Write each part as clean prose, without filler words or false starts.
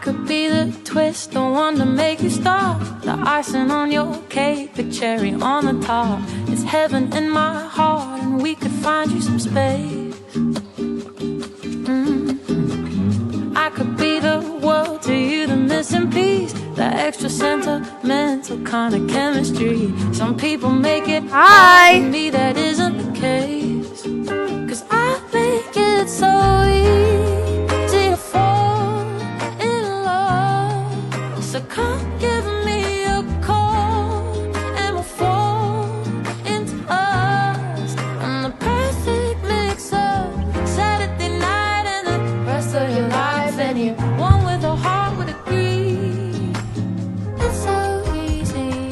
could be the twist, the one to make you stop, the icing on your cake, the cherry on the top. It's heaven in my heart, and we could find you some space. I could be the world to you, the missing piece, the extra sentimental kind of chemistry. Some people make it hard, for me that isn't the case. 'Cause I make it so easy to fall in love. So come give me a call and we'll fall into us. I'm the perfect mix of Saturday night and the rest of your life. And you, one with a heart would agree. It's so easy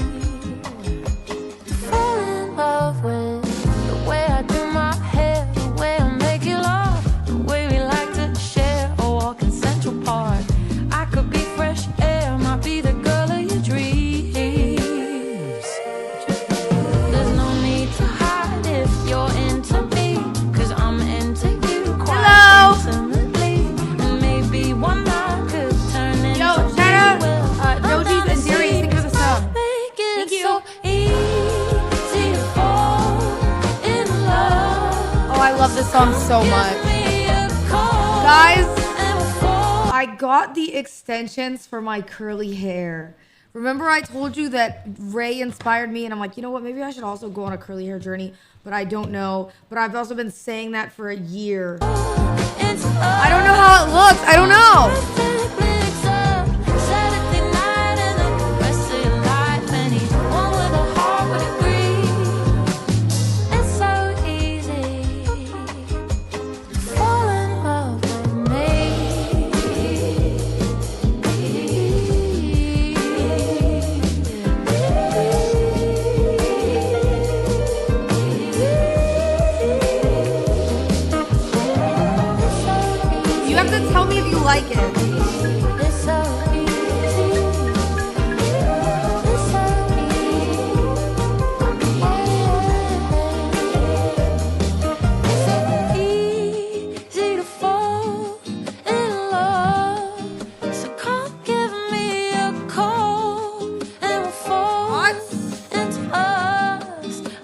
to fall in love with the way I do my hair, the way I make you laugh, the way we like to share a walk in Central Park. I could be fresh air, might be the girl of your dreams. There's no need to hide if you're into me, 'cause I'm into you quite intimately. And maybe one night could turn into Shout out, Doji's and Darius, thank you for the sub. Make it Thank you. so easy to fall in love. Oh, I love this song so much. Guys, I got the extensions for my curly hair. Remember I told you that Ray inspired me, and I'm like, you know what, maybe I should also go on a curly hair journey, but I don't know. But I've also been saying that for a year. I don't know how it looks. I don't know. You have to tell me if you like it.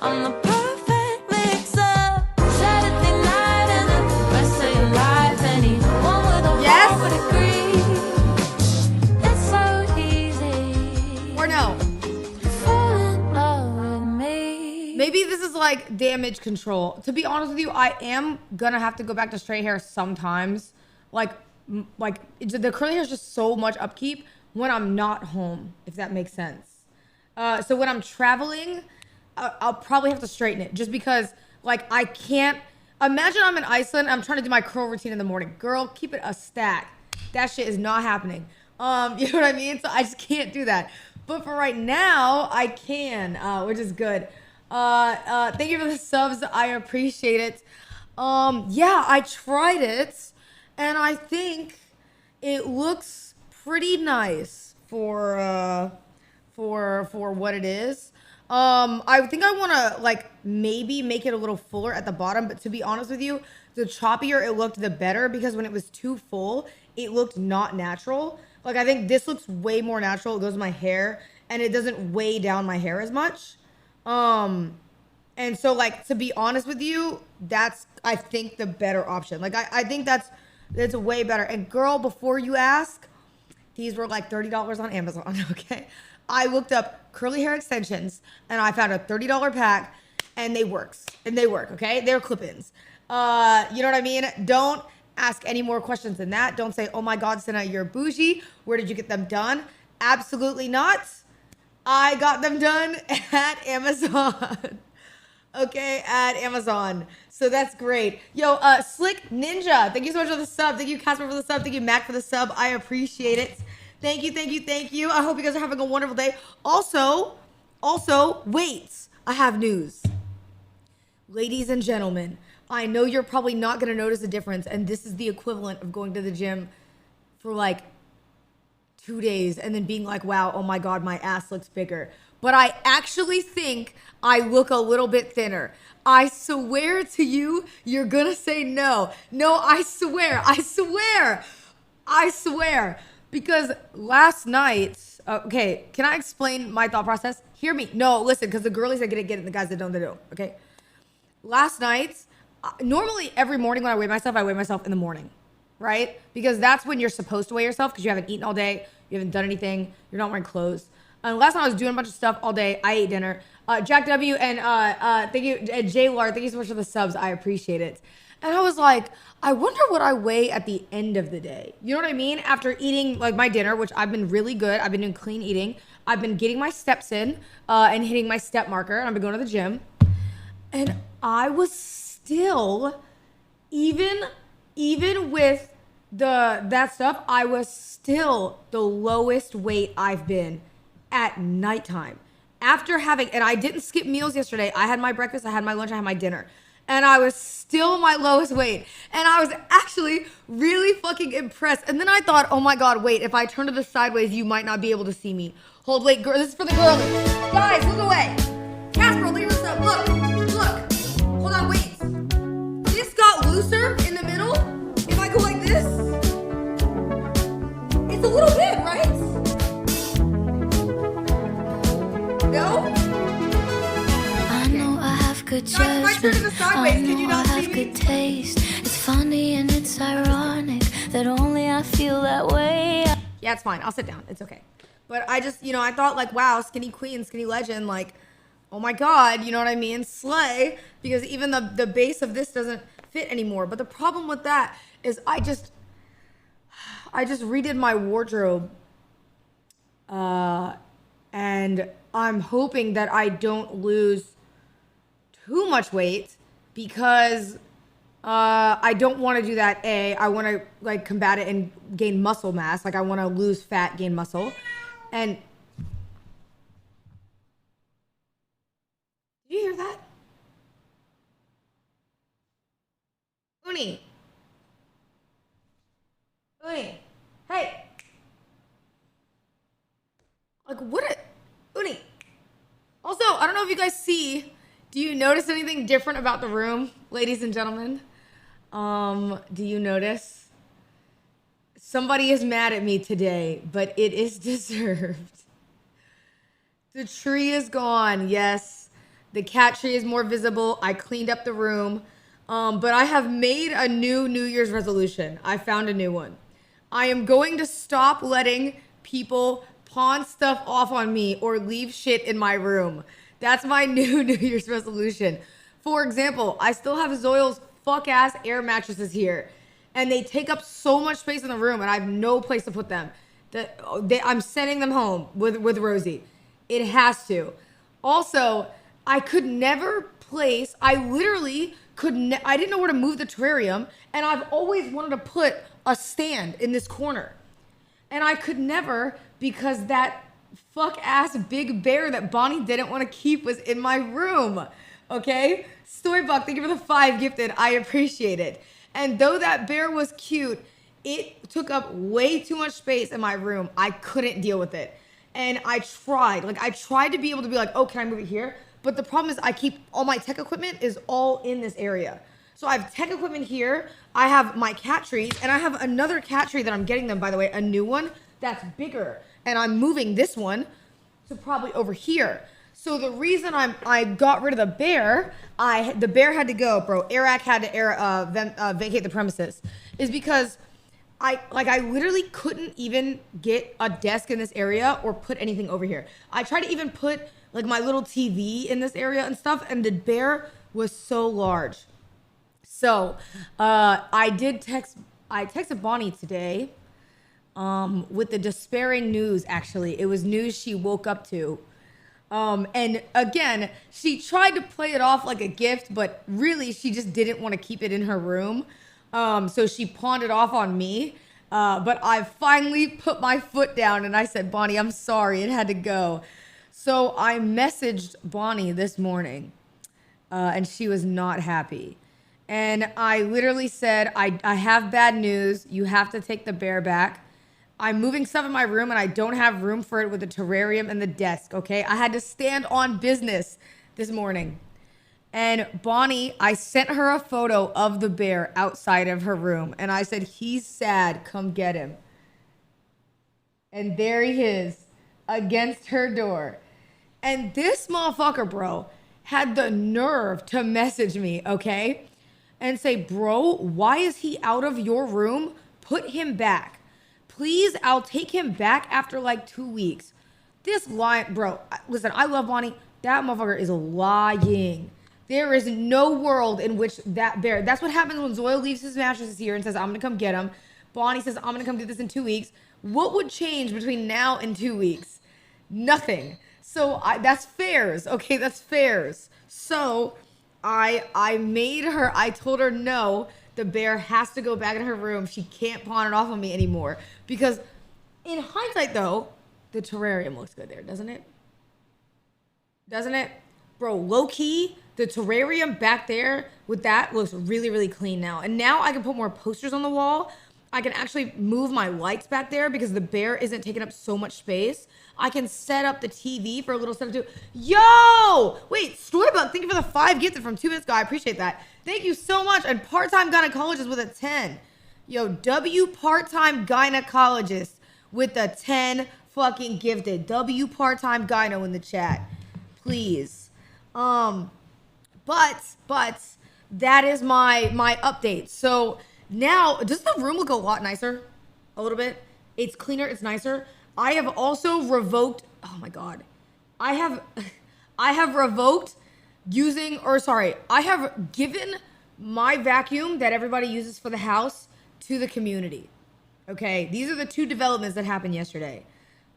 I'm the perfect mix up Saturday night and the rest of your life. Anyone with a Yes? heart would agree. It's so easy Or no? to fall in love with me. Maybe this is like damage control. To be honest with you, I am gonna have to go back to straight hair sometimes. Like the curly hair is just so much upkeep when I'm not home, if that makes sense. So when I'm traveling, I'll probably have to straighten it just because, like, I can't imagine I'm in Iceland. I'm trying to do my curl routine in the morning. Girl, keep it a stack. That shit is not happening. You know what I mean? So I just can't do that. But for right now, I can, which is good. Thank you for the subs. I appreciate it. Yeah, I tried it, and I think it looks pretty nice for what it is. I think I want to like maybe make it a little fuller at the bottom, but to be honest with you, the choppier it looked, the better, because when it was too full, it looked not natural. Like, I think this looks way more natural. It goes with my hair, and it doesn't weigh down my hair as much. And so, like, to be honest with you, that's, I think, the better option. Like, I think that's way better. And girl, before you ask, these were like $30 on Amazon, okay? I looked up curly hair extensions, and I found a $30 pack, and they work, okay? They're clip-ins. You know what I mean? Don't ask any more questions than that. Don't say, oh my God, Senna, you're bougie. Where did you get them done? Absolutely not. I got them done at Amazon. Okay, at Amazon. So that's great. Yo, Slick Ninja, thank you so much for the sub. Thank you, Casper, for the sub. Thank you, Mac, for the sub. I appreciate it. Thank you, thank you, thank you. I hope you guys are having a wonderful day. Also, wait, I have news. Ladies and gentlemen, I know you're probably not going to notice a difference, and this is the equivalent of going to the gym for like 2 days and then being like, wow, oh my God, my ass looks bigger. But I actually think I look a little bit thinner. I swear to you, you're going to say no. No, I swear. Because last night, okay, can I explain my thought process? Hear me. No, listen, because the girlies that get it, and the guys that don't, they don't. Okay. Last night, normally every morning when I weigh myself in the morning, right? Because that's when you're supposed to weigh yourself because you haven't eaten all day, you haven't done anything, you're not wearing clothes. And last night I was doing a bunch of stuff all day. I ate dinner. Jack W and thank you, Jay Lar, thank you so much for the subs. I appreciate it. And I was like, I wonder what I weigh at the end of the day. You know what I mean? After eating like my dinner, which I've been really good. I've been doing clean eating. I've been getting my steps in and hitting my step marker. And I've been going to the gym. And I was still, even with that stuff, I was still the lowest weight I've been at nighttime. After having, and I didn't skip meals yesterday. I had my breakfast, I had my lunch, I had my dinner. And I was still my lowest weight. And I was actually really fucking impressed. And then I thought, oh my God, wait, if I turn to the sideways, you might not be able to see me. Hold, wait, girl, this is for the girlies. Guys, look away. Casper, leave us up. Look. Hold on, wait. This got looser in the middle. If I go like this, it's a little bit, right? No? I know I have good Guys, if I turn to the judgment. sideways, I can you know I not see have me? good taste. It's funny and it's ironic that only I feel that way. Yeah, it's fine. I'll sit down. It's okay. But I just, I thought like, wow, skinny queen, skinny legend, like, oh my God, you know what I mean? Slay. Because even the base of this doesn't fit anymore. But the problem with that is I just redid my wardrobe. And I'm hoping that I don't lose too much weight because I don't want to do that. I want to like combat it and gain muscle mass. Like I want to lose fat, gain muscle. And did you hear that? Uni. Hey. Like what? Uni. Also, I don't know if you guys see. Do you notice anything different about the room, ladies and gentlemen? Do you notice? Somebody is mad at me today, but it is deserved. The tree is gone. Yes, the cat tree is more visible. I cleaned up the room. But I have made a new New Year's resolution. I found a new one. I am going to stop letting people pawn stuff off on me or leave shit in my room. That's my new New Year's resolution. For example, I still have Zoil's fuck ass air mattresses here. And they take up so much space in the room and I have no place to put them. I'm sending them home with Rosie. It has to. Also, I could never place, I literally I didn't know where to move the terrarium. And I've always wanted to put a stand in this corner. And I could never because that fuck ass big bear that Bonnie didn't want to keep was in my room. Okay? Storybuck, thank you for the 5 gifted. I appreciate it. And though that bear was cute, it took up way too much space in my room. I couldn't deal with it. And I tried to be able to be like, oh, can I move it here? But the problem is I keep all my tech equipment is all in this area. So I have tech equipment here. I have my cat trees and I have another cat tree that I'm getting them, by the way, a new one that's bigger. And I'm moving this one to probably over here. So the reason I got rid of the bear, the bear had to go, bro. Eric had to vacate the premises, is because I literally couldn't even get a desk in this area or put anything over here. I tried to even put like my little TV in this area and stuff, and the bear was so large. So I texted Bonnie today with the despairing news. Actually, it was news she woke up to. And again, she tried to play it off like a gift, but really she just didn't want to keep it in her room. So she pawned it off on me. But I finally put my foot down and I said, Bonnie, I'm sorry, it had to go. So I messaged Bonnie this morning, and she was not happy. And I literally said, I have bad news. You have to take the bear back. I'm moving stuff in my room and I don't have room for it with the terrarium and the desk, okay? I had to stand on business this morning. And Bonnie, I sent her a photo of the bear outside of her room. And I said, he's sad, come get him. And there he is against her door. And this motherfucker, bro, had the nerve to message me, okay? And say, bro, why is he out of your room? Put him back. Please, I'll take him back after like 2 weeks. This lie, bro, listen, I love Bonnie. That motherfucker is lying. There is no world in which that bear, that's what happens when Zoya leaves his mattresses here and says, I'm gonna come get him. Bonnie says, I'm gonna come do this in 2 weeks. What would change between now and 2 weeks? Nothing. So that's fairs, okay? That's fairs. So I made her, I told her no, the bear has to go back in her room. She can't pawn it off on me anymore. Because in hindsight though, the terrarium looks good there, doesn't it? Doesn't it? Bro, low key, the terrarium back there with that looks really, really clean now. And now I can put more posters on the wall. I can actually move my lights back there because the bear isn't taking up so much space. I can set up the TV for a little setup too. Yo! Wait, Storybug, thank you for the 5 gifted from 2 Minutes Guy. I appreciate that. Thank you so much. And part-time gynecologist with a 10. Yo, W part-time gynecologist with a 10 fucking gifted. W part-time gyno in the chat. Please. But that is my update. So now, does the room look a lot nicer? A little bit. It's cleaner. It's nicer. I have also revoked. Oh my god, I have revoked using, or sorry, I have given my vacuum that everybody uses for the house to the community. Okay, these are the 2 developments that happened yesterday.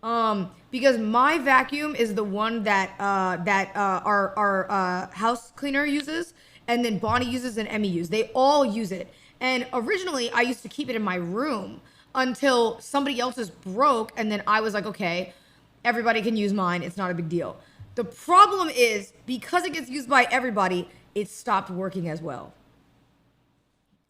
Because my vacuum is the one that our house cleaner uses, and then Bonnie uses and Emmy uses. They all use it. And originally, I used to keep it in my room until somebody else's broke, and then I was like, okay, everybody can use mine. It's not a big deal. The problem is, because it gets used by everybody, it stopped working as well.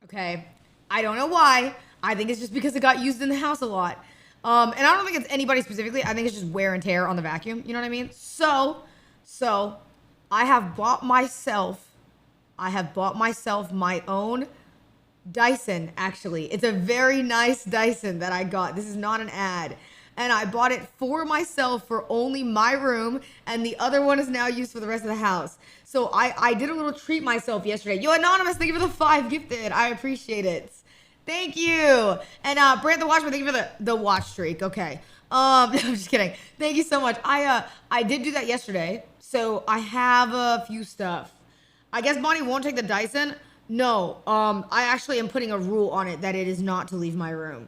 Okay? I don't know why. I think it's just because it got used in the house a lot. And I don't think it's anybody specifically. I think it's just wear and tear on the vacuum. You know what I mean? So I have bought myself my own Dyson, actually. It's a very nice Dyson that I got. This is not an ad. And I bought it for myself for only my room, and the other one is now used for the rest of the house. So I did a little treat myself yesterday. Yo, Anonymous, thank you for the 5 gifted. I appreciate it. Thank you. And Brant the Watchman, thank you for the watch streak. Okay. I'm just kidding. Thank you so much. I did do that yesterday. So I have a few stuff. I guess Bonnie won't take the Dyson. No. I actually am putting a rule on it that it is not to leave my room.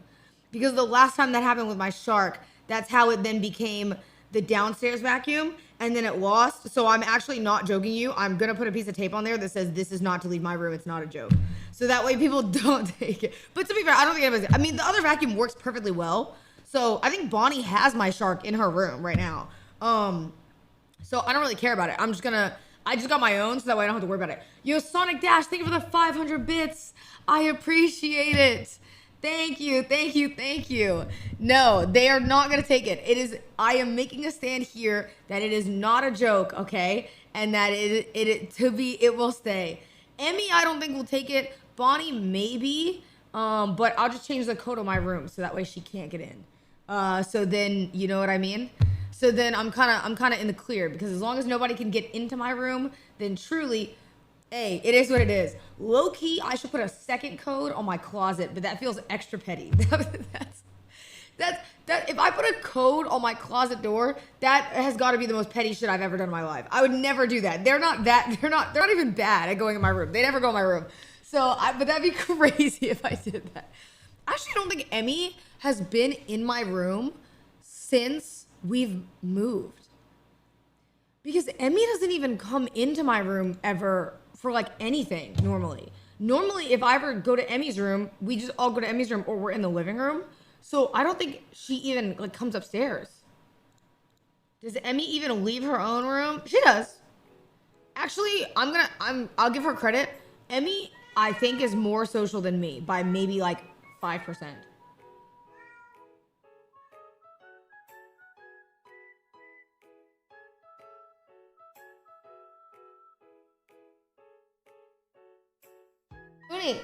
Because the last time that happened with my shark, that's how it then became the downstairs vacuum, and then it lost. So I'm actually not joking you. I'm going to put a piece of tape on there that says this is not to leave my room. It's not a joke. So that way people don't take it. But to be fair, I don't think anybody's, I mean, the other vacuum works perfectly well. So I think Bonnie has my shark in her room right now. So I don't really care about it. I just got my own, so that way I don't have to worry about it. Yo, Sonic Dash, thank you for the 500 bits. I appreciate it. Thank you, thank you, thank you. No, they are not gonna take it. I am making a stand here that it is not a joke, okay? And that it will stay. Emmy, I don't think will take it. Bonnie, maybe. But I'll just change the code of my room so that way she can't get in. So then, you know what I mean? So then I'm kind of in the clear, because as long as nobody can get into my room, then truly, hey, it is what it is. Low key, I should put a second code on my closet, but that feels extra petty. That if I put a code on my closet door, that has got to be the most petty shit I've ever done in my life. I would never do that. They're not even bad at going in my room. They never go in my room. But that'd be crazy if I did that. I actually don't think Emmy has been in my room since we've moved. Because Emmy doesn't even come into my room ever for like anything normally. Normally, if I ever go to Emmy's room, we just all go to Emmy's room, or we're in the living room. So I don't think she even like comes upstairs. Does Emmy even leave her own room? She does. Actually, I'll give her credit. Emmy, I think, is more social than me by maybe like 5%. Tony.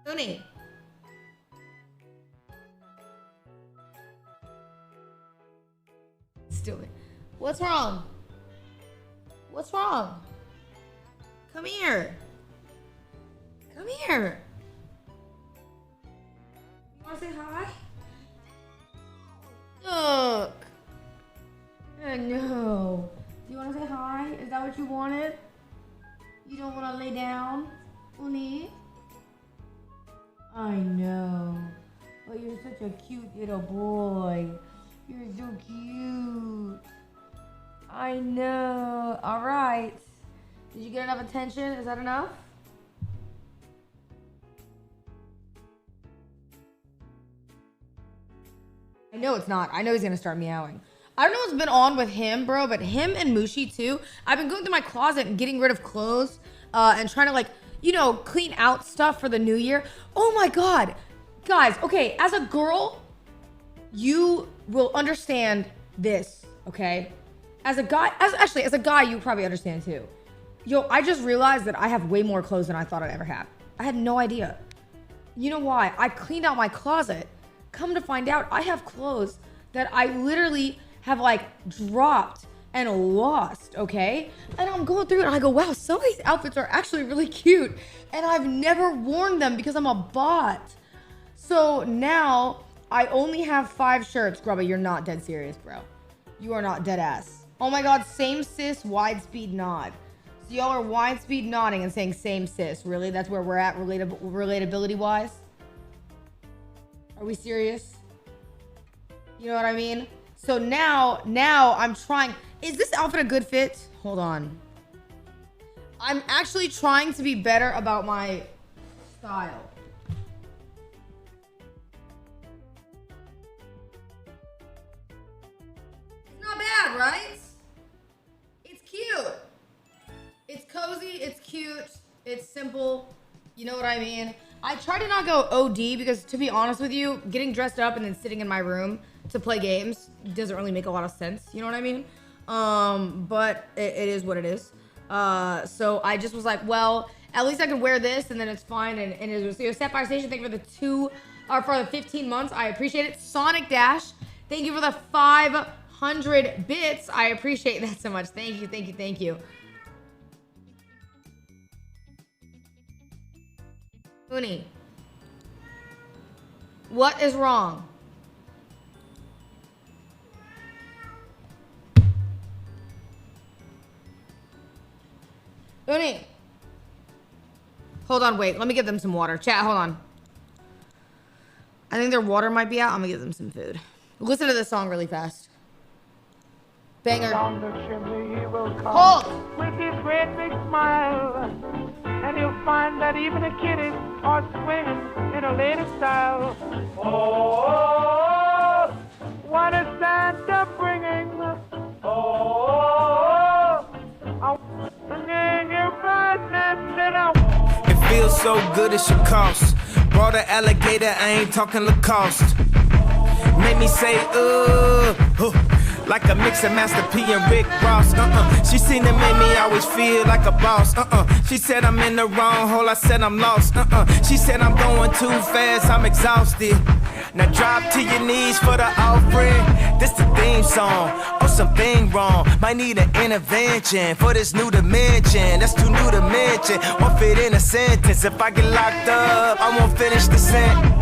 Uni. Stupid. What's wrong? What's wrong? Come here. Come here. You want to say hi? Look. Oh, no. Do you want to say hi? Is that what you wanted? You don't want to lay down, Uni? I know. But you're such a cute little boy. You're so cute. I know. All right. Did you get enough attention? Is that enough? I know it's not. I know he's gonna start meowing. I don't know what's been on with him, bro, but him and Mushi too. I've been going through my closet and getting rid of clothes and trying to, like, you know, clean out stuff for the new year. Oh my God. Guys, okay, as a girl, you will understand this, okay? As a guy, as a guy, you probably understand too. Yo, I just realized that I have way more clothes than I thought I'd ever have. I had no idea. You know why? I cleaned out my closet. Come to find out, I have clothes that I literally have, like, dropped and lost, okay? And I'm going through it and I go, wow, some of these outfits are actually really cute. And I've never worn them because I'm a bot. So now I only have 5 shirts. Grubba, you're not dead serious, bro. You are not dead ass. Oh my God, same sis, wide speed nod. So y'all are wide speed nodding and saying same sis. Really? That's where we're at relatability wise? Are we serious? You know what I mean? So now I'm trying. Is this outfit a good fit? Hold on. I'm actually trying to be better about my style. It's not bad, right? It's cute. It's cozy, it's cute, it's simple. You know what I mean? I try to not go OD because, to be honest with you, getting dressed up and then sitting in my room to play games doesn't really make a lot of sense. You know what I mean? But it is what it is. So I just was like, well, at least I can wear this and then it's fine. And it was, you know, Sapphire Station, thank you for the 15 months. I appreciate it. Sonic Dash, thank you for the 500 bits. I appreciate that so much. Thank you, thank you, thank you. Uni, what is wrong? Uni, hold on, wait. Let me give them some water. Chat, hold on. I think their water might be out. I'm gonna give them some food. Listen to this song really fast. Banger. Down the chimney he will come Hold. with his great big smile, and you'll find that even the kiddies are swinging in a lady style. Oh, what is Santa bringing? Oh, I'm bringing you presents and I'm. It feels so good it should cost. Brought an alligator, I ain't talking Lacoste. Made me say, like a mix of Master P and Rick Ross. She seen it, made me always feel like a boss. She said I'm in the wrong hole, I said I'm lost. She said I'm going too fast, I'm exhausted. Now drop to your knees for the offering. This the theme song, or something wrong. Might need an intervention for this new dimension. That's too new to mention. Won't fit in a sentence. If I get locked up, I won't finish the sentence.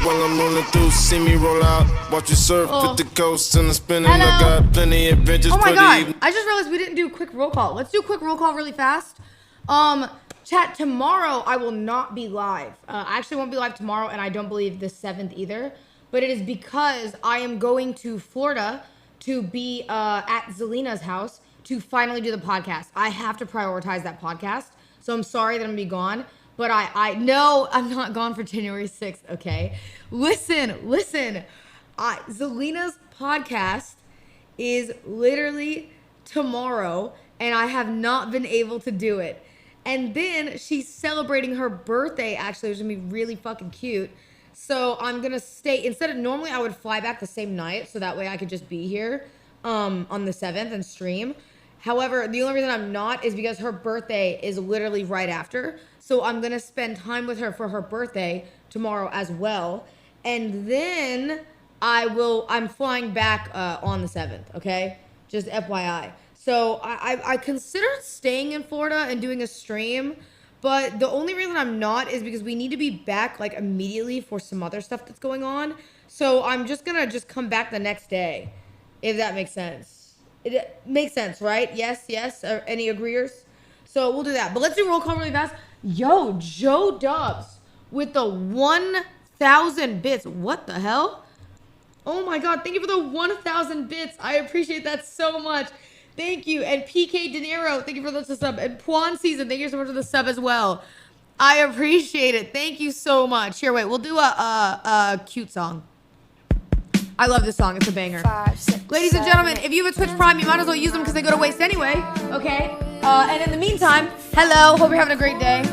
While I'm rolling through, see me roll out. Watch you surf with the coast and I'm spinning. I got plenty of adventures. Oh my for God. the evening. I just realized we didn't do a quick roll call. Let's do a quick roll call really fast. Chat, tomorrow I will not be live. I actually won't be live tomorrow, and I don't believe the 7th either. But it is because I am going to Florida to be at Zelina's house to finally do the podcast. I have to prioritize that podcast. So I'm sorry that I'm gonna be gone. But I know I'm not gone for January 6th, okay? Listen. Zelina's podcast is literally tomorrow, and I have not been able to do it. And then she's celebrating her birthday, actually, which is gonna be really fucking cute. So I'm gonna stay, instead of, normally I would fly back the same night, so that way I could just be here on the 7th and stream. However, the only reason I'm not is because her birthday is literally right after. So I'm gonna spend time with her for her birthday tomorrow as well. And then I'm flying back on the 7th, okay? Just FYI. So I considered staying in Florida and doing a stream, but the only reason I'm not is because we need to be back like immediately for some other stuff that's going on. So I'm just gonna come back the next day, if that makes sense. It makes sense, right? Yes. Any agreeers? So we'll do that. But let's do roll call really fast. Yo, Joe Dubs with the 1,000 bits. What the hell? Oh my God, thank you for the 1,000 bits. I appreciate that so much. Thank you. And PK De Niro, thank you for the sub. And Puan Season, thank you so much for the sub as well. I appreciate it. Thank you so much. Here, wait, we'll do a cute song. I love this song. It's a banger. 5, 6, Ladies and gentlemen, if you have a Twitch Prime, you might as well use them because they go to waste anyway. Okay? And in the meantime, hello. Hope you're having a great day.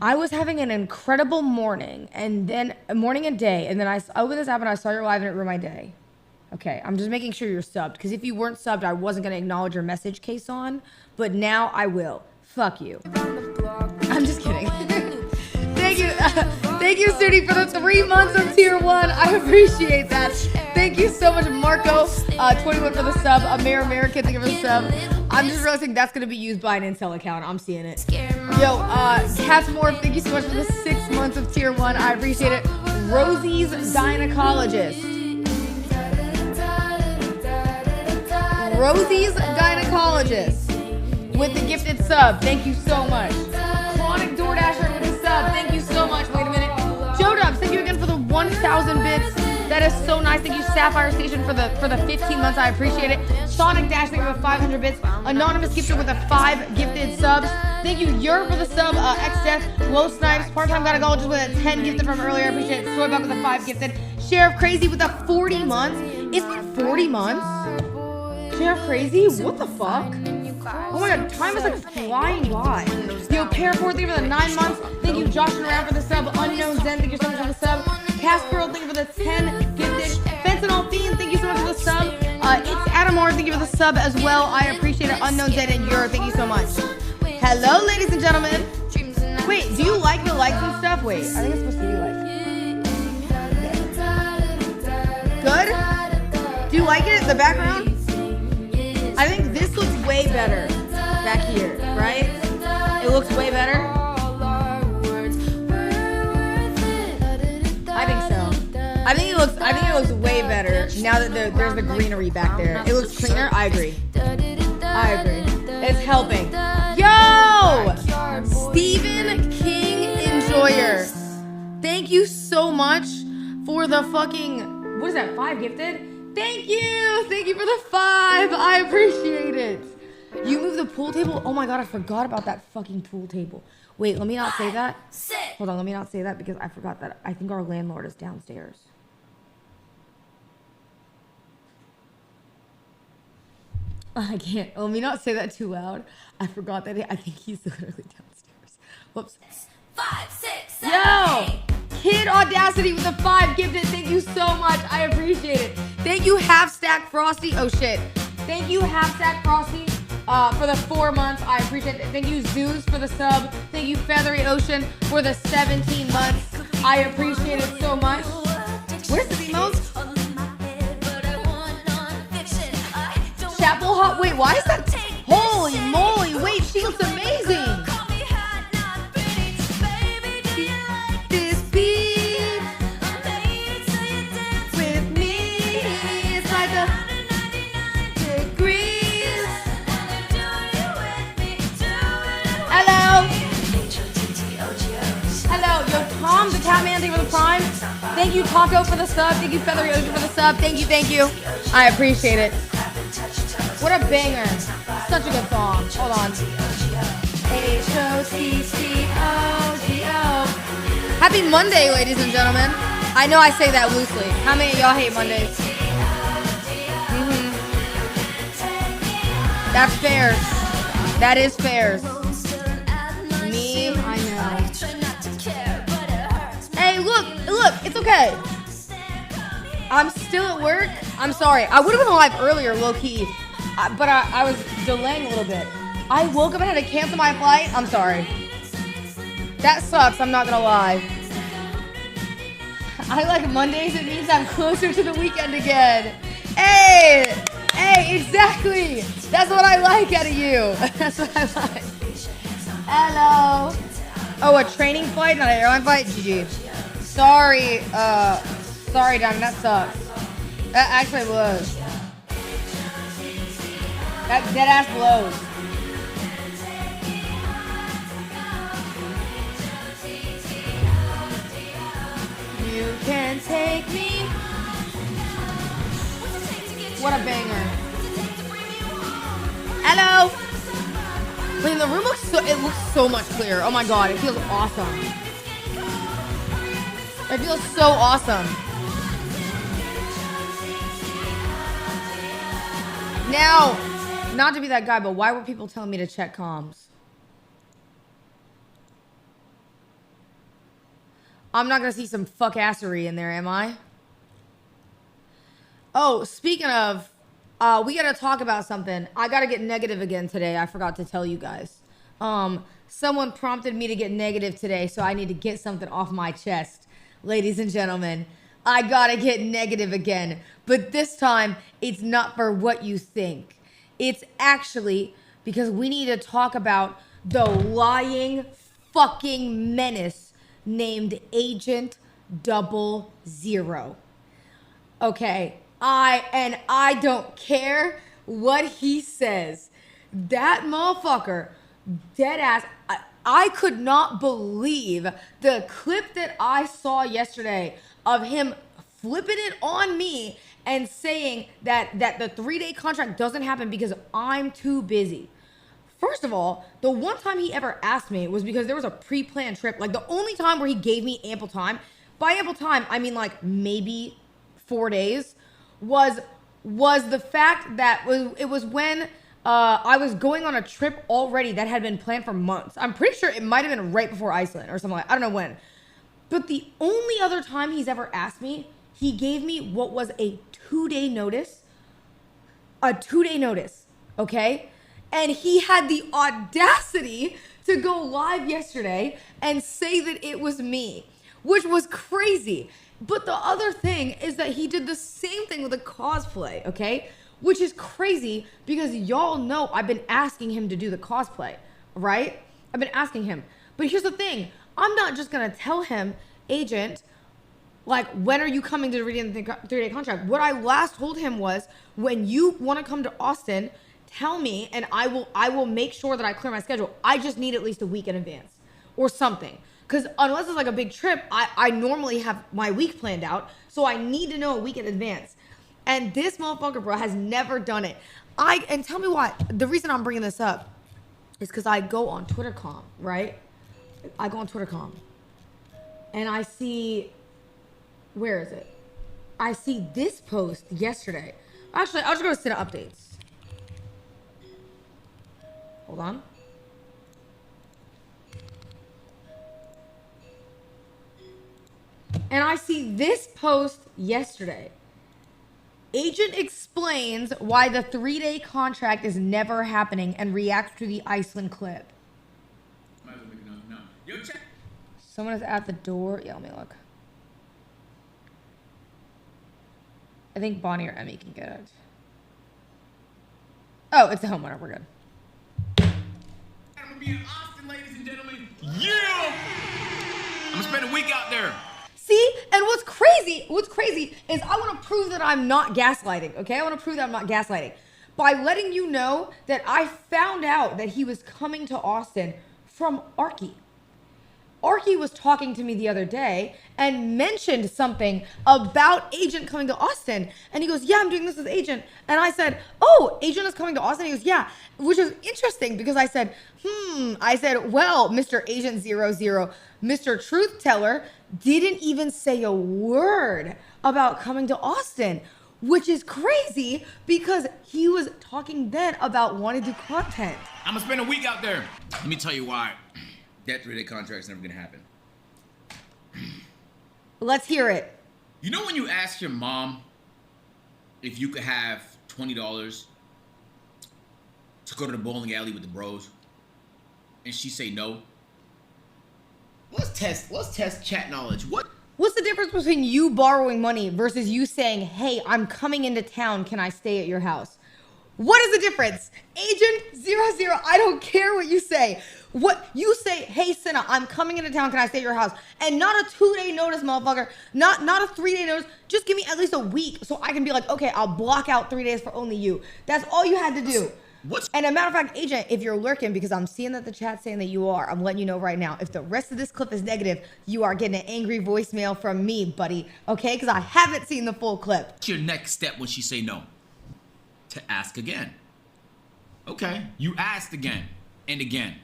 I was having an incredible morning and day. And then I opened this app and I saw your live and it ruined my day. Okay, I'm just making sure you're subbed. Because if you weren't subbed, I wasn't going to acknowledge your message case on. But now I will. Fuck you. I'm just kidding. Thank you. Thank you, Sudi, for the 3 months of tier 1. I appreciate that. Thank you so much, Marco. 21 for the sub. American, thank you for the sub. I'm just realizing that's going to be used by an Intel account. I'm seeing it. Yo, Catsmore, thank you so much for the 6 months of tier 1. I appreciate it. Rosie's Gynecologist. Rosie's Gynecologist with the gifted sub. Thank you so much. Chronic DoorDasher with the sub. Thank you so much. Wait a minute. Joe Dubs, thank you again for the 1,000 bits. That is so nice. Thank you, Sapphire Station, for the 15 months. I appreciate it. Sonic Dash, thank you for 500 bits. Anonymous Gifter with the 5 gifted subs. Thank you, Yer, for the sub. X-Death, Low Snipes, Part-Time Gynecologist with a 10 gifted from earlier. I appreciate it. Soybuck with the 5 gifted. Sheriff Crazy with the 40 months. It's been 40 months? Sheriff Crazy? What the fuck? Oh my God, time is like flying by. Yo, Paracord, thank you for the 9 months. Thank you, Josh and Rap, for the sub. Unknown Zen, thank you so much for the sub. Cast Girl, thank you for the 10 gifted. Fentanyl Fiend, thank you so much for the sub. It's Adamar, thank you for the sub as well. I appreciate it. Unknown Zen and Yer, thank you so much. Hello, ladies and gentlemen. Wait, do you like the lights and stuff? Wait, I think it's supposed to be like. Good? Do you like it? The background? I think this looks way better back here, right? It looks way better. I think so. I think it looks way better now that there's the greenery back there. It looks cleaner. I agree. It's helping. Yo! Stephen King Enjoyer. Thank you so much for the fucking, what is that, 5 gifted? Thank you! Thank you for the 5! I appreciate it! You moved the pool table? Oh my God, I forgot about that fucking pool table. Wait, let me not say that. Hold on, let me not say that because I forgot that. I think our landlord is downstairs. I can't. Let me not say that too loud. I forgot that. I think he's literally downstairs. Whoops. 5, 6, 7, Yo! 8. Kid Audacity with the 5 gifted. Thank you so much. I appreciate it. Thank you, Half Stack Frosty. Oh shit. Thank you, Half Stack Frosty, for the 4 months. I appreciate it. Thank you, Zeus, for the sub. Thank you, Feathery Ocean, for the 17 months. I appreciate it so much. Where's the emos? Chapel Hot. Wait, why is that? Holy moly. Wait, she looks amazing. Tom, the Catman, thank you for the prime. Thank you, Taco, for the sub. Thank you, Feathery Ocean, for the sub. Thank you. I appreciate it. What a banger. Such a good song. Hold on. H-O-C-C-O-G-O. Happy Monday, ladies and gentlemen. I know I say that loosely. How many of y'all hate Mondays? That's fair. That is fair. Me, I know. Hey, look, it's okay. I'm still at work. I'm sorry. I would have been live earlier, low-key, but I was delaying a little bit. I woke up and had to cancel my flight. I'm sorry. That sucks, I'm not gonna lie. I like Mondays, it means I'm closer to the weekend again. Hey, exactly. That's what I like out of you. That's what I like. Hello. Oh, a training flight, not an airline flight? GG. Sorry, Diamond, that sucks. That actually blows. That dead ass blows. You can take me. What a banger. Hello. Wait, the room looks so much clearer. Oh my god, it feels awesome. It feels so awesome. Now, not to be that guy, but why were people telling me to check comms? I'm not gonna see some fuck-assery in there, am I? Oh, speaking of, we gotta talk about something. I gotta get negative again today. I forgot to tell you guys. Someone prompted me to get negative today, so I need to get something off my chest. Ladies and gentlemen, I gotta get negative again. But this time, it's not for what you think. It's actually because we need to talk about the lying fucking menace named Agent 00. Okay, I don't care what he says. That motherfucker, dead ass, I could not believe the clip that I saw yesterday of him flipping it on me and saying that the 3-day contract doesn't happen because I'm too busy. First of all, the one time he ever asked me was because there was a pre-planned trip. Like, the only time where he gave me ample time, by ample time, I mean like maybe 4 days, was the fact that it was when I was going on a trip already that had been planned for months. I'm pretty sure it might have been right before Iceland or something like that. I don't know when. But the only other time he's ever asked me, he gave me what was a 2-day notice. A 2-day notice, okay? And he had the audacity to go live yesterday and say that it was me, which was crazy. But the other thing is that he did the same thing with a cosplay, okay? Which is crazy because y'all know I've been asking him to do the cosplay, right? I've been asking him. But here's the thing. I'm not just going to tell him, Agent, like, when are you coming to read the 3-day contract? What I last told him was, when you want to come to Austin, tell me and I will make sure that I clear my schedule. I just need at least a week in advance or something. Because unless it's like a big trip, I normally have my week planned out. So I need to know a week in advance. And this motherfucker, bro, has never done it. And tell me why. The reason I'm bringing this up is because I go on TwitterCom, right? I go on TwitterCom. And I see, where is it? I see this post yesterday. Actually, I'll just go to Cinna Updates. Hold on. And I see this post yesterday. Agent explains why the 3-day contract is never happening and reacts to the Iceland clip. Might as well make a note. No. Yo, check. Someone is at the door. Yeah, let me look. I think Bonnie or Emmy can get it. Oh, it's a homeowner. We're good. I'm gonna be in Austin, ladies and gentlemen. Yeah! I'm gonna spend a week out there. See, and what's crazy is I want to prove that I'm not gaslighting, okay? I want to prove that I'm not gaslighting by letting you know that I found out that he was coming to Austin from Arky. Arky was talking to me the other day and mentioned something about Agent coming to Austin. And he goes, yeah, I'm doing this with Agent. And I said, oh, Agent is coming to Austin? He goes, yeah, which is interesting because I said, well, Mr. Agent 00, Mr. Truth Teller didn't even say a word about coming to Austin, which is crazy because he was talking then about wanting to do content. I'm gonna spend a week out there. Let me tell you why that 3-day contract's never gonna happen. Let's hear it. You know when you ask your mom if you could have $20 to go to the bowling alley with the bros, and she say no? Let's test chat knowledge. What's the difference between you borrowing money versus you saying, hey, I'm coming into town, can I stay at your house? What is the difference? Agent 00, I don't care what you say. What you say, hey, Cinna, I'm coming into town, can I stay at your house? And not a 2-day notice, motherfucker. Not a 3-day notice. Just give me at least a week so I can be like, okay, I'll block out 3 days for only you. That's all you had to do. And a matter of fact, Agent, if you're lurking, because I'm seeing that the chat's saying that you are, I'm letting you know right now, if the rest of this clip is negative, you are getting an angry voicemail from me, buddy. Okay? Because I haven't seen the full clip. What's your next step when she say no? To ask again. Okay, you asked again and again.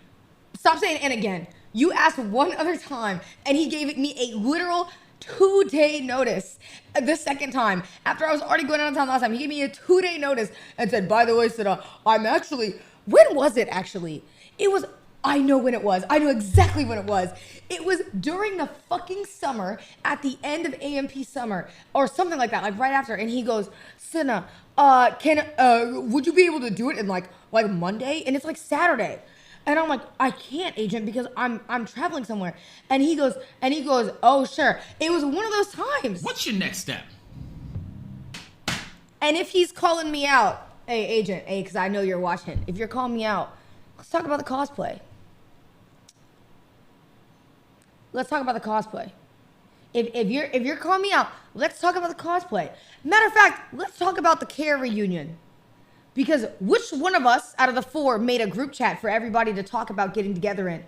Stop saying and again. You asked one other time, and he gave me a literal 2-day notice the second time. After I was already going out of town last time, he gave me a 2-day notice and said, by the way, Cinna, I'm actually, when was it actually? It was, I know when it was. I know exactly when it was. It was during the fucking summer, at the end of AMP summer, or something like that, like right after. And he goes, Cinna, would you be able to do it in like Monday? And it's like Saturday. And I'm like, I can't, Agent, because I'm traveling somewhere. And he goes, oh, sure. It was one of those times. What's your next step? And if he's calling me out, hey, Agent, hey, because I know you're watching. If you're calling me out, let's talk about the cosplay. Let's talk about the cosplay. If you're calling me out, let's talk about the cosplay. Matter of fact, let's talk about the Care reunion. Because which one of us out of the 4 made a group chat for everybody to talk about getting together in?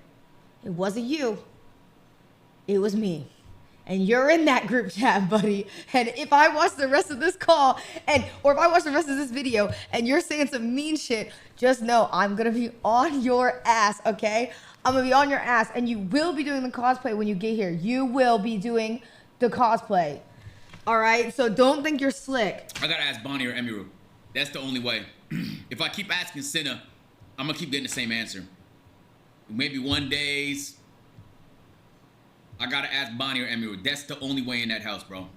It wasn't you. It was me. And you're in that group chat, buddy. And if I watch the rest of this call, or if I watch the rest of this video, and you're saying some mean shit, just know I'm gonna be on your ass, okay? I'm gonna be on your ass, and you will be doing the cosplay when you get here. You will be doing the cosplay. All right? So don't think you're slick. I gotta ask Bonnie or Emiru. That's the only way. If I keep asking Cinna, I'm gonna keep getting the same answer. Maybe one days, I gotta ask Bonnie or Emiru. That's the only way in that house, bro.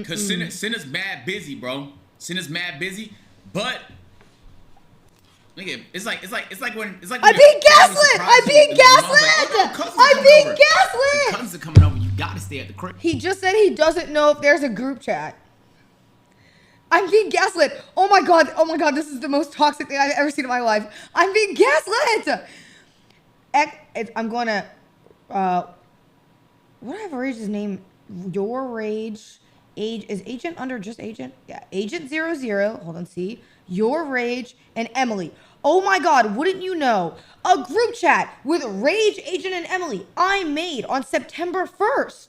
Cause Cinna's mad busy, bro. Cinna's mad busy, but look at it's like when I'm being gaslit. I'm being gaslit. I'm being gaslit. Cousins are coming over. You gotta stay at the crib. He just said he doesn't know if there's a group chat. I'm being gaslit. Oh my god, this is the most toxic thing I've ever seen in my life. I'm being gaslit. I'm going to, whatever Rage's name, Your Rage, is Agent under just Agent? Yeah, Agent 00, hold on, see, Your Rage, and Emily. Oh my god, wouldn't you know, a group chat with Rage, Agent, and Emily I made on September 1st.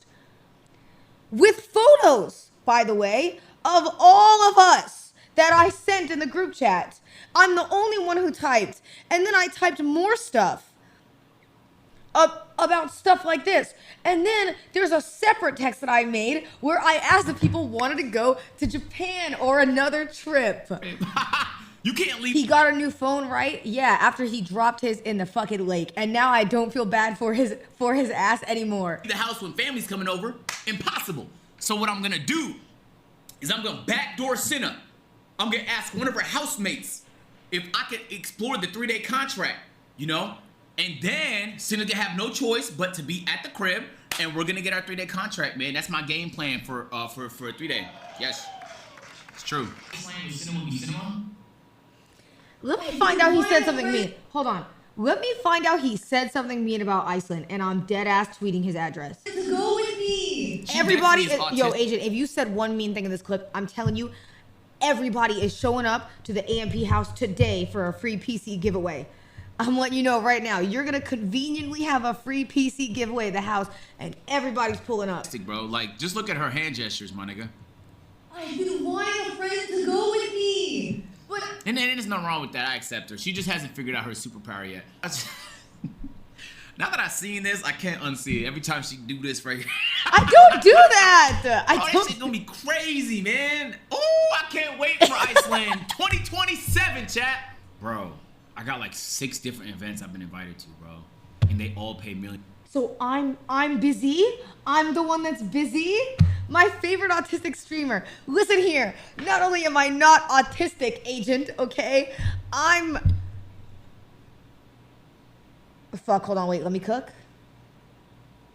With photos, by the way, of all of us that I sent in the group chat. I'm the only one who typed. And then I typed more stuff about stuff like this. And then there's a separate text that I made where I asked if people wanted to go to Japan or another trip. You can't leave. He got a new phone, right? Yeah, after he dropped his in the fucking lake. And now I don't feel bad for his ass anymore. The house when family's coming over, impossible. So what I'm gonna do is I'm gonna backdoor Cinna. I'm gonna ask one of her housemates if I could explore the 3-day contract, you know? And then Cinna gonna have no choice but to be at the crib, and we're gonna get our 3-day contract, man. That's my game plan for a 3-day. Yes, it's true. Let me find out he said something mean. Hold on. Let me find out he said something mean about Iceland, and I'm dead ass tweeting his address. Go with me. Everybody, yo, Agent, if you said one mean thing in this clip, I'm telling you, everybody is showing up to the AMP house today for a free PC giveaway. I'm letting you know right now, you're gonna conveniently have a free PC giveaway at the house, and everybody's pulling up. Bro, like, just look at her hand gestures, my nigga. I've been wanting a friend to go with me. But and there's nothing wrong with that. I accept her. She just hasn't figured out her superpower yet. Now that I've seen this, I can't unsee it. Every time she do this right here. I don't do that. I This don't. shit gonna be crazy, man. Oh, I can't wait for Iceland 2027, chat. Bro, I got like 6 different events I've been invited to, bro. And they all pay millions. So I'm busy. I'm the one that's busy. My favorite autistic streamer. Listen here. Not only am I not autistic, agent, okay? Fuck, hold on, wait, let me cook.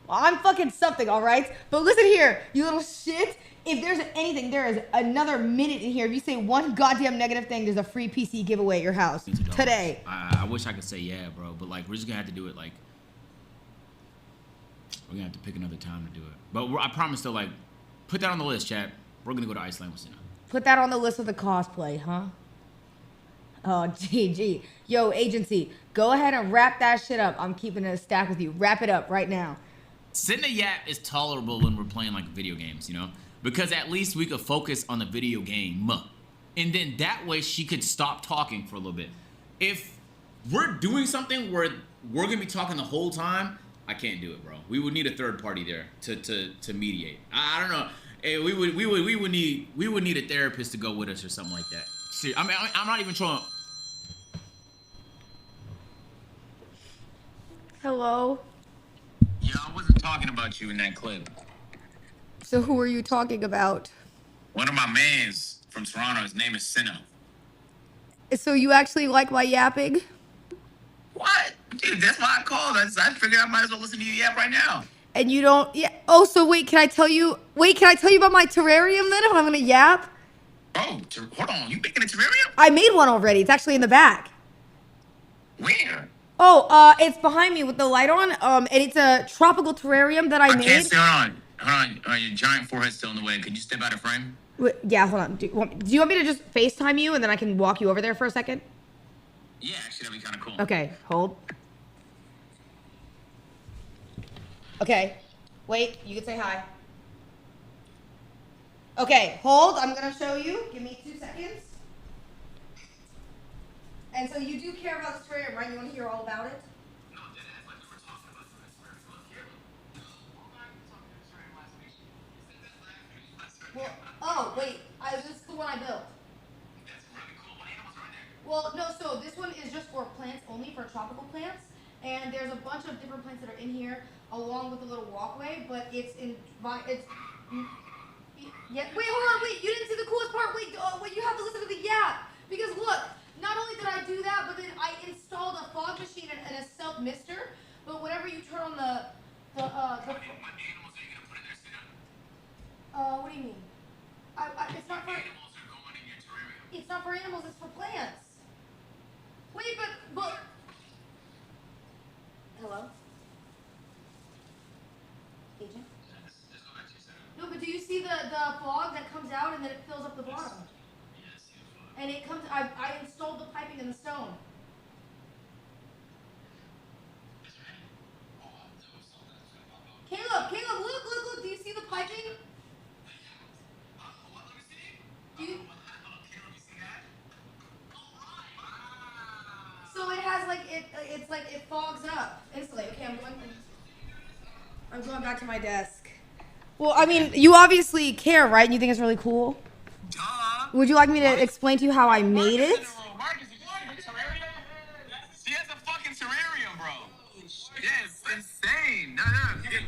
I'm fucking something, all right? But listen here, you little shit. If there's anything, there is another minute in here. If you say one goddamn negative thing, there's a free PC giveaway at your house today. I wish I could say yeah, bro, but like we're just gonna have to do it like we're gonna have to pick another time to do it. But I promise though, like put that on the list, chat. We're gonna go to Iceland with Sina. Put that on the list of the cosplay, huh? Oh, GG. Yo, agency, go ahead and wrap that shit up. I'm keeping it a stack with you. Wrap it up right now. Sitting a yap is tolerable when we're playing like video games, you know? Because at least we could focus on the video game. And then that way she could stop talking for a little bit. If we're doing something where we're gonna be talking the whole time, I can't do it, bro. We would need a third party there to mediate. I don't know. Hey, we would need a therapist to go with us or something like that. Seriously, I mean, I'm not even trying. Hello? Yeah, I wasn't talking about you in that clip. So who are you talking about? One of my mans from Toronto, his name is Sino. So you actually like my yapping? What? Dude, that's why I called. I figured I might as well listen to you yap right now. And you don't, yeah. Oh, so wait, can I tell you about my terrarium then if I'm gonna yap? Oh, hold on. You making a terrarium? I made one already. It's actually in the back. Where? Oh, it's behind me with the light on. And it's a tropical terrarium that I made. Can't see. Hold on. Your giant forehead's still in the way. Could you step out of frame? Wait, yeah, hold on. Do you want me to just FaceTime you and then I can walk you over there for a second? Yeah, actually, that'd be kind of cool. Okay, hold. Okay, wait, you can say hi. Okay, hold, I'm gonna show you. Give me 2 seconds. And so you do care about this terrarium, right? You wanna hear all about it? No, deadass. Like we were talking about the terrarium. You don't care about it. Well, I was talking about the terrarium last week. You said that last week. Well, oh, wait, this is the one I built. That's really cool. What animals are in there? Well, no, so this one is just for plants only, for tropical plants. And there's a bunch of different plants that are in here, along with the little walkway, but yeah, wait, hold on, wait, you didn't see the coolest part. Wait, you have to listen to the yap. Because look, not only did I do that, but then I installed a fog machine and a self mister. But whenever you turn on What animals are you gonna put in there, Sina? what do you mean? It's not for Animals are going in your terrarium. It's not for animals, it's for plants. Wait, but hello? Agent? Just go back to your setup. No, but do you see the fog that comes out and then it fills up the bottom? Yeah, see the fog. And it comes, I installed the piping in the stone. That's right. Oh, that was something that's gonna pop out. Caleb, look, do you see the piping? What? Let me see. Do you, Caleb, you see that? Alright. Wow. so it has like, it's like, it fogs up instantly. Okay, I'm going back to my desk. Well, I mean, you obviously care, right? And you think it's really cool? Duh. Would you like me to explain to you how I made it? Marcus, did you see the terrarium? She has a fucking terrarium, bro. Yeah, it's insane. No.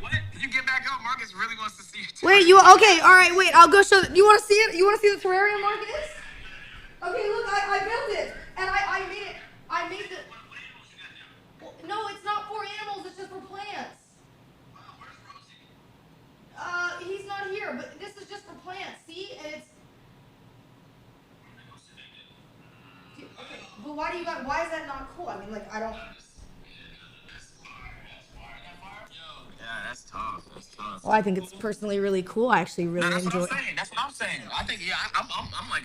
What? Can you get back up? Marcus really wants to see your Wait, okay, all right, wait, I'll go show, you want to see it? You want to see the terrarium, Marcus? Okay, look, I built it, and I made the, well, no, it's not for animals, it's just for plants. He's not here, but this is just for plants, see? And it's, okay, but why is that not cool? I mean, like, I don't. Yeah, that's tough. Well, I think it's personally really cool. I actually really That's enjoy what I'm saying. That's what I'm saying. I think, yeah, I'm like,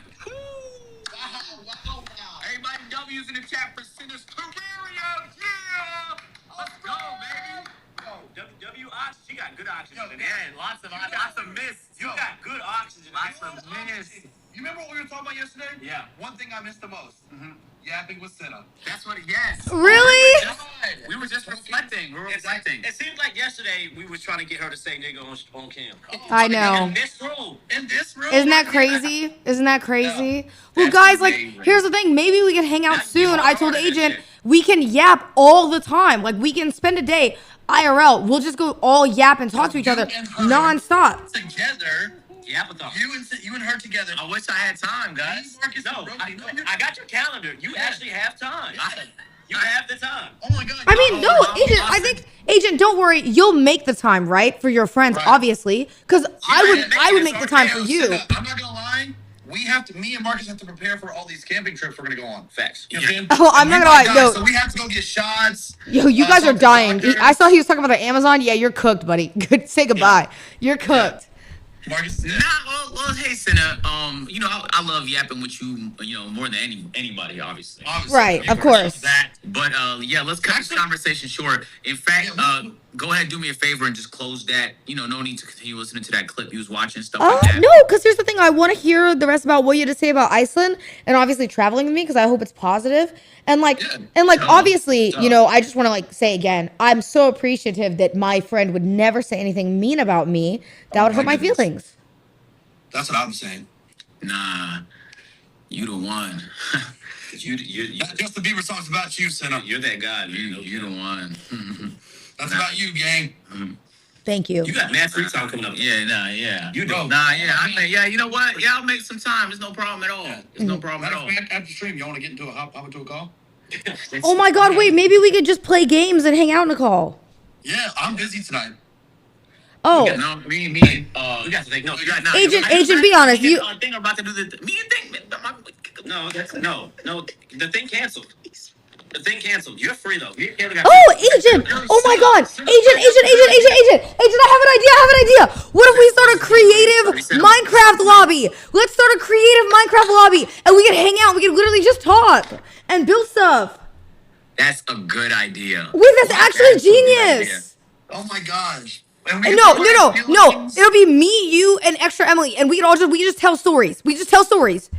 wow. Everybody W's in the chat for Sinner's terrarium. Yeah. Let's go, baby. W oxygen, she got good oxygen. Yeah, lots of mist. You got good oxygen. Lots of mist. You remember what we were talking about yesterday? Yeah. One thing I missed the most. Yapping with Senna. That's what. Yes. Really? We were just reflecting. We were reflecting. It seems like yesterday we was trying to get her to say nigga on cam. I know. In this room. In this room. Isn't that crazy? Isn't that crazy? Well, That's guys, like, amazing. here's the thing. Maybe we can hang out That's soon. I told hard, Agent that shit. we can yap all the time. Like, we can spend a day IRL. We'll just go all yap and talk to each other and her nonstop. Together. Yeah, but You and her together. I wish I had time, guys. Marcus no, and Brody, I got your calendar. You actually have time. You have the time. Oh my God. I mean, no, Agent, I think, Agent, don't worry. You'll make the time, right? For your friends, Right. obviously. Because I would make the time for you. Senna, I'm not gonna lie. Me and Marcus have to prepare for all these camping trips we're gonna go on. Facts. You know what I'm saying? Oh, I'm And not we gonna lie, got no. guys, So we have to go get shots. Yo, you guys are talk to dying. doctor. I saw he was talking about the Amazon. Yeah, you're cooked, buddy. Good. Say goodbye. You're cooked. Marcus. Nah, well, hey, Senna. You know, I love yapping with you. You know, more than anybody, obviously. Right, of course. That, but yeah, let's cut this conversation short. In fact, go ahead, do me a favor, and just close that. You know, no need to continue listening to that clip you was watching, stuff like that. No, because here's the thing. I want to hear the rest about what you had to say about Iceland and obviously traveling with me because I hope it's positive. And like, obviously, you know, I just want to like say again, I'm so appreciative that my friend would never say anything mean about me that would hurt my feelings. That's what I'm saying. Nah, you the one. you Justin Bieber song's about you, Senna. you're that guy. You the one. That's about you, gang. Thank you. You got mad free time coming up. Yeah, nah, yeah. You do. Nah, yeah. Yeah, you know what? Yeah, I'll make some time. There's no problem at all. There's no problem at Matter all. of fact, after stream, y'all want to get into hop into a call? Oh my God, wait, maybe we could just play games and hang out in a call. Yeah, I'm busy tonight. Oh, No, me, We got to take no. Agent, be honest. You, Thing about to do the me and thing. No. The thing canceled. The thing canceled. You're free though. oh, Agent. Oh my God. Agent. I have an idea. What if we start a creative Minecraft lobby? Let's start a creative Minecraft lobby and we can hang out. We can literally just talk and build stuff. That's a good idea. Wait, that's actually That's a good idea. genius. Oh my gosh. No. It'll be me, you, and extra Emily, and we can just tell stories. We just tell stories.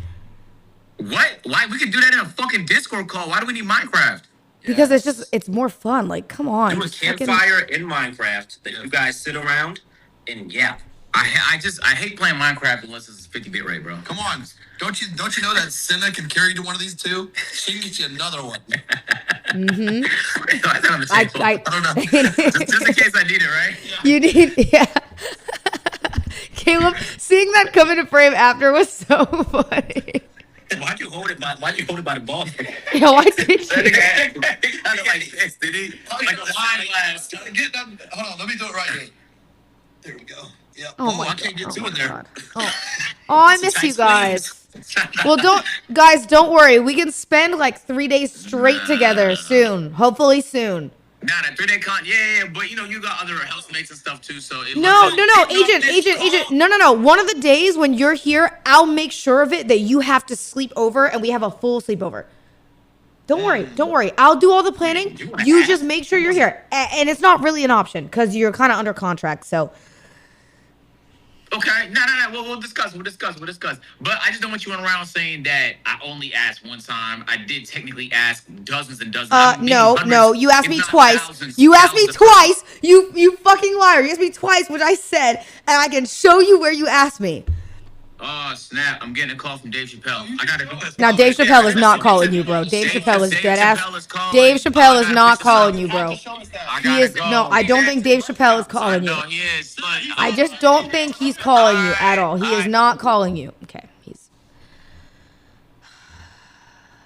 What? Why? We can do that in a fucking Discord call. Why do we need Minecraft? Because it's more fun. Like, come on. Do a just fucking- campfire in Minecraft that you guys sit around and yap. I hate playing Minecraft unless it's 50-bit rate, bro. Come on. Don't you know that Senna can carry you to one of these two? She can get you another one. I don't know. just in case I need it, right? You need, yeah. Caleb, seeing that come into frame after was so funny. Why'd you hold it by the ball? Yeah, why did you? Did he? Like a wine glass. Get that. Hold on. Let me do it right here. There we go. Yeah. Oh my I can't get two in there. God. Oh, I miss you guys. Well, don't worry. We can spend like 3 days straight together soon. Hopefully soon. Nah, that 3-day con. Yeah, but you know you got other housemates and stuff too. So No, agent. No. One of the days when you're here, I'll make sure of it that you have to sleep over and we have a full sleepover. Don't worry. I'll do all the planning. You just make sure you're here. And it's not really an option because you're kind of under contract. So. Okay, no. We'll discuss. But I just don't want you running around saying that I only asked one time. I did technically ask dozens and dozens. No. You asked me if not twice. thousands, You asked me thousands of twice. You fucking liar. You asked me twice, which I said, and I can show you where you asked me. Oh snap! I'm getting a call from Dave Chappelle. I gotta go. Now, Dave Chappelle is not calling you, bro. Dave Chappelle is dead ass. Dave Chappelle is not calling you, bro. He is no. I don't think Dave Chappelle is calling you. No, he is. I just don't think he's calling you at all. He is not calling you. Okay, he's.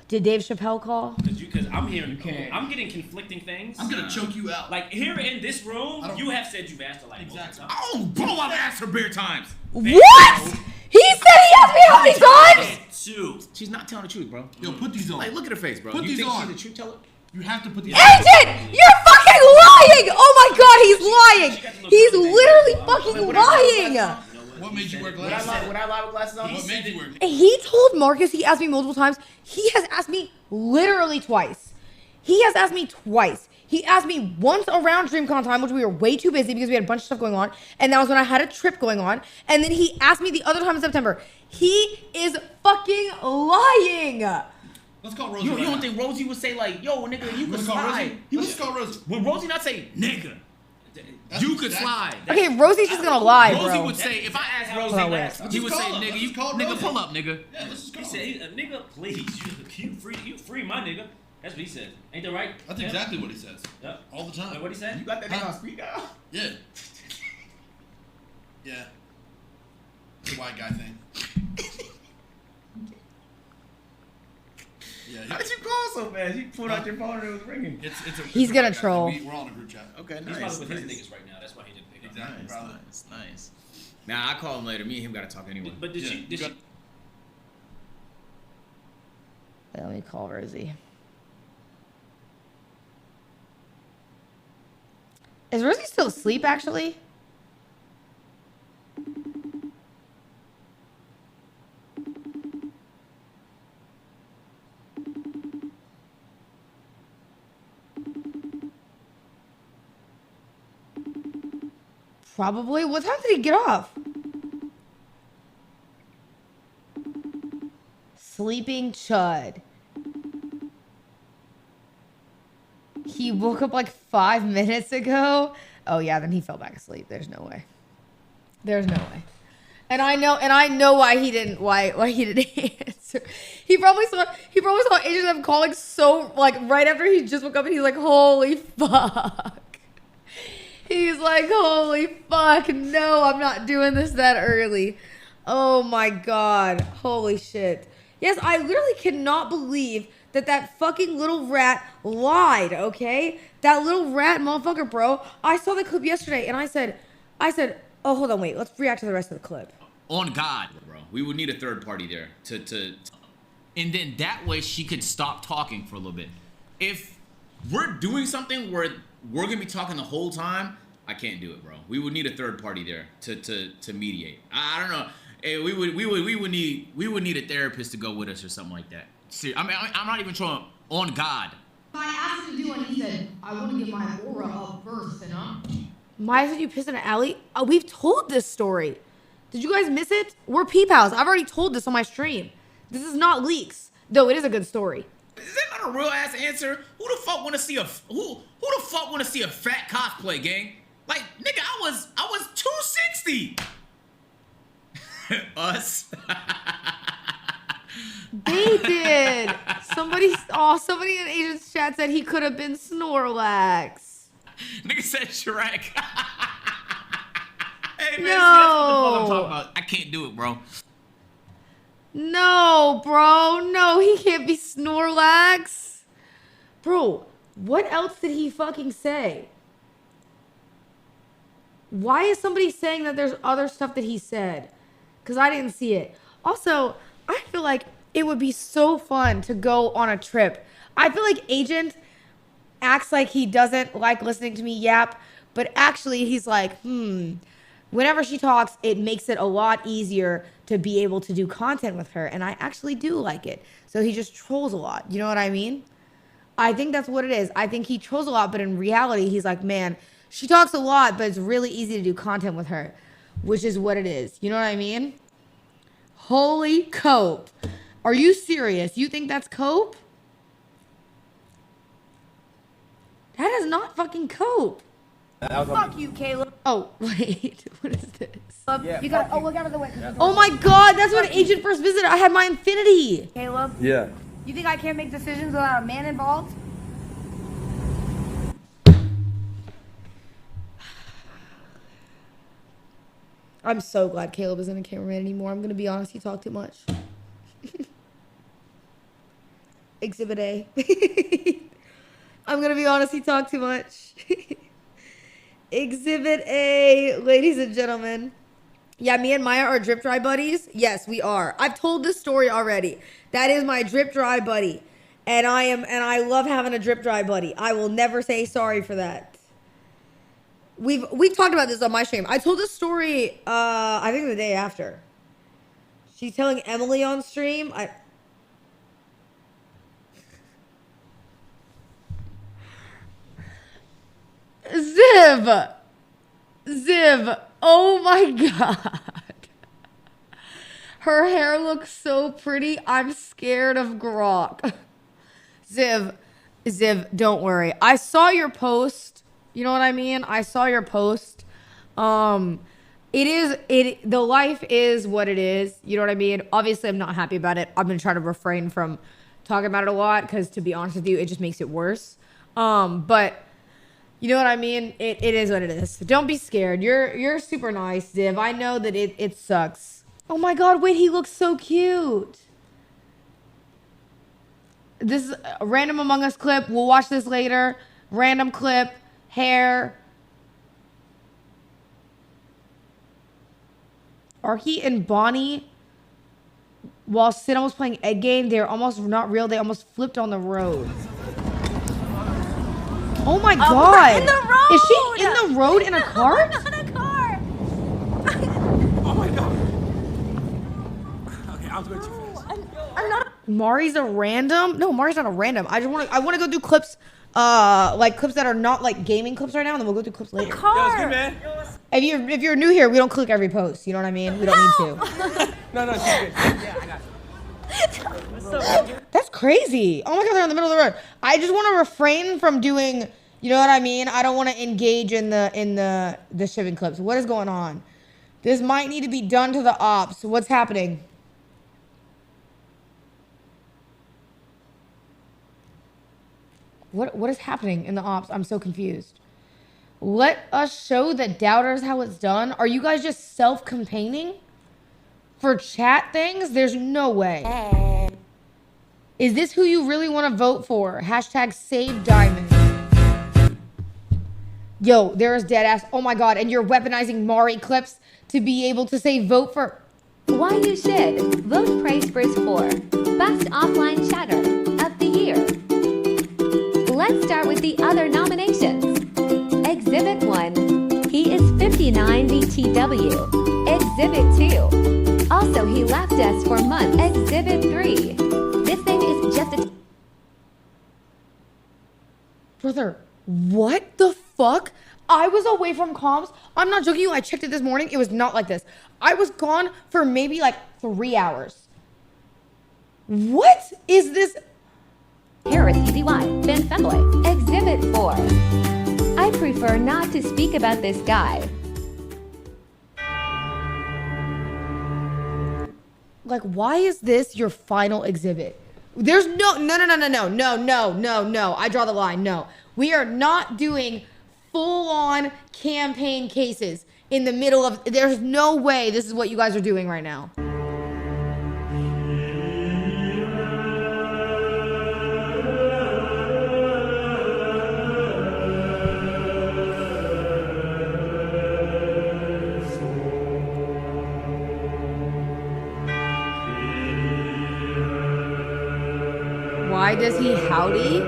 Did Dave Chappelle call? Because I'm hearing, I'm getting conflicting things. I'm gonna choke you out. Like here in this room, you have said you've asked her like Exactly. Oh, bro, I've asked her bare times. What? He said he asked me how many times? Two. She's not telling the truth, bro. Yo, put these on. Like, look at her face, bro. Put You these think on. she's a truth teller? You have to put these Agent, you're fucking lying! Oh my god, he's lying! He's literally fucking lying! What made you wear glasses? Would I lie with glasses on? What made you wear? He told Marcus he asked me multiple times. He has asked me literally twice. He has asked me twice. He asked me once around DreamCon time, which we were way too busy because we had a bunch of stuff going on. And that was when I had a trip going on. And then he asked me the other time in September. He is fucking lying. Let's call Rosie. You right don't now. think Rosie would say like, "Yo, nigga, you could Let's call slide"? Rosie. Let's call Rosie. Would Rosie not say, "Nigga, you could slide"? Okay, Rosie's just gonna lie, Rosie bro. would say, if I asked Hold Rosie, on, wait. he would say, Let's "Nigga, you call nigga Rosie. pull up, nigga." Yeah, let's just call He said, "Nigga, please, you free my nigga." That's what he said. Ain't that right? That's exactly what he says. Yep. All the time. Wait, what he said? You got that nigga on speaker? Yeah. Yeah. It's a white guy thing. Yeah. How did you call so fast? You pulled out your phone and it was ringing. It's a, He's it's a gonna white guy troll. thing. We're all in a group chat. Okay, He's nice. probably with his nice. niggas right now. That's why he didn't pick up. Exactly. Nice, Probably. nice. Nah, I'll call him later. Me and him gotta talk anyway. But did Yeah, she? you Did got- she? Let me call Rosie. Is Rosie still asleep, actually? Probably. What time did he get off? Sleeping Chud. He woke up like 5 minutes ago. Oh yeah, then he fell back asleep. There's no way. There's no way. And I know why he didn't answer. He probably saw Agent M calling so like right after he just woke up and he's like, holy fuck. He's like, holy fuck, no, I'm not doing this that early. Oh my god. Holy shit. Yes, I literally cannot believe that fucking little rat lied, okay? That little rat motherfucker, bro. I saw the clip yesterday and I said, oh, hold on, wait. Let's react to the rest of the clip. On God, bro. We would need a third party there and then that way she could stop talking for a little bit. If we're doing something where we're gonna be talking the whole time, I can't do it, bro. We would need a third party there to mediate. I don't know. Hey, we would need a therapist to go with us or something like that. I mean, I'm not even trying. On God. I asked him to do and he said, I want to get my aura up first, you know? Why did you piss in an alley? We've told this story. Did you guys miss it? We're peep house. I've already told this on my stream. This is not leaks, though it is a good story. Is that not a real ass answer? Who the fuck want to see a who the fuck want to see a fat cosplay, gang? Like, nigga, I was 260. Us. They did. Somebody in Asian's chat said he could have been Snorlax. Nigga said Shrek. Hey man, No. see, that's what the fuck I'm talking about. I can't do it, bro. No, bro. No, he can't be Snorlax. Bro, what else did he fucking say? Why is somebody saying that there's other stuff that he said? Because I didn't see it. Also, I feel like it would be so fun to go on a trip. I feel like Agent acts like he doesn't like listening to me yap, but actually he's like, whenever she talks, it makes it a lot easier to be able to do content with her. And I actually do like it. So he just trolls a lot. You know what I mean? I think that's what it is. I think he trolls a lot, but in reality, he's like, man, she talks a lot, but it's really easy to do content with her, which is what it is. You know what I mean? Holy cope. Are you serious? You think that's cope? That is not fucking cope. Fuck you, Caleb. Oh, wait. What is this? Yeah, you gotta. Oh, look out of the way. Oh my god, that's when Agent first visited. I had my Infinity. Caleb. Yeah. You think I can't make decisions without a man involved? I'm so glad Caleb isn't a cameraman anymore. I'm gonna be honest, he talked too much. Exhibit A. I'm gonna be honest, he talked too much. Exhibit A, ladies and gentlemen. Yeah, me and Maya are drip dry buddies. Yes, we are. I've told this story already. That is my drip dry buddy. And I love having a drip dry buddy. I will never say sorry for that. We've talked about this on my stream. I told this story I think the day after. She's telling Emily on stream. Ziv, oh my god. Her hair looks so pretty. I'm scared of Grok. Ziv, don't worry. I saw your post. You know what I mean? I saw your post. The life is what it is. You know what I mean? Obviously, I'm not happy about it. I've been trying to refrain from talking about it a lot because, to be honest with you, it just makes it worse. But you know what I mean? It is what it is. Don't be scared. You're super nice, Ziv. I know that it sucks. Oh my God, wait, he looks so cute. This is a random Among Us clip. We'll watch this later. Random clip. Hair. Arky and Bonnie, while Cinna was playing Egg Game, they're almost not real. They almost flipped on the road. Oh my God. In the road. Is she in the road in a cart? Not a car. Oh my God. Okay, I was going too fast. I'm not. Mari's a random? No, Mari's not a random. I want to go do clips, like clips that are not like gaming clips right now, and then we'll go do clips later. Yo, it's good, man. If you're new here, we don't click every post. You know what I mean? We don't need to. No, she's good. Yeah, I got you. That's crazy. Oh my God, they're in the middle of the road. I just want to refrain from doing, you know what I mean? I don't want to engage in the shipping clips. What is going on? This might need to be done to the ops. What's happening? What is happening in the ops? I'm so confused. Let us show the doubters how it's done. Are you guys just self-campaigning for chat things? There's no way. Is this who you really want to vote for? Hashtag save diamond. Yo, there is dead ass. Oh my God. And you're weaponizing Mari clips to be able to say vote for. Why you should vote Price Bridge for Best Offline Chatter of the Year. Let's start with the other nominations. Exhibit 1, he is 59 BTW. Exhibit 2, also he left us for months. Exhibit 3, this thing is just a... Brother, what the fuck? I was away from comms. I'm not joking you. I checked it this morning. It was not like this. I was gone for maybe like 3 hours. What is this? Harris EDY, Ben Fenway. Exhibit 4, I prefer not to speak about this guy. Like, why is this your final exhibit? There's no. I draw the line. No. We are not doing full-on campaign cases in the middle of. There's no way this is what you guys are doing right now. Why does he howdy?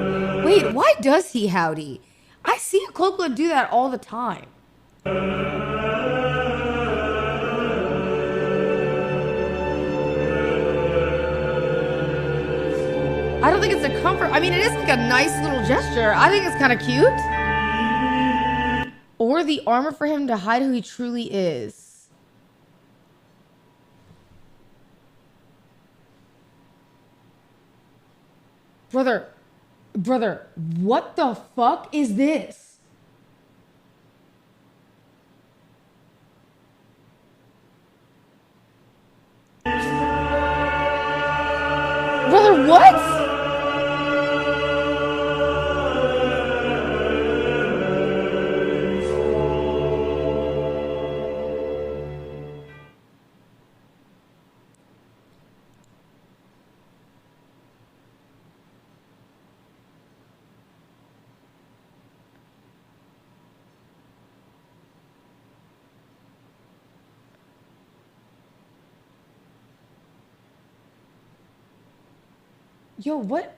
Wait, why does he howdy? I see Cloakwood do that all the time. I don't think it's a comfort. I mean, it is like a nice little gesture. I think it's kind of cute. Or the armor for him to hide who he truly is. Brother, what the fuck is this? Brother, what? Yo, what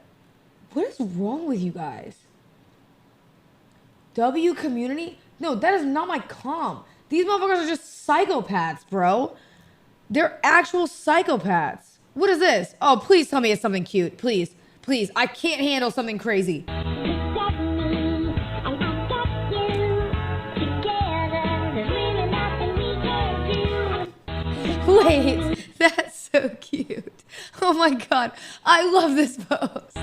is wrong with you guys? W community? No, that is not my comm. These motherfuckers are just psychopaths, bro. They're actual psychopaths. What is this? Oh, please tell me it's something cute. Please. Please. I can't handle something crazy. Wait, that's so cute. Oh my God. I love this post.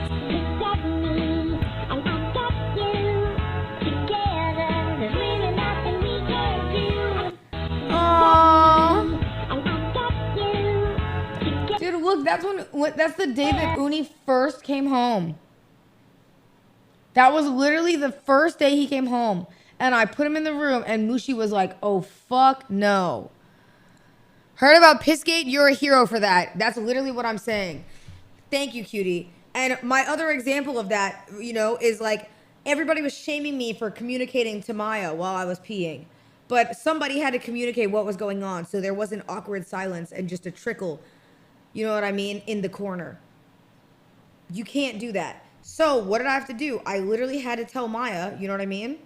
look, that's that's the day that Uni first came home. That was literally the first day he came home. And I put him in the room and Mushi was like, oh, fuck no. Heard about Pissgate? You're a hero for that. That's literally what I'm saying. Thank you, cutie. And my other example of that, you know, is like everybody was shaming me for communicating to Maya while I was peeing. But somebody had to communicate what was going on. So there wasn't awkward silence and just a trickle, you know what I mean, in the corner. You can't do that. So what did I have to do? I literally had to tell Maya, you know what I mean?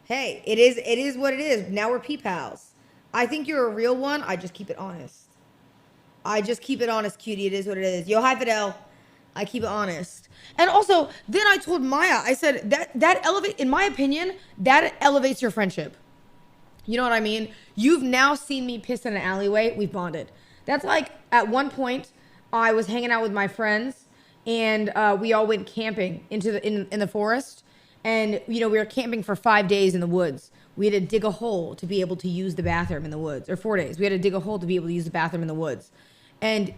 Hey, it is what it is. Now we're pee pals. I think you're a real one. I just keep it honest. I just keep it honest, cutie. It is what it is. Yo, hi, Fidel. I keep it honest. And also, then I told Maya, I said that elevate, in my opinion, that elevates your friendship. You know what I mean? You've now seen me piss in an alleyway. We've bonded. That's like, at one point, I was hanging out with my friends, and we all went camping in the forest. And, you know, we were camping for 5 days in the woods. We had to dig a hole to be able to use the bathroom in the woods. Or 4 days. We had to dig a hole to be able to use the bathroom in the woods. And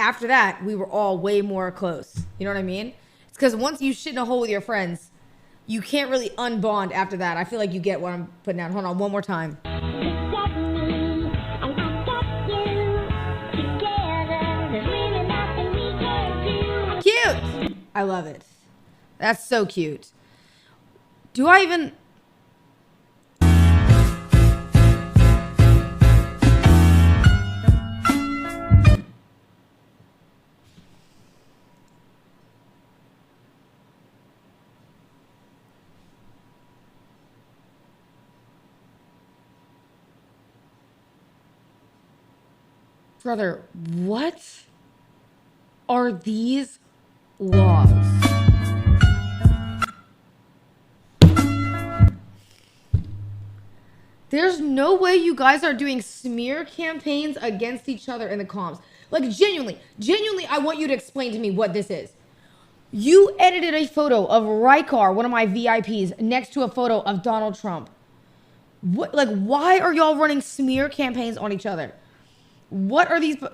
after that, we were all way more close. You know what I mean? It's because once you shit in a hole with your friends, you can't really unbond after that. I feel like you get what I'm putting down. Hold on, one more time. Cute! I love it. That's so cute. Do I even... Brother, what are these laws? There's no way you guys are doing smear campaigns against each other in the comms. Like, genuinely, I want you to explain to me what this is. You edited a photo of Rykar, one of my VIPs, next to a photo of Donald Trump. What? Like, why are y'all running smear campaigns on each other? What are these? Oh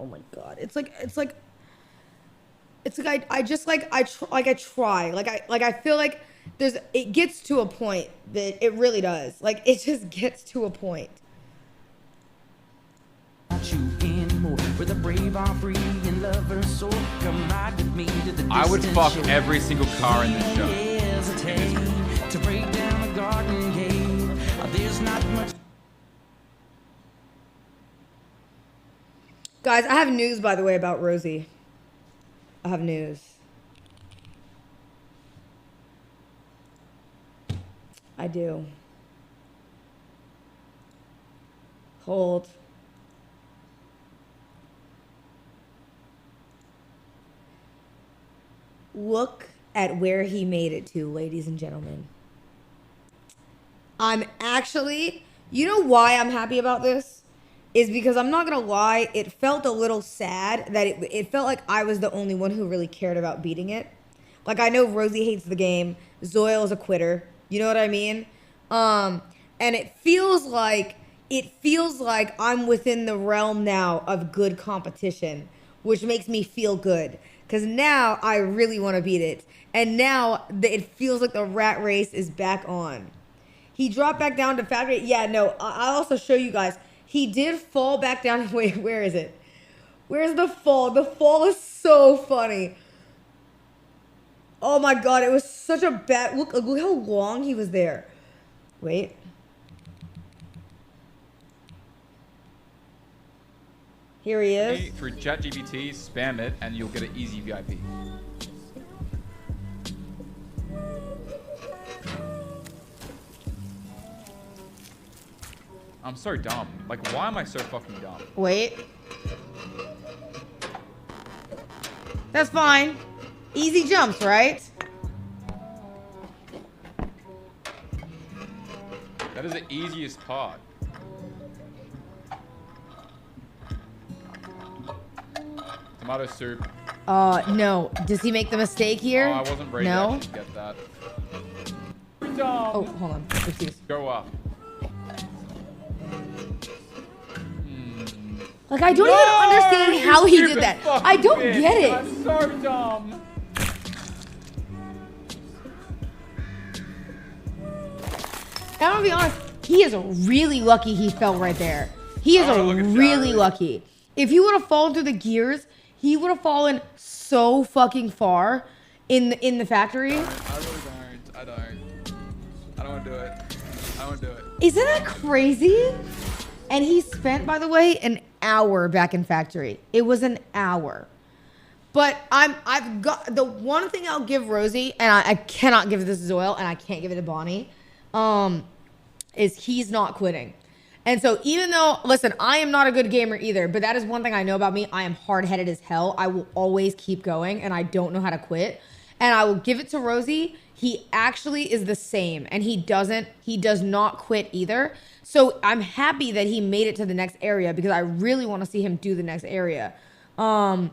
my god. It's like I feel like it gets to a point that it really does. Like, it just gets to a point. I would fuck every single car in this show. To break down the garden gate, there's not much. Guys, I have news, by the way, about Rosie. I have news. I do. Hold. Look at where he made it to, ladies and gentlemen. I'm actually, you know why I'm happy about this? Is because I'm not gonna lie, it felt a little sad that it felt like I was the only one who really cared about beating it. Like, I know Rosie hates the game. Zoil is a quitter. You know what I mean? And it feels like I'm within the realm now of good competition, which makes me feel good. Because now I really want to beat it. And now it feels like the rat race is back on. He dropped back down to fat rate. Yeah, no, I'll also show you guys. He did fall back down. Wait, where is it? Where's the fall? The fall is so funny. Oh my god, it was such a bad... Look how long he was there. Wait. Here he is. Through ChatGPT, spam it, and you'll get an easy VIP. I'm so dumb. Like, why am I so fucking dumb? Wait. That's fine. Easy jumps, right? That is the easiest part. Tomato soup. No. Does he make the mistake here? Oh, I wasn't ready to actually get that. Dom. Oh, hold on. Oopsies. Go up. Like, I don't even understand how he did that. I don't get it. I'm sorry, Dom. I'm gonna be honest, he is really lucky he fell right there. He is really lucky. If he would have fallen through the gears, he would have fallen so fucking far in the factory. I really don't. I don't want to do it. I don't want to do it. Isn't that crazy? And he spent, by the way, an hour back in factory. It was an hour. But I've got the one thing I'll give Rosie, and I cannot give this to Zoil, and I can't give it to Bonnie, is he's not quitting. And so even though, listen, I am not a good gamer either, but that is one thing I know about me. I am hard-headed as hell. I will always keep going, and I don't know how to quit. And I will give it to Rosie. He actually is the same, and he does not quit either. So I'm happy that he made it to the next area because I really want to see him do the next area. And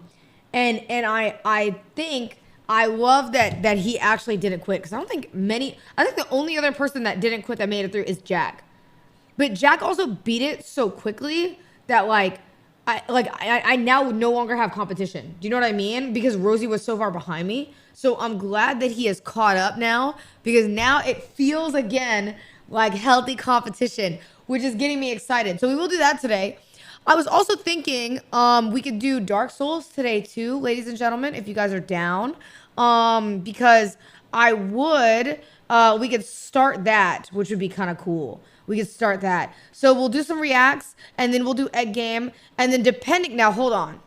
I think I love that he actually didn't quit because I think the only other person that didn't quit that made it through is Jack. But Jack also beat it so quickly that I now no longer have competition. Do you know what I mean? Because Rosie was so far behind me. So I'm glad that he is caught up now because now it feels again like healthy competition, which is getting me excited. So we will do that today. I was also thinking we could do Dark Souls today too, ladies and gentlemen, if you guys are down. Because we could start that, which would be kind of cool. We could start that. So we'll do some reacts and then we'll do egg game. And then depending, hold on.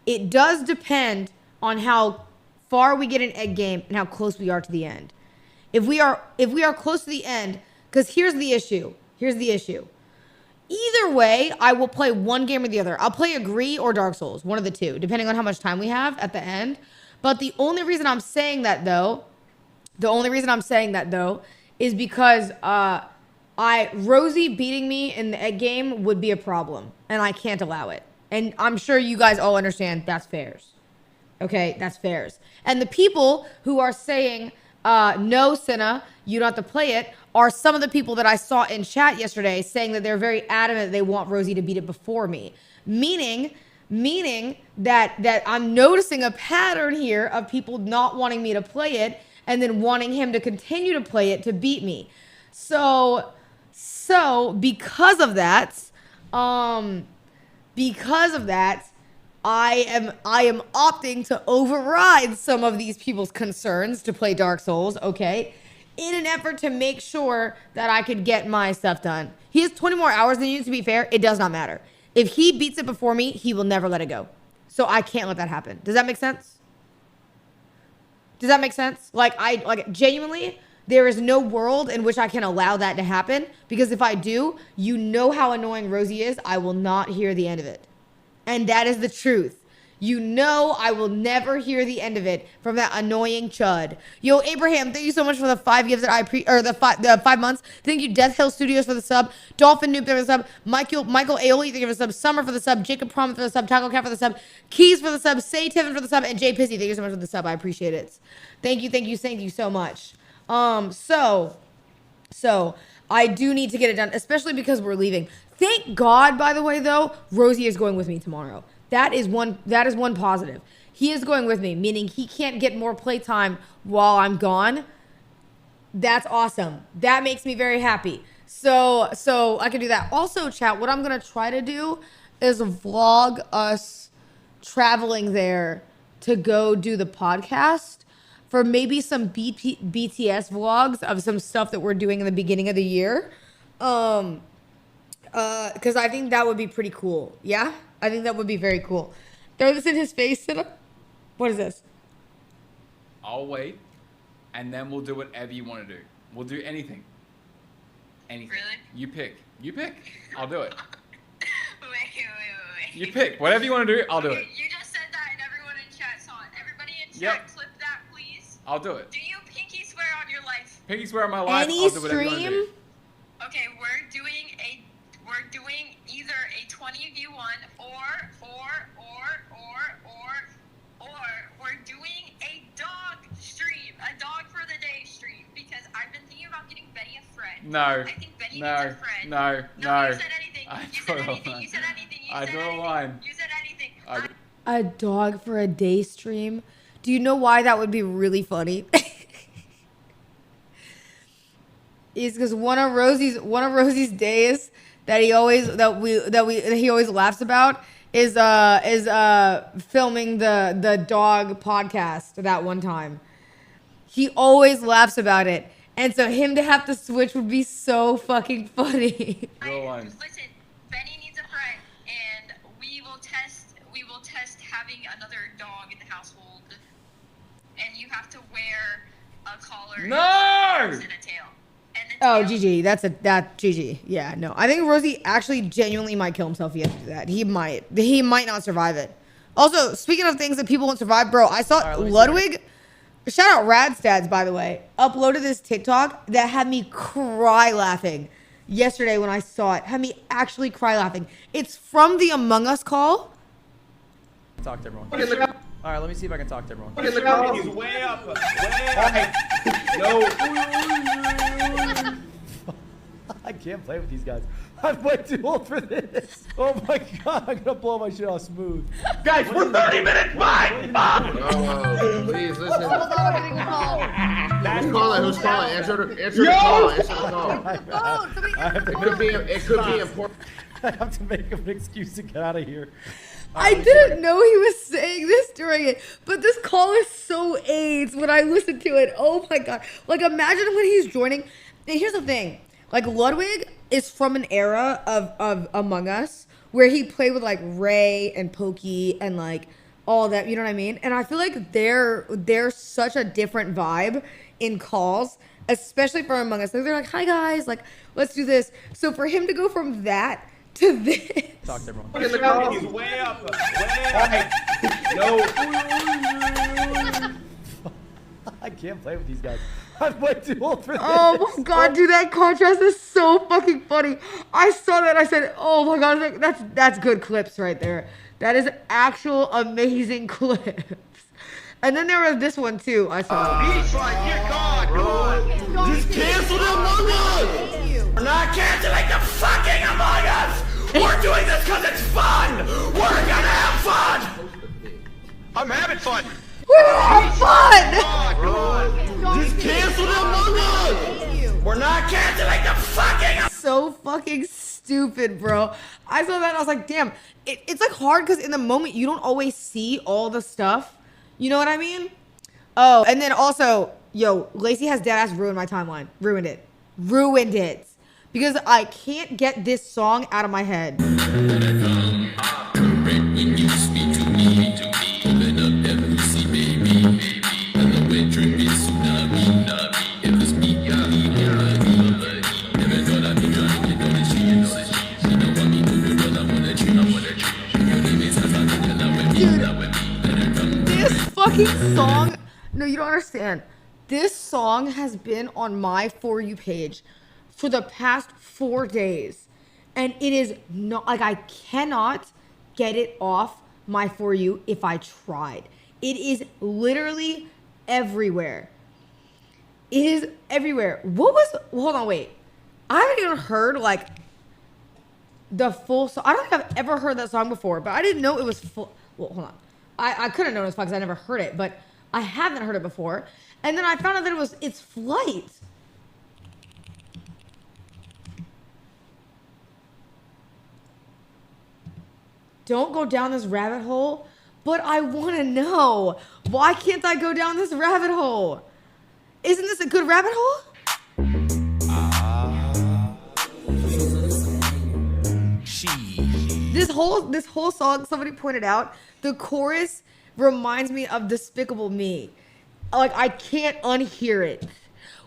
It does depend on how far we get in egg game and how close we are to the end. If we are close to the end, because here's the issue. Either way, I will play one game or the other. I'll play Agree or Dark Souls, one of the two, depending on how much time we have at the end. But the only reason I'm saying that though, is because Rosie beating me in the egg game would be a problem, and I can't allow it. And I'm sure you guys all understand that's fairs. Okay, that's fairs. And the people who are saying, no, Cinna, you don't have to play it, are some of the people that I saw in chat yesterday saying that they're very adamant they want Rosie to beat it before me. Meaning that I'm noticing a pattern here of people not wanting me to play it and then wanting him to continue to play it to beat me. So because of that, I am opting to override some of these people's concerns to play Dark Souls, okay? In an effort to make sure that I could get my stuff done. He has 20 more hours than you, to be fair. It does not matter. If he beats it before me, he will never let it go. So I can't let that happen. Does that make sense? Like genuinely, there is no world in which I can allow that to happen because if I do, you know how annoying Rosie is. I will not hear the end of it. And that is the truth. You know I will never hear the end of it from that annoying chud. Yo, Abraham, thank you so much for the 5 gifts that the 5 months. Thank you, Death Hill Studios for the sub. Dolphin Noob for the sub. Michael Aoli, thank you for the sub. Summer for the sub. Jacob Prom for the sub. Taco Cat for the sub. Keys for the sub. Say Tiffin for the sub. And Jay Pissy, thank you so much for the sub. I appreciate it. Thank you so much. So I do need to get it done, especially because we're leaving. Thank God, by the way, though, Rosie is going with me tomorrow. That is one positive. He is going with me, meaning he can't get more playtime while I'm gone. That's awesome. That makes me very happy. So I can do that. Also, chat, what I'm going to try to do is vlog us traveling there to go do the podcast for maybe some BTS vlogs of some stuff that we're doing in the beginning of the year. Because I think that would be pretty cool. Yeah? I think that would be very cool. Throw this in his face. What is this? I'll wait, and then we'll do whatever you want to do. We'll do anything. Anything. Really? You pick. I'll do it. Wait. You pick. Whatever you want to do, I'll do it. You just said that and everyone in chat saw it. Everybody in chat, clip that, please. I'll do it. Do you pinky swear on your life? Pinky swear on my life. Any I'll do whatever you want to do. Okay, we're doing either a 20v1 or we're doing a dog stream, a dog for the day stream. stream because I've been thinking about getting Benny a friend. No. I think Benny needs a friend. No. You said anything. I You draw said a anything. line. You said anything. You I said draw a anything. line. You said anything. A dog for a day stream. Do you know why that would be really funny? Is because one of Rosie's days that he always laughs about is filming the dog podcast that one time. He always laughs about it. And so him to have to switch would be so fucking funny. Listen, Benny needs a friend, and we will test having another dog in the household, and you have to wear a collar No! and a tail. Oh, GG. That GG. Yeah, no. I think Rosie actually genuinely might kill himself if he has to do that. He might not survive it. Also, speaking of things that people won't survive, bro, I saw Ludwig. Shout out Radstads, by the way, uploaded this TikTok that had me cry laughing yesterday when I saw it. Had me actually cry laughing. It's from the Among Us call. Talk to everyone. All right, let me see if I can talk to everyone. He's way up. I can't play with these guys. I'm way too old for this. Oh my god, I'm gonna blow my shit off smooth. Guys, we're 30 minutes behind. No, please listen. Who's calling? Answer the call. It could be important. I have to make an excuse to get out of here. I didn't know he was saying this during it, but this call is so AIDS when I listen to it. Oh my god. Like, imagine when he's joining. And here's the thing. Like, Ludwig is from an era of Among Us where he played with, like, Ray and Pokey and, like, all that. You know what I mean? And I feel like they're such a different vibe in calls, especially for Among Us. Like, they're like, hi, guys. Like, let's do this. So for him to go from that to this. Talk to everyone. He's way up. I can't play with these guys. I'm way too old for this. Oh my god, dude, that contrast is so fucking funny. I saw that, I said, oh my god, that's good clips right there. That is actual amazing clips. And then there was this one too, I saw. Just cancel the Among Us. We're not canceling the fucking Among Us. We're doing this because it's fun. We're gonna have fun. I'm having fun. We're gonna have fun. Just cancel the Among Us. We're not canceling the fucking. So fucking stupid, bro. I saw that and I was like, damn. It's like hard because in the moment you don't always see all the stuff. You know what I mean? Oh, and then also, yo, Lacey has deadass ruined my timeline. Ruined it. Because I can't get this song out of my head. This fucking song, no, you don't understand. This song has been on my For You page for the past 4 days. And it is not, like, I cannot get it off my For You if I tried. It is literally everywhere. It is everywhere. Hold on, wait. I haven't even heard, like, the full song. I don't think I've ever heard that song before, but I didn't know it was full. Well, hold on. I couldn't know it was fun because I never heard it, but I haven't heard it before. And then I found out that it's Flight. Don't go down this rabbit hole, but I want to know. Why can't I go down this rabbit hole? Isn't this a good rabbit hole? This whole song, somebody pointed out, the chorus reminds me of Despicable Me. Like, I can't unhear it.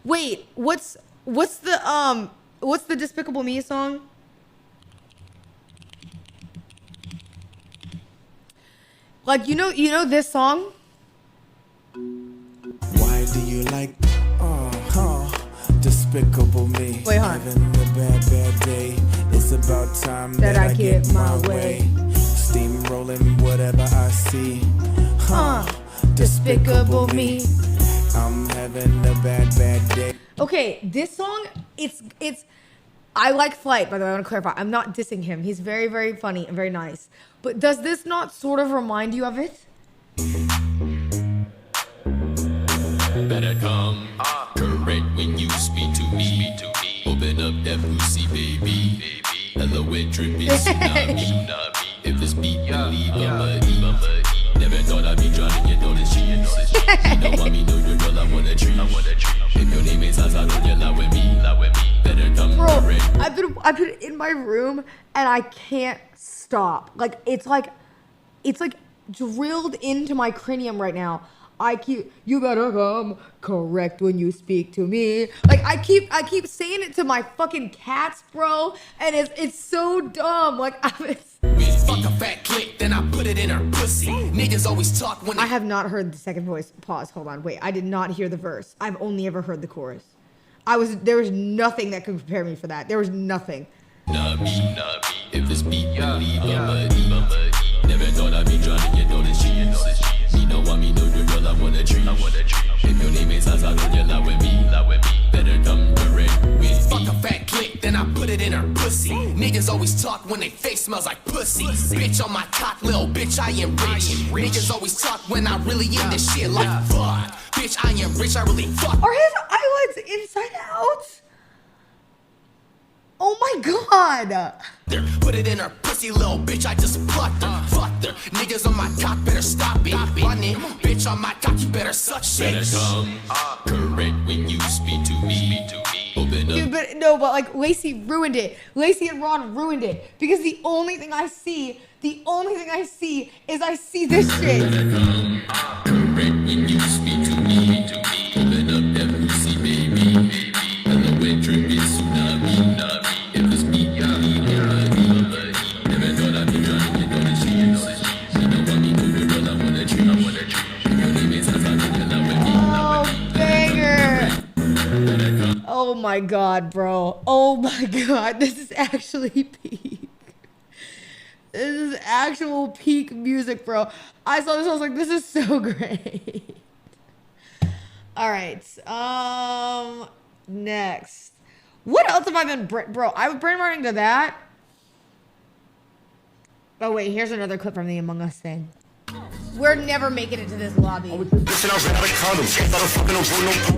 Wait, what's the Despicable Me song? Like, you know this song? Why do you like Despicable Me? Wait, hold on. Having a bad day. It's about time that I get my way. Steamrolling whatever I see. Despicable Me. I'm having a bad day. Okay, this song, it's. I like Flight, by the way. I want to clarify. I'm not dissing him. He's very, very funny and very nice. But does this not sort of remind you of it? Better come correct when you speak to me. Open up that pussy, baby. Hello, it dripping tsunami. If this beat you leave a buddy. Never thought I'd be drowning, you know this shit. You know I mean, know you girl, I want a treat. If your name is Asa, don't you lie with me. Better come correct. I've been in my room and I can't stop. Like it's like drilled into my cranium right now. You better come correct when you speak to me. Like I keep saying it to my fucking cats, bro, and it's so dumb. Like Fuck a fat click, then I put it in her pussy. Niggas always talk when I have not heard the second voice. Pause. Hold on. Wait. I did not hear the verse. I've only ever heard the chorus. There was nothing that could prepare me for that. There was nothing. Nah me. If this beat you leave a buddy. Never thought I'd be drowning, you know this shit. Me know I mean, know you girl, I want a treat. If your name is Asa, don't you lie with me. Better come correct with me. Fuck a fat click, then I put it in her pussy. Niggas always talk when they face smells like pussy. Bitch on my cock, little bitch, I am rich. Niggas always talk when I really in this shit like fuck. Bitch, I am rich, I really fuck. Are his eyelids inside out? Oh my god! Put it in her pussy, little bitch, I just plucked her. Fucked her. Niggas on my cock better stop it. Running, bitch on my cock, you better suck shit. Better come correct when you speak to me. Open up. Dude, but like Lacey ruined it. Lacey and Ron ruined it because the only thing I see is I see this shit. Better come correct when you speak to me. Open up that pussy, baby. Hello, it dripping tsunami. If this beat you leave a buddy. Never thought I'd be drowning, you know this shit. You know I mean, know you girl, I want a treat. Your name is Asa, don't you lie with me. Oh, banger! Oh my god, bro. Oh my god, this is actually peak. This is actual peak music, bro. I saw this, I was like, this is so great. All right, next. What else have I been, bro? I was brainwashing to that. Oh wait, here's another clip from the Among Us thing. We're never making it to this lobby. Listen, I ran out of condoms. Thought I'm fucking on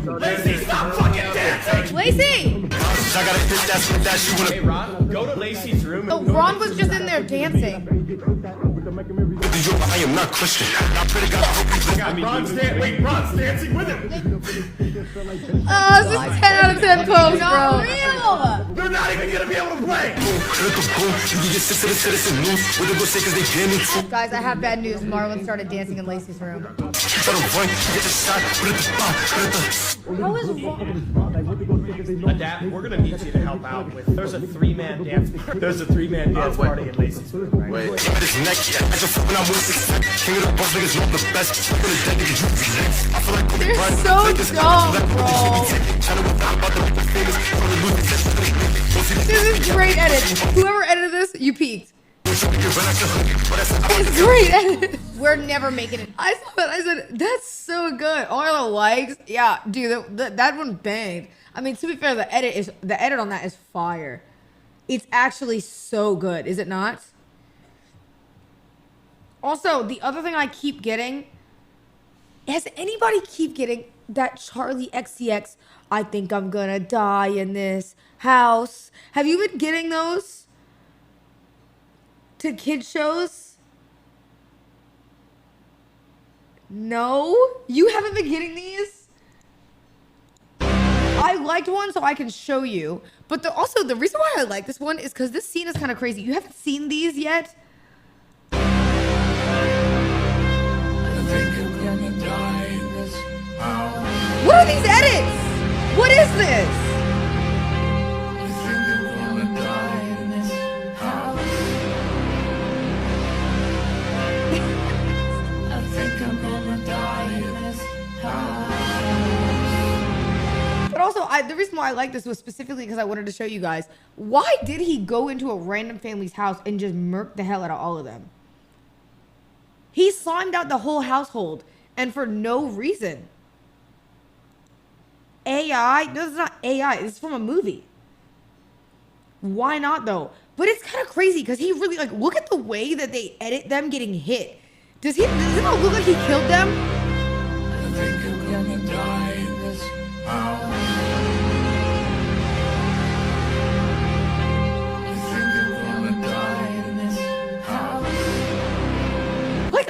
no. Lacey, stop fucking dancing. Lacey! I got a bitch that's with that. She wanna. Hey, Ron, go to Lacey's room. Oh, Ron was just in there dancing. I am not Christian. I pray to God, I hope you Ron's dancing with him. Oh, this is 10 out of 10 posts, bro. real. They're not even gonna be able to play. Guys, I have bad news. Marlon started dancing in Lacey's room. How is Adapt, we're gonna need you to help out with. There's a three-man dance party in Lacey's room, right? Wait. They're so dumb, bro. This is great edit. Whoever edited this, you peaked. It's great edit. We're never making it. I saw it. I said, that's so good. All the likes. Yeah, dude, that one banged. I mean, to be fair, the edit on that is fire. It's actually so good, is it not? Also, the other thing I keep getting, has anybody keep getting that Charlie XCX, I think I'm gonna die in this house? Have you been getting those to kid shows? No? You haven't been getting these? I liked one so I can show you. But also, the reason why I like this one is because this scene is kind of crazy. You haven't seen these yet? What are these edits? What is this? But also, the reason why I like this was specifically because I wanted to show you guys. Why did he go into a random family's house and just murk the hell out of all of them? He slimed out the whole household, and for no reason. AI? No, this is not AI. This is from a movie. Why not though? But it's kind of crazy because he really like look at the way that they edit them getting hit. Does it not look like he killed them? I think I'm gonna die in this house. I think I'm gonna die in this house. Like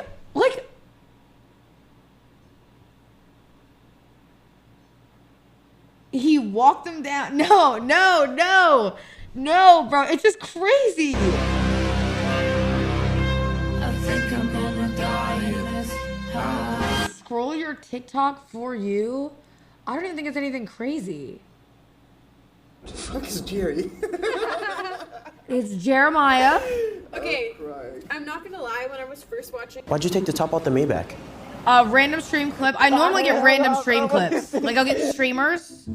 he walked them down. No, bro. It's just crazy. I think I'm gonna die in this house. Scroll your TikTok for you. I don't even think it's anything crazy. Fuck is Jerry? It's Jeremiah. Okay, I'm not gonna lie, when I was first watching... Why'd you take the top off the Maybach? Random stream clip. I normally get random stream clips. Like I'll get streamers.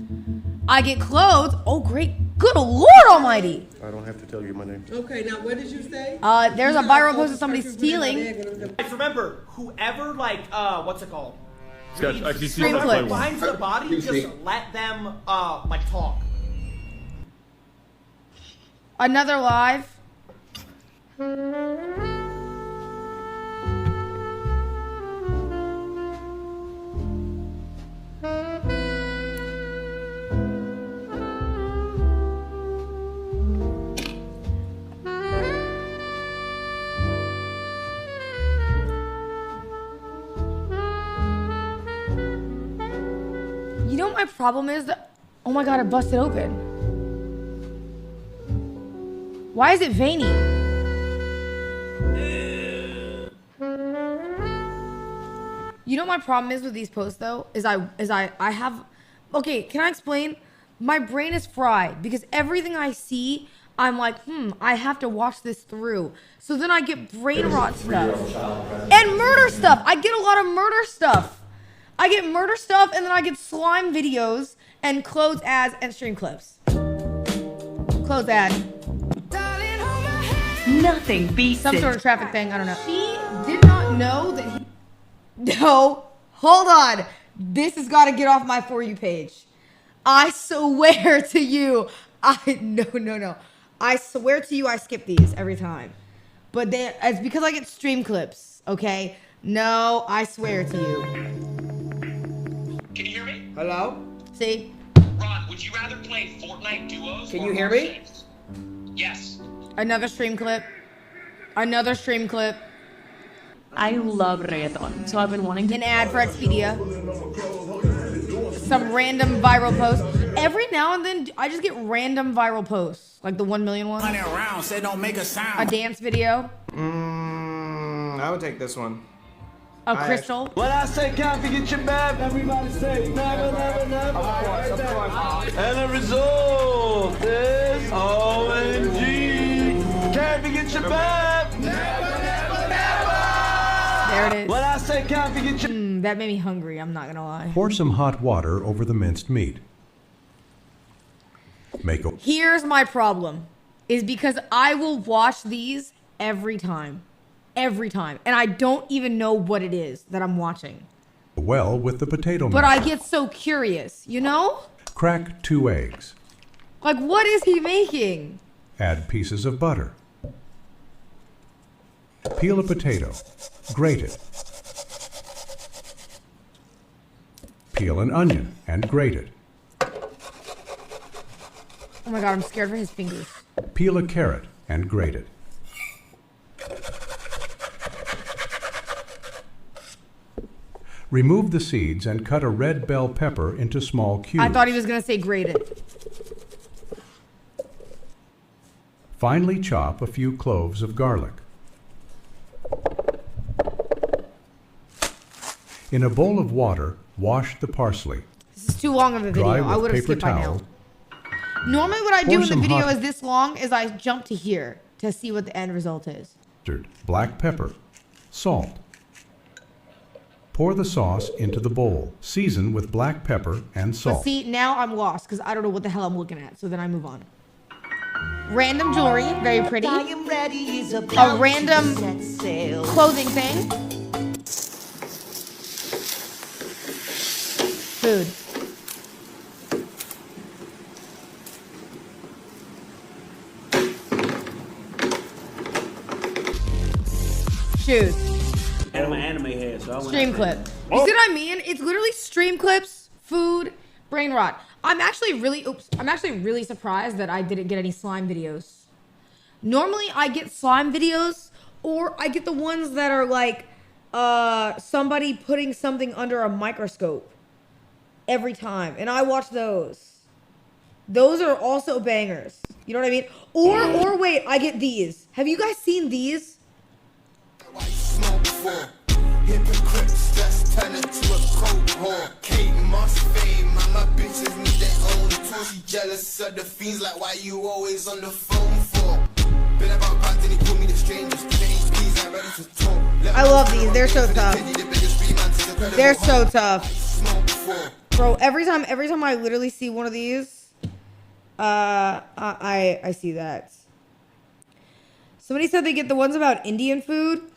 I get clothes. Oh, great. Good Lord Almighty. I don't have to tell you my name. Okay, now what did you say? There's a viral post of somebody stealing. Remember, whoever what's it called? Stream clips. Behind the body, just let them talk. Another live. You know what my problem is? Oh my god, I busted open. Why is it veiny? You know what my problem is with these posts though? I have okay, can I explain? My brain is fried because everything I see, I'm like, I have to watch this through. So then I get brain rot stuff. And murder stuff. I get a lot of murder stuff. I get murder stuff and then I get slime videos and clothes ads and stream clips. Clothes ad. Nothing beats some it. sort of traffic thing. I don't know. She did not know that he... No. Hold on. This has got to get off my For You page. I swear to you. No. I swear to you I skip these every time. But it's because I get stream clips, okay? No, I swear to you. Can you hear me? Hello? See? Ron, would you rather play Fortnite duos? Can you hear me? Yes. Another stream clip. Another stream clip. I love reggaeton, so I've been wanting to... An ad for Expedia. Some random viral post. Every now and then, I just get random viral posts. Like the 1 million one. Around, say don't make a sound. A dance video. I would take this one. A crystal. When I say can't forget your bab, everybody say never. Of course. And the result is OMG. Can't forget your bab. Never. There it is. When I say can't forget your... That made me hungry, I'm not gonna lie. Pour some hot water over the minced meat. Make a... Here's my problem. Is because I will watch these every time. Every time. And I don't even know what it is that I'm watching. well with the potato But masher. I get so curious, you know? Crack 2 eggs. Like, what is he making? Add pieces of butter. Peel a potato. Grate it. Peel an onion and grate it. Oh my god, I'm scared for his fingers. Peel a carrot and grate it. Remove the seeds and cut a red bell pepper into small cubes. I thought he was gonna say grated. Finely chop a few cloves of garlic. In a bowl of water, wash the parsley. This is too long of a video. Dry I with would have paper skipped by towel. now. Normally what I Pour do in the some video hot- is this long is I jump to here to see what the end result is. Mustard, black pepper, salt. Pour the sauce into the bowl. Season with black pepper and But salt. see, now I'm lost because I don't know what the hell I'm looking at. So then I move on. Random jewelry, very pretty. A random clothing thing. Food. choose. And I'm an anime head, so I went Stream clip. You see what I mean? It's literally stream clips, food, brain rot. I'm actually really surprised that I didn't get any slime videos. Normally I get slime videos, or I get the ones that are like somebody putting something under a microscope every time, and I watch those. Those are also bangers. You know what I mean? Or wait, I get these. Have you guys seen these? Hypocrites just turn into a cold whore. Kate Moss fame, my bitches need their own tour. She jealous of the fiends, like why you always on the phone for? Been about parts and he put me the strangers. Keys, I'm ready to talk. I love these. They're so tough. They're so tough. Bro, every time I literally see one of these, I see that. Somebody said they get the ones about Indian food.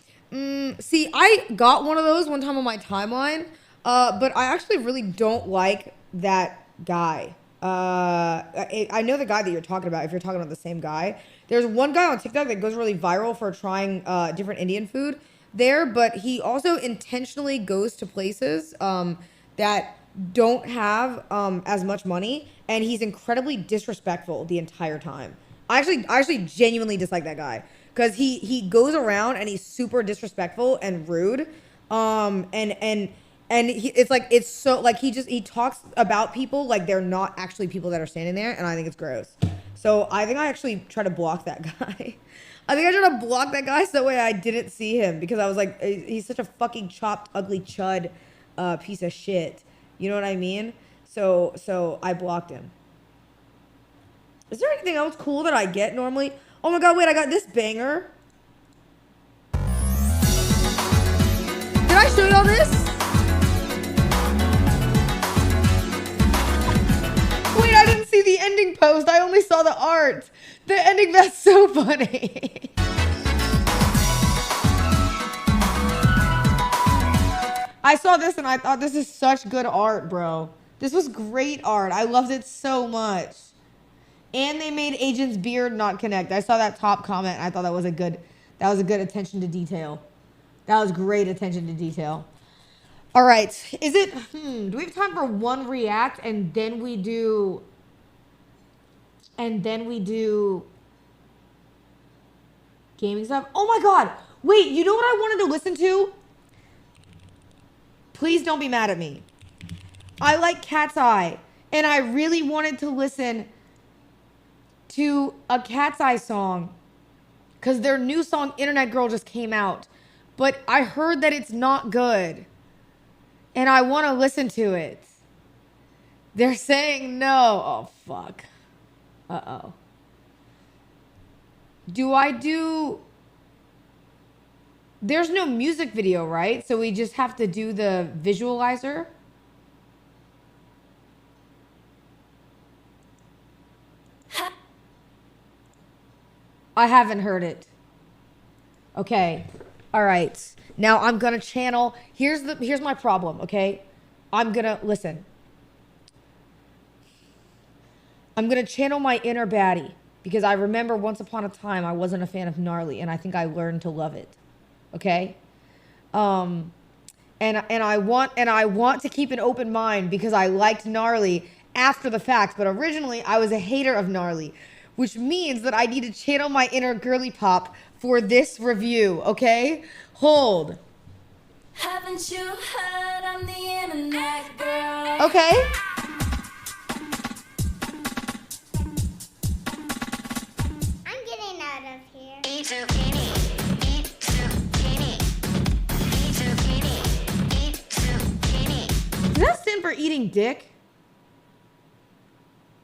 See, I got one of those one time on my timeline, but I actually really don't like that guy. I know the guy that you're talking about, if you're talking about the same guy. There's one guy on TikTok that goes really viral for trying different Indian food there, but he also intentionally goes to places that don't have as much money, and he's incredibly disrespectful the entire time. I actually genuinely dislike that guy. Because he goes around and he's super disrespectful and rude, it's so like he talks about people like they're not actually people that are standing there, and I think it's gross. So I think I actually try to block that guy. I think I tried to block that guy so that way I didn't see him, because I was like, he's such a fucking chopped, ugly chud piece of shit. You know what I mean? So I blocked him. Is there anything else cool that I get normally? Oh my god, wait, I got this banger. Did I show y'all this? Wait, I didn't see the ending post. I only saw the art. The ending, that's so funny. I saw this and I thought, this is such good art, bro. This was great art. I loved it so much. And they made Agent's beard not connect. I saw that top comment. I thought that was a good attention to detail. That was great attention to detail. All right. Is it, do we have time for one react and then we do gaming stuff? Oh my God. Wait, you know what I wanted to listen to? Please don't be mad at me. I like Cat's Eye, and I really wanted to listen to a Cat's Eye song because their new song Internet Girl just came out, but I heard that it's not good and I want to listen to it. They're saying no. Oh fuck. Uh-oh. There's no music video, right? So we just have to do the visualizer. I haven't heard it. Okay. All right. Now I'm going to channel. Here's my problem, okay? I'm going to listen. I'm going to channel my inner baddie because I remember once upon a time I wasn't a fan of Gnarly and I think I learned to love it. Okay? And I want to keep an open mind because I liked Gnarly after the fact, but originally I was a hater of Gnarly, which means that I need to channel my inner girly pop for this review, okay? Hold. Haven't you heard I'm the internet girl? Okay. I'm getting out of here. Is that stand for eating dick?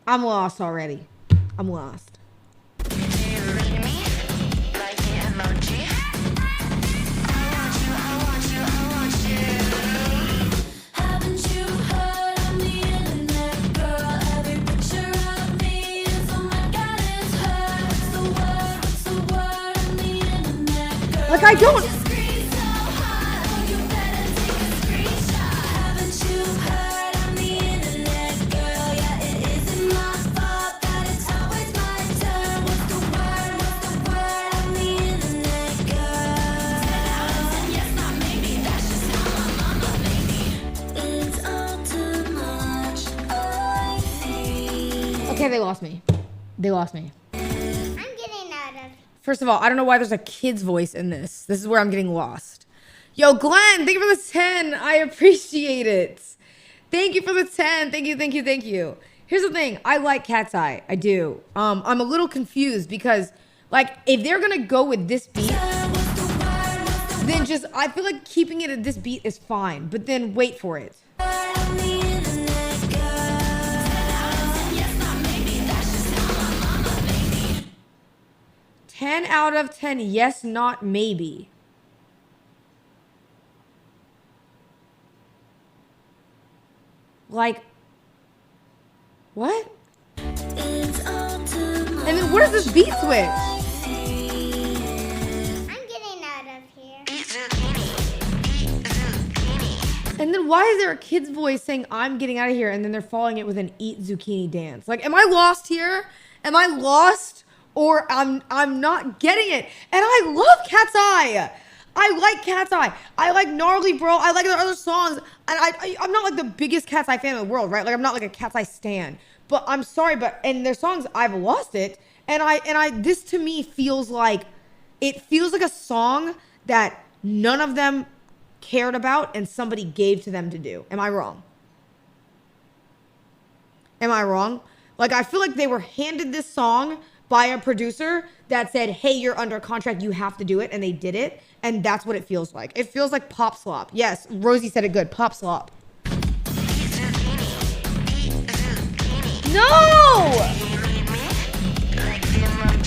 I'm lost already. I'm lost. Like I don't. Okay, they lost me. They lost me. I'm getting out of. First of all, I don't know why there's a kid's voice in this. This is where I'm getting lost. Yo, Glenn, thank you for the 10. I appreciate it. Thank you for the 10. Thank you, thank you, thank you. Here's the thing. I like Cat's Eye. I do. I'm a little confused because, like, if they're going to go with this beat, then just, I feel like keeping it at this beat is fine. But then wait for it. 10 out of 10, yes, not maybe. Like, what? And then where's this beat switch? I'm getting out of here. And then why is there a kid's voice saying, I'm getting out of here, and then they're following it with an eat zucchini dance? Like, am I lost here? Am I lost? Or I'm not getting it. And I love Cat's Eye. I like Cat's Eye. I like Gnarly Bro. I like their other songs. And I'm not like the biggest Cat's Eye fan in the world, right? Like I'm not like a Cat's Eye stan. But I'm sorry, but in their songs, I've lost it. And this to me feels like, it feels like a song that none of them cared about and somebody gave to them to do. Am I wrong? Am I wrong? Like I feel like they were handed this song by a producer that said, hey, you're under contract, you have to do it, and they did it, and that's what it feels like. It feels like pop slop. Yes, Rosie said it good, pop slop. No!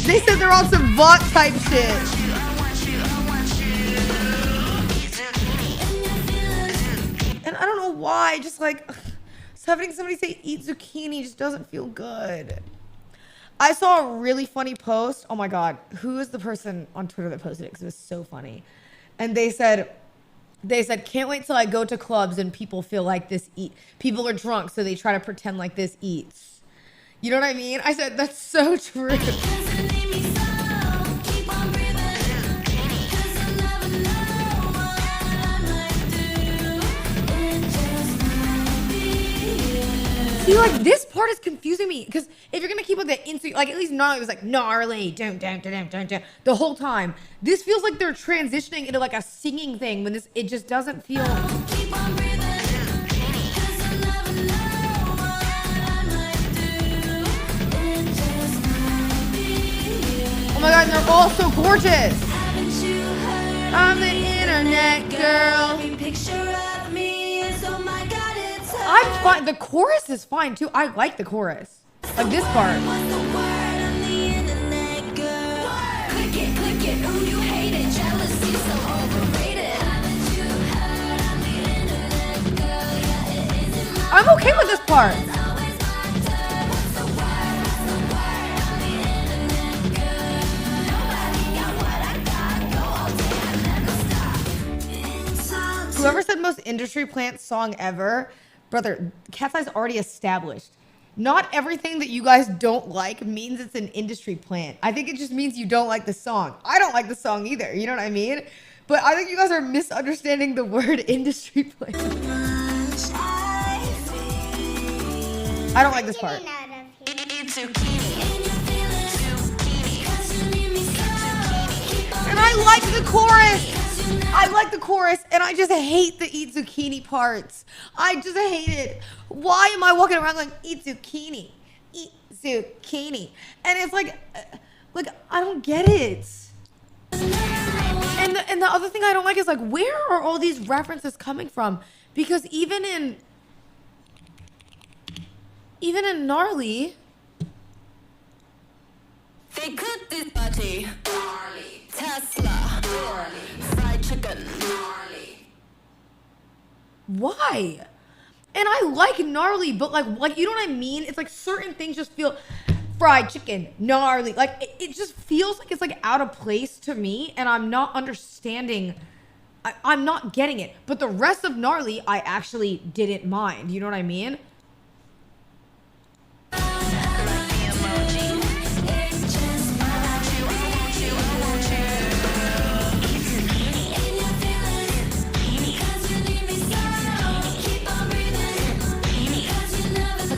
They said they're on some Vought type shit. And I don't know why, just like, having somebody say eat zucchini just doesn't feel good. I saw a really funny post. Oh my God. Who is the person on Twitter that posted it? Because it was so funny. And they said, can't wait till I go to clubs and people feel like this eat. People are drunk, so they try to pretend like this eats. You know what I mean? I said, that's so true. See, like, this part is confusing me, because if you're gonna keep with the instant, like, at least Gnarly was like, gnarly, don't, the whole time. This feels like they're transitioning into, like, a singing thing, when this, it just doesn't feel... Oh my God, they're all so gorgeous! I'm the internet girl. I'm fine. The chorus is fine too. I like the chorus. Like this part. I'm okay with this part. Whoever said most industry plant song ever, brother, Cat's Eye's already established. Not everything that you guys don't like means it's an industry plant. I think it just means you don't like the song. I don't like the song either, you know what I mean? But I think you guys are misunderstanding the word industry plant. I don't like this part. And I like the chorus. I like the chorus, and I just hate the eat zucchini parts. I just hate it. Why am I walking around going, eat zucchini, eat zucchini? And it's like I don't get it. And the other thing I don't like is, like, where are all these references coming from? Because even in Gnarly, they cook this party. Tesla. Fried chicken. why? And I like Gnarly, but like you know what I mean? It's like certain things just feel fried chicken, Gnarly. Like it just feels like it's like out of place to me, and I'm not understanding. I'm not getting it. But the rest of Gnarly, I actually didn't mind. You know what I mean?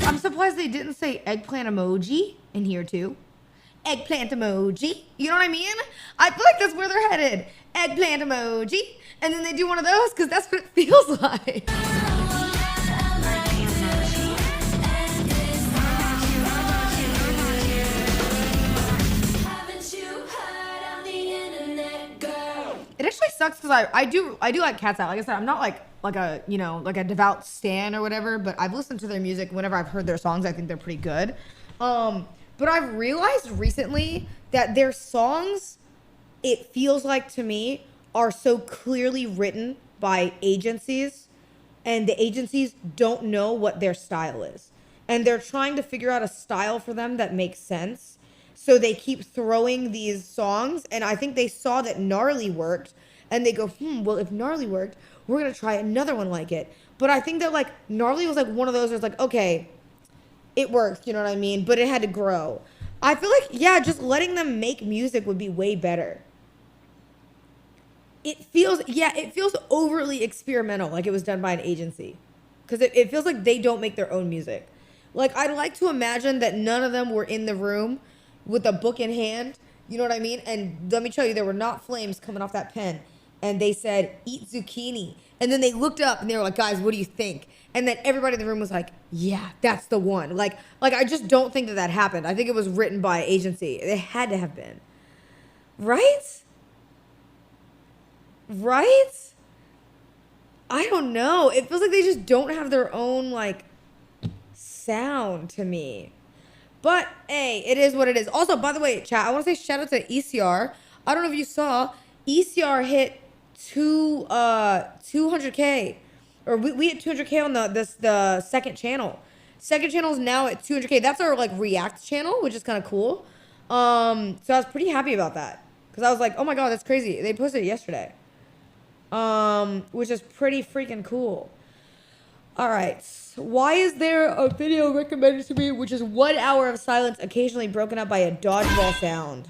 I'm surprised they didn't say say eggplant emoji in here too. Eggplant emoji. You know what I mean? I feel like that's where they're headed. Eggplant emoji. And then they do one of those because that's what it feels like. It actually sucks because I do like Cat's Eye. Like I said, I'm not like a, you know, like a devout stan or whatever, but I've listened to their music whenever I've heard their songs. I think they're pretty good. But I've realized recently that their songs, it feels like to me, are so clearly written by agencies, and the agencies don't know what their style is. And they're trying to figure out a style for them that makes sense. So they keep throwing these songs, and I think they saw that Gnarly worked, and they go, well, if Gnarly worked, we're going to try another one like it. But I think that, like, Gnarly was, like, one of those where it's like, okay, it worked, you know what I mean? But it had to grow. I feel like, yeah, just letting them make music would be way better. It feels overly experimental, like it was done by an agency. Because it feels like they don't make their own music. Like, I'd like to imagine that none of them were in the room with a book in hand, you know what I mean? And let me tell you, there were not flames coming off that pen. And they said, eat zucchini. And then they looked up and they were like, guys, what do you think? And then everybody in the room was like, yeah, that's the one. Like I just don't think that happened. I think it was written by agency. It had to have been. Right? Right? I don't know. It feels like they just don't have their own, like, sound to me. But, hey, it is what it is. Also, by the way, chat, I want to say shout out to ECR. I don't know if you saw, ECR hit 200K. Or we hit 200K on the second channel. Second channel is now at 200K. That's our, like, React channel, which is kind of cool. So I was pretty happy about that. Because I was like, oh my god, that's crazy. They posted it yesterday. Which is pretty freaking cool. All right. Why is there a video recommended to me which is 1 hour of silence occasionally broken up by a dodgeball sound?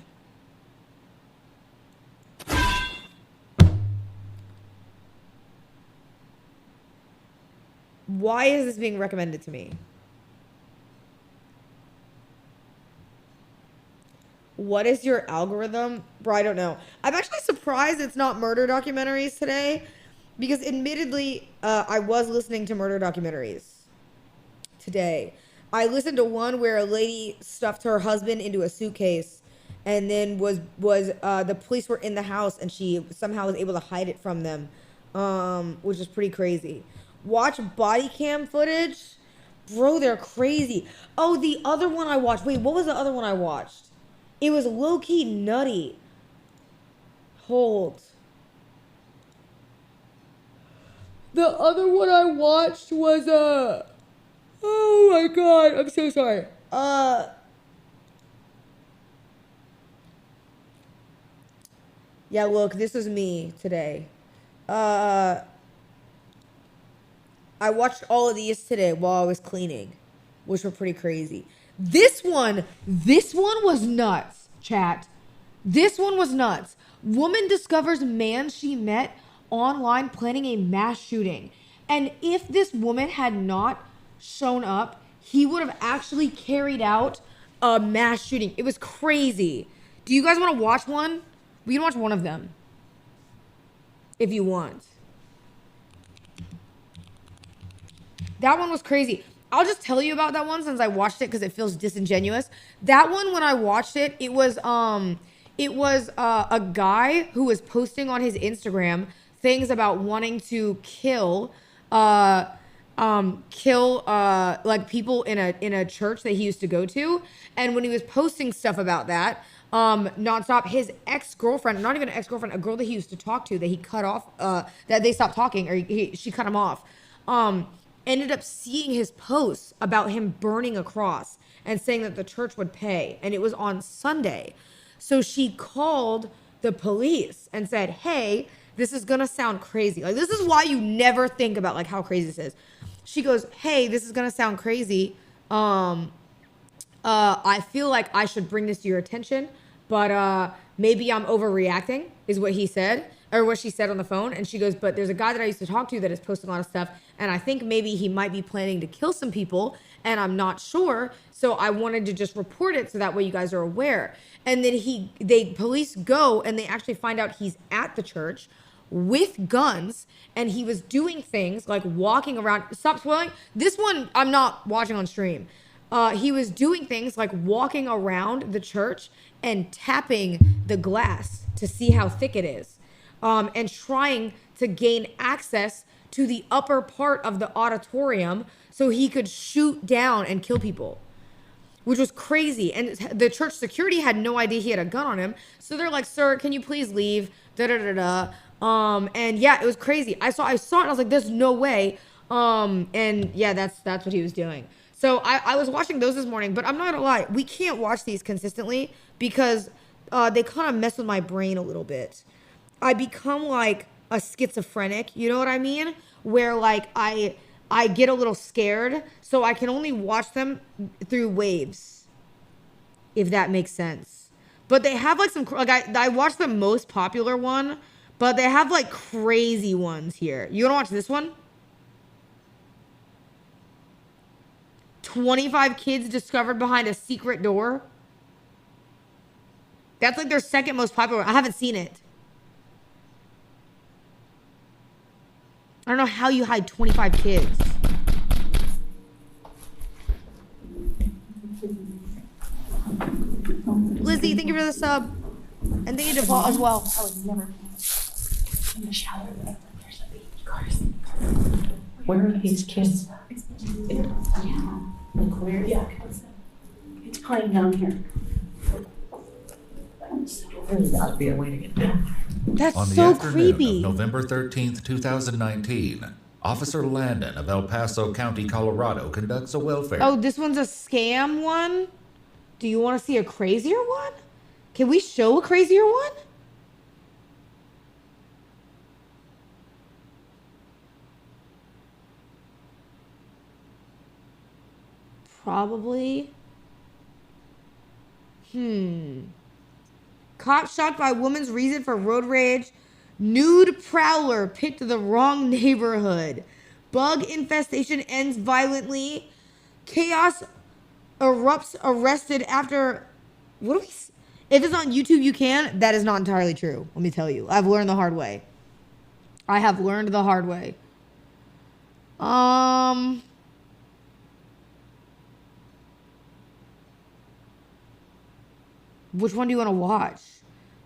Why is this being recommended to me? What is your algorithm? Bro, I don't know. I'm actually surprised it's not murder documentaries today. Because admittedly, I was listening to murder documentaries today. I listened to one where a lady stuffed her husband into a suitcase and then the police were in the house and she somehow was able to hide it from them, which is pretty crazy. Watch body cam footage. Bro, they're crazy. Oh, the other one I watched. Wait, what was the other one I watched? It was low-key nutty. Hold. The other one I watched was, oh my god, I'm so sorry. Yeah, look, this was me today. I watched all of these today while I was cleaning, which were pretty crazy. This one was nuts, chat. This one was nuts. Woman discovers man she met online planning a mass shooting. And if this woman had not shown up, he would have actually carried out a mass shooting. It was crazy. Do you guys want to watch one? We can watch one of them if you want. That one was crazy. I'll just tell you about that one since I watched it because it feels disingenuous. That one, when I watched it, it was a guy who was posting on his Instagram things about wanting to kill like people in a church that he used to go to. And when he was posting stuff about that nonstop, his ex-girlfriend, not even an ex-girlfriend, a girl that he used to talk to that he cut off, that they stopped talking, or she cut him off, ended up seeing his posts about him burning a cross and saying that the church would pay. And it was on Sunday. So she called the police and said, hey, this is gonna sound crazy. Like, this is why you never think about like how crazy this is. She goes, hey, this is gonna sound crazy. I feel like I should bring this to your attention, but maybe I'm overreacting, is what he said, or what she said on the phone. And she goes, but there's a guy that I used to talk to that is posting a lot of stuff, and I think maybe he might be planning to kill some people. and I'm not sure. So I wanted to just report it so that way you guys are aware. And then police go and they actually find out he's at the church with guns, and he was doing things like walking around. Stop spoiling. This one I'm not watching on stream. He was doing things like walking around the church and tapping the glass to see how thick it is, and trying to gain access to the upper part of the auditorium so he could shoot down and kill people, which was crazy. And the church security had no idea he had a gun on him. So they're like, sir, can you please leave? And yeah, it was crazy. I saw it and I was like, there's no way. And yeah, that's what he was doing. So I was watching those this morning, but I'm not gonna lie, we can't watch these consistently because they kind of mess with my brain a little bit. I become like a schizophrenic, you know what I mean? Where like I get a little scared, so I can only watch them through waves, if that makes sense. But they have like some, like I watched the most popular one, but they have like crazy ones here. You wanna watch this one? 25 kids discovered behind a secret door. That's like their second most popular. I haven't seen it. I don't know how you hide 25 kids. Lizzie, thank you for the sub. And thank you to Paul as well. I was never in the shower. There's a baby cars. Where are these kids? Yeah. Like where? Yeah. It's playing down here. There's got to be a way to get down. That's On the so afternoon creepy. of November 13th, 2019, Officer Landon of El Paso County, Colorado, conducts a welfare. Oh, this one's a scam one? Do you want to see a crazier one? Can we show a crazier one? Probably. Cop shocked by woman's reason for road rage. Nude prowler picked the wrong neighborhood. Bug infestation ends violently. Chaos erupts, arrested after... What do we... If it's on YouTube, you can. That is not entirely true. Let me tell you. I've learned the hard way. I have learned the hard way. Which one do you want to watch?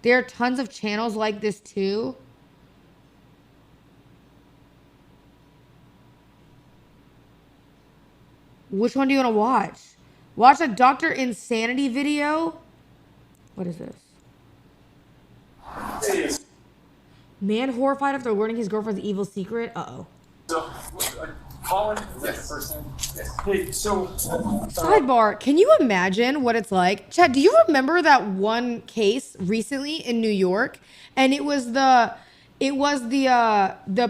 There are tons of channels like this too. Which one do you want to watch? Watch a Dr. Insanity video. What is this? Man horrified after learning his girlfriend's evil secret. Uh-oh. So, Colin, is that your first name? Yes. Hey, so... Sidebar, can you imagine what it's like? Chad, do you remember that one case recently in New York? And it was the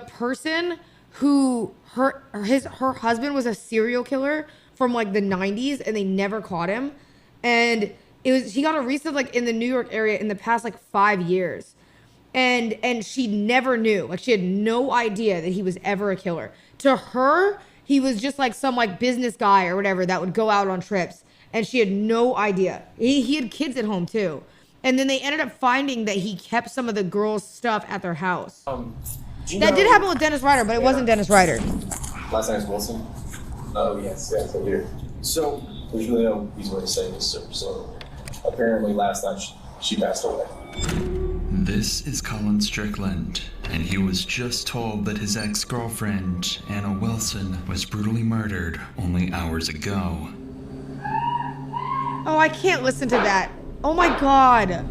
person who her husband was a serial killer from like the 90s and they never caught him. And he got arrested like in the New York area in the past like 5 years. And she never knew. Like she had no idea that he was ever a killer. To her, he was just like some like business guy or whatever that would go out on trips. And she had no idea. He had kids at home too. And then they ended up finding that he kept some of the girls' stuff at their house. That did happen with Dennis Ryder, but it wasn't Dennis Ryder. Last name is Wilson? Oh, yes, so here. So, there's really no easy way to say this, sir. So, apparently last night she passed away. This is Colin Strickland, and he was just told that his ex-girlfriend, Anna Wilson, was brutally murdered only hours ago. Oh, I can't listen to that. Oh my god.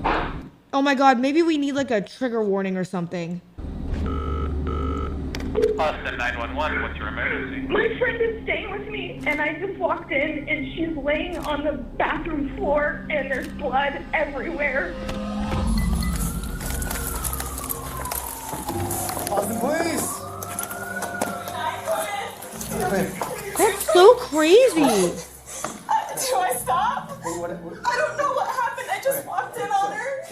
Oh my god, maybe we need like a trigger warning or something. Austin 911, what's your emergency? My friend is staying with me, and I just walked in, and she's laying on the bathroom floor, and there's blood everywhere. Austin police! That's so crazy. Do I stop? I don't know what happened. I just walked in on her.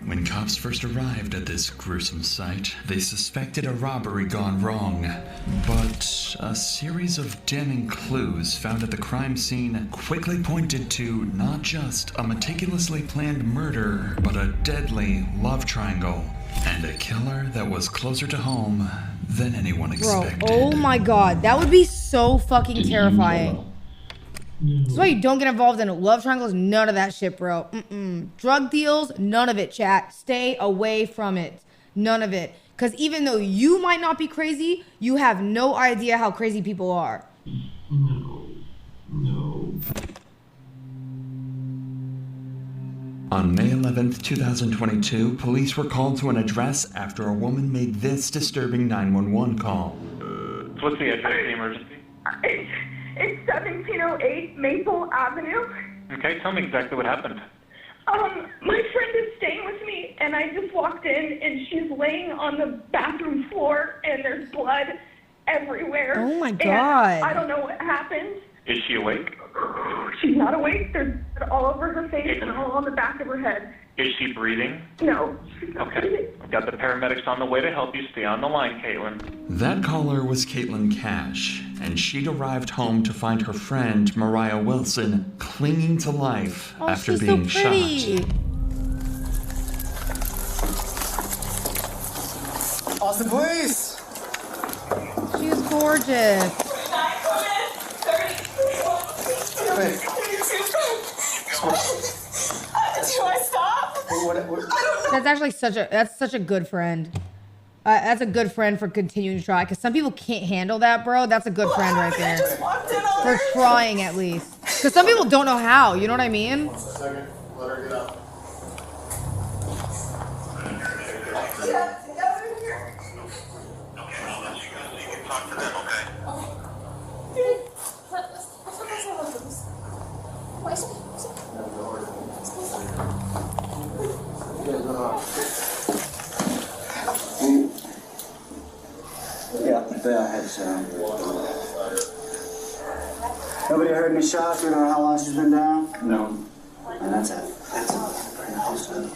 When cops first arrived at this gruesome site, they suspected a robbery gone wrong. But a series of damning clues found at the crime scene quickly pointed to not just a meticulously planned murder, but a deadly love triangle. And a killer that was closer to home than anyone expected. Bro, oh my god, that would be so fucking terrifying. That's why you don't get involved in love triangles, none of that shit, bro. Drug deals, none of it, chat. Stay away from it. None of it. Because even though you might not be crazy, you have no idea how crazy people are. No. On May 11th, 2022, police were called to an address after a woman made this disturbing 911 call. What's the address of the emergency? It's 1708 Maple Avenue. Okay, tell me exactly what happened. My friend is staying with me, and I just walked in, and she's laying on the bathroom floor, and there's blood everywhere. Oh my And god. I don't know what happened. Is she awake? She's not awake. There's blood all over her face and all on the back of her head. Is she breathing? No. Okay. I've got the paramedics on the way to help you. Stay on the line, Caitlin. That caller was Caitlin Cash, and she'd arrived home to find her friend, Mariah Wilson, clinging to life after being shot. Austin Police! She is gorgeous. Wait. Do I stop? That's actually such a good friend. That's a good friend for continuing to try. Because some people can't handle that, bro. That's a good friend right there. For trying at least. Because some people don't know how. You know what I mean? Let her get out. Yeah, I had some. Nobody heard any shots? We don't know how long she's been down? No. And that's it. Pretty close to it.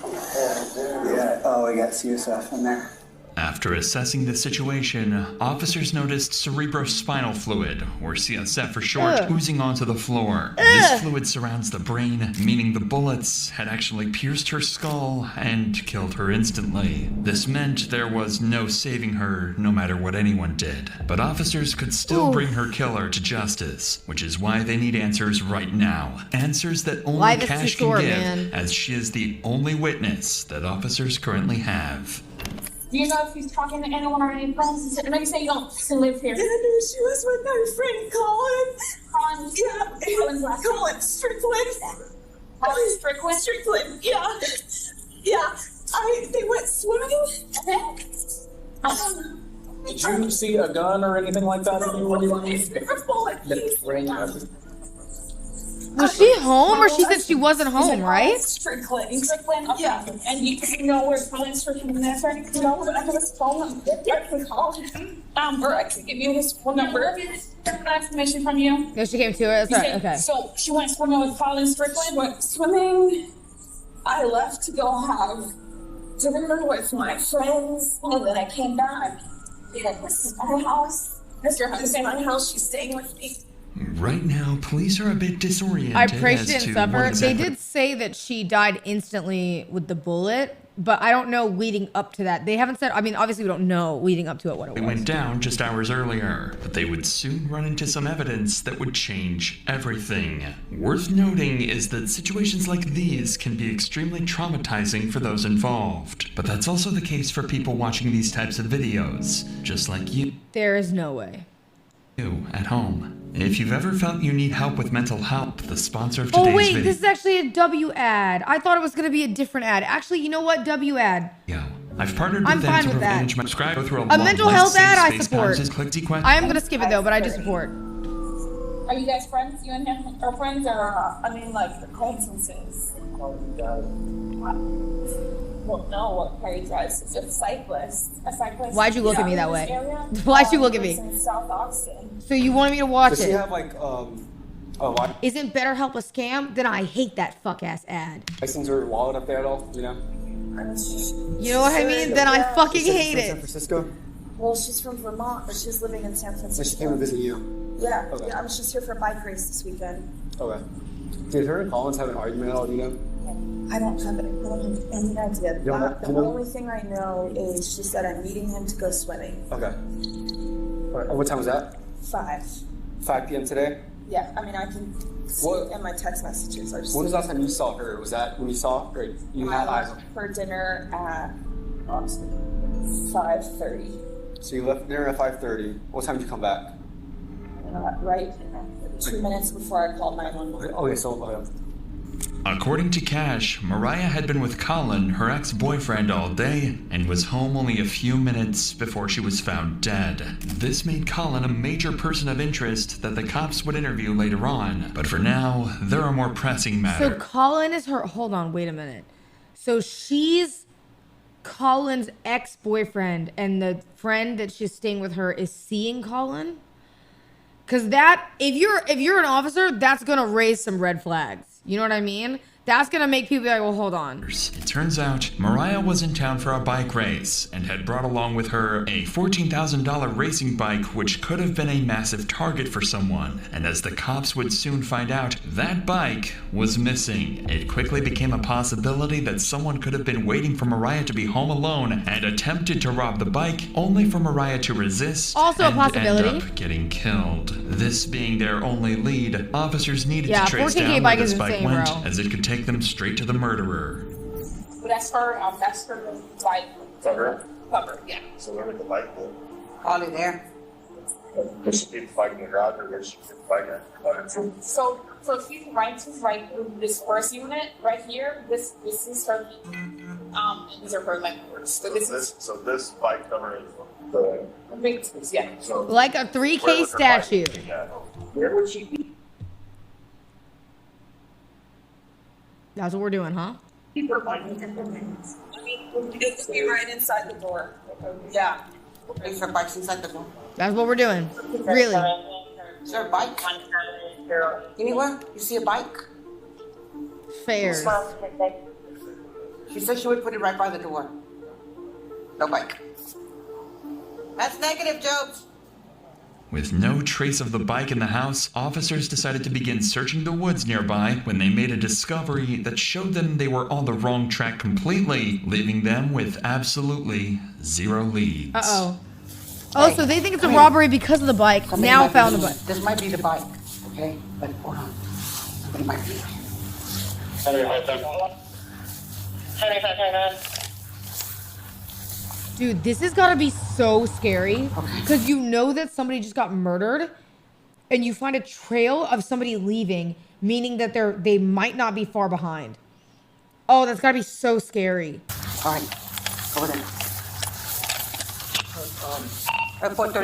Yeah, oh, we got CSF in there. After assessing the situation, officers noticed cerebrospinal fluid, or CSF for short, oozing onto the floor. This fluid surrounds the brain, meaning the bullets had actually pierced her skull and killed her instantly. This meant there was no saving her, no matter what anyone did. But officers could still bring her killer to justice, which is why they need answers right now. Answers that only Cash can give, as she is the only witness that officers currently have. Do you know if he's talking to anyone or any friends? Maybe say you don't live here. Yeah, no, she was with her friend Colin. Colin Strickland. Colin Strickland? Strickland, yeah. Yeah. They went swimming. Did you see a gun or anything like that anywhere you were? Was she home or she said she wasn't home, right? Strickland, okay. Yeah. And you know where Colin Strickland is, right? You know where I have his phone number. I can call him. Or I can give you his phone number. Information from you. No, she came to it. That's right. Okay. So she went swimming with Colin Strickland. Went swimming. I left to go have dinner with my friends, and then I came back. Yeah, this is my house. Mr. Hunt's in my house. She's staying with me. Right now, police are a bit disoriented. I pray she didn't suffer. They exactly did say that she died instantly with the bullet, but I don't know leading up to that. They haven't said, I mean, obviously we don't know leading up to it what it was. It went down just hours earlier, but they would soon run into some evidence that would change everything. Worth noting is that situations like these can be extremely traumatizing for those involved. But that's also the case for people watching these types of videos, just like you. There is no way. You at home. If you've ever felt you need help with mental health, the sponsor of today's Oh wait, video. this is actually a W ad. I thought it was gonna be a different ad. Actually, you know what? W ad. I've partnered with I'm them fine to with that. manage my subscribe through A mental health ad I support. support. I am gonna skip it though, but I do support. Are you guys friends? You and him are friends, or I mean, like acquaintances? Well, no. What car he drives is a cyclist. A cyclist. Why'd you look at me that way? Area. Why'd you look at me? It's in South Austin. So you wanted me to watch Does it? she have like Isn't BetterHelp a scam? Then I hate that fuck ass ad. license or wallet up there at all? You know? You know what I mean? Then I fucking hate San it. Francisco? Well, she's from Vermont, but she's living in San Francisco. So she came to visit you? Yeah, Okay. yeah, I was just here for a bike race this weekend. Okay. Did her and Collins have an argument at all, do you know? I don't have any idea. You don't know- The you know- only thing I know is she said I'm meeting him to go swimming. Okay. All right. What time was that? 5. 5 p.m. today? Yeah, I mean, I can see What- it in my text messages. When was the last time you saw her? Was that when you saw her? You had eyes on her? For dinner at 5:30. So you left dinner at 5:30. What time did you come back? Right 2 minutes before I called 911. Okay, so According to Cash, Mariah had been with Colin, her ex-boyfriend, all day and was home only a few minutes before she was found dead. This made Colin a major person of interest that the cops would interview later on. But for now, there are more pressing So matters. Colin is her. Hold on, wait a minute. So she's Colin's ex-boyfriend, and the friend that she's staying with her is seeing Colin. Cause that, if you're an officer, that's gonna raise some red flags. You know what I mean? That's gonna make people be like, well, hold on. It turns out Mariah was in town for a bike race and had brought along with her a $14,000 racing bike, which could have been a massive target for someone. And as the cops would soon find out, that bike was missing. It quickly became a possibility that someone could have been waiting for Mariah to be home alone and attempted to rob the bike, only for Mariah to resist Also a and possibility. end up getting killed. This being their only lead, officers needed Yeah, to trace 14K down where bike this is bike insane, went, bro. as it could take them straight to the murderer. That's her bike Cover? cover, yeah. So where would the bike go? Probably there. There should be the bike in the garage, or there should be the bike at So if you right to right this first unit right here, this is her these are her lengths. So this bike cover is the big yeah. So Like a 3K statue. where would she be? That's what we're doing, huh? Keep her bike. I mean, it could be right inside the door. Yeah. Is her bike's inside the door? That's what we're doing. Really. Is there a bike? Anywhere? You see a bike? Fairs. She said she would put it right by the door. No bike. That's negative, Jobs. With no trace of the bike in the house, officers decided to begin searching the woods nearby when they made a discovery that showed them they were on the wrong track completely, leaving them with absolutely zero leads. Uh-oh. Oh, so they think it's a robbery because of the bike. Now found the bike. This might be the bike, okay? But hold on. Somebody might be. Dude, this has got to be so scary because you know that somebody just got murdered and you find a trail of somebody leaving, meaning that they might not be far behind. Oh, that's got to be so scary. All right. Over there.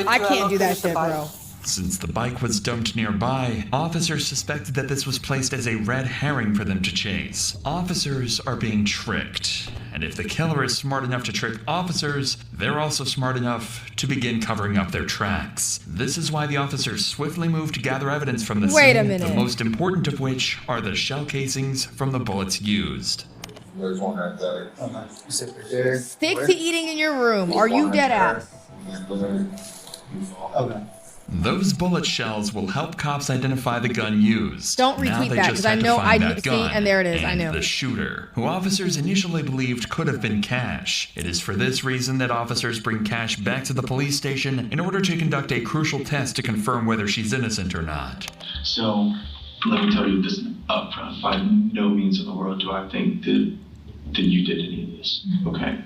I can't do that shit, bro. Since the bike was dumped nearby, officers suspected that this was placed as a red herring for them to chase. Officers are being tricked, and if the killer is smart enough to trick officers, they're also smart enough to begin covering up their tracks. This is why the officers swiftly moved to gather evidence from the scene, Wait a minute. the most important of which are the shell casings from the bullets used. There's one right there. Oh, nice. You sit right there. Stick to eating in your room. Are you dead ass? Okay. Those bullet shells will help cops identify the gun used. Don't Now retweet they that, just 'cause I had to know find I that see, gun and there it is, I and know. the shooter, who officers initially believed could have been Cash. It is for this reason that officers bring Cash back to the police station in order to conduct a crucial test to confirm whether she's innocent or not. So, let me tell you this up front. By no means in the world do I think that you did any of this. Okay?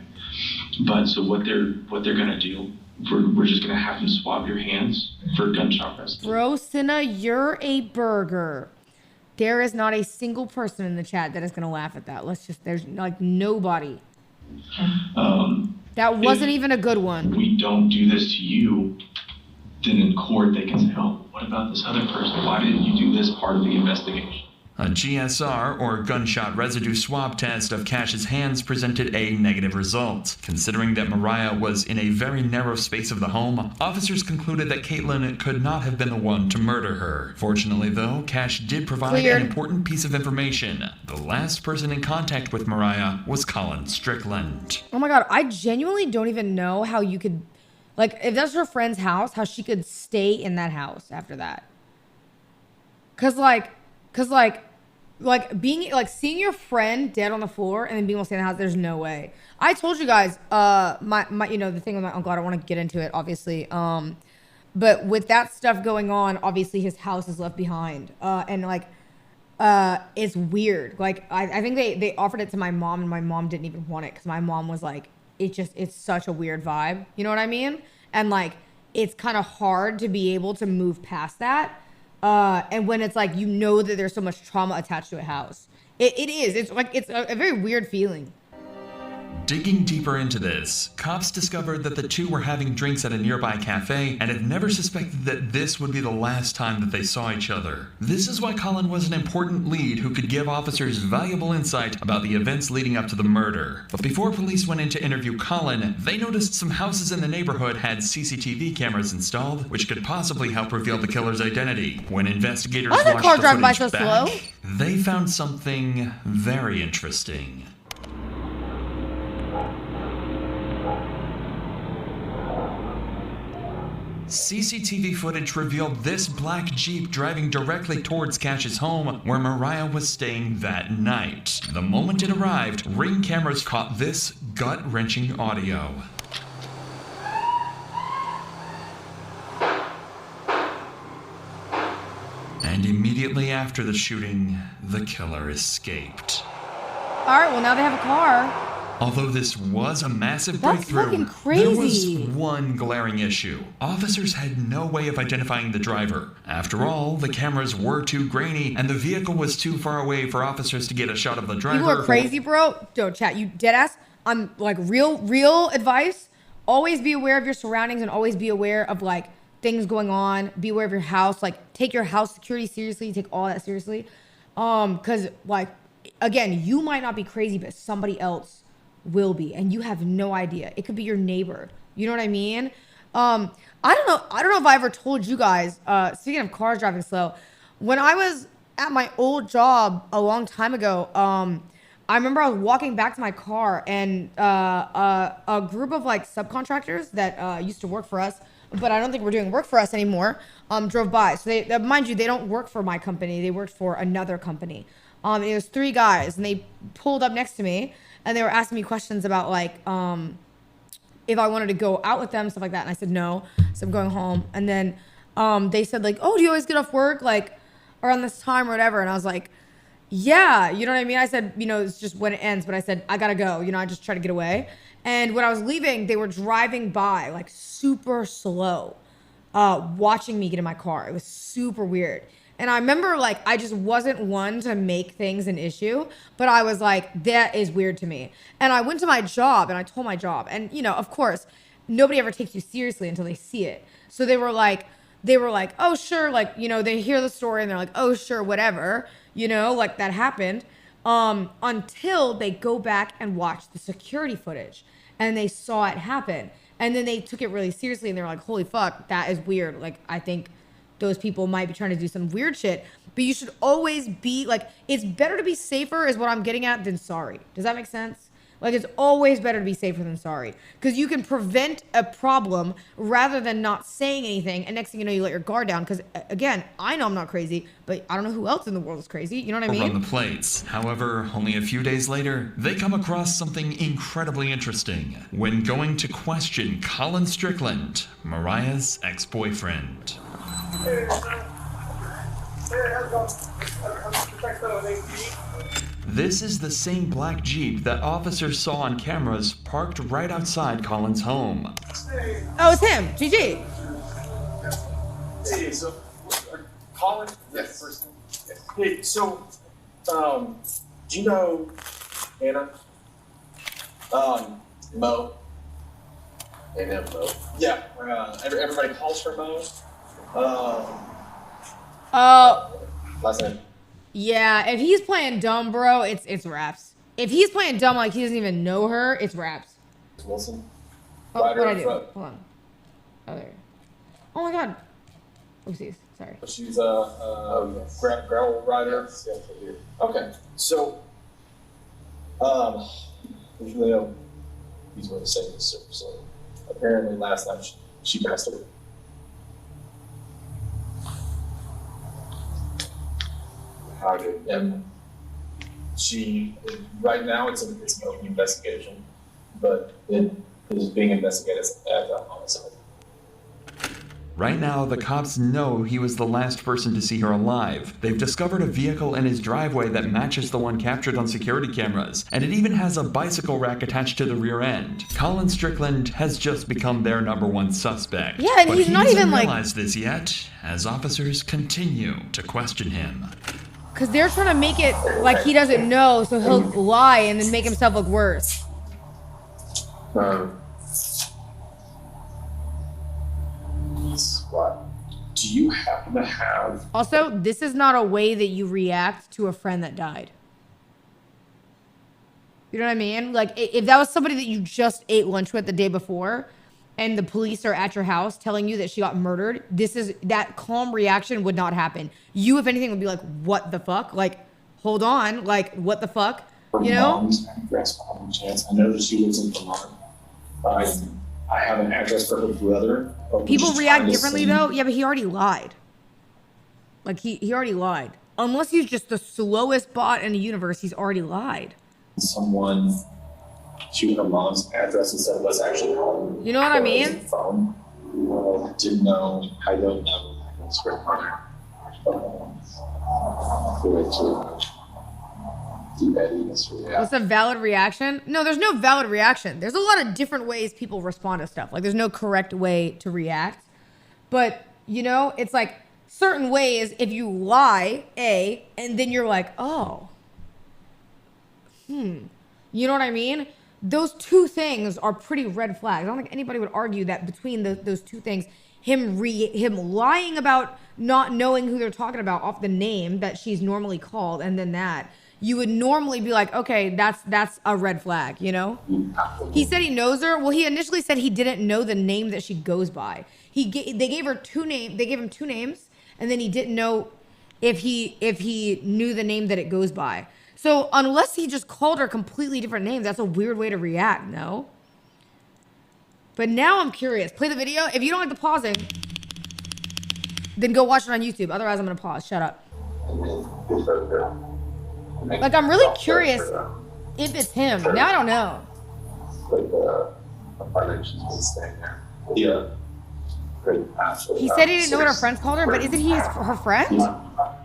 But so what they're gonna do, we're just gonna have them swab your hands for gunshot residue. Bro, Cinna, you're a burger. There is not a single person in the chat that is going to laugh at that. There's like nobody. That wasn't even a good one. We don't do this to you, then in court they can say, oh, what about this other person? Why didn't you do this part of the investigation? A GSR, or gunshot residue swab test of Cash's hands presented a negative result. Considering that Mariah was in a very narrow space of the home, officers concluded that Caitlin could not have been the one to murder her. Fortunately though, Cash did provide an important piece of information. The last person in contact with Mariah was Colin Strickland. Oh my god, I genuinely don't even know how you could, like, if that's her friend's house, how she could stay in that house after that. Cause being, like, seeing your friend dead on the floor and then being able to stay in the house, there's no way. I told you guys, my you know, the thing with my uncle, I don't want to get into it, obviously. But with that stuff going on, obviously his house is left behind. And like, it's weird. Like, I think they offered it to my mom and my mom didn't even want it because my mom was like, it's such a weird vibe. You know what I mean? And like, it's kind of hard to be able to move past that. And when it's like, you know that there's so much trauma attached to a house. It is. It's like, it's a very weird feeling. Digging deeper into this, cops discovered that the two were having drinks at a nearby cafe and had never suspected that this would be the last time that they saw each other. This is why Colin was an important lead who could give officers valuable insight about the events leading up to the murder. But before police went in to interview Colin, they noticed some houses in the neighborhood had CCTV cameras installed, which could possibly help reveal the killer's identity. When investigators watched the footage back, they found something very interesting. CCTV footage revealed this black Jeep driving directly towards Cash's home where Mariah was staying that night. The moment it arrived, Ring cameras caught this gut-wrenching audio. And immediately after the shooting, the killer escaped. All right, well now they have a car. Although this was a massive breakthrough, there was one glaring issue. Officers had no way of identifying the driver. After all, the cameras were too grainy and the vehicle was too far away for officers to get a shot of the driver. People are crazy, bro. Don't chat. You dead ass. I'm like real advice. Always be aware of your surroundings and always be aware of like things going on. Be aware of your house. Like take your house security seriously. Take all that seriously. Cause like, again, you might not be crazy, but somebody else will be, and you have no idea. It could be your neighbor. You know what I mean? I don't know if I ever told you guys, speaking of cars driving slow, when I was at my old job a long time ago, I remember I was walking back to my car and a group of like subcontractors that used to work for us, but I don't think we're doing work for us anymore, drove by. So they, mind you, they don't work for my company. They worked for another company. It was 3 guys and they pulled up next to me and they were asking me questions about like, if I wanted to go out with them, stuff like that. And I said, no, so I'm going home. And then they said like, oh, do you always get off work like around this time or whatever? And I was like, yeah, you know what I mean? I said, you know, it's just when it ends, but I said, I gotta go. You know, I just try to get away. And when I was leaving, they were driving by like super slow, watching me get in my car. It was super weird. And I remember like, I just wasn't one to make things an issue, but I was like, that is weird to me. And I went to my job and I told my job, and you know, of course, nobody ever takes you seriously until they see it. So they were like, oh, sure. Like, you know, they hear the story and they're like, oh, sure, whatever, you know, like that happened. Until they go back and watch the security footage and they saw it happen. And then they took it really seriously and they're like, holy fuck, that is weird. Like, I think those people might be trying to do some weird shit, but you should always be like, it's better to be safer is what I'm getting at than sorry. Does that make sense? Like, it's always better to be safer than sorry because you can prevent a problem rather than not saying anything. And next thing you know, you let your guard down. Because again, I know I'm not crazy, but I don't know who else in the world is crazy. You know what I mean? On the plates. However, only a few days later, they come across something incredibly interesting when going to question Colin Strickland, Mariah's ex-boyfriend. This is the same black Jeep that officers saw on cameras parked right outside Colin's home. Oh, it's him. GG. Hey, so Colin? Yes. First. Hey, so do you know Anna? Mo. They know Mo. Yeah. Everybody calls her Mo. Last name. Yeah, if he's playing dumb, bro, it's raps. If he's playing dumb like he doesn't even know her, it's raps. Wilson. Oh, Rider what'd I in do? front. Hold on. Oh, there. Oh my god. Oopsies. Sorry. She's a gravel rider. Yes, I do. Okay, so there's really no easy way to say this. So apparently last night she passed away. How did? And right now it's an open investigation, but it is being investigated as a homicide. Right now, the cops know he was the last person to see her alive. They've discovered a vehicle in his driveway that matches the one captured on security cameras, and it even has a bicycle rack attached to the rear end. Colin Strickland has just become their #1 suspect. Yeah, and but he's he not doesn't even, like- realize this yet, as officers continue to question him. Because they're trying to make it like he doesn't know, so he'll lie and then make himself look worse. What? Do you happen to have? Also, this is not a way that you react to a friend that died. You know what I mean? Like, if that was somebody that you just ate lunch with the day before, and the police are at your house telling you that she got murdered, that calm reaction would not happen. You, if anything, would be like, what the fuck? Like, hold on. Like, what the fuck? You know? Mom's address, chance. I know that she lives in Vermont. I have an address for her brother. People react differently, though. Yeah, but he already lied. Like, he already lied. Unless he's just the slowest bot in the universe, he's already lied. Someone shoot her mom's address instead of us actually home. You know what I mean? Phone. Didn't know. I don't know. It's her mother. What's a valid reaction? No, there's no valid reaction. There's a lot of different ways people respond to stuff. Like, there's no correct way to react. But, you know, it's like certain ways, if you lie, and then you're like, oh. You know what I mean? Those two things are pretty red flags. I don't think anybody would argue that between those two things, him lying about not knowing who they're talking about off the name that she's normally called, and then that, you would normally be like, okay, that's a red flag, you know? He said he knows her. Well, he initially said he didn't know the name that she goes by. They gave him two names, and then he didn't know if he knew the name that it goes by. So unless he just called her completely different names, that's a weird way to react, no? But now I'm curious. Play the video. If you don't like the pausing, then go watch it on YouTube. Otherwise, I'm going to pause. Shut up. Like, I'm really curious if it's him. Now I don't know. Yeah. He said he didn't know what her friends called her, but isn't he her friend?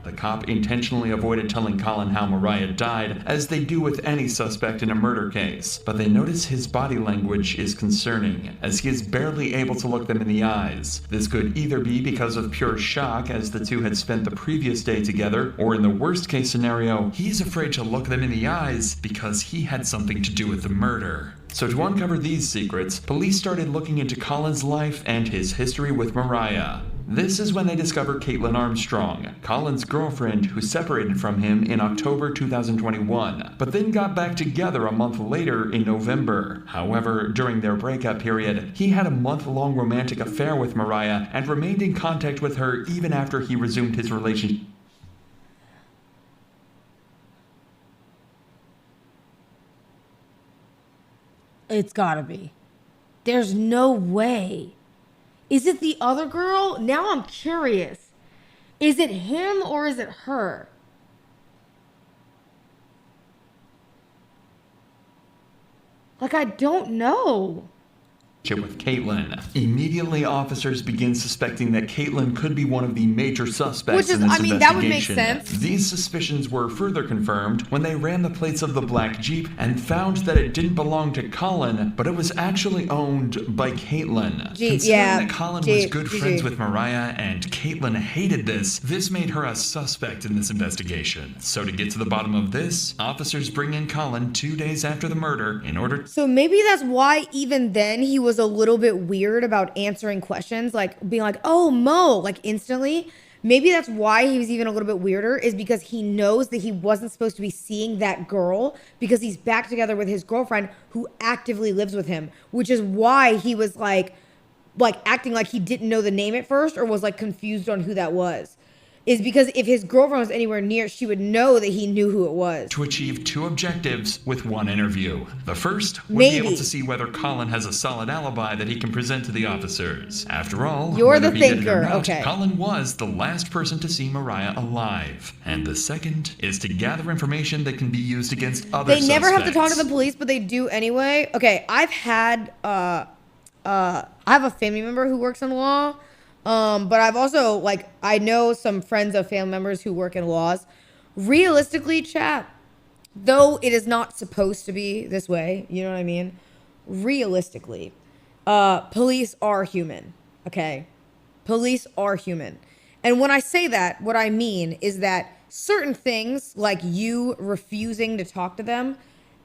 The cop intentionally avoided telling Colin how Mariah died, as they do with any suspect in a murder case, but they notice his body language is concerning, as he is barely able to look them in the eyes. This could either be because of pure shock, as the two had spent the previous day together, or in the worst case scenario, he's afraid to look them in the eyes because he had something to do with the murder. So to uncover these secrets, police started looking into Colin's life and his history with Mariah. This is when they discover Caitlin Armstrong, Colin's girlfriend who separated from him in October 2021, but then got back together a month later in November. However, during their breakup period, he had a month-long romantic affair with Mariah and remained in contact with her even after he resumed his relationship. It's gotta be. There's no way. Is it the other girl? Now I'm curious. Is it him or is it her? Like, I don't know. With Caitlin. Immediately, officers begin suspecting that Caitlin could be one of the major suspects in this investigation. That would make sense. These suspicions were further confirmed when they ran the plates of the black Jeep and found that it didn't belong to Colin, but it was actually owned by Caitlin. Considering that Colin was good friends with Mariah and Caitlin hated this made her a suspect in this investigation. So to get to the bottom of this, officers bring in Colin 2 days after the murder in order. So maybe that's why even then he was a little bit weird about answering questions, like being like, oh, Mo, like instantly, Maybe that's why he was even a little bit weirder, is because he knows that he wasn't supposed to be seeing that girl because he's back together with his girlfriend who actively lives with him, which is why he was like acting like he didn't know the name at first or was like confused on who that was. Is because if his girlfriend was anywhere near, she would know that he knew who it was. To achieve 2 objectives with 1 interview. The first would Maybe. be able to see whether Colin has a solid alibi that he can present to the officers. After all, You're whether the he did it or thinker, not, okay. Colin was the last person to see Mariah alive. And the second is to gather information that can be used against other They never have to talk to suspects. the police, but they do anyway. Okay, I have a family member who works in law. But I've also, like, I know some friends of family members who work in laws. Realistically, chat, though it is not supposed to be this way, you know what I mean? Realistically, police are human, okay? Police are human. And when I say that, what I mean is that certain things, like you refusing to talk to them,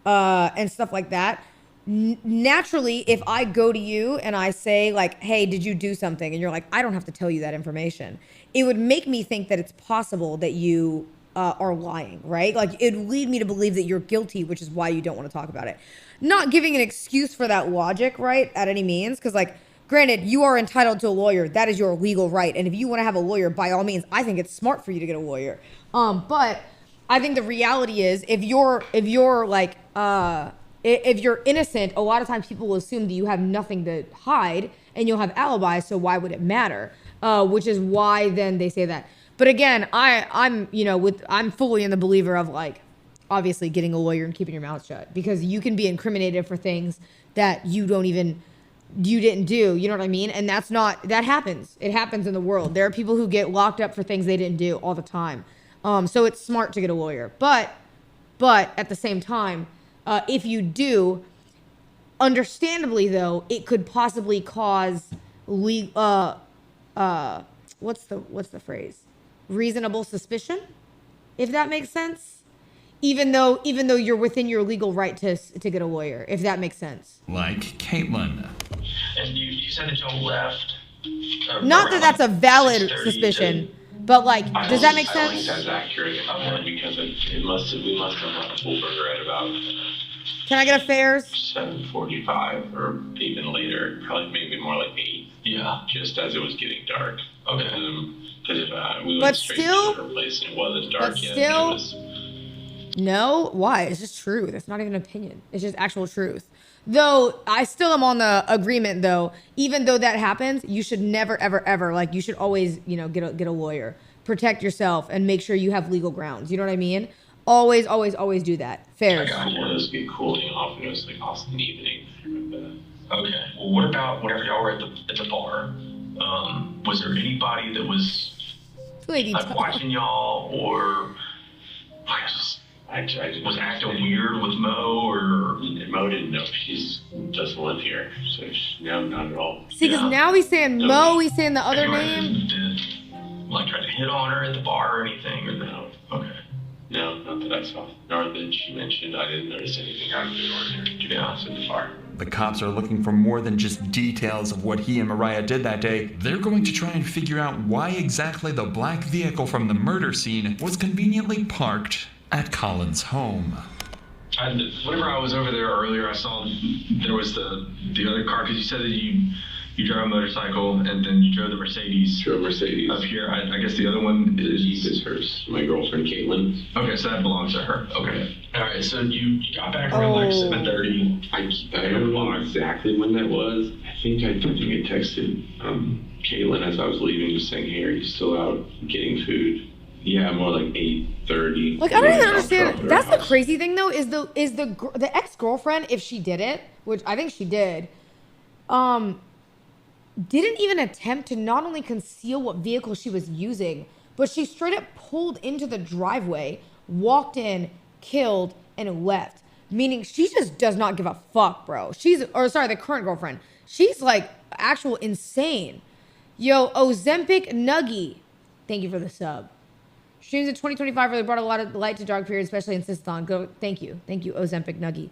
and stuff like that, naturally, if I go to you and I say like, hey, did you do something? And you're like, I don't have to tell you that information. It would make me think that it's possible that you are lying, right? Like it would lead me to believe that you're guilty, which is why you don't want to talk about it. Not giving an excuse for that logic, right? At any means. Because like, granted, you are entitled to a lawyer. That is your legal right. And if you want to have a lawyer, by all means, I think it's smart for you to get a lawyer. But I think the reality is if you're like, if you're innocent, a lot of times people will assume that you have nothing to hide and you'll have alibis, so why would it matter? Which is why then they say that. But again, I'm fully in the believer of like, obviously getting a lawyer and keeping your mouth shut, because you can be incriminated for things that you didn't do, you know what I mean? And that happens. It happens in the world. There are people who get locked up for things they didn't do all the time. So it's smart to get a lawyer. But at the same time, if you do, understandably though, it could possibly cause what's the phrase? Reasonable suspicion, if that makes sense. Even though you're within your legal right to get a lawyer, if that makes sense. Like Caitlin. And you said that y'all left. Not that that's a valid suspicion, but like, does that make I don't sense? think that's accurate because we must have left Wolfburger at about Can I get a fares? 7:45 or even later, probably maybe more like 8. Yeah, just as it was getting dark. Okay. Because we But went straight still- to her place and it wasn't dark but yet. still- It was, No, why? It's just truth. It's not even an opinion. It's just actual truth. Though I still am on the agreement though, even though that happens, you should never, ever, ever, like you should always, get a lawyer, protect yourself and make sure you have legal grounds. You know what I mean? Always, always, always do that. Fair. it was get cooling off and it was like awesome in the evening. Okay. Well, what about whenever y'all were at the bar? Was there anybody that was like watching y'all or was acting weird with Mo, or Mo didn't know she doesn't live here, so no, not at all. See, because now he's saying Mo, he's saying the other name. Did like try to hit on her at the bar or anything, or no? Okay. No, not that I saw. Nor that she mentioned. I didn't notice anything out of the ordinary, to be honest with the bar. The cops are looking for more than just details of what he and Mariah did that day. They're going to try and figure out why exactly the black vehicle from the murder scene was conveniently parked at Colin's home. Whenever I was over there earlier, I saw there was the other car, because you said that you drove a motorcycle and then you drove the Mercedes. Drove Mercedes. Up here. I guess the other one is hers. My girlfriend, Caitlin. Okay, so that belongs to her. Okay. All right, so you got back around like 7:30. I don't know exactly when that was. I think I texted Caitlin as I was leaving, just saying, hey, are you still out getting food? Yeah, more like 8:30. Like, I don't even understand. That's the crazy thing though, is the ex-girlfriend, if she did it, which I think she did, didn't even attempt to not only conceal what vehicle she was using, but she straight up pulled into the driveway, walked in, killed, and left. Meaning she just does not give a fuck, bro. The current girlfriend. She's like actual insane. Yo, Ozempic Nuggy. Thank you for the sub. Streams in 2025 really brought a lot of light to dark periods, especially in Siston. Thank you, Ozempic Nuggy.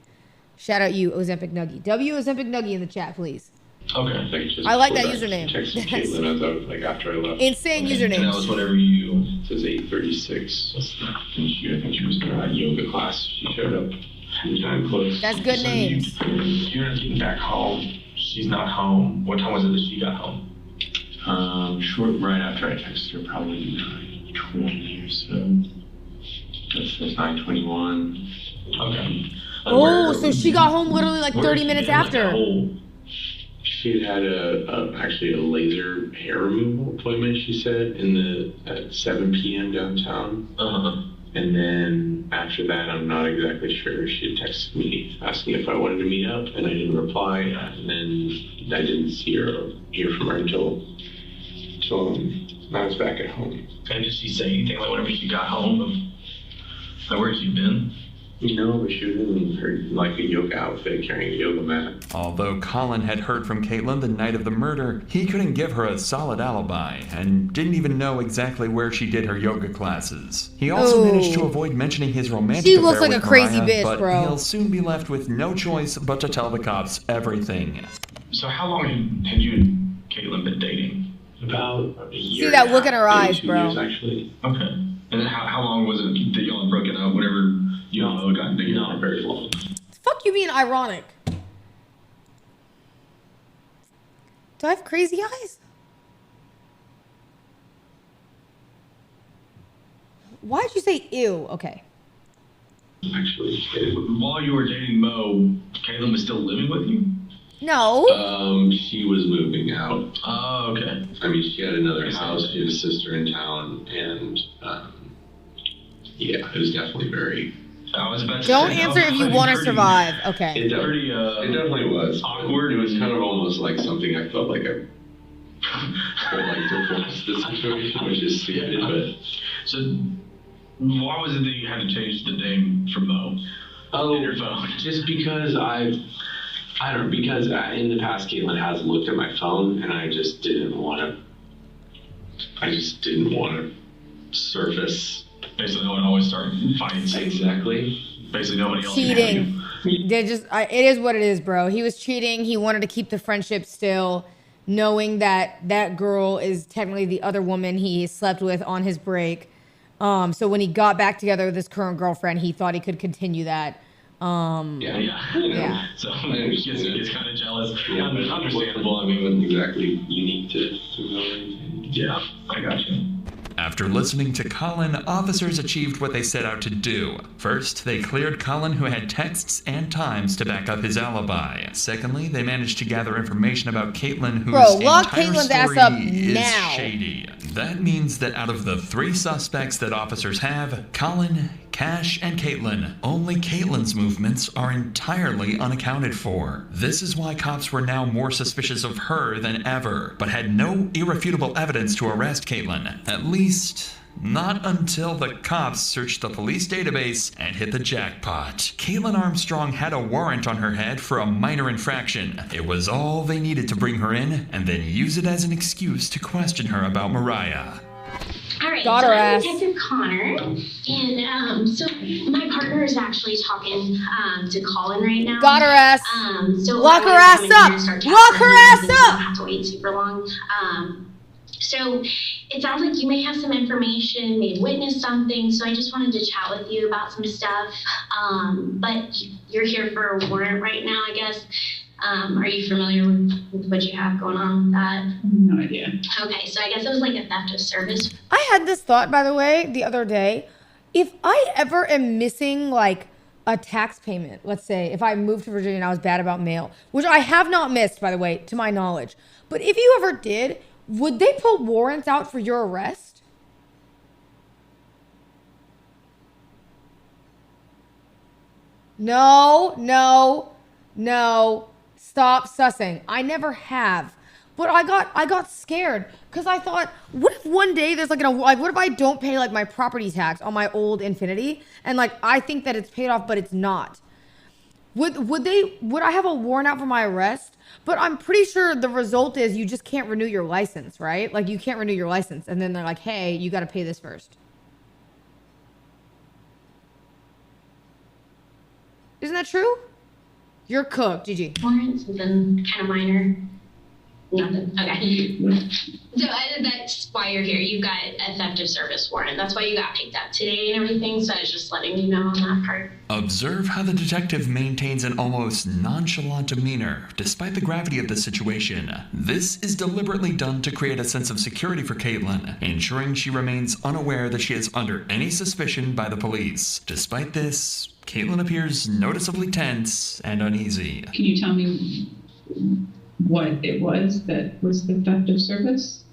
Shout out you, Ozempic Nuggy. W Ozempic Nuggy in the chat, please. Okay. Just I like that before username. Texted Caitlin as I was, like, after I left. Insane username. And that was whatever you. It says 8:36. I think she was in her yoga class. She showed up anytime close. That's good names. You're getting back home. She's not home. What time was it that she got home? Short right after I texted her, probably 9:20 or so. That's 9:21. Okay. Oh, so she got home literally like 30 minutes after. She had actually a laser hair removal appointment, she said, at 7 p.m. downtown. And then after that, I'm not exactly sure. She had texted me asking if I wanted to meet up, and I didn't reply. And then I didn't hear from her until I was back at home. And did she say anything like whenever she got home? Like where she been? No, but she was in her, like, a yoga outfit, carrying a yoga mat. Although Colin had heard from Caitlin the night of the murder, he couldn't give her a solid alibi and didn't even know exactly where she did her yoga classes. He also managed to avoid mentioning his romantic She affair looks like with a crazy Mariah, bitch, but bro. he'll soon be left with no choice but to tell the cops everything. So how long had you and Caitlin been dating? About a year. See that look in her eyes, 2 bro. years, actually. Okay. And then how long was it that y'all had broken up? Whenever y'all got together? Not very long. Fuck you being ironic. Do I have crazy eyes? Why'd you say ew? Okay. Actually, while you were dating Mo, Caitlin was still living with you? No. She was moving out. Oh, okay. I mean, she had another house. She had a sister in town, and yeah, it was definitely very. I was about to Don't say, answer if you want to survive. Okay. It definitely was awkward. It was kind of almost like something I felt like I like to force the situation, which is stupid. But so, why was it that you had to change the name from Mo? In your phone. Just because I don't know, because in the past, Caitlin has looked at my phone, and I just didn't want to surface. Basically, no one always start fights. Exactly. Basically, nobody else. Cheating. It is what it is, bro. He was cheating. He wanted to keep the friendship still, knowing that that girl is technically the other woman he slept with on his break. So when he got back together with his current girlfriend, he thought he could continue that. Yeah. So he gets kind of jealous. Yeah, understandable. I mean, it wasn't exactly unique to know. Yeah, I got you. After listening to Colin, officers achieved what they set out to do. First, they cleared Colin, who had texts and times to back up his alibi. Secondly, they managed to gather information about Caitlin, whose lock entire Caitlin's story ass up is now. shady. That means that out of the 3 suspects that officers have, Colin, Cash, and Caitlin, only Caitlin's movements are entirely unaccounted for. This is why cops were now more suspicious of her than ever, but had no irrefutable evidence to arrest Caitlin. At least, not until the cops searched the police database and hit the jackpot. Caitlin Armstrong had a warrant on her head for a minor infraction. It was all they needed to bring her in, and then use it as an excuse to question her about Mariah. All right, Got her ass. I'm Detective Connor, and so my partner is actually talking to Colin right now. Got her ass. So Lock her I ass wanted to up. kinda start Lock chatting her ass with him, so I up. don't have to wait super long. So it sounds like you may have some information, may have witnessed something. So I just wanted to chat with you about some stuff. But you're here for a warrant right now, I guess. Are you familiar with what you have going on with that? No idea. Okay, so I guess it was like a theft of service. I had this thought, by the way, the other day. If I ever am missing like a tax payment, let's say if I moved to Virginia and I was bad about mail, which I have not missed, by the way, to my knowledge. But if you ever did, would they put warrants out for your arrest? No. Stop sussing. I never have. But I got scared because I thought, what if one day there's like what if I don't pay like my property tax on my old Infiniti and like I think that it's paid off but it's not? Would I have a warrant out for my arrest? But I'm pretty sure the result is you just can't renew your license, right? Like you can't renew your license and then they're like, "Hey, you got to pay this first." Isn't that true? You're cooked, GG. Warrant, something kind of minor. Nothing. Okay. So that's why you're here. You've got a theft of service warrant. That's why you got picked up today and everything. So I was just letting you know on that part. Observe how the detective maintains an almost nonchalant demeanor, despite the gravity of the situation. This is deliberately done to create a sense of security for Caitlin, ensuring she remains unaware that she is under any suspicion by the police. Despite this, Caitlin appears noticeably tense and uneasy. Can you tell me what it was that was the theft of service?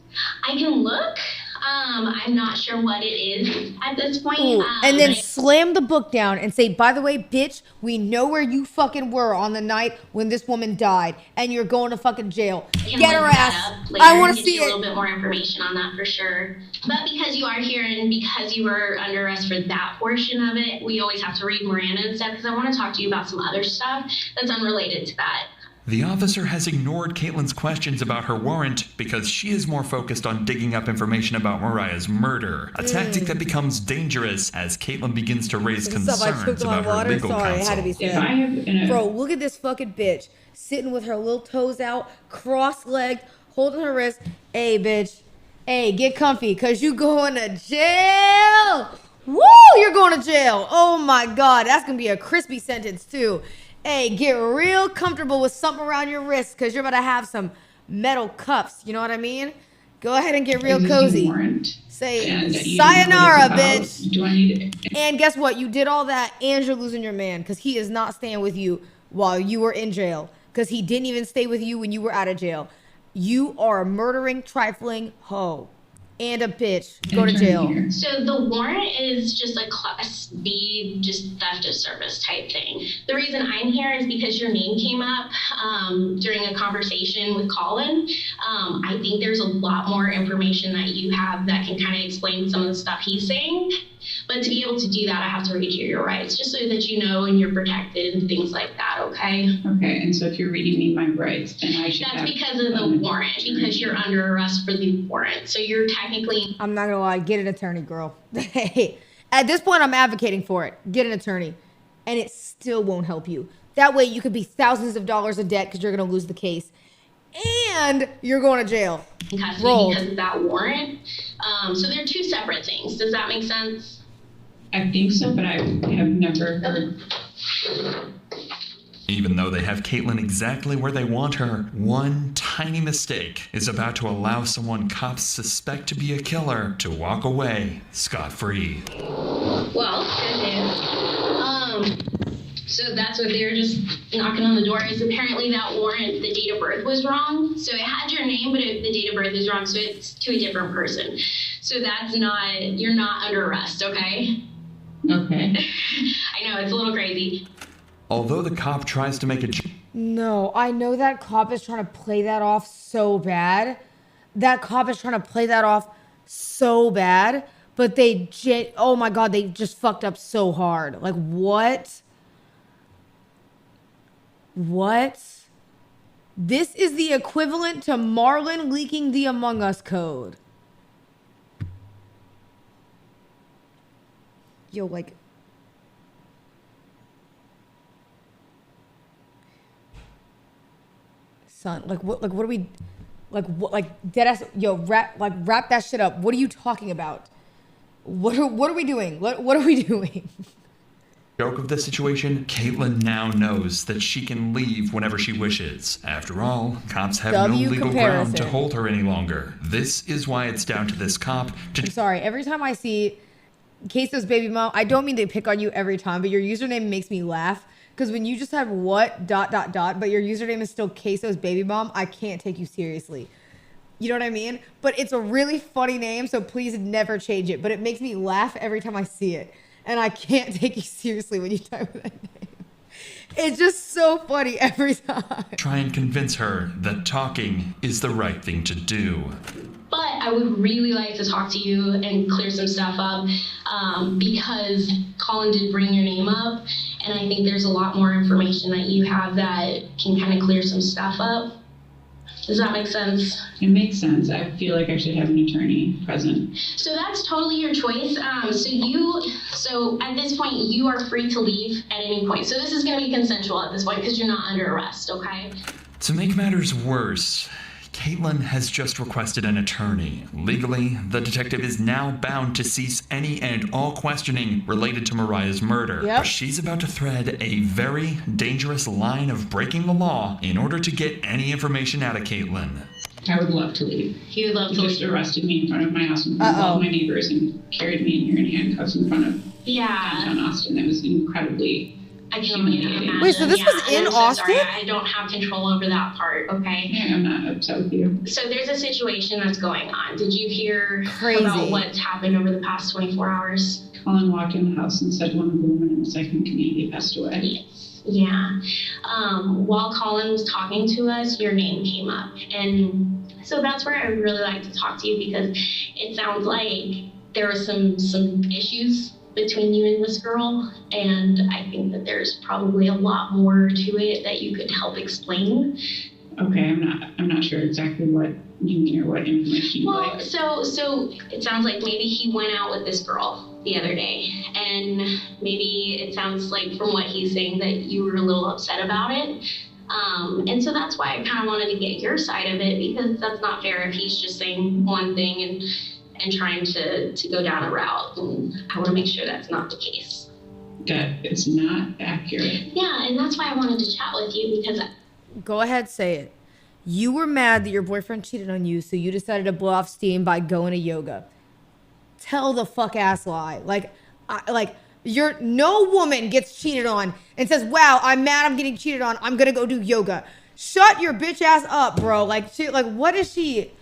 I can look. I'm not sure what it is at this point. Ooh, and then slam the book down and say, by the way, bitch, we know where you fucking were on the night when this woman died, and you're going to fucking jail. Get her ass. I want to see a it. little bit more information on that for sure. But because you are here and because you were under arrest for that portion of it, we always have to read Miranda and stuff because I want to talk to you about some other stuff that's unrelated to that. The officer has ignored Caitlin's questions about her warrant because she is more focused on digging up information about Mariah's murder, a tactic that becomes dangerous as Caitlin begins to raise concerns about her legal Sorry, it had to be counsel. said. Bro, look at this fucking bitch sitting with her little toes out, cross-legged, holding her wrist. Hey, bitch. Hey, get comfy, because you going to jail. Woo, you're going to jail. Oh, my God. That's going to be a crispy sentence, too. Hey, get real comfortable with something around your wrist because you're about to have some metal cuffs. You know what I mean? Go ahead and get real cozy. Say, sayonara, bitch. Do I need it? And guess what? You did all that and you're losing your man because he is not staying with you while you were in jail because he didn't even stay with you when you were out of jail. You are a murdering, trifling hoe. And a bitch. Go to jail. So the warrant is just a class B, just theft of service type thing. The reason I'm here is because your name came up during a conversation with Colin. I think there's a lot more information that you have that can kind of explain some of the stuff he's saying. But to be able to do that, I have to read you your rights, just so that you know and you're protected and things like that, okay? Okay, and so if you're reading me my rights, then I should That's because of the warrant, because you're under arrest for the warrant. So you're technically... I'm not gonna lie, get an attorney, girl. Hey, at this point, I'm advocating for it. Get an attorney. And it still won't help you. That way you could be thousands of dollars in debt because you're gonna lose the case. And you're going to jail. Because of that warrant. So they're two separate things. Does that make sense? I think so, but I have never heard. Even though they have Caitlin exactly where they want her, one tiny mistake is about to allow someone cops suspect to be a killer to walk away scot-free. Well, good news. So that's what they were just knocking on the door is apparently that warrant, the date of birth was wrong. So it had your name, but the date of birth is wrong. So it's to a different person. So that's not, you're not under arrest, okay? Okay. I know, it's a little crazy. Although the cop tries to make a... No, I know that cop is trying to play that off so bad. That cop is trying to play that off so bad. But oh my God, they just fucked up so hard. Like, what? What? This is the equivalent to Marlon leaking the Among Us code. Yo, like... Son, like what are we... Like deadass... Yo, wrap that shit up. What are you talking about? What are we doing? What are we doing? Joke of the situation, Caitlin now knows that she can leave whenever she wishes. After all, cops have no legal ground to hold her any longer. This is why it's down to this cop to... I'm sorry, every time I see Queso's baby mom, I don't mean they pick on you every time, but your username makes me laugh. Because when you just have what, ... but your username is still Queso's baby mom, I can't take you seriously. You know what I mean? But it's a really funny name, so please never change it. But it makes me laugh every time I see it. And I can't take you seriously when you type that name. It's just so funny every time. Try and convince her that talking is the right thing to do. But I would really like to talk to you and clear some stuff up because Colin did bring your name up. And I think there's a lot more information that you have that can kind of clear some stuff up. Does that make sense? It makes sense. I feel like I should have an attorney present. So that's totally your choice. So at this point, you are free to leave at any point. So this is going to be consensual at this point because you're not under arrest, okay? To make matters worse, Caitlin has just requested an attorney. Legally, the detective is now bound to cease any and all questioning related to Mariah's murder. Yep. But she's about to thread a very dangerous line of breaking the law in order to get any information out of Caitlin. I would love to leave. He would love to Just leave. arrested me in front of my house, in front of all my neighbors, and carried me in here in handcuffs in front of downtown Austin. It was incredibly I can only humiliating. imagine. Wait, so this was and in I'm so Austin? sorry. I don't have control over that part, okay? Yeah, I'm not upset with you. So there's a situation that's going on. Did you hear Crazy. about what's happened over the past 24 hours? Colin walked in the house and said one of the women in the second community passed away. Yes. Yeah. While Colin was talking to us, your name came up. And so that's where I would really like to talk to you, because it sounds like there were some issues between you and this girl, and I think that there's probably a lot more to it that you could help explain. Okay, I'm not sure exactly what you mean or what information you Well, like. so it sounds like maybe he went out with this girl the other day, and maybe it sounds like from what he's saying that you were a little upset about it. And so that's why I kind of wanted to get your side of it, because that's not fair if he's just saying one thing and trying to go down a route. And I want to make sure that's not the case. That is not accurate. Yeah, and that's why I wanted to chat with you, because Go ahead, say it. You were mad that your boyfriend cheated on you, so you decided to blow off steam by going to yoga. Tell the fuck ass lie. No woman gets cheated on and says, "Wow, I'm mad. I'm getting cheated on. I'm gonna go do yoga." Shut your bitch ass up, bro. What is she?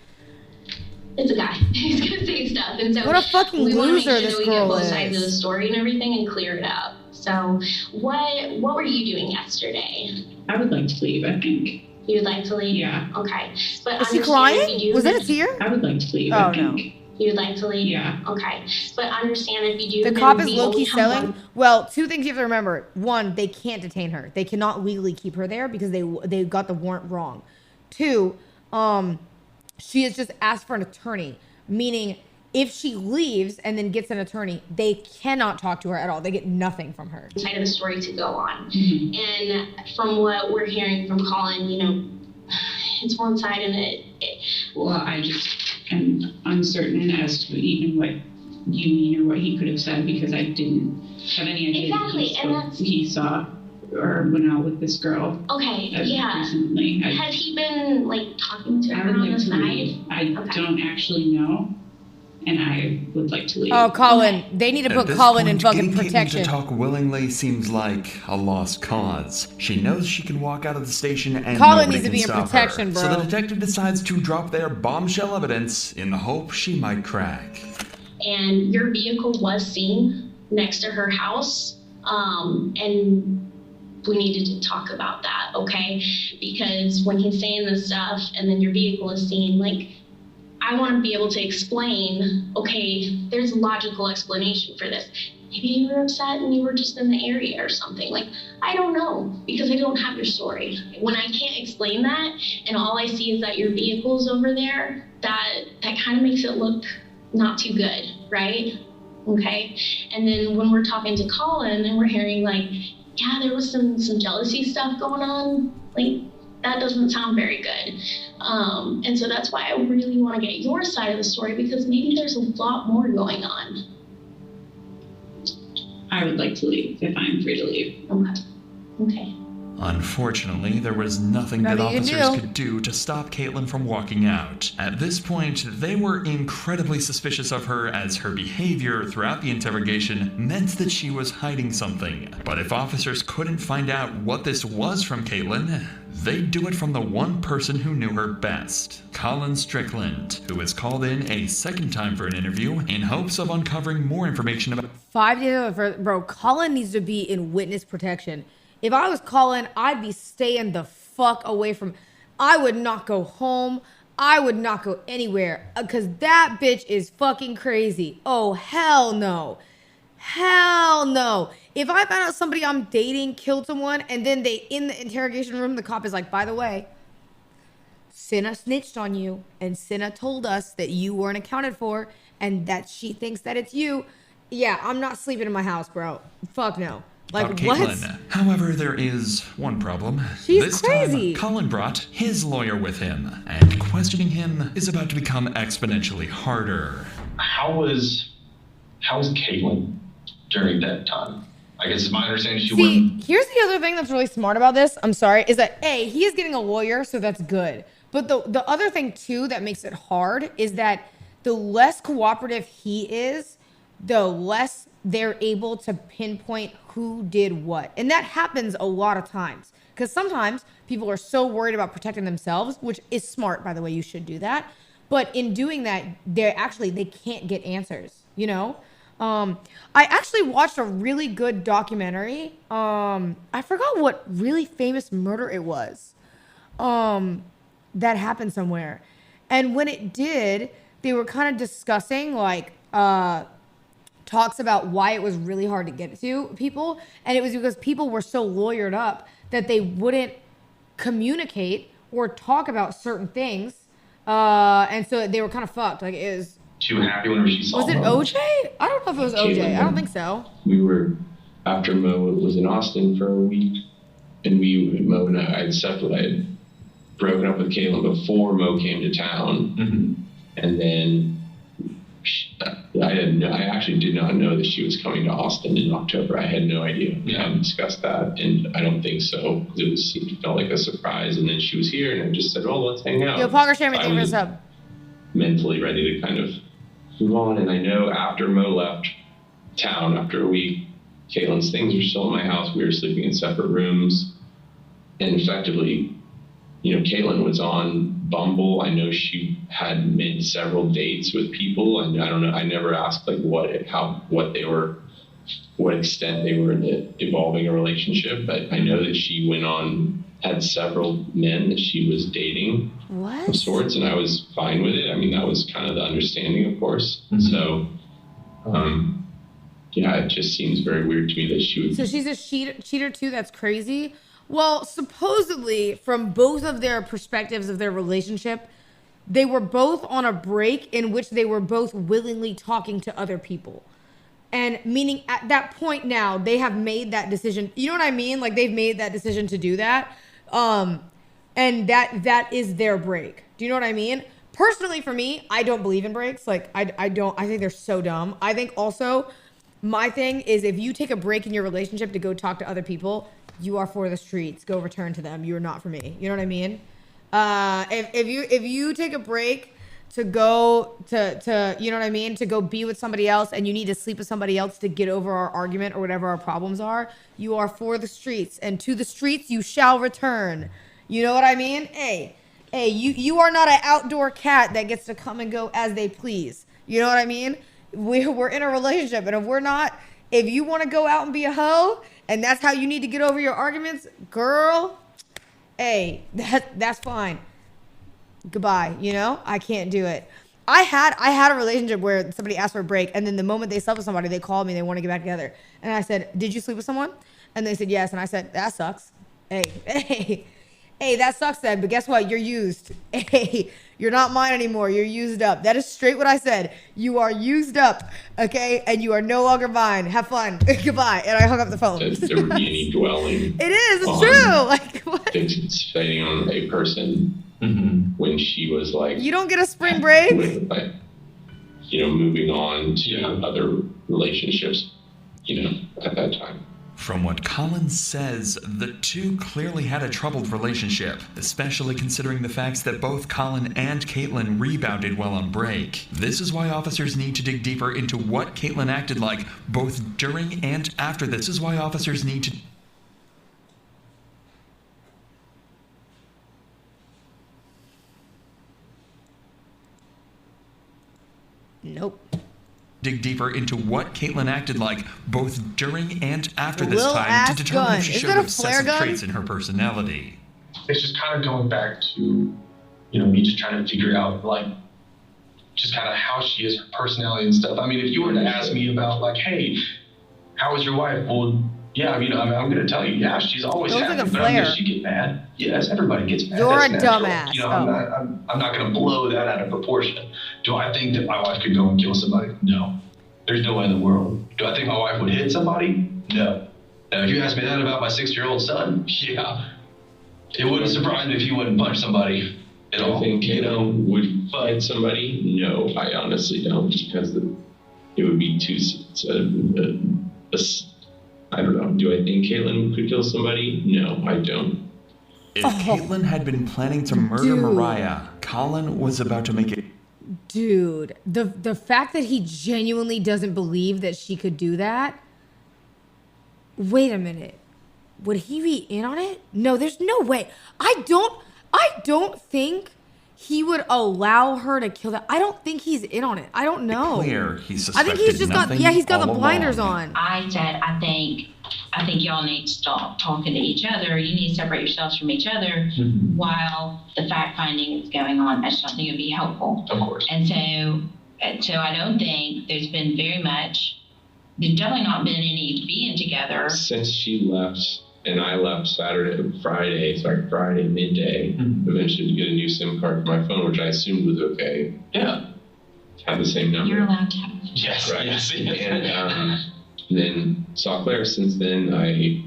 it's a guy. He's gonna say stuff, and so What a fucking we wanna make loser sure this that we girl get both sides of is. the story and everything and clear it up. So, what were you doing yesterday? I would like to leave, I think. You'd like to leave? Yeah. Okay. But Is she understand crying? if you do, Was that a tear? I would like to leave, Oh, I no. think. You'd like to leave? Yeah. Okay. But understand if you do. The then cop is we low-key only have selling. one- Well, two things you have to remember. One, they can't detain her. They cannot legally keep her there because they got the warrant wrong. Two, she has just asked for an attorney, meaning if she leaves and then gets an attorney, they cannot talk to her at all. They get nothing from her. Side of the story to go on. Mm-hmm. And from what we're hearing from Colin, it's one side and Well, I just am uncertain as to even what you mean or what he could have said, because I didn't have any idea Exactly, and that's- he saw or went out with this girl. Okay, yeah. Recently. Has he been talking to I her would on like the to side? leave. I don't actually know, and I would like to leave. Oh, Colin. They need to At put this Colin in point, fucking getting Caitlin protection. to talk willingly seems like a lost cause. She knows she can walk out of the station and Colin nobody needs to can be in stop protection, her. bro. So the detective decides to drop their bombshell evidence in the hope she might crack. And your vehicle was seen next to her house, and we needed to talk about that, okay? Because when he's saying this stuff and then your vehicle is seen, I want to be able to explain, okay, there's a logical explanation for this. Maybe you were upset and you were just in the area or something. I don't know, because I don't have your story. When I can't explain that and all I see is that your vehicle's over there, that kind of makes it look not too good, right? Okay? And then when we're talking to Colin and we're hearing yeah, there was some jealousy stuff going on, that doesn't sound very good. And so that's why I really want to get your side of the story, because maybe there's a lot more going on. I would like to leave if I'm free to leave. Okay. Unfortunately, there was nothing that Nothing you can officers do. could do to stop Caitlin from walking out. At this point, they were incredibly suspicious of her, as her behavior throughout the interrogation meant that she was hiding something. But if officers couldn't find out what this was from Caitlin, they'd do it from the one person who knew her best, Colin Strickland, who was called in a second time for an interview in hopes of uncovering more information about 5 days for bro. Colin needs to be in witness protection. If I was Colin, I'd be staying the fuck away from. I would not go home. I would not go anywhere, because that bitch is fucking crazy. Oh, hell no. Hell no. If I found out somebody I'm dating killed someone and then in the interrogation room, the cop is like, by the way, Cinna snitched on you and Cinna told us that you weren't accounted for and that she thinks that it's you. Yeah, I'm not sleeping in my house, bro. Fuck no. Like, about what? Caitlyn. However, there is one problem. She's this crazy. time, Colin brought his lawyer with him, and questioning him is about to become exponentially harder. How was Caitlyn during that time? I guess it's my understanding she wouldn't. Here's the other thing that's really smart about this. I'm sorry, is that he is getting a lawyer, so that's good. But the other thing too that makes it hard is that the less cooperative he is, the less they're able to pinpoint who did what. And that happens a lot of times. Because sometimes people are so worried about protecting themselves, which is smart, by the way, you should do that. But in doing that, they can't get answers, you know? I actually watched a really good documentary. I forgot what really famous murder it was that happened somewhere. And when it did, they were kind of discussing like talks about why it was really hard to get to people. And it was because people were so lawyered up that they wouldn't communicate or talk about certain things. And so they were kind of fucked. Like it was too happy whenever she saw Was it him. OJ? I don't know if it was OJ. I don't think so. We were, after Mo was in Austin for a week, and Mo and I had broken up with Caitlyn before Mo came to town. And then I actually did not know that she was coming to Austin in October. I had no idea. We hadn't discussed that, and I don't think so. It felt like a surprise, and then she was here, and I just said, "Oh, let's hang out." Yo, Pogger, share I everything for was sub. mentally ready to kind of move on, and I know after Mo left town after a week, Caitlyn's things were still in my house. We were sleeping in separate rooms, and effectively, you know, Caitlyn was on Bumble. I know she had made several dates with people, and I don't know. I never asked like what extent they were into evolving a relationship, but I know that she had several men that she was dating of sorts, and I was fine with it. I mean, that was kind of the understanding, of course. So, yeah, it just seems very weird to me that she would. So she's a cheater too? That's crazy. Well, supposedly, from both of their perspectives of their relationship, they were both on a break in which they were both willingly talking to other people. And meaning at that point now, they have made that decision. You know what I mean? Like they've made that decision to do that. And that is their break. Do you know what I mean? Personally, for me, I don't believe in breaks. Like I think they're so dumb. I think also my thing is if you take a break in your relationship to go talk to other people, you are for the streets. Go return to them. You are not for me. You know what I mean? If you take a break to go to you know what I mean, to go be with somebody else, and you need to sleep with somebody else to get over our argument or whatever our problems are, you are for the streets, and to the streets you shall return. You know what I mean? Hey, you are not an outdoor cat that gets to come and go as they please. You know what I mean? We're in a relationship, and if you want to go out and be a hoe, and that's how you need to get over your arguments, girl, hey, that's fine. Goodbye. You know, I can't do it. I had a relationship where somebody asked for a break, and then the moment they slept with somebody, they called me, they want to get back together. And I said, "Did you sleep with someone?" And they said, "Yes." And I said, "That sucks. Hey, that sucks then, but guess what? You're used. Hey, you're not mine anymore. You're used up." That is straight what I said. You are used up, okay? And you are no longer mine. Have fun. Goodbye. And I hung up the phone. If there would be any dwelling. It is. It's true. Like, what? Fixating on a person when she was like. You don't get a spring break? Like, you know, moving on to other relationships, you know, at that time. From what Colin says, the two clearly had a troubled relationship, especially considering the facts that both Colin and Caitlyn rebounded while on break. This is why officers need to dig deeper into what Caitlyn acted like, both during and after this. This is why officers need to... Nope. Dig deeper into what Caitlyn acted like, both during and after this time, to determine if she showed obsessive traits in her personality. It's just kind of going back to, you know, me just trying to figure out, like, just kind of how she is, her personality and stuff. I mean, if you were to ask me about, like, hey, how is your wife? Well, yeah, I mean, I'm going to tell you, yeah, she's always happy, like but does she get mad? Yes, everybody gets mad. You're That's a natural. dumbass. You know, I'm not going to blow that out of proportion. Do I think that my wife could go and kill somebody? No. There's no way in the world. Do I think my wife would hit somebody? No. Now, if you ask me that about my 6-year-old son, yeah, it wouldn't surprise me if he wouldn't punch somebody at all. I think Caitlin would fight somebody. No, I honestly don't, because it would be too. I don't know. Do I think Caitlin could kill somebody? No, I don't. If Caitlin had been planning to murder Mariah, Colin was about to make it. Dude, the fact that he genuinely doesn't believe that she could do that. Wait a minute. Would he be in on it? No, there's no way. I don't think he would allow her to kill that. I don't think he's in on it. I don't know. Clear, he I suspected think he's just got he's got the blinders on. I said I think y'all need to stop talking to each other. You need to separate yourselves from each other while the fact finding is going on. I just don't think it would be helpful. Of course. And so I don't think there's been very much. There's definitely not been any being together Since she left, and I left Friday midday, eventually to get a new SIM card for my phone, which I assumed was okay. Yeah. Had the same number. You're allowed to have. Yes, Right. yes. And then saw Claire. Since then, I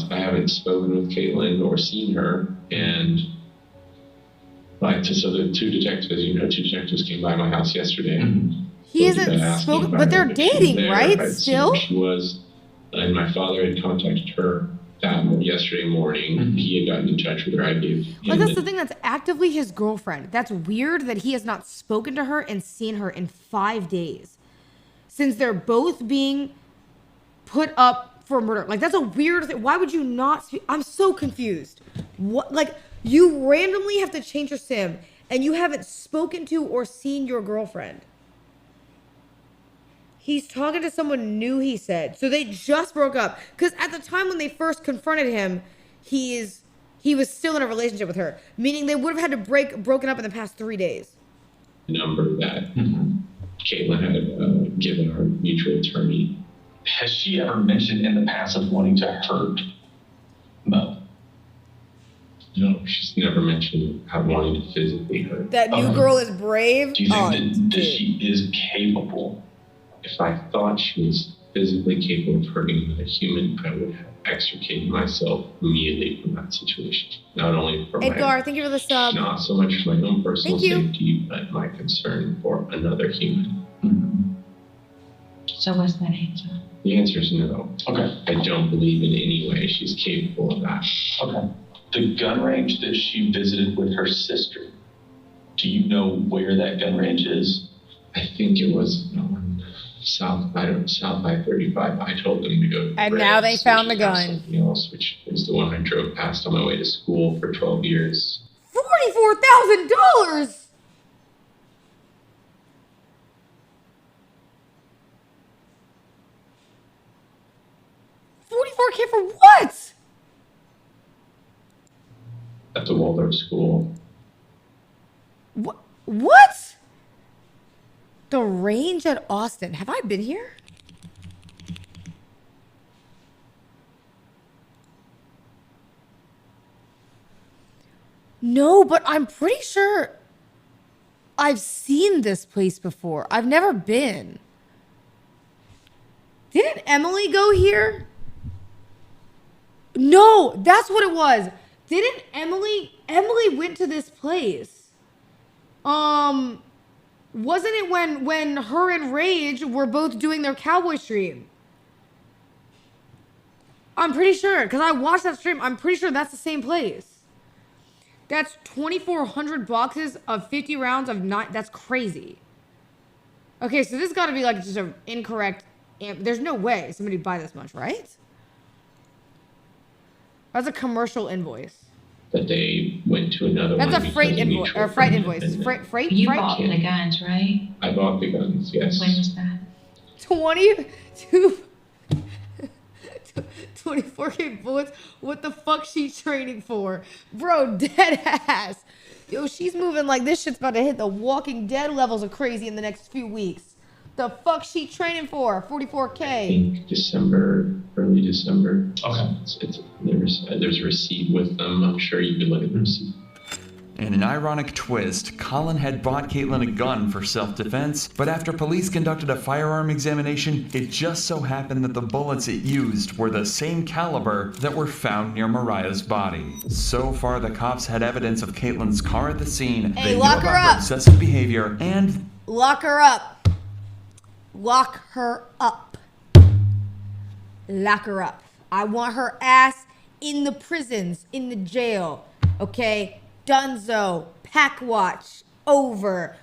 haven't spoken with Caitlin or seen her. And so the two detectives came by my house yesterday. He hasn't spoken, but they're dating, right? Still? She was, and my father had contacted her yesterday morning. He had gotten in touch with her. I gave him But that's the thing, that's actively his girlfriend. That's weird that he has not spoken to her and seen her in 5 days. Since they're both being put up for murder. Like, that's a weird thing. Why would you not speak? I'm so confused. What, like, you randomly have to change your SIM and you haven't spoken to or seen your girlfriend. He's talking to someone new, he said. So they just broke up. Because at the time when they first confronted him, he was still in a relationship with her. Meaning they would have had to broken up in the past 3 days. Number that Caitlin had given our mutual attorney. Has she ever mentioned in the past of wanting to hurt Mo? No, she's never mentioned wanting to physically hurt. That new girl is brave. Do you think that she is capable? If I thought she was physically capable of hurting another human, I would have extricated myself immediately from that situation. Not only for Edgar, thank you for the sub. not so much for my own personal Thank you. safety, but my concern for another human. So what's that answer? The answer is no. Okay. I don't believe in any way she's capable of that. Okay. The gun range that she visited with her sister, do you know where that gun range is? I think it was on South I-35. I told them to go to And now they found the gun. something else, which is the one I drove past on my way to school for 12 years. $44,000. $44K for what? At the Waldorf school. What? The range at Austin. Have I been here? No, but I'm pretty sure I've seen this place before. I've never been. Didn't Emily go here? No, that's what it was. Didn't Emily went to this place? Wasn't it when her and Rage were both doing their cowboy stream? I'm pretty sure, because I watched that stream. I'm pretty sure that's the same place. That's 2,400 boxes of 50 rounds of 9. That's crazy. Okay, so this got to be like just an incorrect. There's no way somebody would buy this much, right? That's a commercial invoice. That they went to another one. That's a freight invoice or freight invoice. Freight. You bought the guns, right? I bought the guns, yes. When was that? 24K bullets. What the fuck she training for? Bro, dead ass. Yo, she's moving like this shit's about to hit the Walking Dead levels of crazy in the next few weeks. The fuck she training for? 44K. I think early December. Okay. There's a receipt with them. I'm sure you can look at the receipt. In an ironic twist, Colin had bought Caitlin a gun for self-defense, but after police conducted a firearm examination, it just so happened that the bullets it used were the same caliber that were found near Mariah's body. So far, the cops had evidence of Caitlin's car at the scene. Hey, they knew lock her about her up. excessive behavior and Lock her up. Lock her up. Lock her up. I want her ass in the prisons, in the jail. Okay? Dunzo. Pack watch. Over.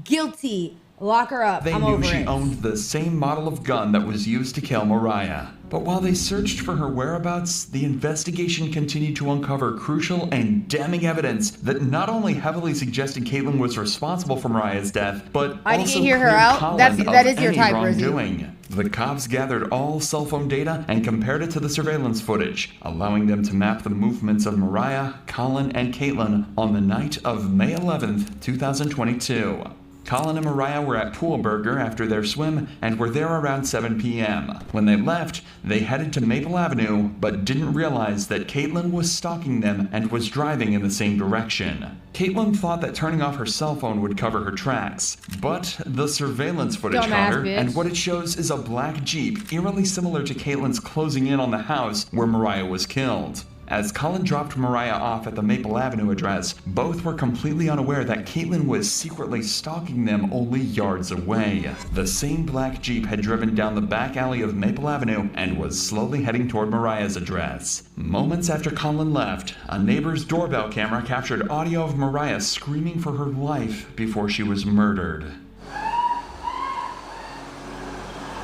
Guilty. Lock her up. they I'm knew over she it. owned the same model of gun that was used to kill Mariah. But while they searched for her whereabouts, the investigation continued to uncover crucial and damning evidence that not only heavily suggested Caitlin was responsible for Mariah's death, but I also didn't hear her cleared out. Colin That of is your any type, wrongdoing. The cops gathered all cell phone data and compared it to the surveillance footage, allowing them to map the movements of Mariah, Colin, and Caitlin on the night of May 11th, 2022. Colin and Mariah were at Pool Burger after their swim and were there around 7 p.m. When they left, they headed to Maple Avenue but didn't realize that Caitlin was stalking them and was driving in the same direction. Caitlin thought that turning off her cell phone would cover her tracks, but the surveillance footage Dumbass caught her, bitch. and what it shows is a black Jeep eerily similar to Caitlin's closing in on the house where Mariah was killed. As Colin dropped Mariah off at the Maple Avenue address, both were completely unaware that Caitlin was secretly stalking them only yards away. The same black Jeep had driven down the back alley of Maple Avenue and was slowly heading toward Mariah's address. Moments after Colin left, a neighbor's doorbell camera captured audio of Mariah screaming for her life before she was murdered.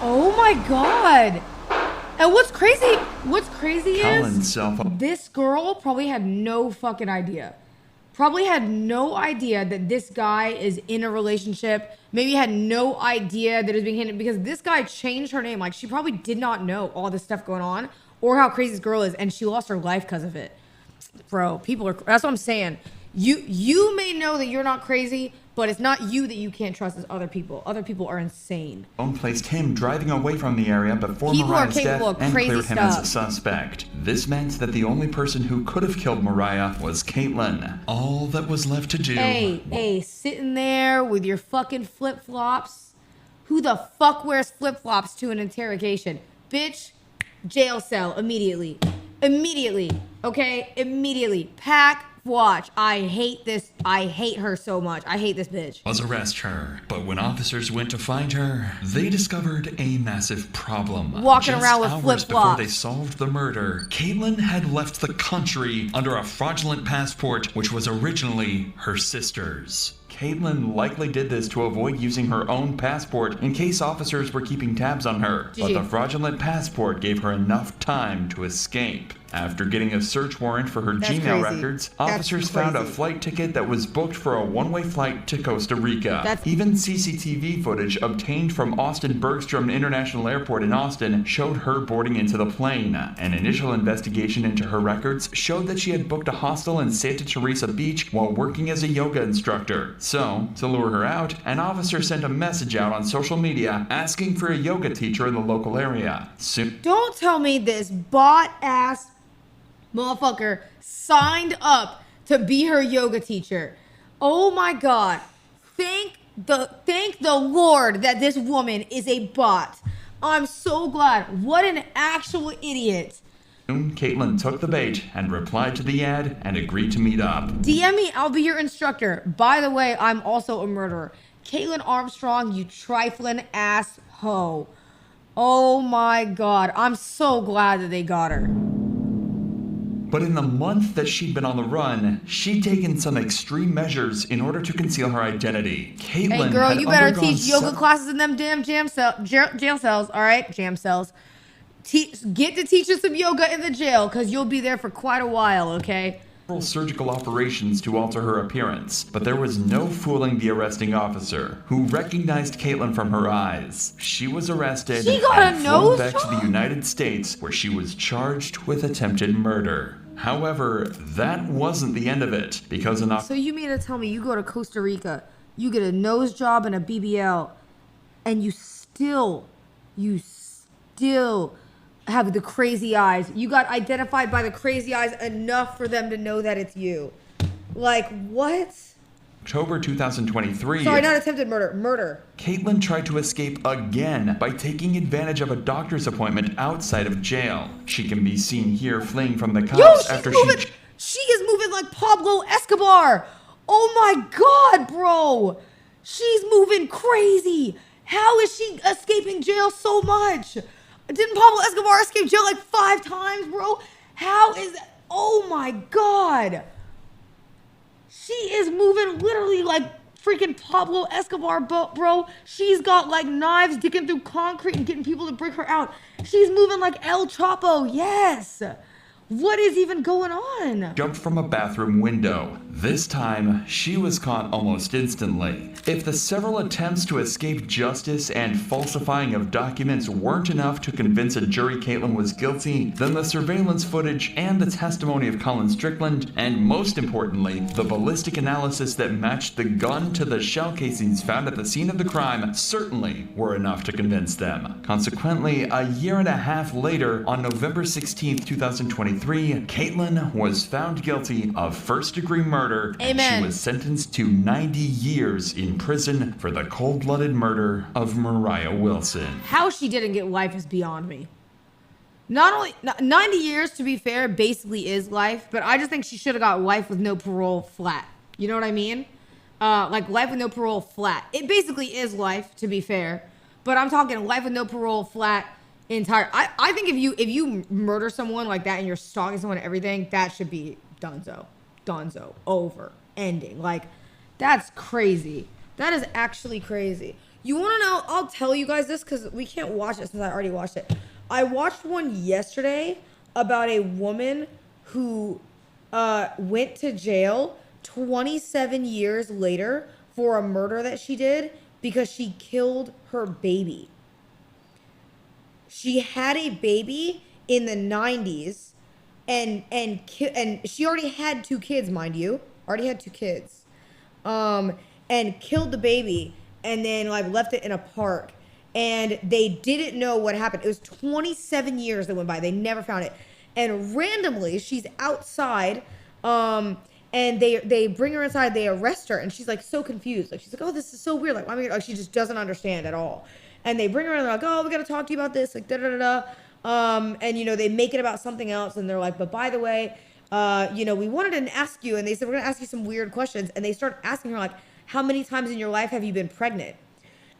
Oh my god. And what's crazy Colin's is cell phone. this girl probably had no fucking idea. Probably had no idea that this guy is in a relationship. Maybe had no idea that it was being hinted because this guy changed her name. Like she probably did not know all this stuff going on or how crazy this girl is, and she lost her life because of it. Bro, people are. That's what I'm saying. You may know that you're not crazy, but it's not you that you can't trust. It's other people. Other people are insane. Phone placed him driving away from the area before People are Mariah's capable death of and crazy cleared him as a stuff. suspect. This meant that the only person who could have killed Mariah was Caitlin. All that was left to do. Hey, sitting there with your fucking flip-flops. Who the fuck wears flip-flops to an interrogation? Bitch, jail cell immediately. Immediately, okay? Immediately. Pack, watch. I hate this. I hate her so much. I hate this bitch. Was arrest her, but when officers went to find her, they discovered a massive problem. Walking Just around with hours flip-flops. before they solved the murder, Caitlin had left the country under a fraudulent passport, which was originally her sister's. Caitlin likely did this to avoid using her own passport in case officers were keeping tabs on her, but GG. the fraudulent passport gave her enough time to escape. After getting a search warrant for her That's Gmail crazy. records, That's officers found a crazy. flight ticket that was booked for a one-way flight to Costa Rica. That's- Even CCTV footage obtained from Austin Bergstrom International Airport in Austin showed her boarding into the plane. An initial investigation into her records showed that she had booked a hostel in Santa Teresa Beach while working as a yoga instructor. So, to lure her out, an officer sent a message out on social media asking for a yoga teacher in the local area. Soon Don't tell me this bot-ass motherfucker signed up to be her yoga teacher. Oh my god. Thank the Lord that this woman is a bot. I'm so glad. What an actual idiot. Caitlin took the bait and replied to the ad and agreed to meet up. DM me, I'll be your instructor. By the way, I'm also a murderer. Caitlin Armstrong, you trifling ass hoe. Oh my god. I'm so glad that they got her. But in the month that she'd been on the run, she'd taken some extreme measures in order to conceal her identity. Caitlin Hey girl, had you better undergone teach yoga classes in them damn jail cells, all right? Jam cells. Get to teach us some yoga in the jail, because you'll be there for quite a while, okay? several surgical operations to alter her appearance, but there was no fooling the arresting officer, who recognized Caitlin from her eyes. She was arrested She got and a flown nose back to job? the United States, where she was charged with attempted murder. However, that wasn't the end of it, because an So you mean to tell me you go to Costa Rica, you get a nose job and a BBL, and you still have the crazy eyes. You got identified by the crazy eyes enough for them to know that it's you. Like, what? October 2023. Sorry, not attempted murder. Murder. Caitlin tried to escape again by taking advantage of a doctor's appointment outside of jail. She can be seen here fleeing from the cops after She is moving like Pablo Escobar. Oh my God, bro. She's moving crazy. How is she escaping jail so much? Didn't Pablo Escobar escape jail like 5 times, bro? How is that? Oh my God. She is moving literally like freaking Pablo Escobar, bro. She's got like knives digging through concrete and getting people to break her out. She's moving like El Chapo, yes. What is even going on? Jumped from a bathroom window. This time, she was caught almost instantly. If the several attempts to escape justice and falsifying of documents weren't enough to convince a jury Caitlin was guilty, then the surveillance footage and the testimony of Colin Strickland, and most importantly, the ballistic analysis that matched the gun to the shell casings found at the scene of the crime certainly were enough to convince them. Consequently, a year and a half later, on November 16, 2023, Caitlin was found guilty of first-degree murder. Amen. And she was sentenced to 90 years in prison for the cold-blooded murder of Mariah Wilson. How she didn't get life is beyond me. Not only 90 years, to be fair, basically is life, but I just think she should have got life with no parole flat. You know what I mean? Like life with no parole flat. It basically is life, to be fair, but I'm talking life with no parole flat. I think if you murder someone like that and you're stalking someone and everything, that should be donezo, over, ending. Like, that's crazy. That is actually crazy. You want to know? I'll tell you guys this because we can't watch it since I already watched it. I watched one yesterday about a woman who went to jail 27 years later for a murder that she did because she killed her baby. She had a baby in the 90s and she already had 2 kids, mind you. Already had 2 kids. And killed the baby and then like left it in a park. And they didn't know what happened. It was 27 years that went by. They never found it. And randomly, she's outside, and they bring her inside. They arrest her, and she's like so confused. Like she's like, "Oh, this is so weird. Like, like she just doesn't understand at all." And they bring her in, and they're like, "Oh, we gotta talk to you about this." Like da da da da. And you know they make it about something else, and they're like, "But by the way, you know, we wanted to ask you," and they said, "We're gonna ask you some weird questions." And they start asking her like, "How many times in your life have you been pregnant?"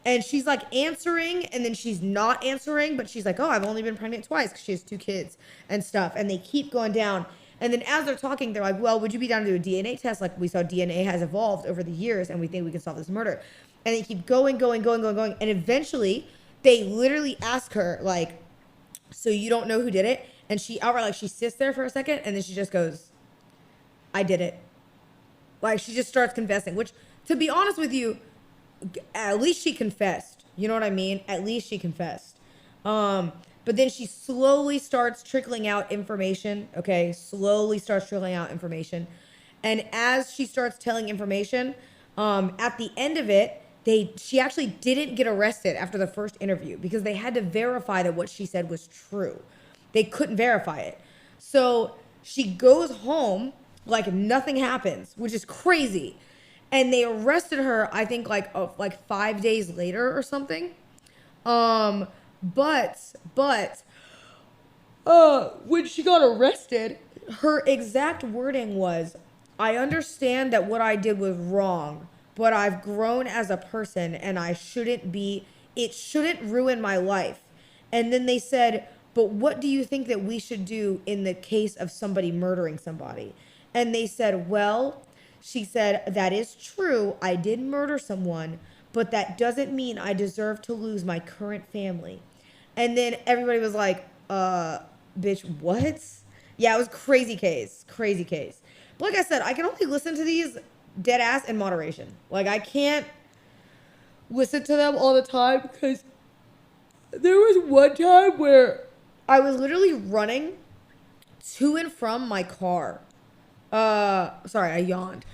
And she's like answering, and then she's not answering, but she's like, "Oh, I've only been pregnant twice," because she has 2 kids and stuff. And they keep going down. And then as they're talking, they're like, "Well, would you be down to do a DNA test? Like we saw DNA has evolved over the years, and we think we can solve this murder." And they keep going. And eventually, they literally ask her, like, "So you don't know who did it?" And she outright, like, she sits there for a second, and then she just goes, "I did it." Like, she just starts confessing, which, to be honest with you, at least she confessed. You know what I mean? At least she confessed. But then she slowly starts trickling out information. Okay, slowly starts trickling out information. And as she starts telling information, at the end of it, she actually didn't get arrested after the first interview because they had to verify that what she said was true. They couldn't verify it. So she goes home like nothing happens, which is crazy. And they arrested her, I think, like 5 days later or something. But when she got arrested, her exact wording was, "I understand that what I did was wrong, but I've grown as a person and it shouldn't ruin my life." And then they said, "But what do you think that we should do in the case of somebody murdering somebody?" And they said, "Well," she said, "that is true. I did murder someone, but that doesn't mean I deserve to lose my current family." And then everybody was like, bitch, what? Yeah, it was crazy case. But like I said, I can only listen to these dead ass in moderation. Like, I can't listen to them all the time because there was one time where I was literally running to and from my car. Sorry, I yawned.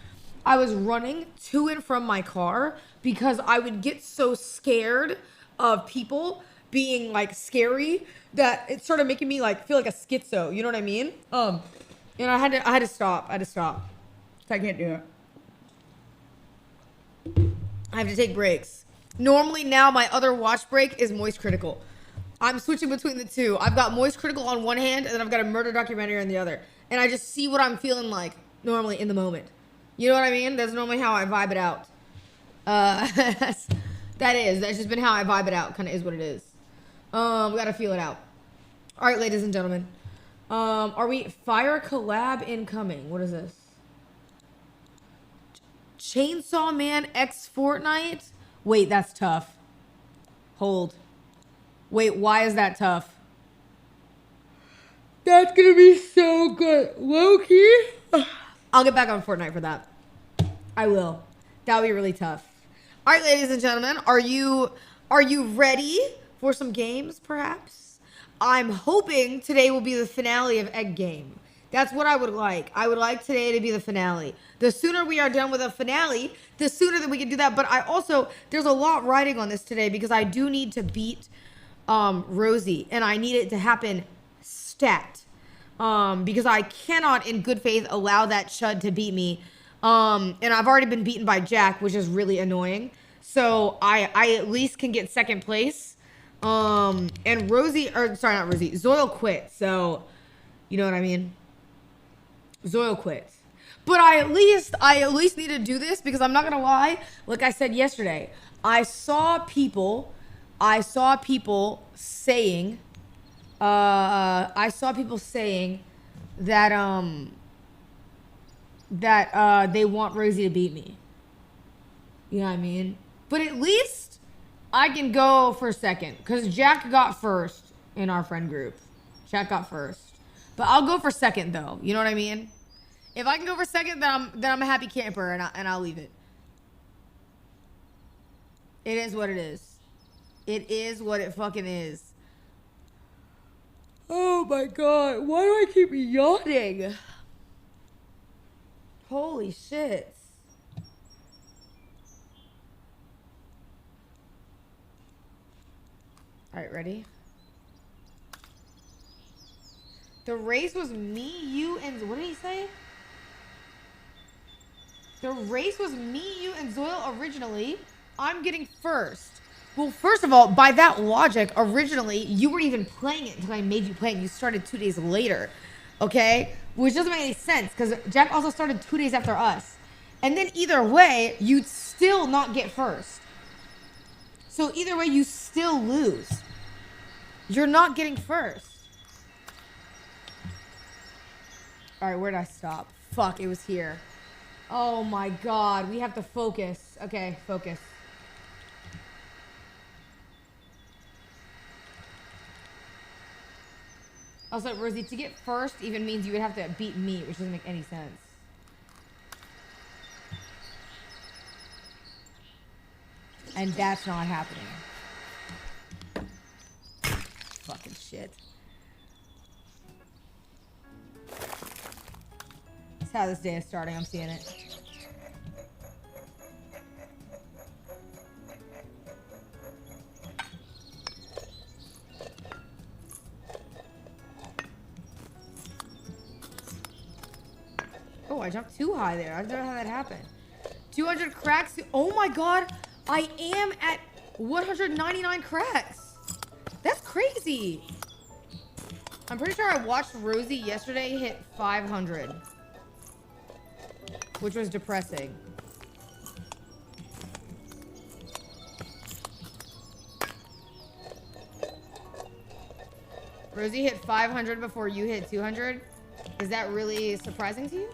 I was running to and from my car because I would get so scared of people being like scary that it started making me like feel like a schizo. You know what I mean? And I had to stop. I can't do it. I have to take breaks. Normally now my other watch break is Moist Critical. I'm switching between the two. I've got Moist Critical on one hand and then I've got a murder documentary on the other. And I just see what I'm feeling like normally in the moment. You know what I mean? That's normally how I vibe it out. That's just been how I vibe it out. Kind of is what it is. We gotta feel it out. All right, ladies and gentlemen. Are we fire collab incoming? What is this? Chainsaw Man X Fortnite? Wait, that's tough. Hold. Wait, why is that tough? That's gonna be so good. Low-key. I'll get back on Fortnite for that. I will. That'll be really tough. All right, ladies and gentlemen, are you ready for some games, perhaps? I'm hoping today will be the finale of Egg Game. That's what I would like. I would like today to be the finale. The sooner we are done with a finale, the sooner that we can do that. But I also, there's a lot riding on this today because I do need to beat Rosie, and I need it to happen stat. Because I cannot in good faith allow that chud to beat me. And I've already been beaten by Jack, which is really annoying. So I at least can get second place. And Rosie, or sorry, not Rosie, Zoil quit. So, you know what I mean? Zoil quit. But I at least need to do this because I'm not gonna lie. Like I said yesterday, I saw people saying, that they want Rosie to beat me. You know what I mean? But at least I can go for second because Jack got first in our friend group. Jack got first. But I'll go for second though. You know what I mean? If I can go for second, then I'm a happy camper and I'll leave it. It is what it is. It is what it fucking is. Oh my god. Why do I keep yawning? Holy shit. All right, ready? The race was me, you, and what did he say? The race was me, you, and Zoil originally. I'm getting first. Well, first of all, by that logic, originally, you weren't even playing it until I made you play it. You started 2 days later, okay? Which doesn't make any sense, because Jack also started 2 days after us. And then either way, you'd still not get first. So either way, you still lose. You're not getting first. All right, where did I stop? Fuck, it was here. Oh my god, we have to focus. Okay, focus. Also, Rosie, to get first even means you would have to beat me, which doesn't make any sense. And that's not happening. Fucking shit. That's how this day is starting. I'm seeing it. Oh, I jumped too high there. I don't know how that happened. 200 cracks. Oh my god. I am at 199 cracks. That's crazy. I'm pretty sure I watched Rosie yesterday hit 500. Which was depressing. Rosie hit 500 before you hit 200. Is that really surprising to you?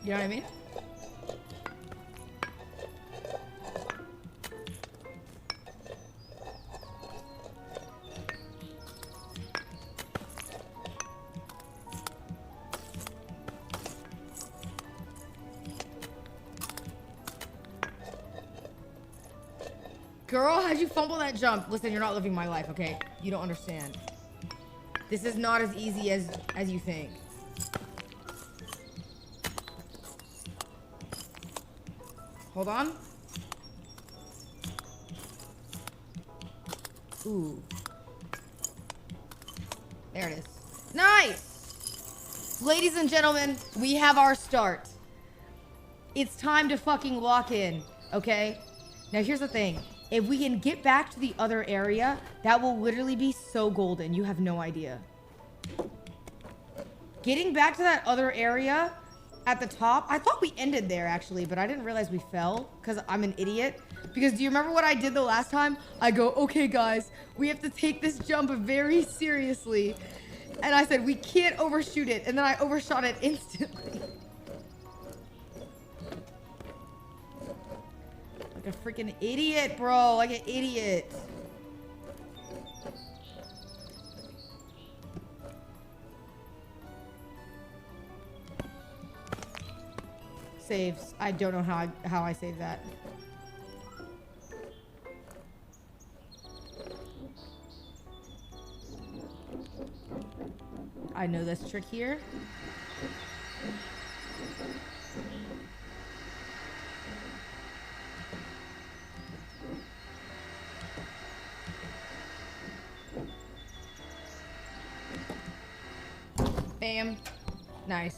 You know what I mean? Girl, how'd you fumble that jump? Listen, you're not living my life, okay? You don't understand. This is not as easy as you think. Hold on. Ooh. There it is. Nice! Ladies and gentlemen, we have our start. It's time to fucking lock in, okay? Now here's the thing. If we can get back to the other area, that will literally be so golden. You have no idea. Getting back to that other area at the top, I thought we ended there actually, but I didn't realize we fell because I'm an idiot. Because do you remember what I did the last time? I go, okay guys, we have to take this jump very seriously. And I said, we can't overshoot it. And then I overshot it instantly. Like a freaking idiot, bro. Like an idiot. Saves. I don't know how I saved that. I know this trick here. Bam. Nice.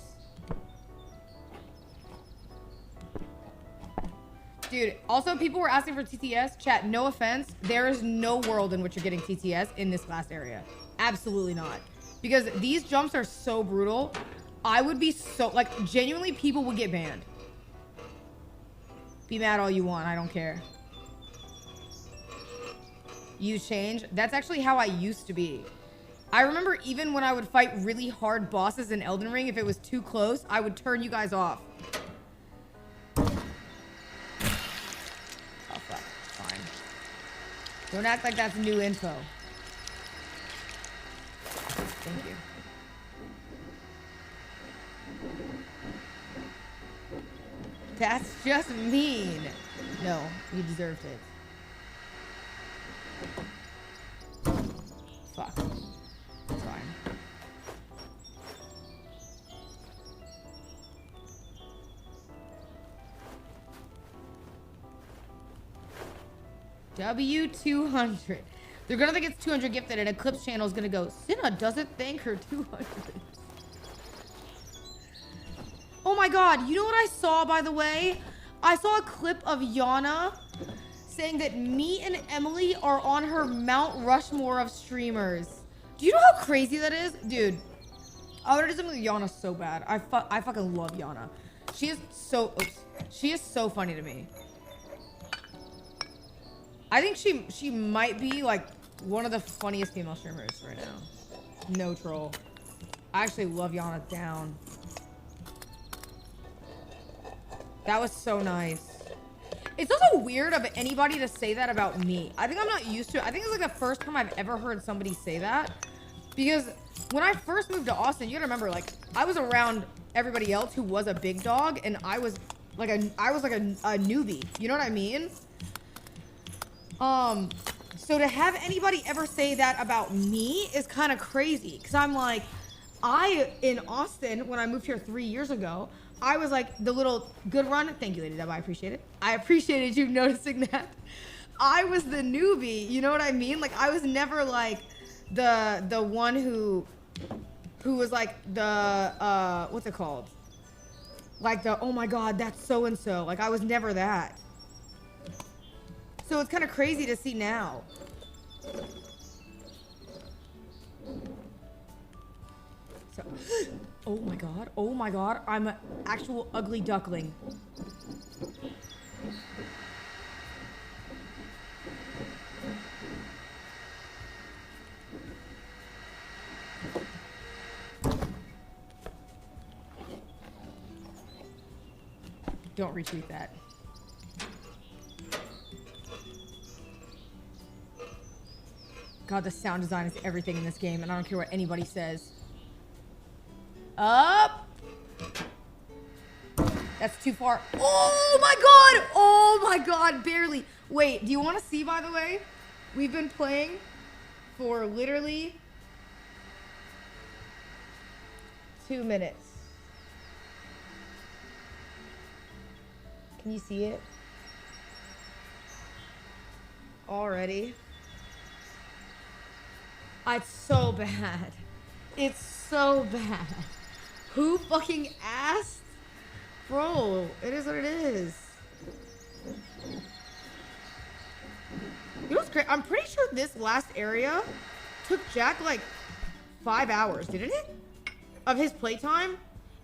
Dude, also people were asking for TTS. Chat, no offense. There is no world in which you're getting TTS in this last area. Absolutely not. Because these jumps are so brutal. I would be so, like, genuinely people would get banned. Be mad all you want. I don't care. You change. That's actually how I used to be. I remember even when I would fight really hard bosses in Elden Ring, if it was too close, I would turn you guys off. Don't act like that's new info. Thank you. That's just mean. No, you deserved it. Fuck. It's fine. W200. They're gonna think it's 200 gifted, and Eclipse channel is gonna go, Cinna doesn't thank her 200. Oh my god, you know what I saw, by the way? I saw a clip of Yana saying that me and Emily are on her Mount Rushmore of streamers. Do you know how crazy that is? Dude, I would have done something with Yana so bad. I fucking love Yana. She is so funny to me. I think she might be like one of the funniest female streamers right now. No troll. I actually love Yana down. That was so nice. It's also weird of anybody to say that about me. I think I'm not used to it. I think it's like the first time I've ever heard somebody say that. Because when I first moved to Austin, you gotta remember, like, I was around everybody else who was a big dog, and I was like a newbie. You know what I mean? So to have anybody ever say that about me is kind of crazy. Because I'm like, in Austin, when I moved here 3 years ago, I was like the little good run. Thank you, Lady Deb. I appreciate it. I appreciated you noticing that. I was the newbie. You know what I mean? Like, I was never like the one who was like the, what's it called? Like the, oh my God, that's so-and-so. Like, I was never that. So it's kind of crazy to see now. So, oh my God, I'm an actual ugly duckling. Don't retweet that. God, the sound design is everything in this game, and I don't care what anybody says. Up! That's too far. Oh my God! Oh my God, barely. Wait, do you want to see, by the way? We've been playing for literally 2 minutes. Can you see it? Already. It's so bad. It's so bad. Who fucking asked? Bro, it is what it is. You know what's great? I'm pretty sure this last area took Jack like 5 hours, didn't it? Of his playtime?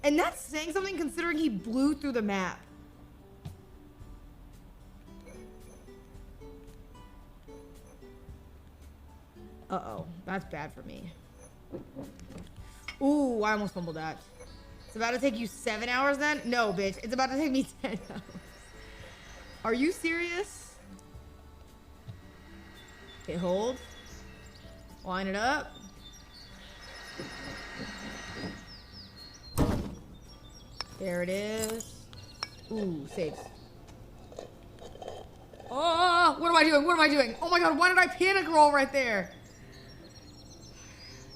And that's saying something considering he blew through the map. Uh-oh, that's bad for me. Ooh, I almost fumbled that. It's about to take you 7 hours then? No, bitch. It's about to take me 10 hours. Are you serious? Okay, hold. Line it up. There it is. Ooh, saves. Oh, what am I doing? What am I doing? Oh my god, why did I panic roll right there?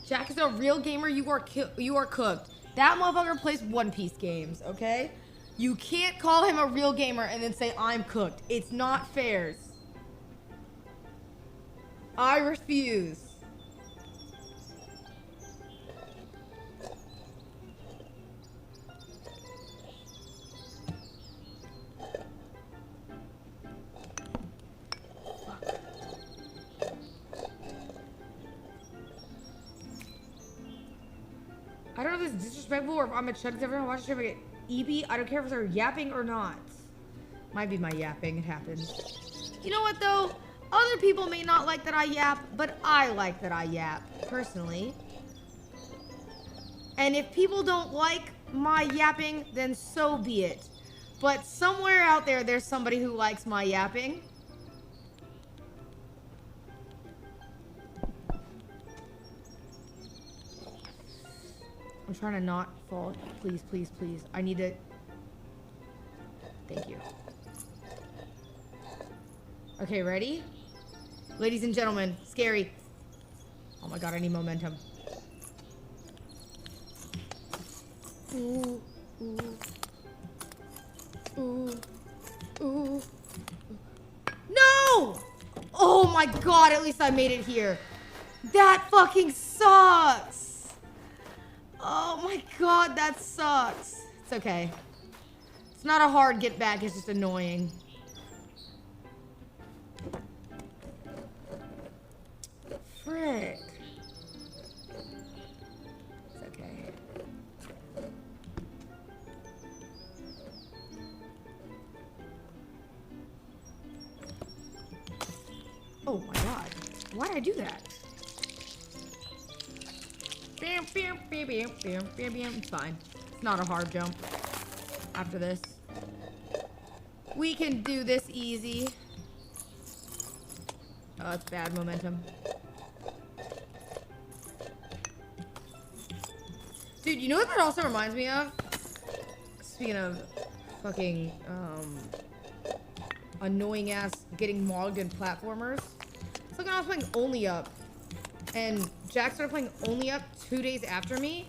Jack is a real gamer. You are cooked. That motherfucker plays One Piece games, okay? You can't call him a real gamer and then say I'm cooked. It's not fair. I refuse. I don't know if this is disrespectful or if I'm a chud because everyone watches the stream. I get EP. I don't care if they're yapping or not. Might be my yapping. It happens. You know what though? Other people may not like that I yap, but I like that I yap personally. And if people don't like my yapping, then so be it. But somewhere out there, there's somebody who likes my yapping. I'm trying to not fall. Please, please, please. I need to... Thank you. Okay, ready? Ladies and gentlemen, scary. Oh my god, I need momentum. Ooh, ooh. Ooh, ooh. No! Oh my god, at least I made it here. That fucking sucks. Oh my god, that sucks. It's okay. It's not a hard get back, it's just annoying. Frick. It's okay. Oh my god. Why did I do that? Bam, bam, bam, bam, bam, bam, bam. It's fine. It's not a hard jump after this. We can do this easy. Oh, it's bad momentum. Dude, you know what that also reminds me of? Speaking of fucking, annoying ass getting mogged in platformers. It's like when I was playing Only Up. And Jack started playing Only Up 2 days after me.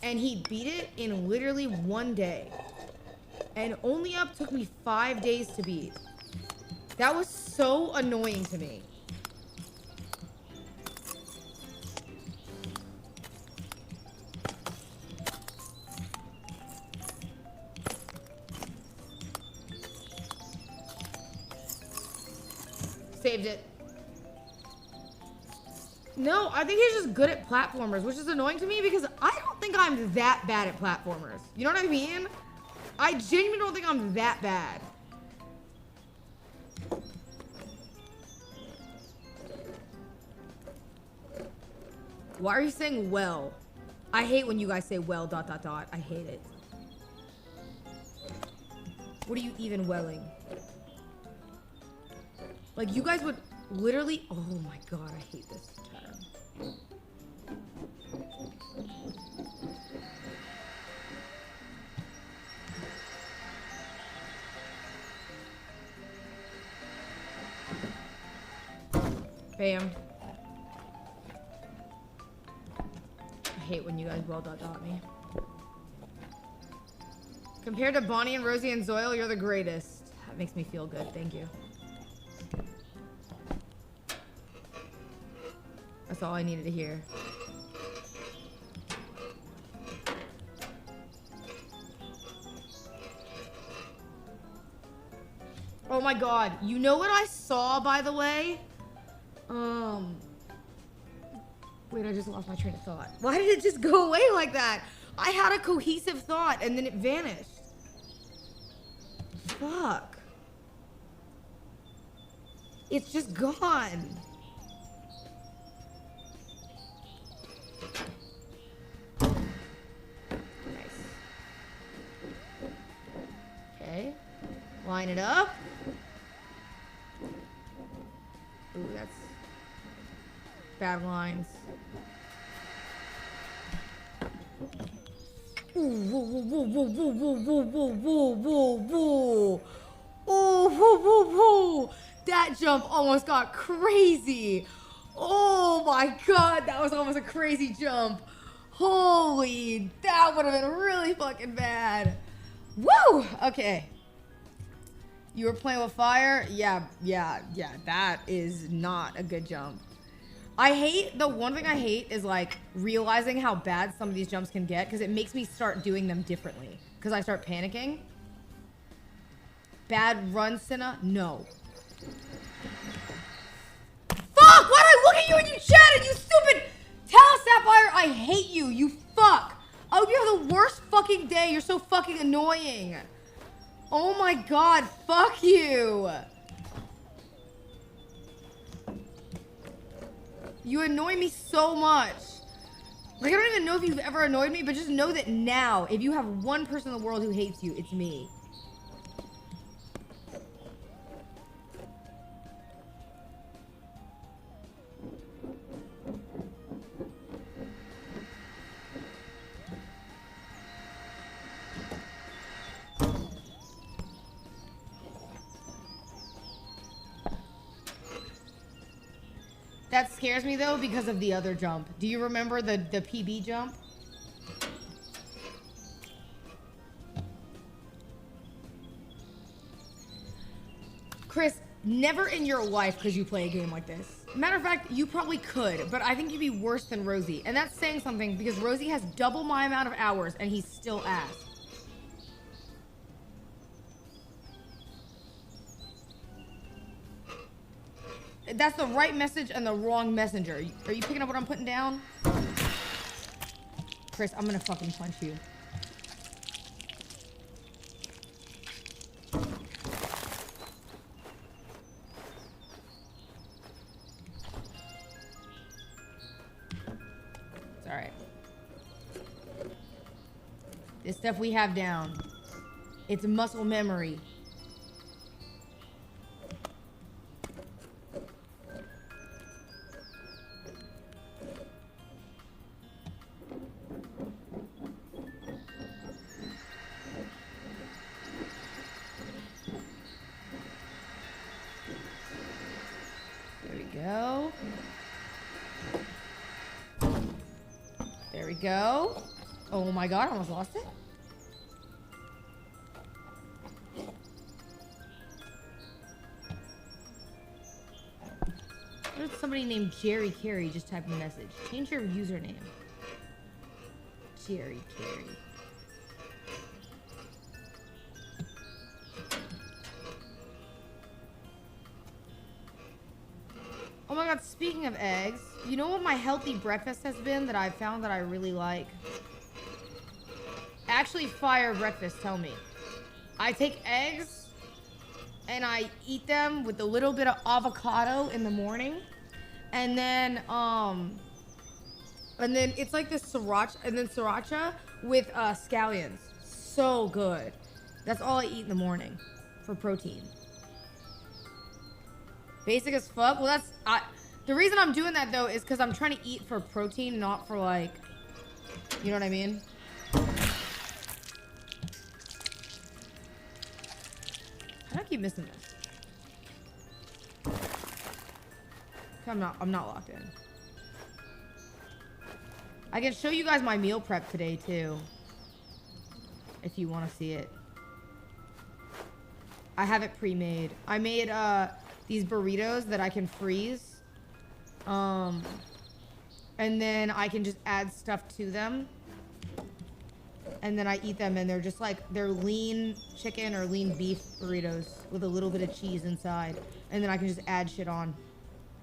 And he beat it in literally 1 day. And Only Up took me 5 days to beat. That was so annoying to me. Saved it. No, I think he's just good at platformers, which is annoying to me because I don't think I'm that bad at platformers. You know what I mean? I genuinely don't think I'm that bad. Why are you saying well? I hate when you guys say well ... I hate it. What are you even welling? Like you guys would literally... Oh my god, I hate this term. Bam. I hate when you guys well ... me. Compared to Bonnie and Rosie and Zoil, you're the greatest. That makes me feel good. Thank you. That's all I needed to hear. Oh my god. You know what I saw, by the way? Wait, I just lost my train of thought. Why did it just go away like that? I had a cohesive thought and then it vanished. Fuck. It's just gone. Nice. Okay. Line it up. Ooh, that's bad lines. Ooh, whoa, whoa, whoa, whoa, whoa, whoa, whoa, whoa, whoa, whoa. Oh, whoa, whoa, whoa. That jump almost got crazy. Oh my god, that was almost a crazy jump. Holy, that would have been really fucking bad. Woo! Okay. You were playing with fire? Yeah, that is not a good jump. The one thing I hate is like realizing how bad some of these jumps can get because it makes me start doing them differently because I start panicking. Bad run, Cinna? No. Fuck! Why did I look at you and you chatted, you stupid Tell Sapphire I hate you, you fuck! I hope you have the worst fucking day. You're so fucking annoying. Oh my god, fuck you. You annoy me so much. Like, I don't even know if you've ever annoyed me, but just know that now, if you have one person in the world who hates you, it's me. That scares me though because of the other jump. Do you remember the PB jump? Chris, never in your life could you play a game like this. Matter of fact, you probably could, but I think you'd be worse than Rosie. And that's saying something because Rosie has double my amount of hours and he's still ass. That's the right message and the wrong messenger. Are you picking up what I'm putting down? Chris, I'm gonna fucking punch you. It's alright. This stuff we have down. It's muscle memory. Go. Oh my god, I almost lost it. What if somebody named Jerry Carey just typed a message? Change your username. Jerry Carey. Oh my god, speaking of eggs, you know what my healthy breakfast has been that I've found that I really like? Actually, fire breakfast, tell me. I take eggs and I eat them with a little bit of avocado in the morning. And then it's like this sriracha with scallions. So good. That's all I eat in the morning for protein. Basic as fuck. Well, the reason I'm doing that though is because I'm trying to eat for protein, not for like, you know what I mean? How do I keep missing this? I'm not locked in. I can show you guys my meal prep today too, if you want to see it. I have it pre-made. I made these burritos that I can freeze. And then I can just add stuff to them. And then I eat them, and they're just like, they're lean chicken or lean beef burritos with a little bit of cheese inside. And then I can just add shit on.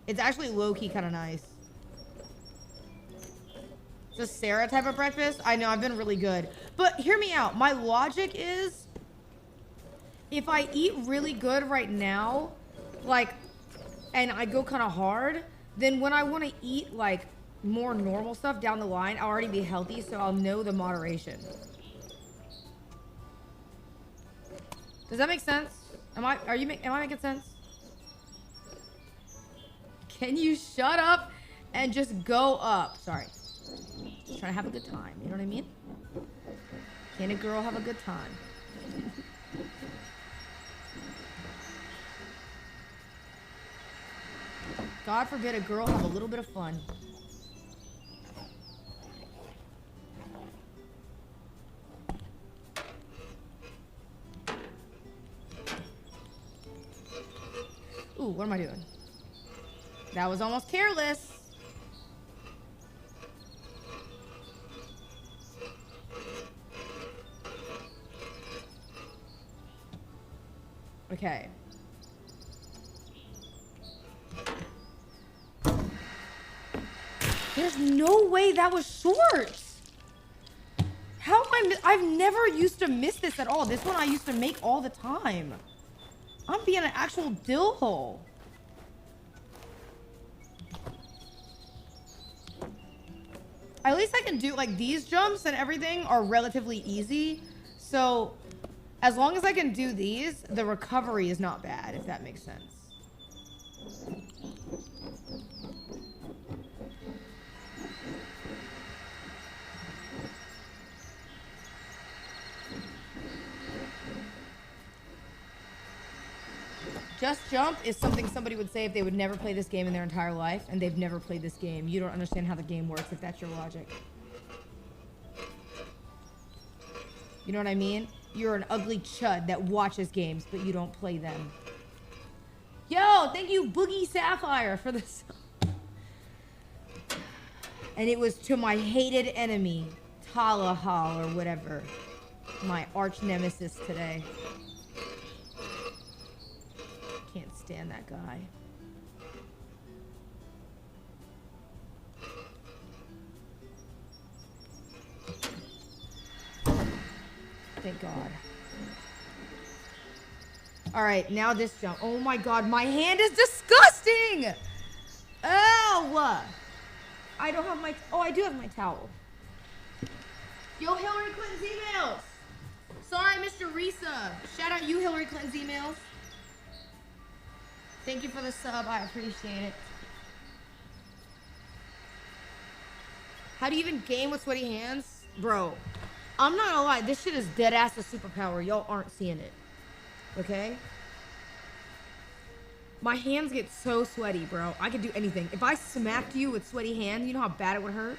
It's actually low-key kind of nice. It's a Sarah type of breakfast. I know, I've been really good. But hear me out. My logic is, if I eat really good right now, like, and I go kind of hard, then when I want to eat, like, more normal stuff down the line, I'll already be healthy, so I'll know the moderation. Does that make sense? Am I making sense? Can you shut up and just go up? Sorry. Just trying to have a good time, you know what I mean? Can a girl have a good time? God forbid a girl have a little bit of fun. Ooh, what am I doing? That was almost careless. Okay. There's no way that was short. How am I? I've never used to miss this at all. This one I used to make all the time. I'm being an actual dill hole. At least I can do, like, these jumps and everything are relatively easy. So, as long as I can do these, the recovery is not bad, if that makes sense. Just jump is something somebody would say if they would never play this game in their entire life, and they've never played this game. You don't understand how the game works if that's your logic. You know what I mean? You're an ugly chud that watches games, but you don't play them. Yo, thank you, Boogie Sapphire, for this. And it was to my hated enemy, Talahal, or whatever. My arch nemesis today. Can't stand that guy. Thank God. All right, now this jump. Oh my God, my hand is disgusting. Oh, I don't have my. Oh, I do have my towel. Yo, Hillary Clinton's emails. Sorry, Mr. Risa. Shout out you, Hillary Clinton's emails. Thank you for the sub. I appreciate it. How do you even game with sweaty hands? Bro, I'm not gonna lie. This shit is dead ass a superpower. Y'all aren't seeing it. Okay? My hands get so sweaty, bro. I could do anything. If I smacked you with sweaty hands, you know how bad it would hurt?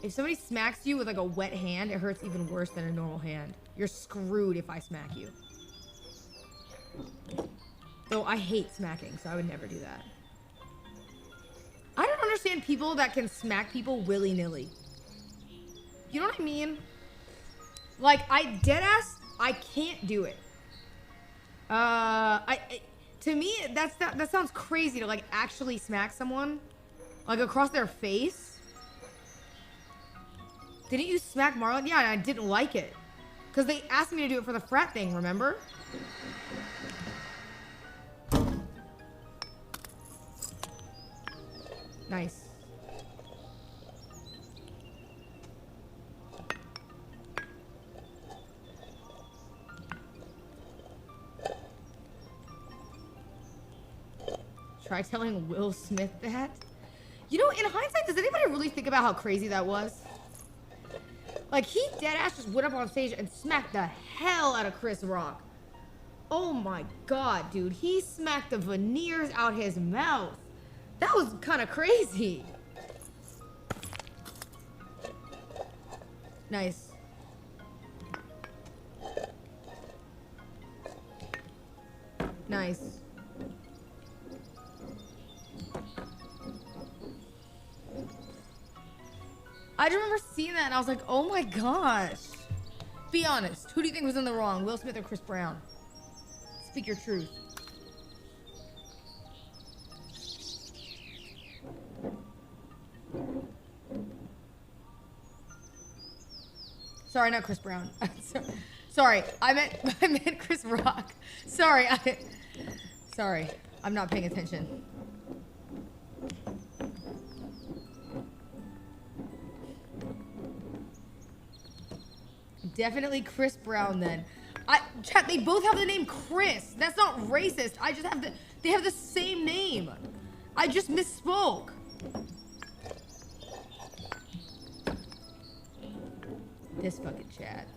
If somebody smacks you with like a wet hand, it hurts even worse than a normal hand. You're screwed if I smack you. Though I hate smacking, so I would never do that. I don't understand people that can smack people willy-nilly. You know what I mean? Like, I can't do it. To me, that sounds crazy to like actually smack someone, like across their face. Didn't you smack Marlon? Yeah, and I didn't like it. Because they asked me to do it for the frat thing, remember? Nice. Try telling Will Smith that. You know, in hindsight, does anybody really think about how crazy that was? Like, he deadass just went up on stage and smacked the hell out of Chris Rock. Oh my God, dude. He smacked the veneers out his mouth. That was kind of crazy. Nice. Nice. I just remember seeing that and I was like, oh my gosh. Be honest. Who do you think was in the wrong? Will Smith or Chris Brown? Speak your truth. Sorry, not Chris Brown. Sorry, I meant Chris Rock. Sorry, I'm not paying attention. Definitely Chris Brown then. Chat, they both have the name Chris. That's not racist. I just have they have the same name. I just misspoke. This fucking chat.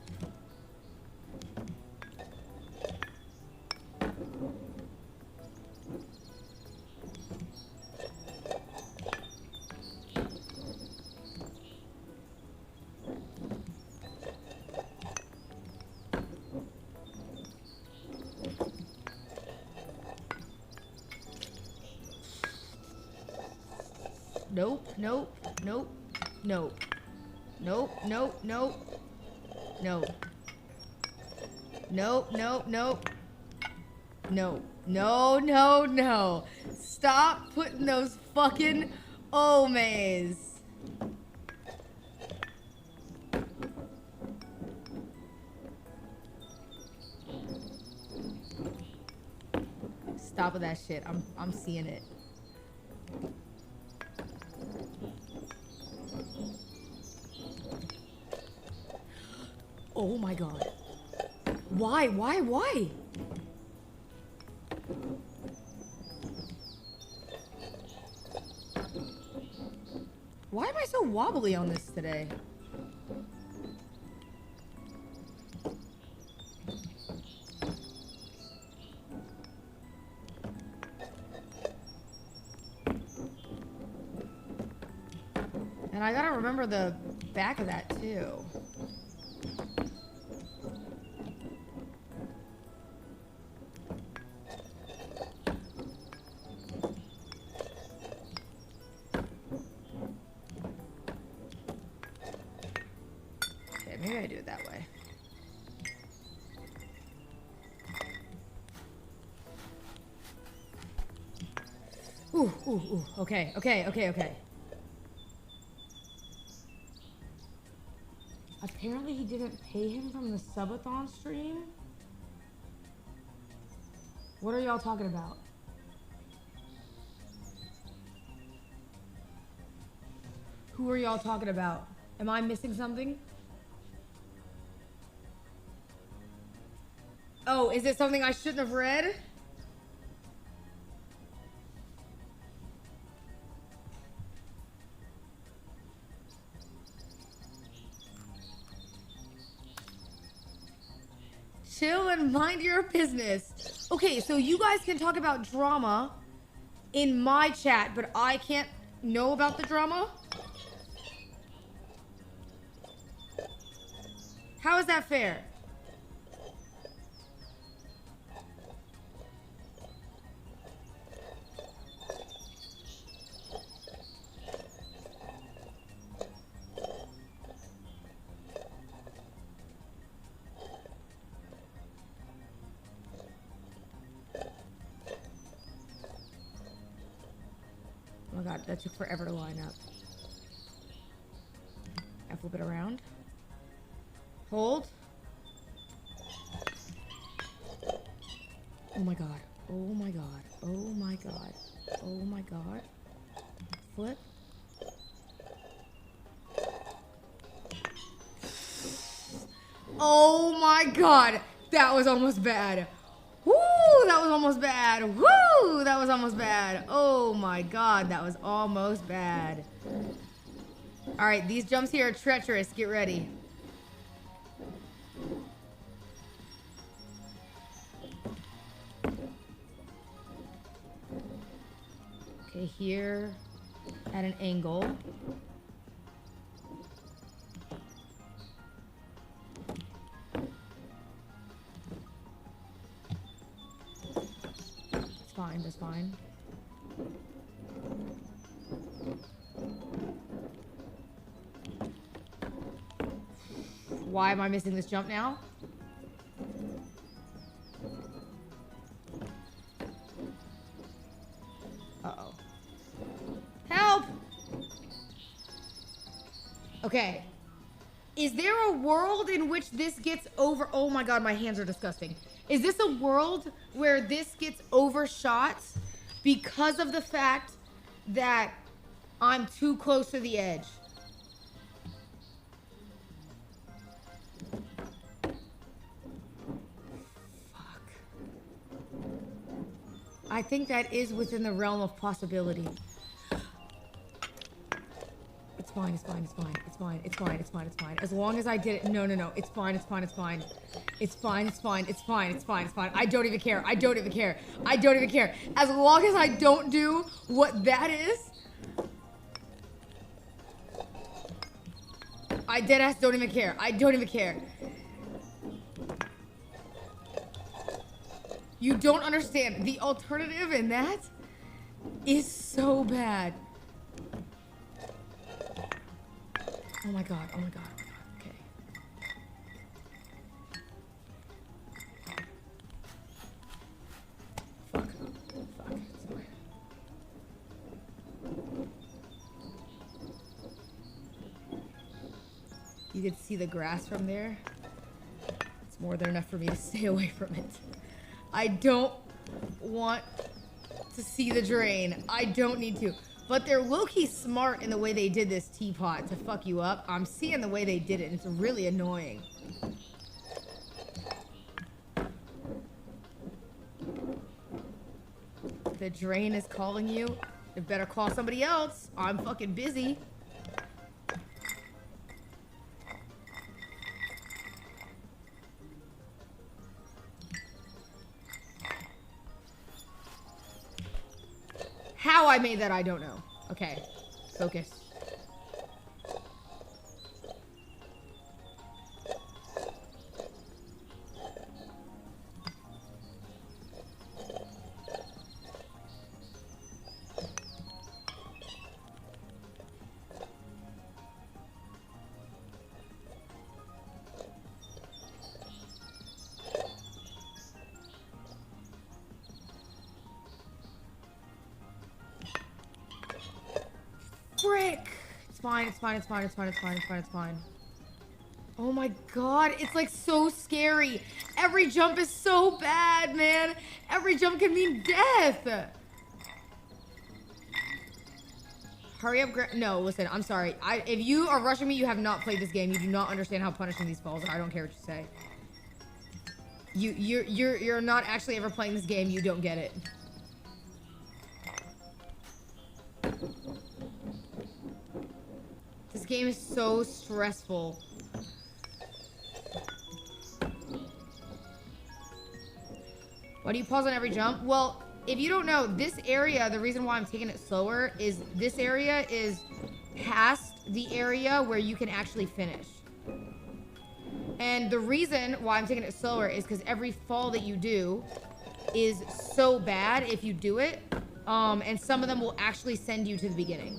Nope, nope, nope, nope. Nope, nope, nope. No. Nope, nope, nope. No. No, no, no. Stop putting those fucking omes. Stop with that shit. I'm seeing it. Oh my god. Why? Why? Why? Why am I so wobbly on this today? And I gotta remember the back of that too. Maybe I do it that way. Ooh, ooh, ooh. Okay, okay, okay, okay. Apparently he didn't pay him from the subathon stream? What are y'all talking about? Who are y'all talking about? Am I missing something? Oh, is it something I shouldn't have read? Chill and mind your business. Okay, so you guys can talk about drama in my chat, but I can't know about the drama? How is that fair? Oh my god, that took forever to line up. I flip it around. Hold. Oh my god. Oh my god. Oh my god. Oh my god. Flip. Oh my god. That was almost bad. Woo! That was almost bad. Woo! That was almost bad. Oh my god. That was almost bad. Alright, these jumps here are treacherous. Get ready. Okay, here at an angle. fine, that's fine. Why am I missing this jump now? Uh-oh. Help! Okay. Is there a world in which this gets over... Oh my god, my hands are disgusting. Is this a world where this gets overshot because of the fact that I'm too close to the edge? I think that is within the realm of possibility. It's fine, it's fine, it's fine, it's fine, it's fine, it's fine, it's fine. As long as I did it. No, no, no. It's fine, it's fine, it's fine. It's fine, it's fine, it's fine, it's fine, it's fine. I don't even care. I don't even care. I don't even care. As long as I don't do what that is. I deadass don't even care. I don't even care. You don't understand. The alternative in that is so bad. Oh my god, oh my god, oh my god, okay. Fuck. Fuck. Sorry. You could see the grass from there. It's more than enough for me to stay away from it. I don't want to see the drain. I don't need to. But they're low-key smart in the way they did this teapot to fuck you up. I'm seeing the way they did it, and it's really annoying. The drain is calling you. You better call somebody else. I'm fucking busy. How I made that, I don't know. Okay. Focus. Frick! It's fine, it's fine, it's fine, it's fine, it's fine, it's fine, it's fine. Oh my god, it's like so scary. Every jump is so bad, man. Every jump can mean death. Hurry up, no, listen, I'm sorry. If you are rushing me, you have not played this game. You do not understand how punishing these falls are. I don't care what you say. You're not actually ever playing this game. You don't get it. This game is so stressful. Why do you pause on every jump? Well, if you don't know, this area, the reason why I'm taking it slower is this area is past the area where you can actually finish. And the reason why I'm taking it slower is because every fall that you do is so bad if you do it. And some of them will actually send you to the beginning.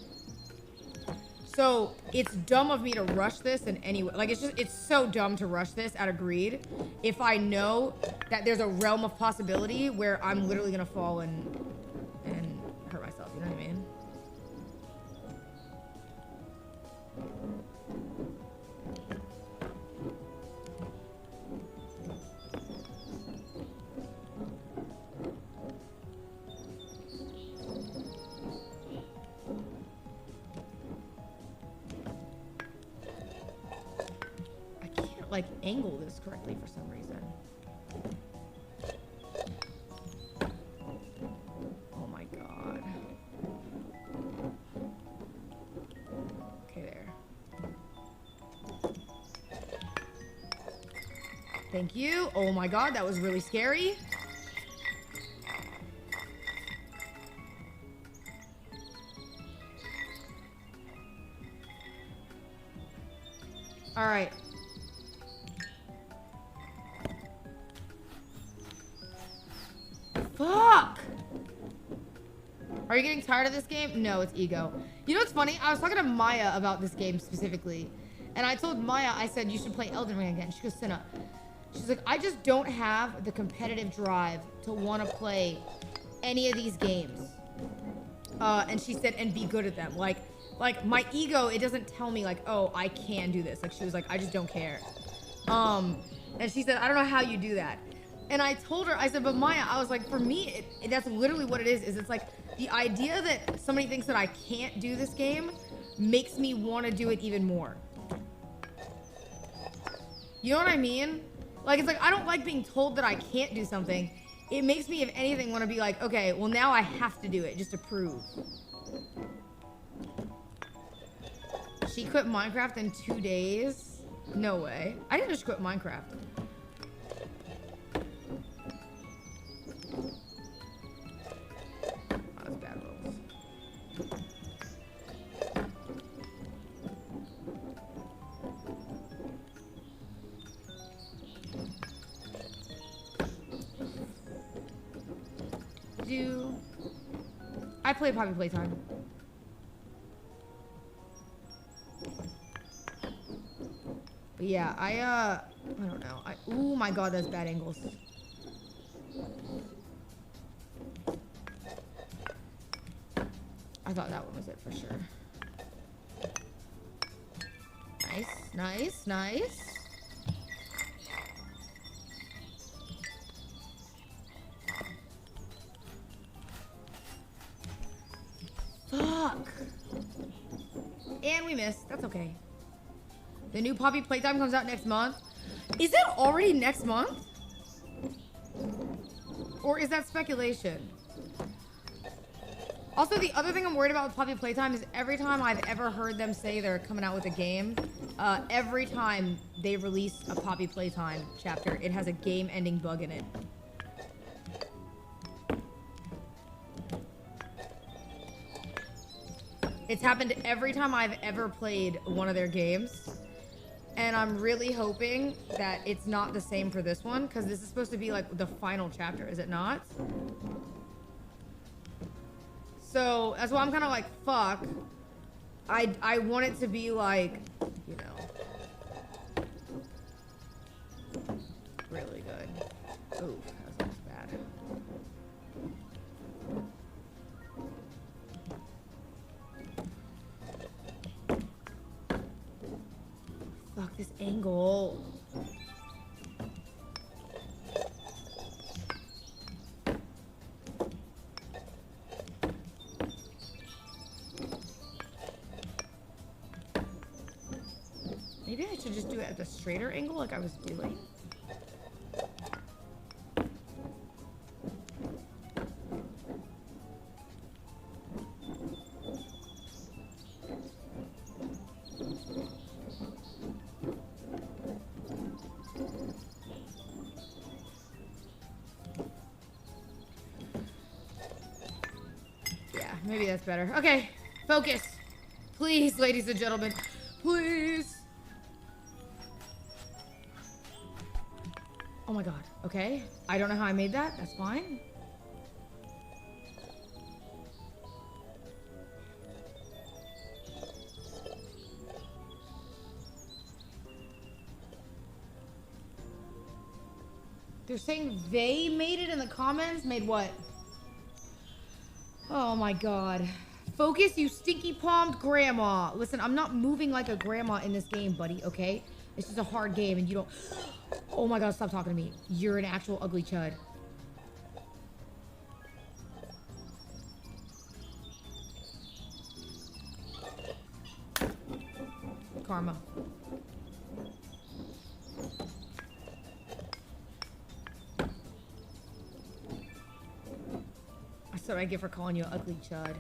So it's dumb of me to rush this in any way. Like, it's so dumb to rush this out of greed if I know that there's a realm of possibility where I'm literally gonna fall and hurt myself. You know what I mean? Like angle this correctly for some reason. Oh my god. Okay, there. Thank you. Oh my god, that was really scary. All right. Fuck! Are you getting tired of this game? No, it's ego. You know what's funny? I was talking to Maya about this game specifically. And I told Maya, I said, you should play Elden Ring again. She goes, Cinna. She's like, I just don't have the competitive drive to want to play any of these games. And she said, and be good at them. Like my ego, it doesn't tell me like, oh, I can do this. Like she was like, I just don't care. And she said, I don't know how you do that. And I told her, I said, but Maya, I was like, for me, that's literally what it is it's like the idea that somebody thinks that I can't do this game makes me want to do it even more. You know what I mean? Like, it's like, I don't like being told that I can't do something. It makes me, if anything, want to be like, okay, well, now I have to do it just to prove. She quit Minecraft in 2 days? No way. I didn't just quit Minecraft. That was bad rolls. I play Poppy Playtime. But yeah, I don't know. Oh my god, that's bad angles. I thought that one was it for sure. Nice, nice, nice. Fuck. And we missed. That's okay. The new Poppy Playtime comes out next month. Is it already next month? Or is that speculation? Also, the other thing I'm worried about with Poppy Playtime is every time I've ever heard them say they're coming out with a game, every time they release a Poppy Playtime chapter, it has a game-ending bug in it. It's happened every time I've ever played one of their games. And I'm really hoping that it's not the same for this one, because this is supposed to be like the final chapter, is it not? So that's why I'm kind of like, fuck. I want it to be like, you know, really good. Ooh, that was bad. Fuck this angle. Maybe I should just do it at the straighter angle like I was doing. Maybe that's better. Okay, focus. Please, ladies and gentlemen. Please. Oh my god. Okay. I don't know how I made that. That's fine. They're saying they made it in the comments. Made what? Oh my god. Focus, you stinky palmed grandma. Listen, I'm not moving like a grandma in this game, buddy, okay? It's just a hard game and you don't... Oh my god, stop talking to me. You're an actual ugly chud. Karma. That's what I get for calling you an ugly chud.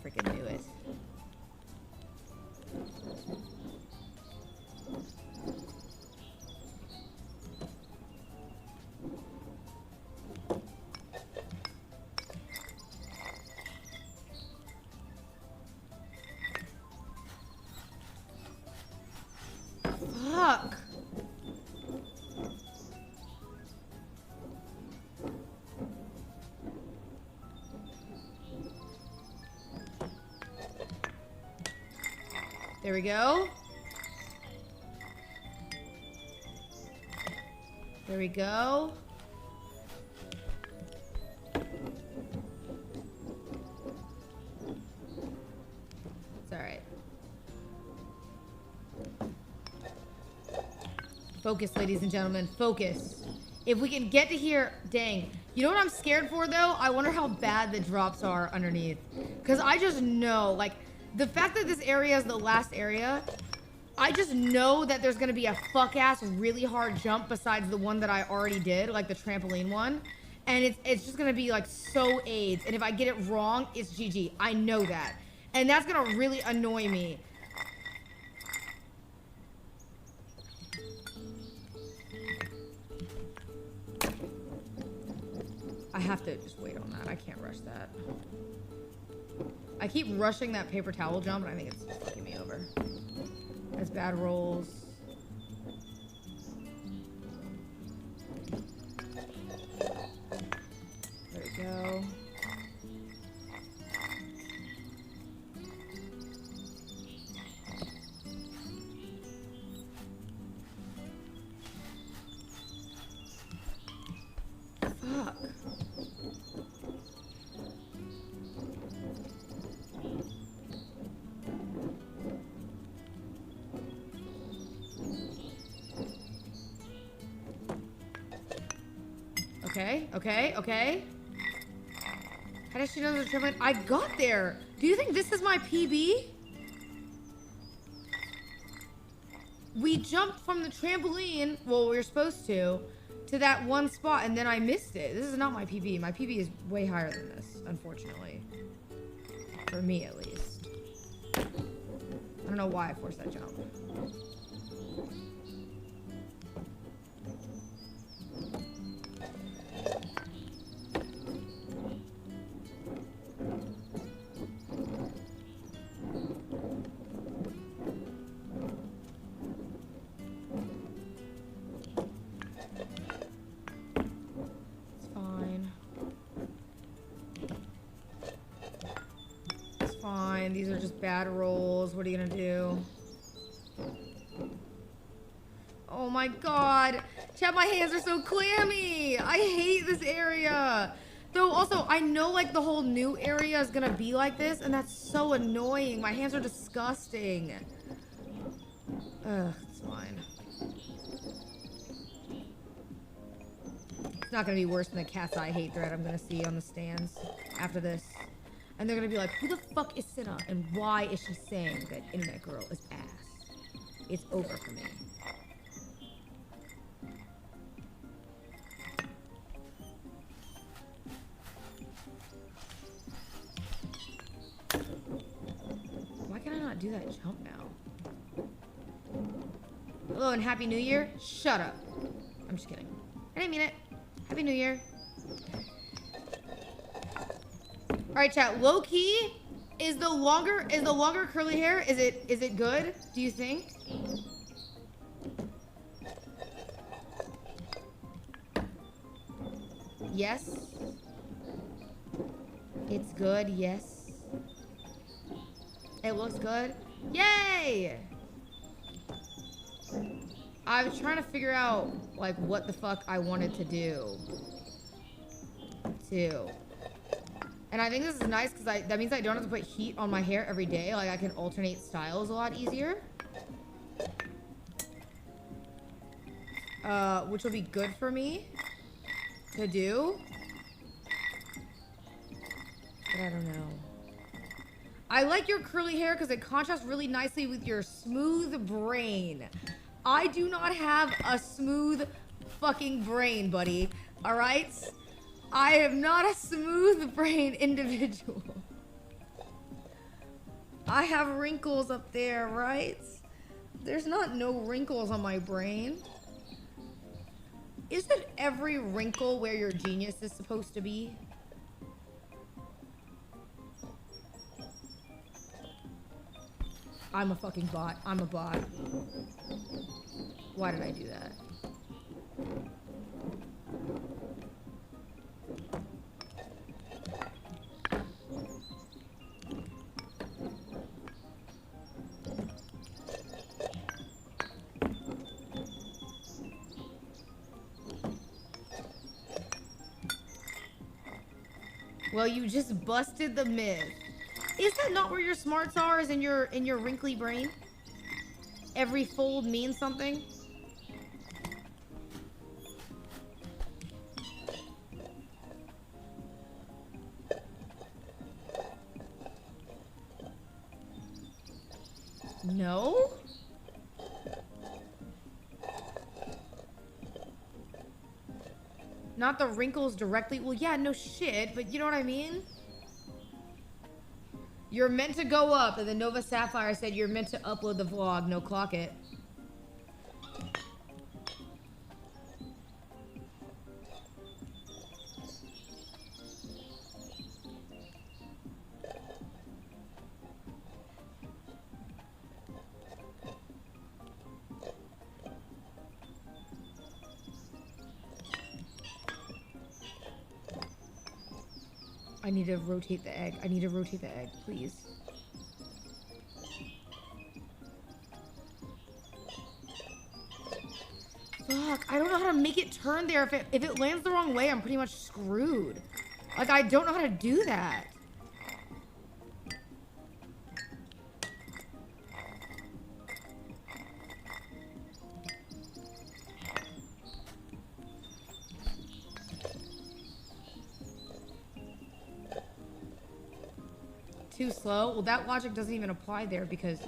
Freaking knew it. Fuck. There we go. There we go. It's alright. Focus, ladies and gentlemen. Focus. If we can get to here... Dang. You know what I'm scared for, though? I wonder how bad the drops are underneath. Because I just know, like, the fact that this area is the last area... I just know that there's going to be a fuck-ass really hard jump besides the one that I already did, like the trampoline one. And it's just going to be, like, so AIDS. And if I get it wrong, it's GG. I know that. And that's going to really annoy me. I have to just wait on that. I can't rush that. I keep rushing that paper towel jump, and I think it's fucking me over. That's bad rolls. There we go. Fuck. Okay, okay, okay. How does she know there's a trampoline? I got there. Do you think this is my PB? We jumped from the trampoline, well, we were supposed to that one spot, and then I missed it. This is not my PB. My PB is way higher than this, unfortunately. For me, at least. I don't know why I forced that jump. These are just bad rolls. What are you gonna do? Oh my god. Chat, my hands are so clammy. I hate this area. Though also, I know like the whole new area is gonna be like this, and that's so annoying. My hands are disgusting. Ugh, it's fine. It's not gonna be worse than the cat's eye hate thread I'm gonna see on the stands after this. And they're gonna be like, who the fuck is Cinna? And why is she saying that Internet Girl is ass? It's over for me. Why can I not do that jump now? Hello and Happy New Year? Shut up. I'm just kidding. I didn't mean it. Happy New Year. All right, chat. Low key, is the longer curly hair? Is it good? Do you think? Yes. It's good. Yes. It looks good. Yay! I was trying to figure out like what the fuck I wanted to do. Too. And I think this is nice because that means I don't have to put heat on my hair every day. Like, I can alternate styles a lot easier. Which will be good for me to do. But I don't know. I like your curly hair because it contrasts really nicely with your smooth brain. I do not have a smooth fucking brain, buddy. All right? I am not a smooth brain individual. I have wrinkles up there, right? There's not no wrinkles on my brain. Isn't every wrinkle where your genius is supposed to be? I'm a fucking bot. I'm a bot. Why did I do that? Well, you just busted the myth. Is that not where your smarts are? Is in your wrinkly brain? Every fold means something? No? Not the wrinkles directly. Well, yeah, no shit, but you know what I mean? You're meant to go up, and then Nova Sapphire said you're meant to upload the vlog, no clock it. I need to rotate the egg. I need to rotate the egg, please. Fuck, I don't know how to make it turn there. If it lands the wrong way, I'm pretty much screwed. Like, I don't know how to do that. Too slow? Well, that logic doesn't even apply there because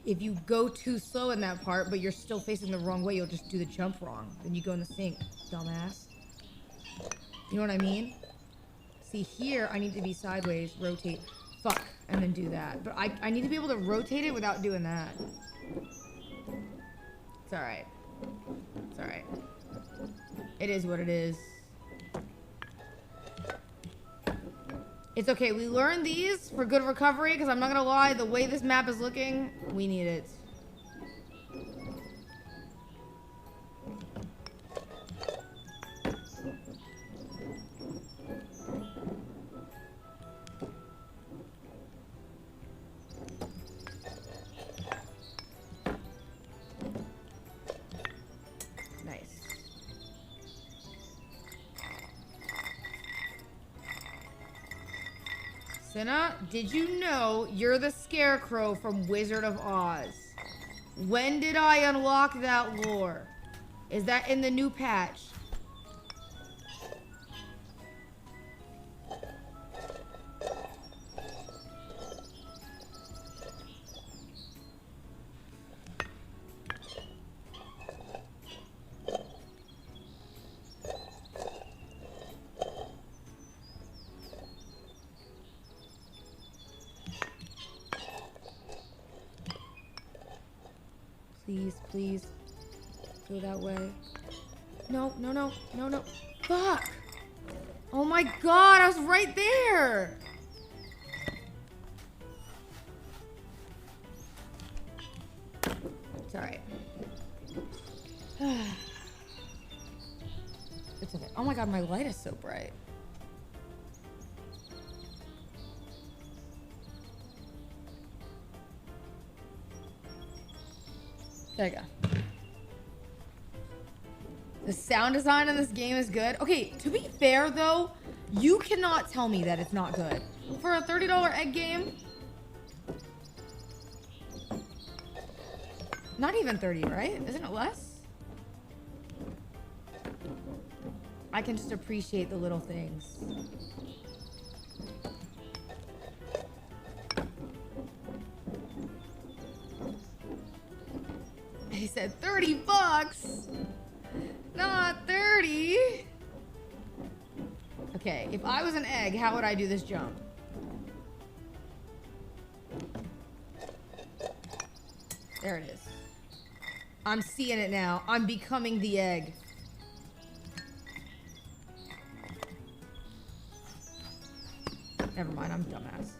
if you go too slow in that part, but you're still facing the wrong way, you'll just do the jump wrong. Then you go in the sink, dumbass. You know what I mean? See, here, I need to be sideways, rotate, fuck, and then do that. But I need to be able to rotate it without doing that. It's alright. It's alright. It is what it is. It's okay, we learned these for good recovery, because I'm not gonna lie, the way this map is looking, we need it. Cinna, did you know you're the Scarecrow from Wizard of Oz? When did I unlock that lore? Is that in the new patch? Please, please. Go that way. No, no, no, no, no. Fuck! Oh my god, I was right there! It's alright. It's okay. Oh my god, my light is so bright. There you go. The sound design in this game is good. Okay, to be fair though, you cannot tell me that it's not good. For a $30 egg game, not even 30, right? Isn't it less? I can just appreciate the little things. He said 30 bucks, not 30. Okay, if I was an egg, how would I do this jump? There it is. I'm seeing it now. I'm becoming the egg. Never mind, I'm a dumbass.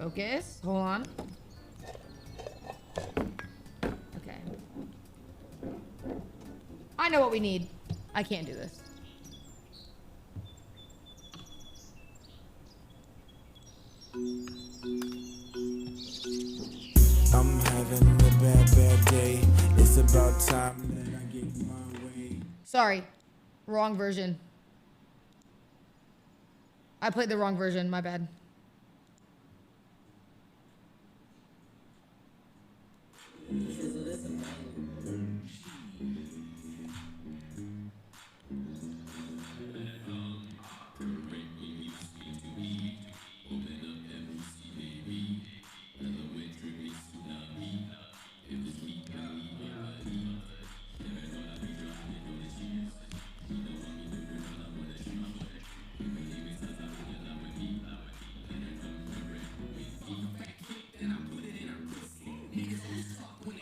Focus. Hold on. Okay. I know what we need. I can't do this. I'm having a bad day. It's about time that I get my way. Sorry. Wrong version. I played the wrong version. My bad.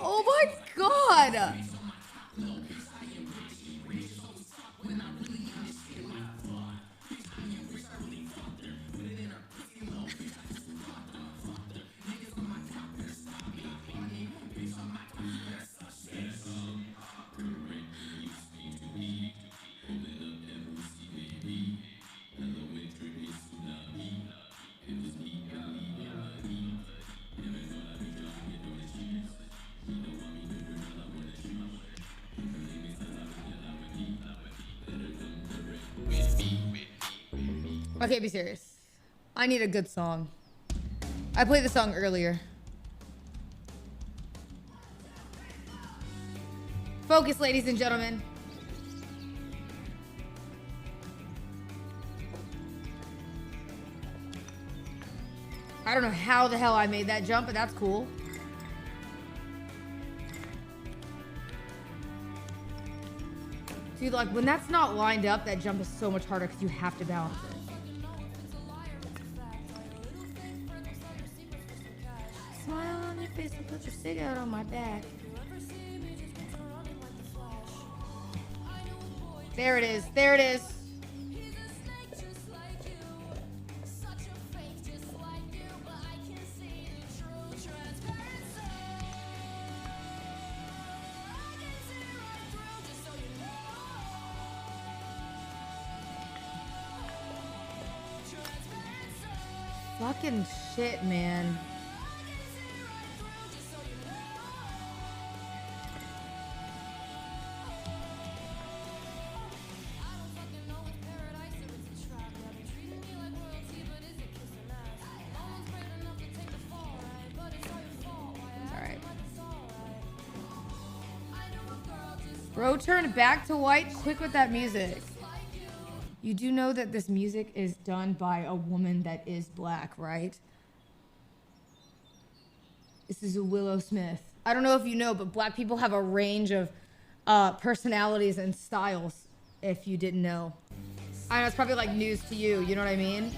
Oh my god! Okay, be serious. I need a good song. I played the song earlier. Focus, ladies and gentlemen. I don't know how the hell I made that jump, but that's cool. Dude, like, when that's not lined up, that jump is so much harder because you have to balance it. Smile on your face and put your cigarette on my back. There it is. There it is. Fucking shit, man. Bro, turn back to white quick with that music. You do know that this music is done by a woman that is black, right? This is a Willow Smith. I don't know if you know, but black people have a range of personalities and styles, if you didn't know. I know it's probably like news to you, you know what I mean?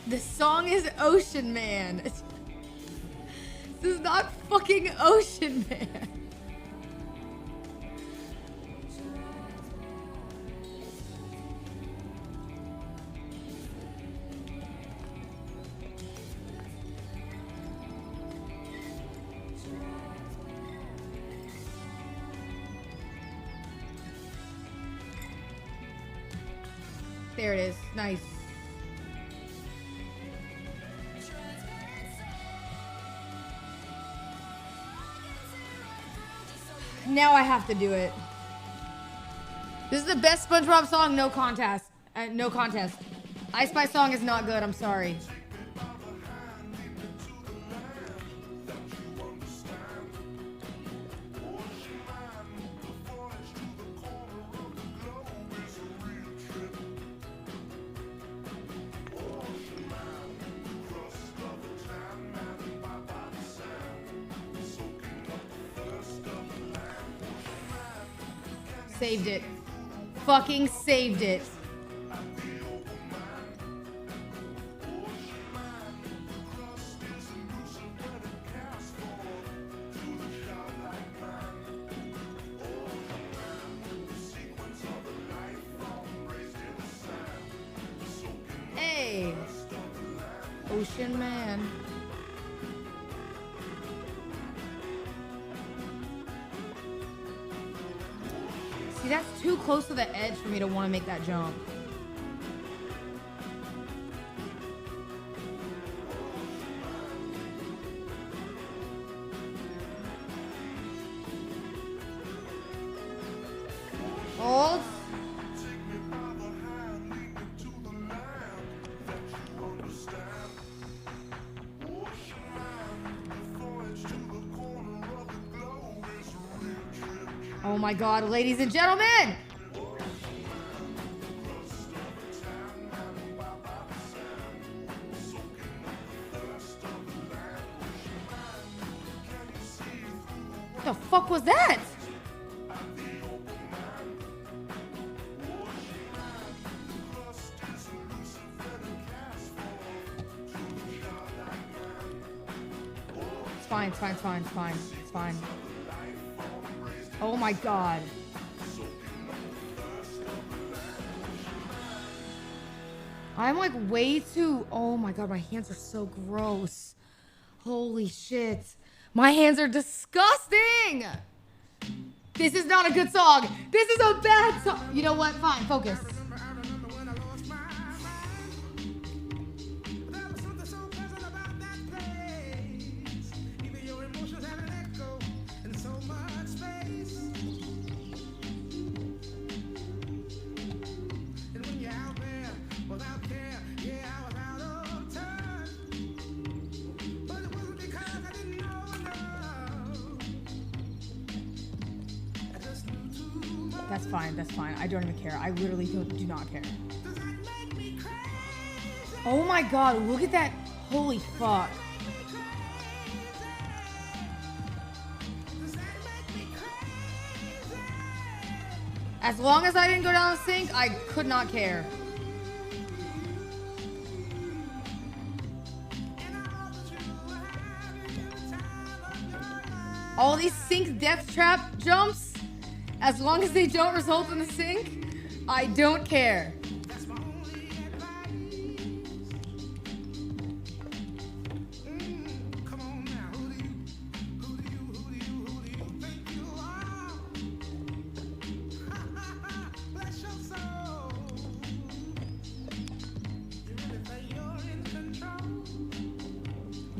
The song is Ocean Man. This is not fucking Ocean Man. There it is. Nice. Now I have to do it. This is the best SpongeBob song, no contest. No contest. Ice Spice song is not good, I'm sorry. Saved it. Fucking saved it. Hey. Ocean Man. See, that's too close to the edge for me to want to make that jump. Hold. Oh my God, ladies and gentlemen! What the fuck was that? It's fine, it's fine, it's fine, it's fine, it's fine. Oh my God. I'm like way too, oh my God, my hands are so gross. Holy shit. My hands are disgusting. This is not a good song. This is a bad song. You know what? Fine, focus. That's fine, that's fine. I don't even care. I literally do not care. Oh my God, look at that. Holy fuck. As long as I didn't go down the sink, I could not care. All these sink death trap jumps, as long as they don't result in the sink, I don't care.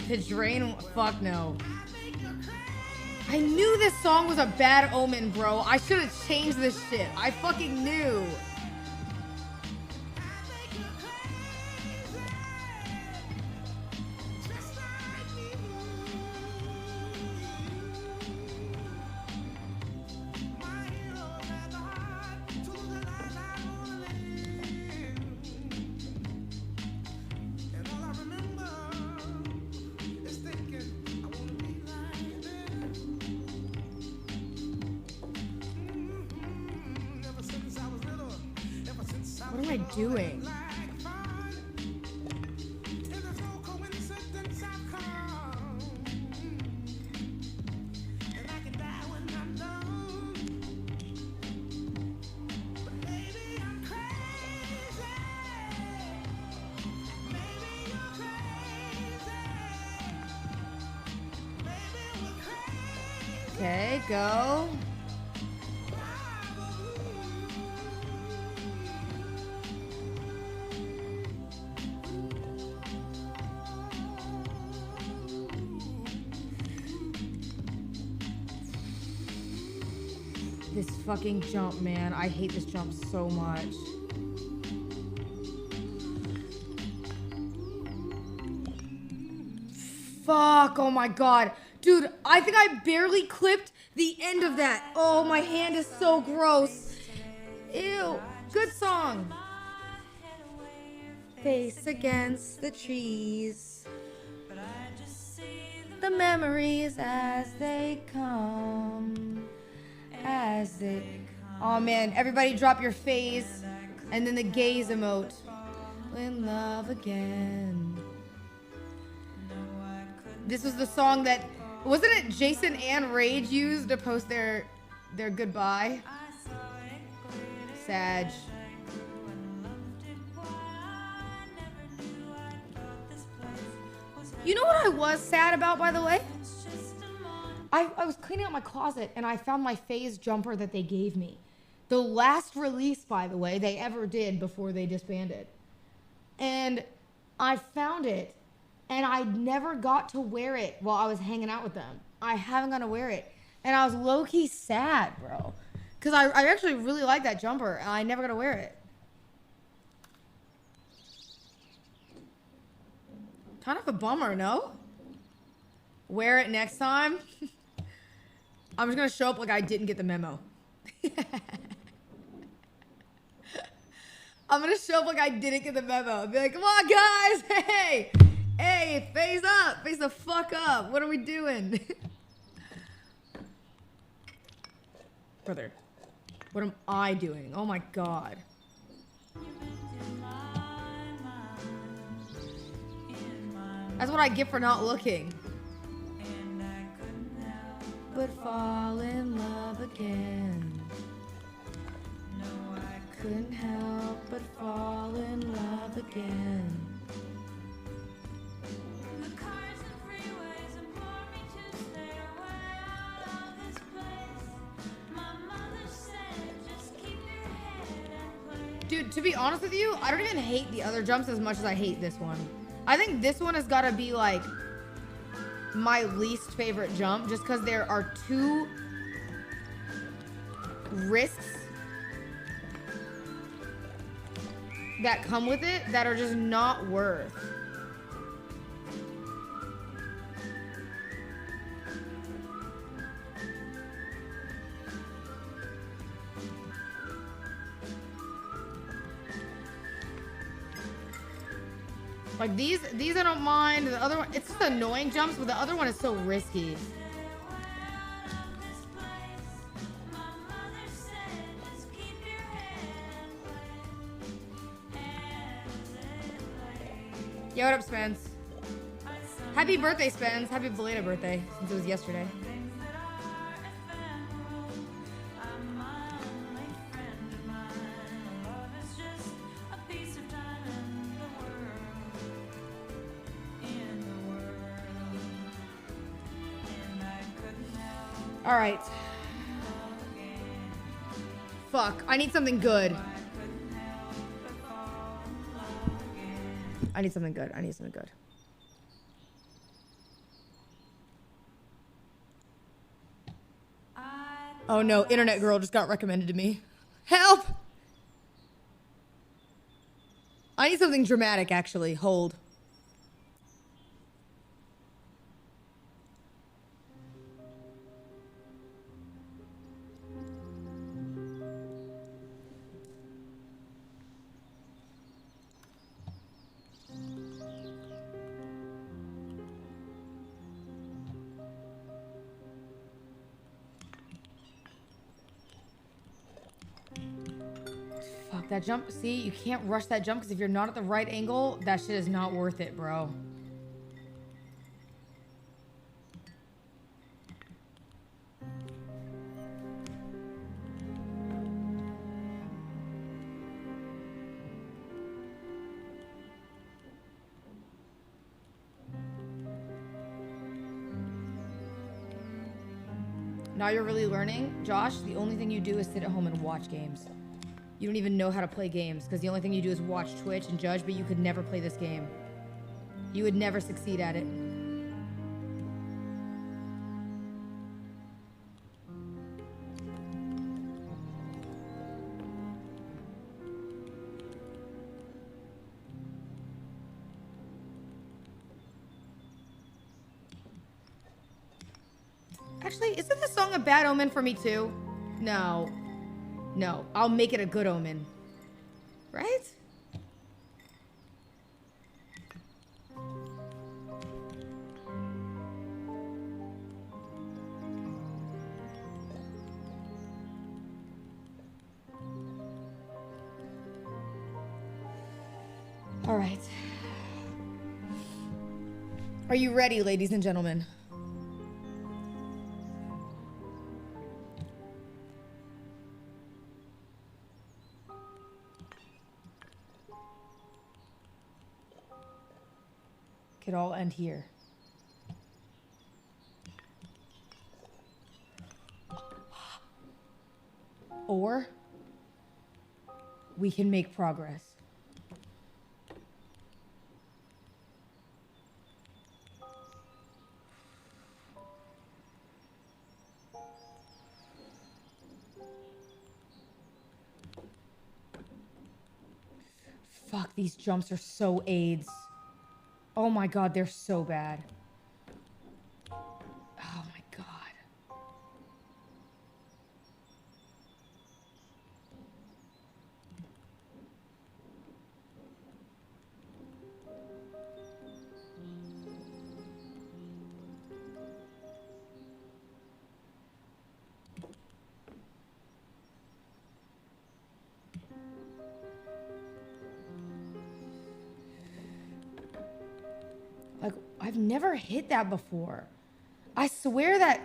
To drain, fuck no. I knew this song was a bad omen, bro. I should have changed this shit. I fucking knew. What am I doing? Okay, go. This fucking jump, man. I hate this jump so much. Fuck, oh my God. Dude, I think I barely clipped the end of that. Oh, my hand is so gross. Ew, good song. Face against the trees. The memories as they come. As they Oh man, everybody drop your phase and then the gaze emote. In love again. This was the song that, wasn't it Jason and Rage used to post their goodbye? Sag. You know what I was sad about, by the way? I was cleaning out my closet and I found my phase jumper that they gave me. The last release, by the way, they ever did before they disbanded. And I found it and I never got to wear it while I was hanging out with them. I haven't got to wear it. And I was low-key sad, bro. Because I actually really like that jumper and I never got to wear it. Kind of a bummer, no? Wear it next time. I'm just gonna show up like I didn't get the memo. I'm gonna show up like I didn't get the memo. I'll be like, come on guys, hey, phase up, phase the fuck up. What are we doing? Brother, what am I doing? Oh my God. That's what I get for not looking. But fall in love again. No, I couldn't help but fall in love again. The cars and freeways implore me to stay away out of this place. My mother said, just keep your head and play. Dude, to be honest with you, I don't even hate the other jumps as much as I hate this one. I think this one has got to be like my least favorite jump just because there are two risks that come with it that are just not worth. Like these I don't mind. The other one, it's just annoying jumps, but the other one is so risky. Yo, what up, Spence? Happy birthday, Spence. Happy belated birthday, since it was yesterday. All right. Fuck, I need something good. I need something good. I need something good. Oh no, Internet Girl just got recommended to me. Help! I need something dramatic, actually. Hold. That jump, see, you can't rush that jump because if you're not at the right angle, that shit is not worth it, bro. Now you're really learning, Josh. The only thing you do is sit at home and watch games. You don't even know how to play games because the only thing you do is watch Twitch and judge, but you could never play this game. You would never succeed at it. Actually, isn't this song a bad omen for me too? No. No, I'll make it a good omen. Right? All right. Are you ready, ladies and gentlemen? Could all end here. Or we can make progress. Fuck, these jumps are so AIDS. Oh my god, they're so bad. Oh my god. Like, I've never hit that before. I swear that,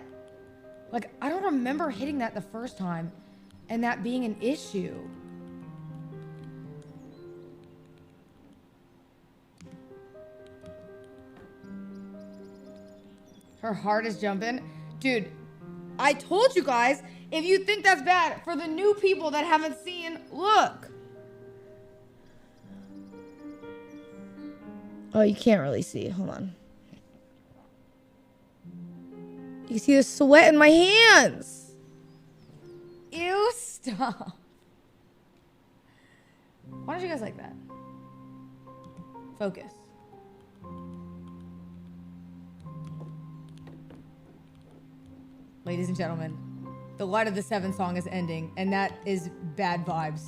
like, I don't remember hitting that the first time and that being an issue. Her heart is jumping. Dude, I told you guys, if you think that's bad, for the new people that haven't seen, look. Oh, you can't really see. Hold on. You see the sweat in my hands. Ew, stop. Why don't you guys like that? Focus. Ladies and gentlemen, the Light of the Seven song is ending, and that is bad vibes.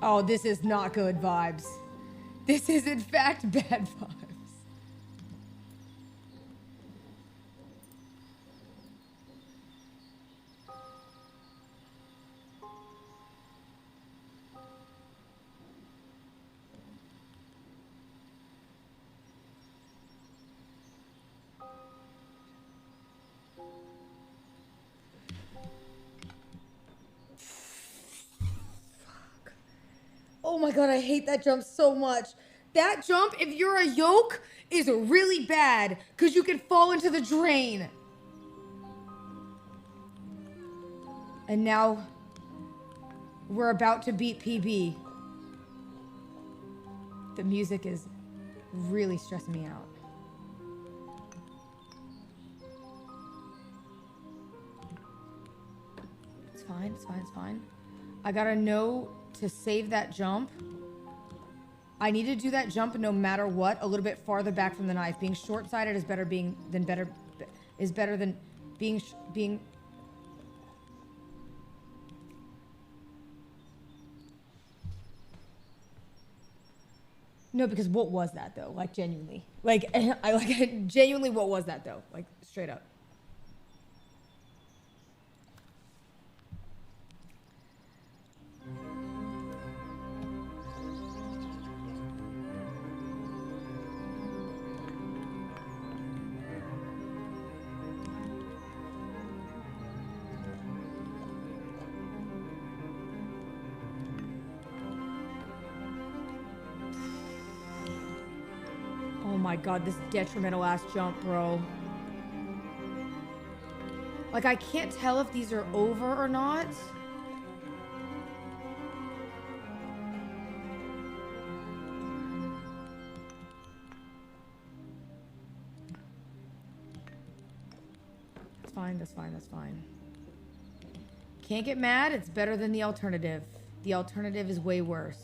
Oh, this is not good vibes. This is, in fact, bad vibes. Oh my god, I hate that jump so much. That jump, if you're a yoke, is really bad because you can fall into the drain. And now we're about to beat PB. The music is really stressing me out. It's fine, it's fine, it's fine. I gotta know to save that jump. I need to do that jump no matter what, a little bit farther back from the knife. Being short-sighted is better than being No, because what was that though? Like genuinely. Genuinely what was that though? Like straight up. Oh my god, this detrimental ass jump, bro. Like, I can't tell if these are over or not. That's fine, that's fine, that's fine. Can't get mad, it's better than the alternative. The alternative is way worse.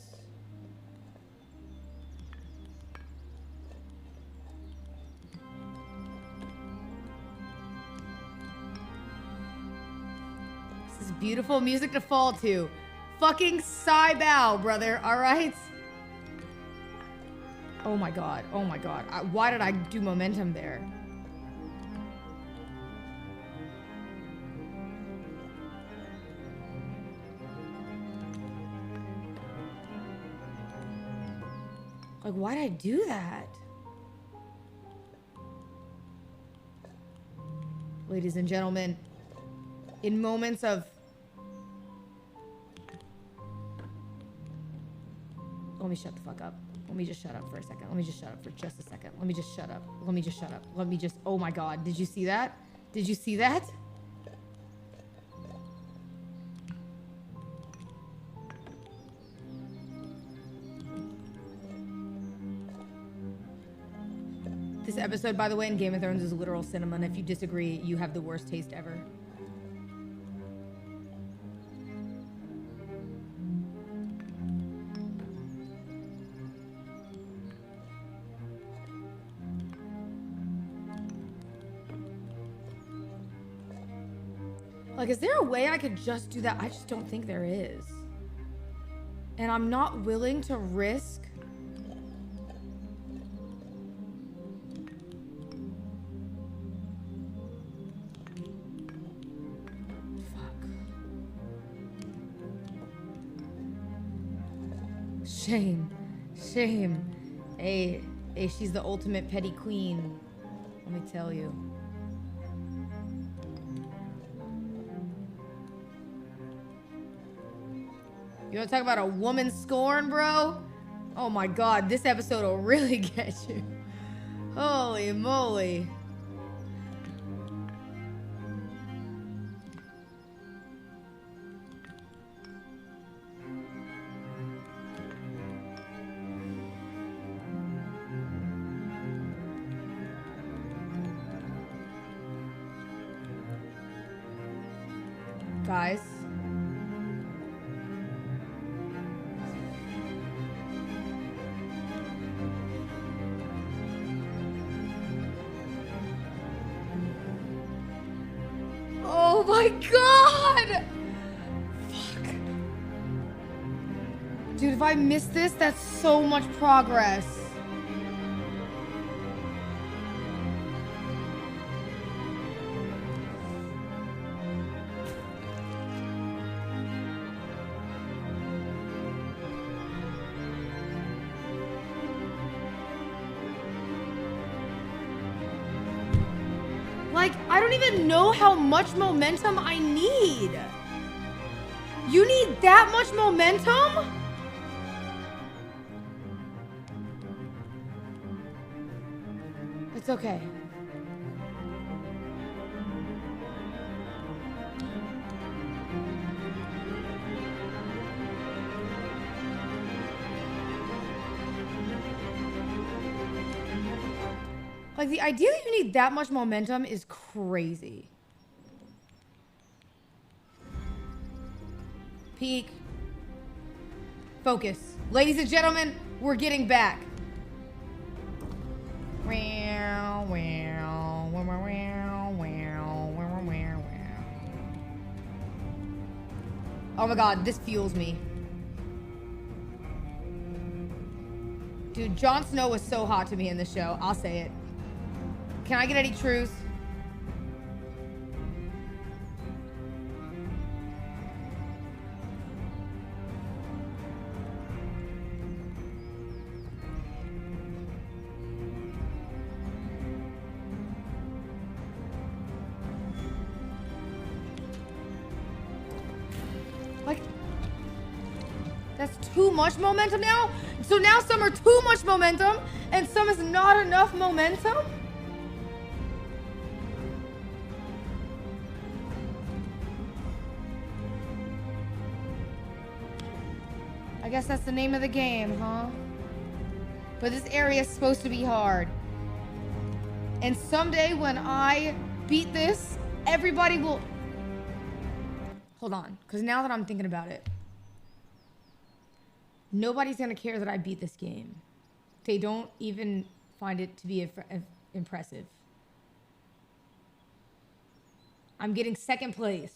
Beautiful music to fall to. Fucking Sai Bao, brother, alright? Oh my god. Oh my god. Why did I do momentum there? Like, why did I do that? Ladies and gentlemen, in moments of... Let me shut the fuck up. Let me just shut up for a second. Let me just shut up for just a second. Let me just shut up. Let me just shut up. Let me just... Oh my god. Did you see that? Did you see that? This episode, by the way, in Game of Thrones is literal cinema, and if you disagree, you have the worst taste ever. Like, is there a way I could just do that? I just don't think there is. And I'm not willing to risk... Shame. Shame. Hey, she's the ultimate petty queen. Let me tell you. You wanna talk about a woman scorn, bro? Oh my god, this episode will really get you. Holy moly. Guys. Oh my god! Fuck. Dude, if I miss this, that's so much progress. Like, I don't even know how much momentum I need. You need that much momentum? It's okay. Like, the idea that you need that much momentum is crazy. Peak. Focus. Ladies and gentlemen, we're getting back. Oh my god, this fuels me. Dude, Jon Snow was so hot to me in this show. I'll say it. Can I get any truth? Like, that's too much momentum now? So now some are too much momentum and some is not enough momentum? I guess that's the name of the game, huh? But this area is supposed to be hard. And someday when I beat this, everybody will... Hold on, because now that I'm thinking about it, nobody's gonna care that I beat this game. They don't even find it to be impressive. I'm getting second place.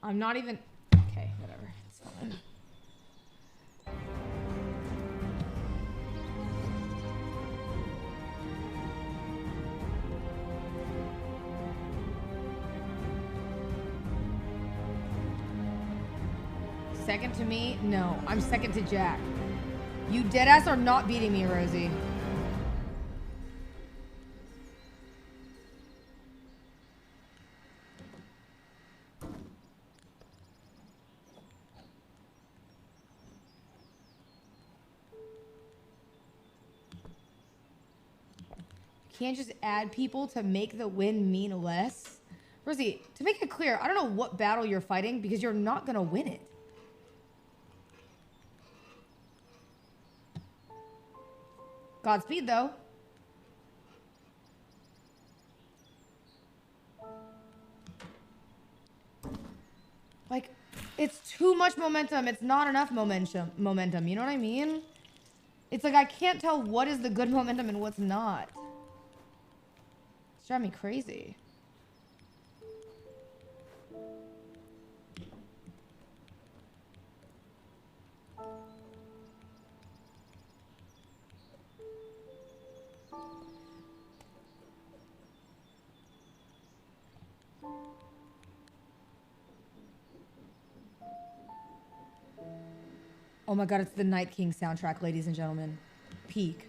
I'm not even... Okay, whatever. It's fine. second to me? No, I'm second to Jack. You deadass are not beating me, Rosie. Can't just add people to make the win mean less. Rosie, to make it clear, I don't know what battle you're fighting because you're not gonna win it. Godspeed, though. Like, it's too much momentum. It's not enough momentum. You know what I mean? It's like I can't tell what is the good momentum and what's not. It's driving me crazy. Oh my god, it's the Night King soundtrack, ladies and gentlemen. Peak.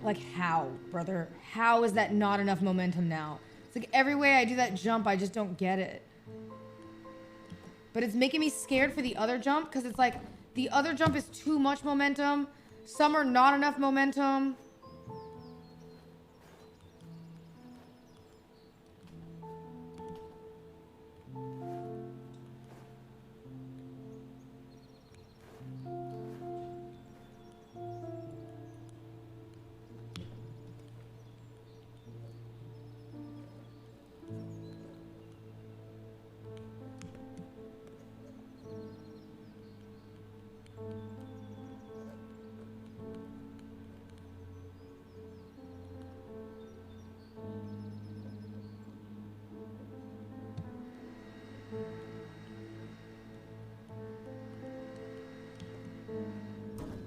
Like how, brother? How is that not enough momentum now? It's like every way I do that jump, I just don't get it. But it's making me scared for the other jump because it's like the other jump is too much momentum. Some are not enough momentum.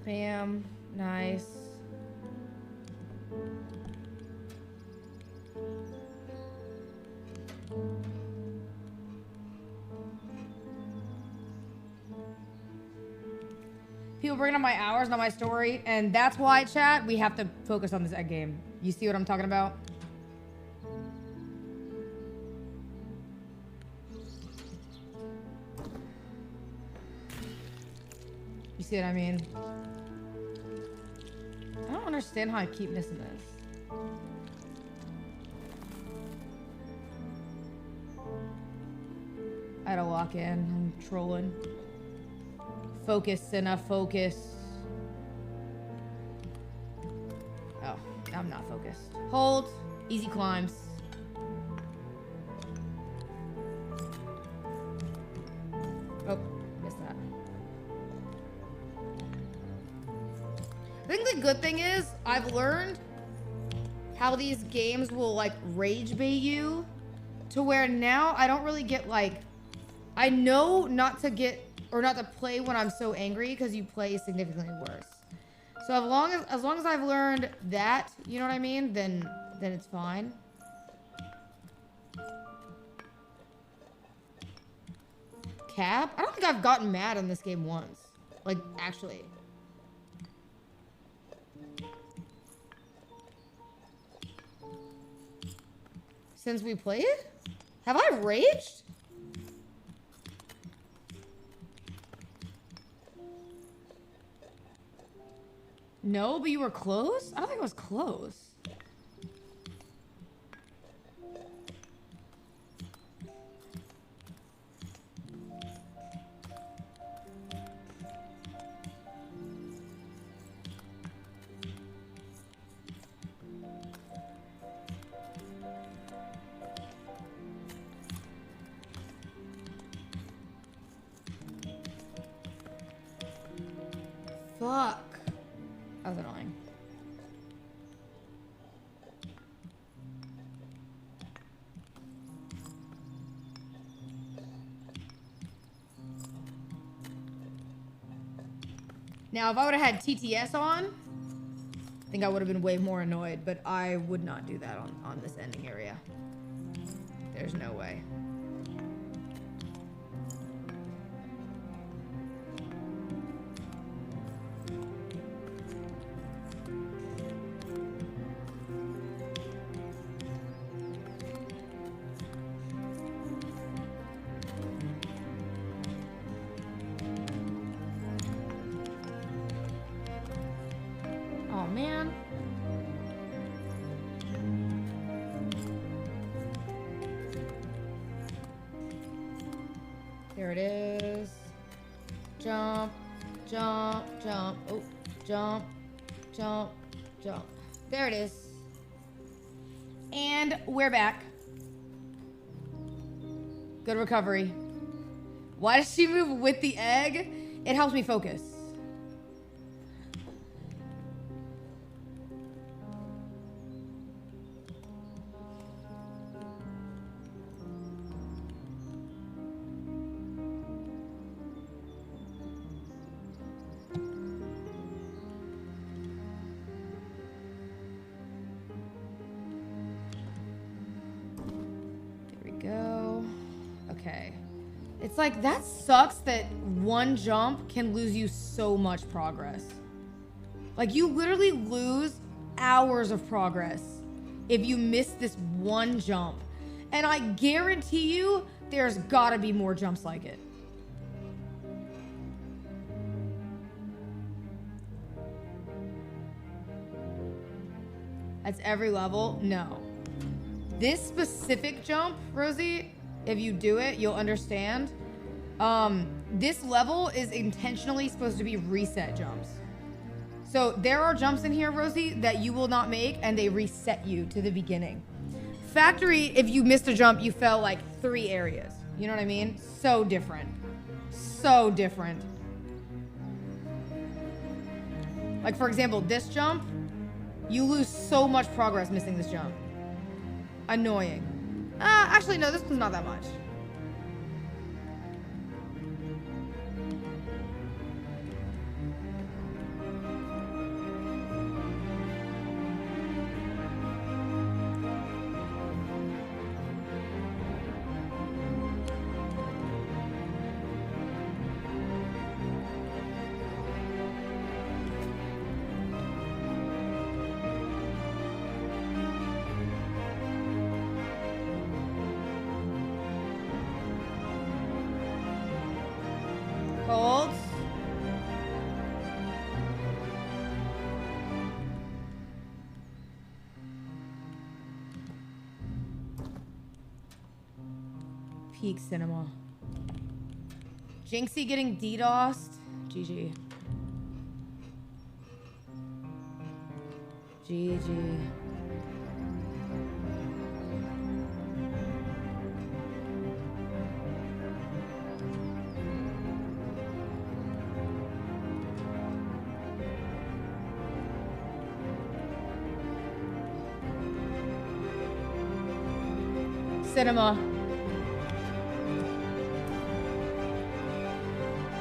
Bam. Nice. People bringing up my hours, not my story, and that's why, chat, we have to focus on this egg game. You see what I'm talking about? You see what I mean? I don't understand how I keep missing this. I had to walk in. I'm trolling. Focus, enough focus. Oh, I'm not focused. Hold. Easy climbs. Oh, missed that. I think the good thing is I've learned how these games will like rage bait you to where now I don't really get like, I know not to get or not to play when I'm so angry because you play significantly worse. So as long as I've learned that, you know what I mean, then it's fine. Cap? I don't think I've gotten mad in this game once. Like, actually. Since we played? Have I raged? No, but you were close? I don't think I was close. Fuck. That was annoying. Now, if I would have had TTS on, I think I would have been way more annoyed, but I would not do that on this ending area. There's no way. Oh, man. There it is. Jump, jump, jump. Oh, jump, jump, jump. There it is. And we're back. Good recovery. Why does she move with the egg? It helps me focus. It's like, that sucks that one jump can lose you so much progress. Like, you literally lose hours of progress if you miss this one jump. And I guarantee you, there's gotta be more jumps like it. That's every level? No. This specific jump, Rosie, if you do it, you'll understand. This level is intentionally supposed to be reset jumps. So there are jumps in here, Rosie, that you will not make, and they reset you to the beginning. Factory, if you missed a jump, you fell like 3 areas. You know what I mean? So different. So different. Like, for example, this jump, you lose so much progress missing this jump. Annoying. Actually, no, this one's not that much. Hold. Peak cinema. Jinxie getting DDoSed. GG. GG. Cinema.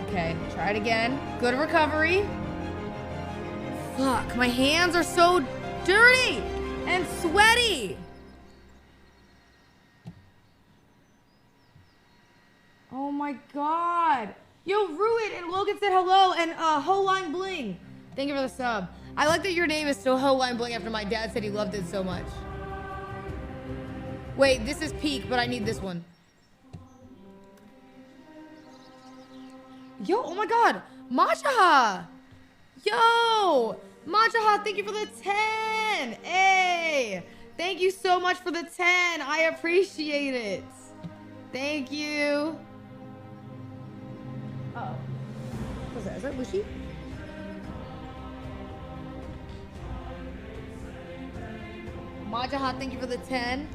Okay, try it again. Good recovery. Fuck, my hands are so dirty and sweaty. Oh my god. Yo, Ruid and Logan said hello, and Holine Bling. Thank you for the sub. I like that your name is still Holine Bling after my dad said he loved it so much. Wait, this is Peak, but I need this one. Yo, oh my god. Machaha. Yo. Machaha, thank you for the 10. Hey. Thank you so much for the 10. I appreciate it. Thank you. Uh-oh. What's that? Is that Lucy? Machaha, thank you for the 10.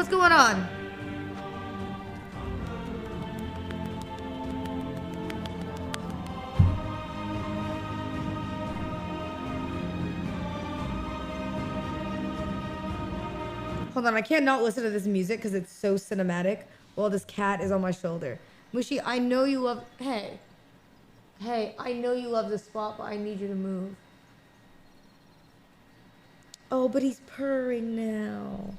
What's going on? Hold on, I can't not listen to this music because it's so cinematic while this cat is on my shoulder. Mushi, I know you love... Hey. Hey, I know you love this spot, but I need you to move. Oh, but he's purring now.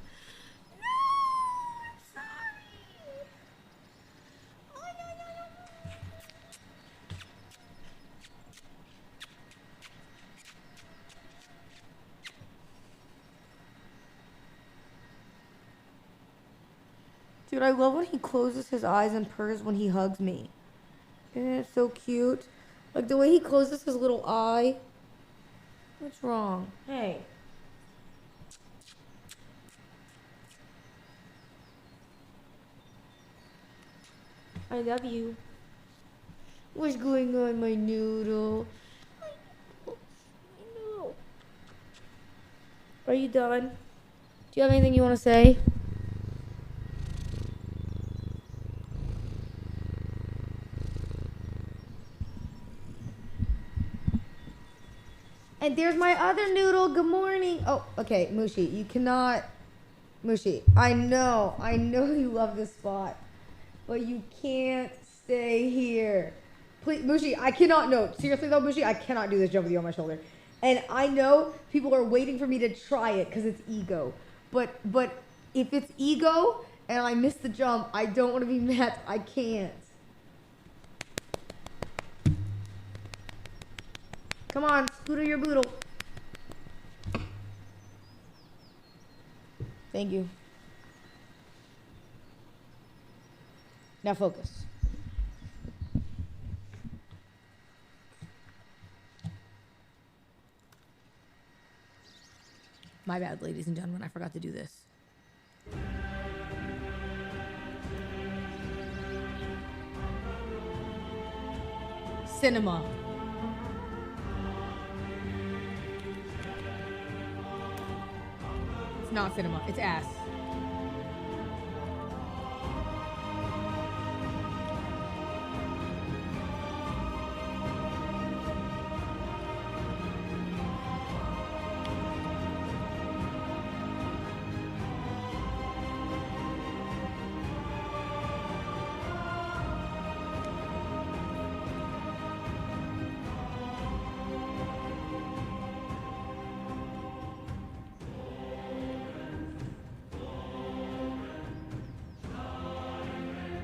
Dude, I love when he closes his eyes and purrs when he hugs me. Isn't it so cute? Like the way he closes his little eye. What's wrong? Hey. I love you. What's going on, my noodle? My noodle. Are you done? Do you have anything you want to say? And there's my other noodle. Good morning. Oh, okay, Mushi, you cannot. Mushi, I know you love this spot, but you can't stay here. Please, Mushi, I cannot. No, seriously though, Mushi, I cannot do this jump with you on my shoulder. And I know people are waiting for me to try it because it's ego. But if it's ego and I miss the jump, I don't want to be mad. I can't. Come on, scooter your boodle. Thank you. Now focus. My bad, ladies and gentlemen, I forgot to do this. Cinema. It's not cinema, it's ass.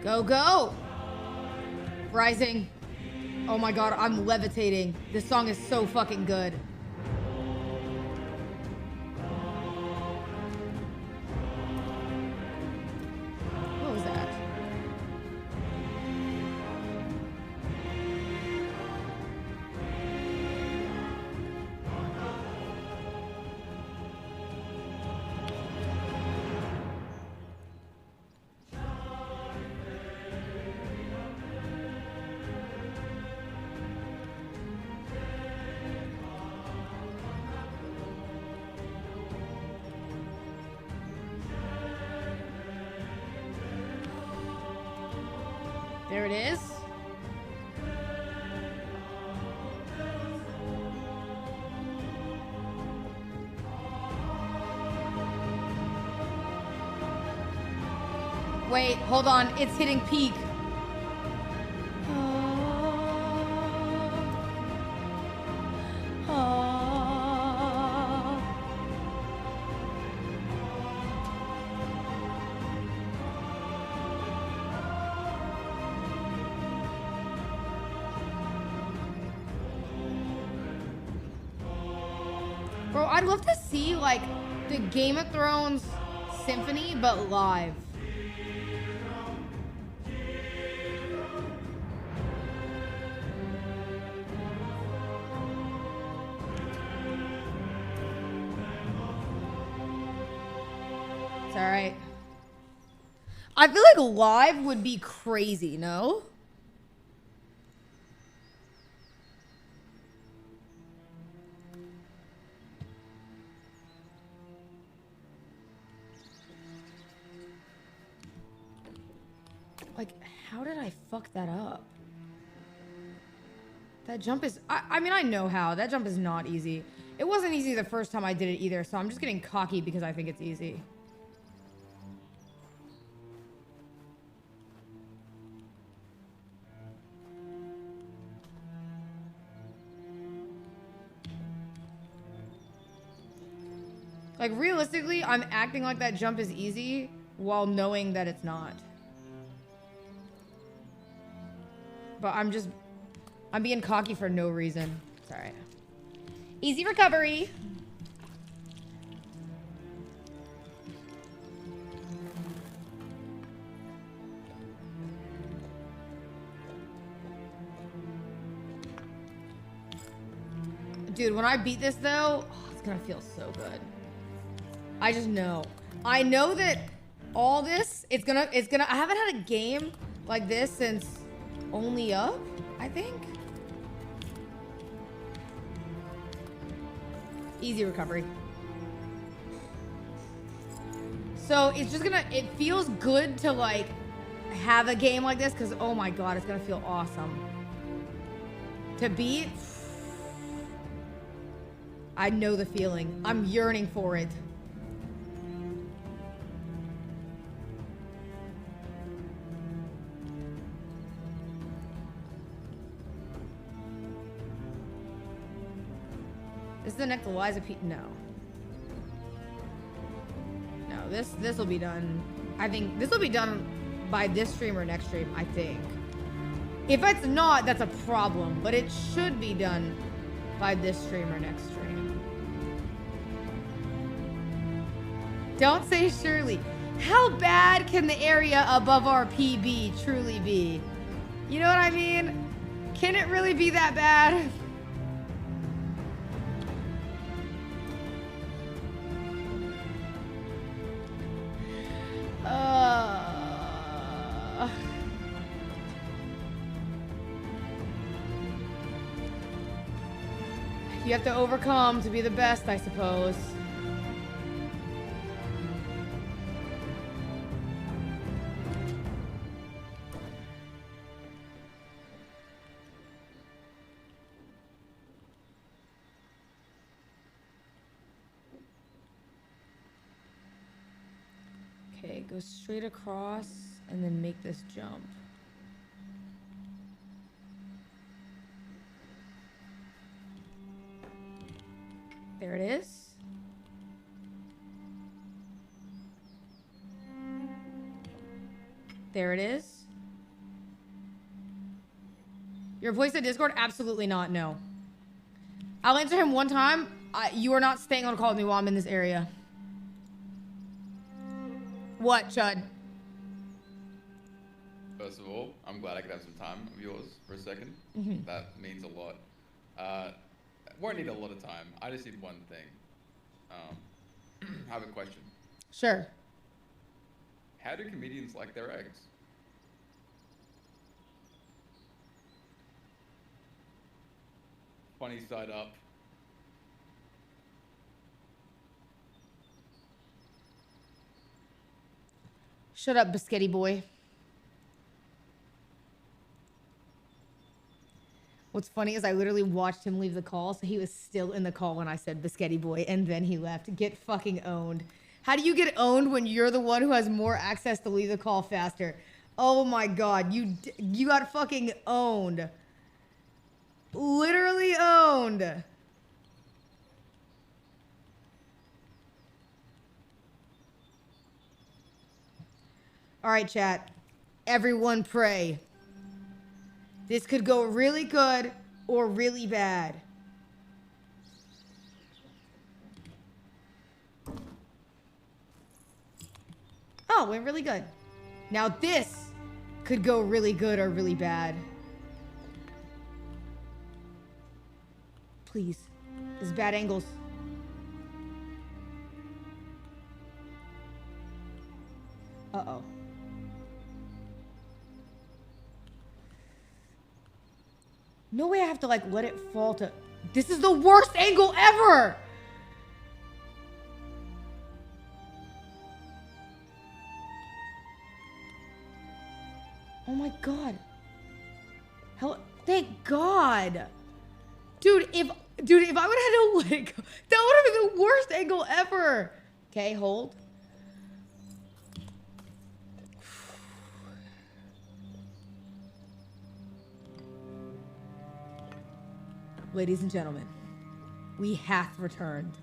Go, go! Rising. Oh my god, I'm levitating. This song is so fucking good. What was that? There it is. Wait, hold on. It's hitting peak. Bro, I'd love to see, like, the Game of Thrones symphony, but live. It's alright. I feel like live would be crazy, no? Like, how did I fuck that up? That jump is... I mean, I know how. That jump is not easy. It wasn't easy the first time I did it either, so I'm just getting cocky because I think it's easy. Like, realistically, I'm acting like that jump is easy while knowing that it's not. But I'm being cocky for no reason. It's alright. Easy recovery. Dude, when I beat this though, oh, it's gonna feel so good. I just know. I know that all this, it's gonna, I haven't had a game like this since Only Up, I think. Easy recovery. So it's just gonna, it feels good to like have a game like this because oh my god, it's gonna feel awesome. To beat, I know the feeling. I'm yearning for it. Is the next Eliza P? No. No, this will be done. I think this will be done by this stream or next stream, I think. If it's not, that's a problem, but it should be done by this stream or next stream. Don't say Shirley. How bad can the area above our PB truly be? You know what I mean? Can it really be that bad? You have to overcome to be the best, I suppose. Okay, go straight across and then make this jump. There it is. There it is. Your voice at Discord? Absolutely not, no. I'll answer him one time. You are not staying on a call with me while I'm in this area. What, Chud? First of all, I'm glad I could have some time of yours for a second. Mhm. That means a lot. Won't need a lot of time. I just need one thing. I have a question. Sure. How do comedians like their eggs? Funny side up. Shut up, Biscotti boy. What's funny is I literally watched him leave the call, so he was still in the call when I said Biscotti boy, and then he left. Get fucking owned. How do you get owned when you're the one who has more access to leave the call faster? Oh my god, you got fucking owned. Literally owned. All right, chat. Everyone pray. This could go really good or really bad. Oh, it went really good. Now this could go really good or really bad. Please. This is bad angles. Uh-oh. No way I have to, like, let it fall to... This is the worst angle ever! Oh my god. Hell, thank God. Dude, if I would have had to let it go, that would have been the worst angle ever. Okay, hold. Ladies and gentlemen, we hath returned.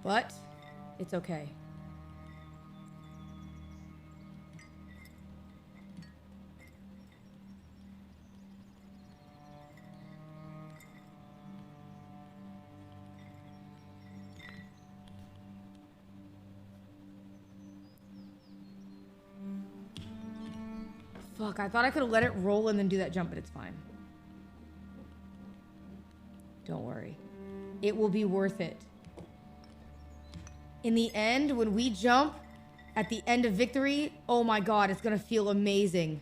But it's okay. Fuck, I thought I could have let it roll and then do that jump, but it's fine. Don't worry. It will be worth it. In the end, when we jump at the end of victory, oh my god, it's gonna feel amazing.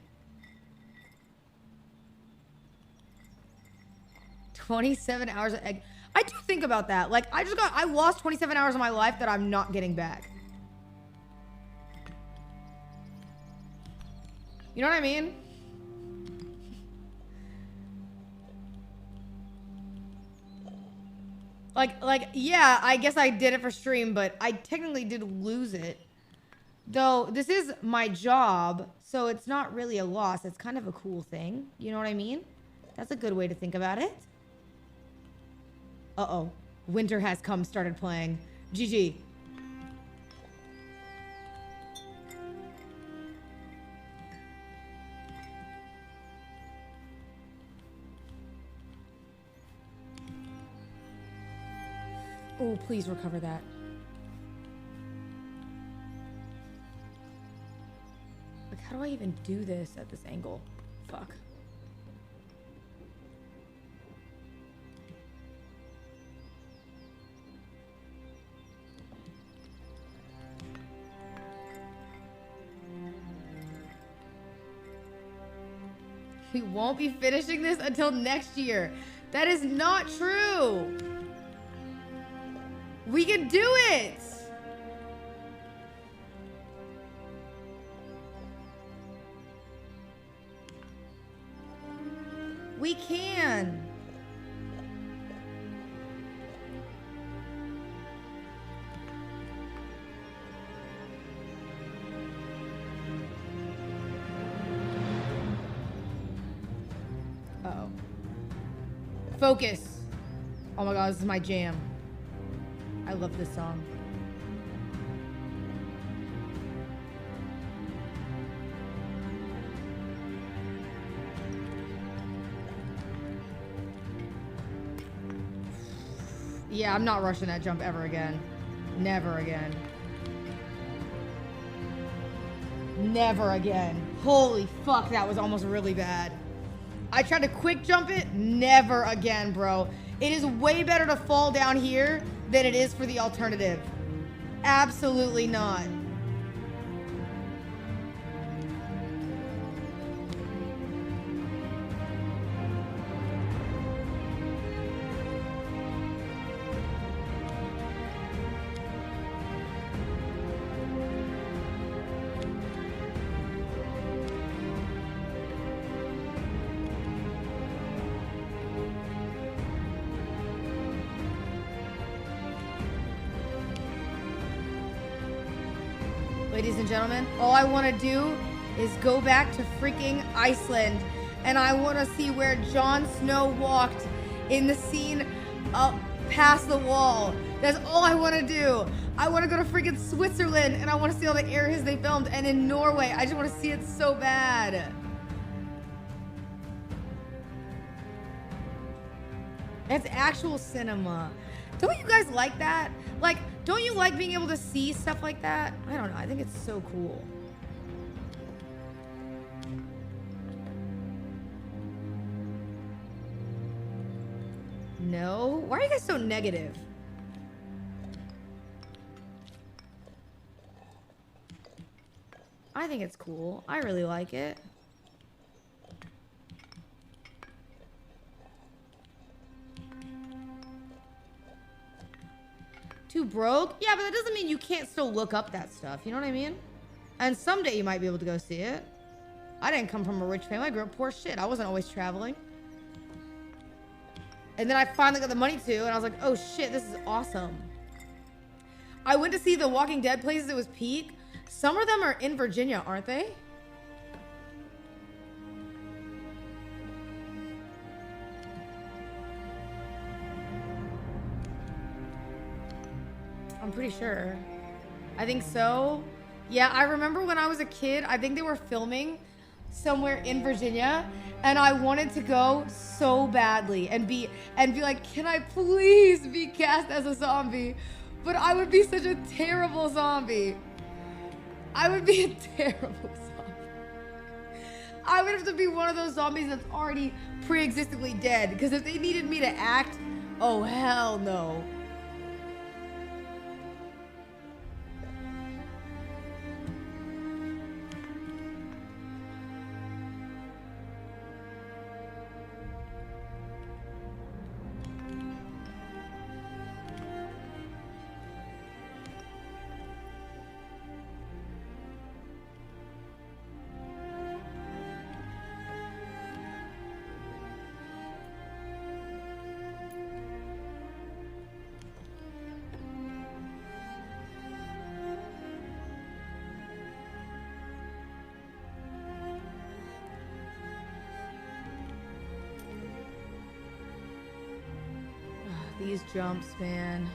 27 hours of egg. I do think about that. Like, I lost 27 hours of my life that I'm not getting back. You know what I mean? Like, yeah, I guess I did it for stream, but I technically did lose it. Though, this is my job, so it's not really a loss. It's kind of a cool thing. You know what I mean? That's a good way to think about it. Uh-oh. Winter has come, started playing. GG. Oh, please recover that. Like, how do I even do this at this angle? Fuck. We won't be finishing this until next year. That is not true. We can do it! We can! Uh-oh. Focus! Oh my god, this is my jam. I love this song. Yeah, I'm not rushing that jump ever again. Never again. Never again. Holy fuck, that was almost really bad. I tried to quick jump it. Never again, bro. It is way better to fall down here than it is for the alternative. Absolutely not. Ladies and gentlemen, all I want to do is go back to freaking Iceland, and I want to see where Jon Snow walked in the scene up past the wall. That's all I want to do. I want to go to freaking Switzerland, and I want to see all the areas they filmed, and in Norway. I just want to see it so bad. It's actual cinema. Don't you guys like that? Like, don't you like being able to see stuff like that? I don't know. I think it's so cool. No? Why are you guys so negative? I think it's cool. I really like it. Too broke? Yeah, but that doesn't mean you can't still look up that stuff. You know what I mean? And someday you might be able to go see it. I didn't come from a rich family. I grew up poor shit. I wasn't always traveling. And then I finally got the money to, and I was like, oh shit, this is awesome. I went to see the Walking Dead places. It was peak. Some of them are in Virginia, aren't they? I'm pretty sure. I think so. Yeah, I remember when I was a kid, I think they were filming somewhere in Virginia, and I wanted to go so badly and be like, can I please be cast as a zombie? But I would be such a terrible zombie. I would be a terrible zombie. I would have to be one of those zombies that's already pre-existently dead, because if they needed me to act, oh hell no. These jumps, man.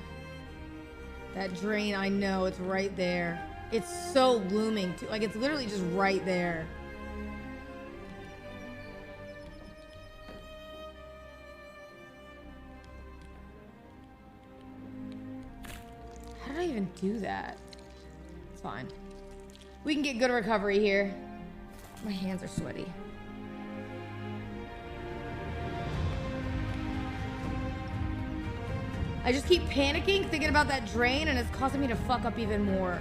That drain, I know, it's right there. It's so looming, too. Like, it's literally just right there. How did I even do that? It's fine. We can get good recovery here. My hands are sweaty. I just keep panicking, thinking about that drain, and it's causing me to fuck up even more.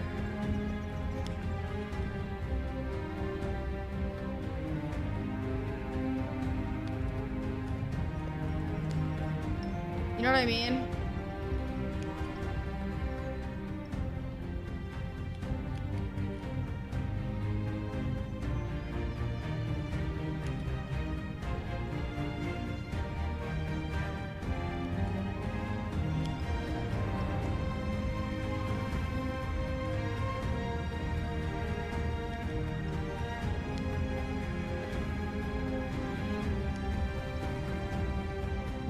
You know what I mean?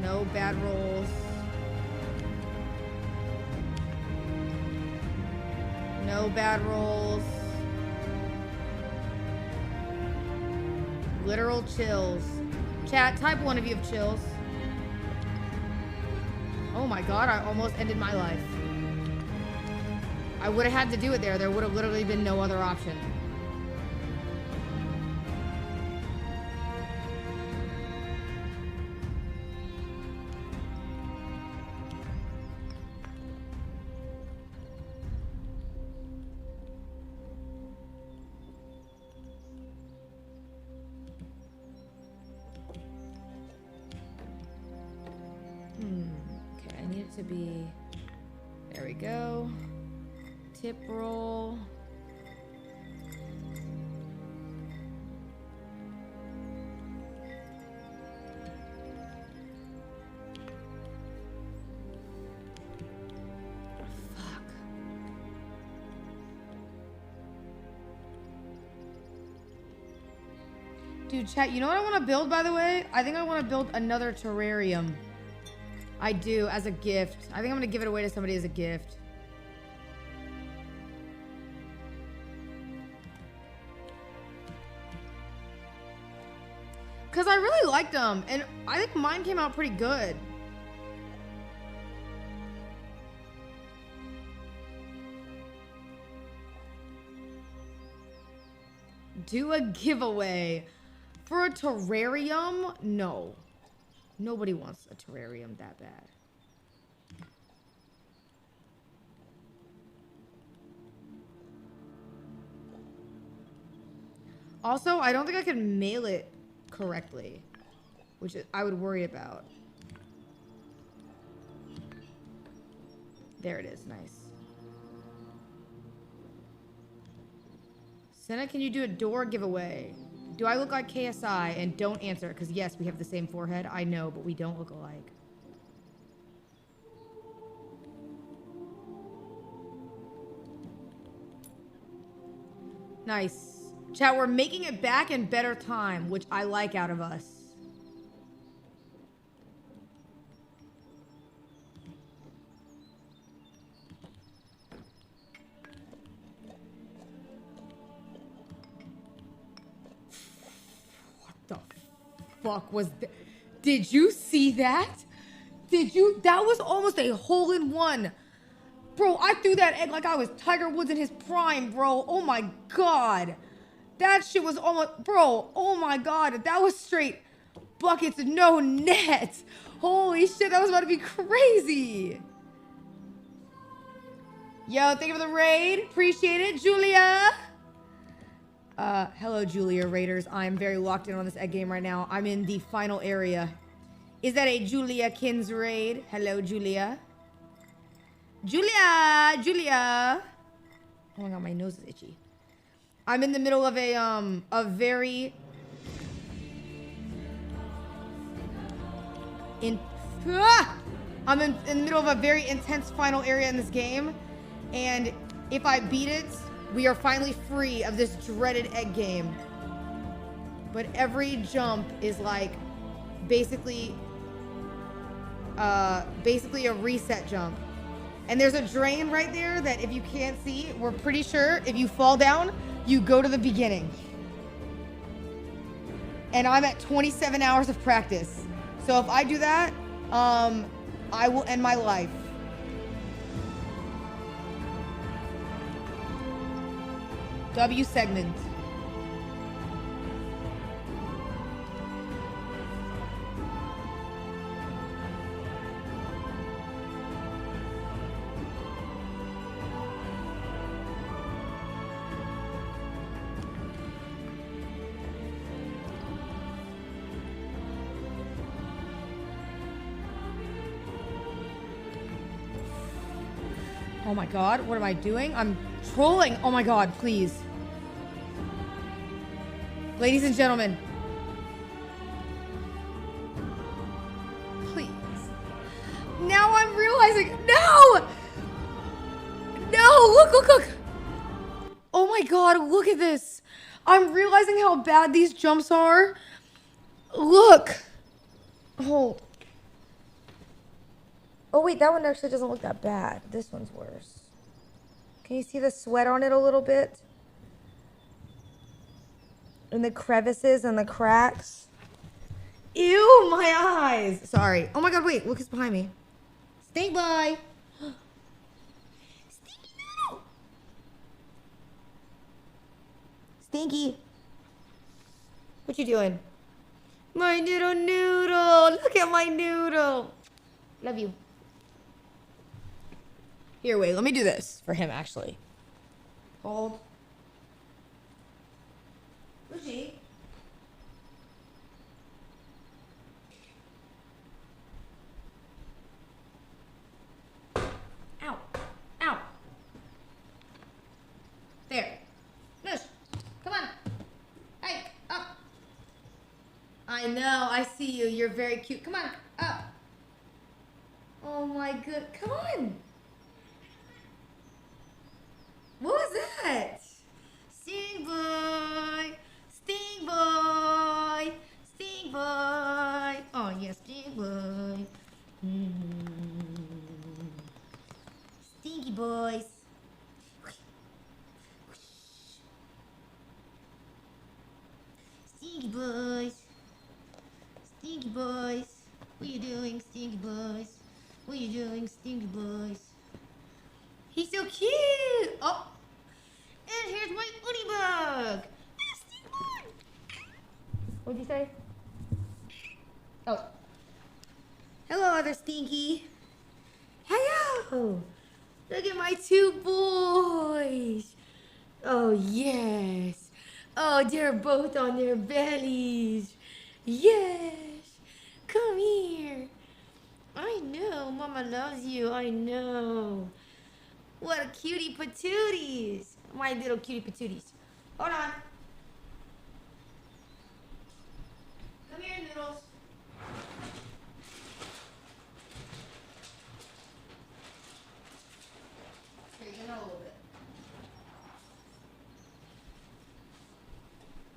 No bad rolls. No bad rolls. Literal chills. Chat, type one if you have chills. Oh my god, I almost ended my life. I would have had to do it there. There would have literally been no other option. Okay, I need it to be, there we go. Tip roll. Fuck. Dude, chat, you know what I want to build, by the way? I think I want to build another terrarium. I do, as a gift. I think I'm gonna give it away to somebody as a gift. Because I really liked them, and I think mine came out pretty good. Do a giveaway. For a terrarium? No. Nobody wants a terrarium that bad. Also, I don't think I can mail it correctly, which I would worry about. There it is. Nice. Senna, can you do a door giveaway? Do I look like KSI? And don't answer, because yes, we have the same forehead. I know, but we don't look alike. Nice. Chat, we're making it back in better time, which I like out of us. What the fuck was that? Did you see that? Did you? That was almost a hole-in-one. Bro, I threw that egg like I was Tiger Woods in his prime, bro. Oh my god. That shit was almost... Bro, oh my god. That was straight buckets, no net. Holy shit, that was about to be crazy. Yo, thank you for the raid. Appreciate it, Julia. Hello, Julia Raiders. I'm very locked in on this egg game right now. I'm in the final area. Is that a Julia Kins raid? Hello, Julia. Julia. Oh my god, my nose is itchy. I'm in the middle of a very I'm in the middle of a very intense final area in this game, and if I beat it, we are finally free of this dreaded egg game. But every jump is like basically a reset jump. And there's a drain right there that if you can't see, we're pretty sure if you fall down, you go to the beginning. And I'm at 27 hours of practice. So if I do that, I will end my life. W segment. Oh my god, what am I doing? I'm trolling. Oh my god, please. Ladies and gentlemen. Please. Now I'm realizing. No! No, look. Oh my god, look at this. I'm realizing how bad these jumps are. Look. Hold. Oh wait, that one actually doesn't look that bad. This one's worse. Can you see the sweat on it a little bit? And the crevices and the cracks. Ew, my eyes. Sorry. Oh my god, wait, look who's behind me. Stink boy. Stinky noodle. Stinky. What you doing? My little noodle. Look at my noodle. Love you. Here, wait, let me do this for him, actually. Hold. Bushy. Ow. Ow. There. Mush. Come on. Hey, up. I know, I see you. You're very cute. Come on, up. Oh my good. Come on. What was that? Sting boy, sting boy, sting boy. Oh yes, sting boy. Stinky boys. Stinky boys. Stinky boys. What you doing, stinky boys? What you doing, stinky boys? He's so cute! Oh! And here's my Woody bug! What'd you say? Oh. Hello, other Stinky. Hello! Look at my two boys! Oh, yes! Oh, they're both on their bellies. Yes. Come here. I know. Mama loves you. I know. What a cutie patooties. My little cutie patooties. Hold on. Come here, Noodles. Here, you know a little bit.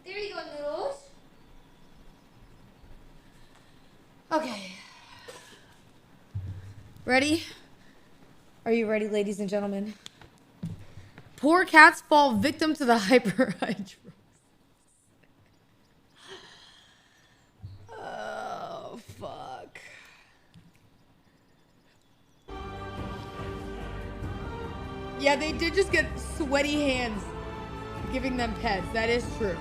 There you go, Noodles. Okay. Ready? Are you ready, ladies and gentlemen? Poor cats fall victim to the hyperhidrosis. Oh, fuck. Yeah, they did just get sweaty hands giving them pets. That is true.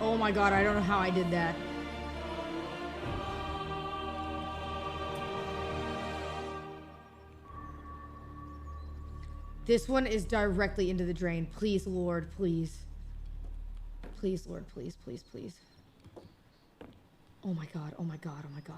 Oh my god, I don't know how I did that. This one is directly into the drain. Please, Lord, please. Please, Lord, please, please, please. Oh my god, oh my god, oh my god.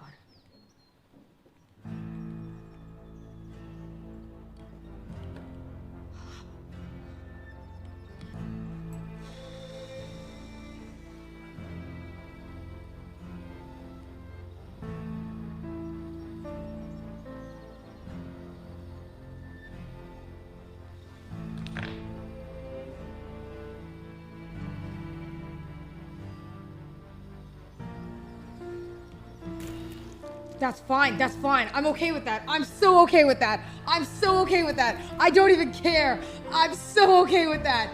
That's fine. That's fine. I'm okay with that. I'm so okay with that. I'm so okay with that. I don't even care. I'm so okay with that.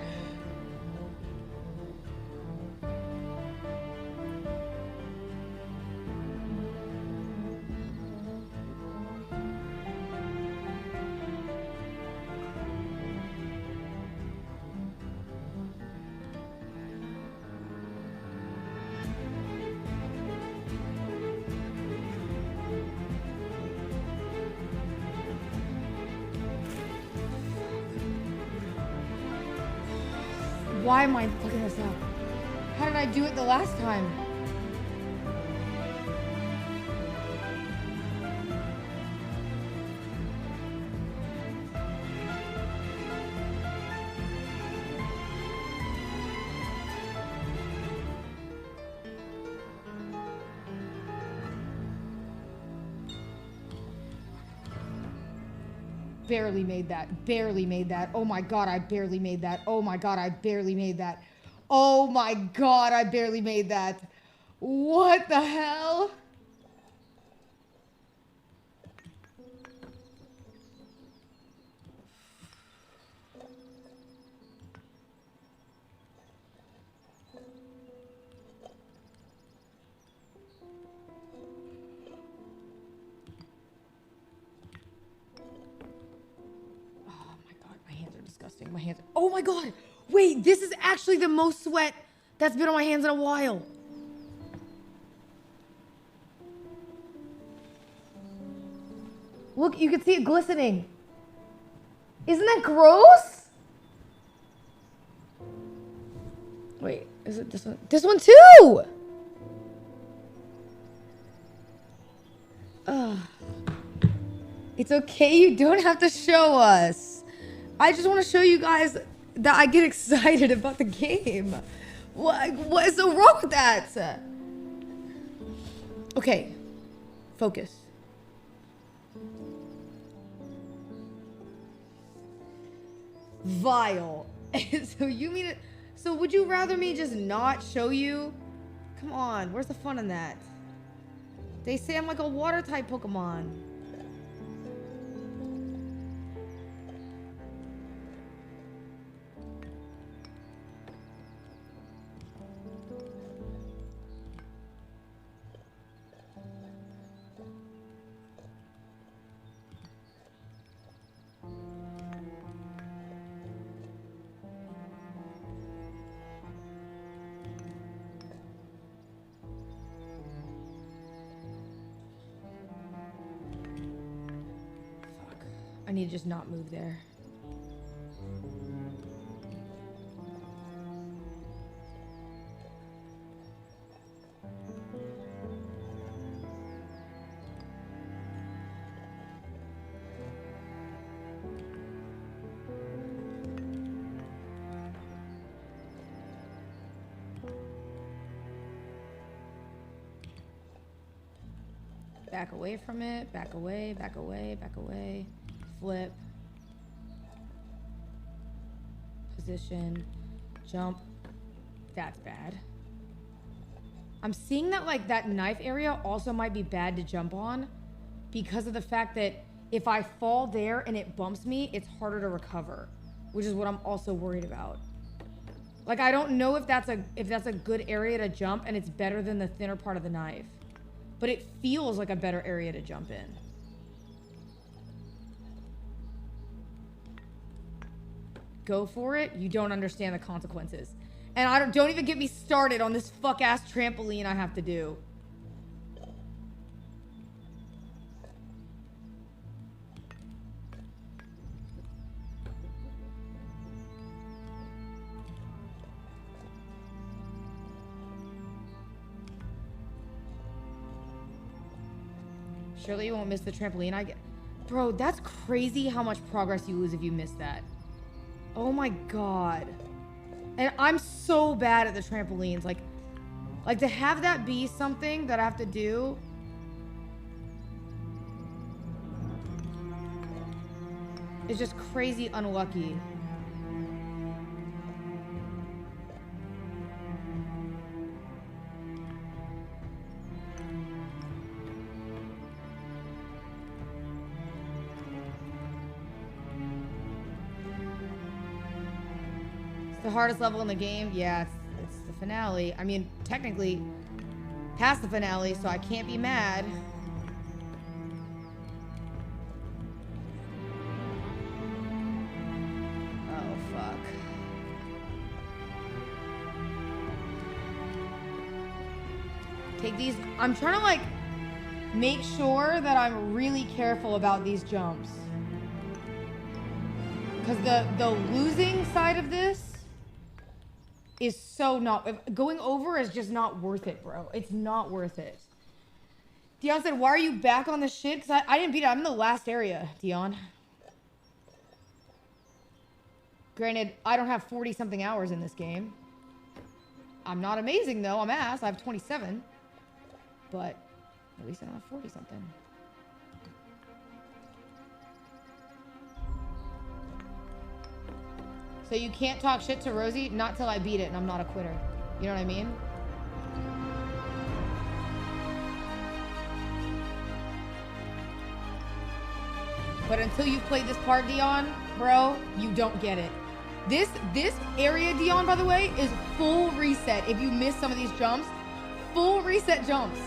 Why am I fucking this up? How did I do it the last time? Barely made that. Barely made that. Oh my god, I barely made that. Oh my god, I barely made that. Oh my god, I barely made that. What the hell? Disgusting. My hands. Oh my god! Wait, this is actually the most sweat that's been on my hands in a while. Look, you can see it glistening. Isn't that gross? Wait, is it this one? This one too! Ugh. It's okay, you don't have to show us. I just want to show you guys that I get excited about the game. What is so wrong with that? Okay, focus. Vile. So you mean it? So would you rather me just not show you? Come on, where's the fun in that? They say I'm like a water type Pokemon. I need to just not move there. Back away from it, back away, back away, back away, flip, position, jump. That's bad. I'm seeing that like that knife area also might be bad to jump on because of the fact that if I fall there and it bumps me, it's harder to recover, which is what I'm also worried about. Like I don't know if that's a good area to jump and it's better than the thinner part of the knife. But it feels like a better area to jump in. Go for it. You don't understand the consequences. And don't even get me started on this fuck-ass trampoline I have to do. Surely you won't miss the trampoline. Bro, that's crazy how much progress you lose if you miss that. Oh my god. And I'm so bad at the trampolines. Like to have that be something that I have to do. It's just crazy unlucky. The hardest level in the game? Yeah, it's the finale. I mean, technically, past the finale, so I can't be mad. Oh, fuck. Take these. I'm trying to, like, make sure that I'm really careful about these jumps. Because the losing side of this is so not... Going over is just not worth it, bro. It's not worth it. Dion said, why are you back on the shit? Because I didn't beat it. I'm in the last area, Dion. Granted, I don't have 40-something hours in this game. I'm not amazing, though. I'm ass. I have 27. But at least I don't have 40-something. So you can't talk shit to Rosie? Not till I beat it and I'm not a quitter. You know what I mean? But until you've played this part, Dion, bro, you don't get it. This area, Dion, by the way, is full reset. If you miss some of these jumps, full reset jumps.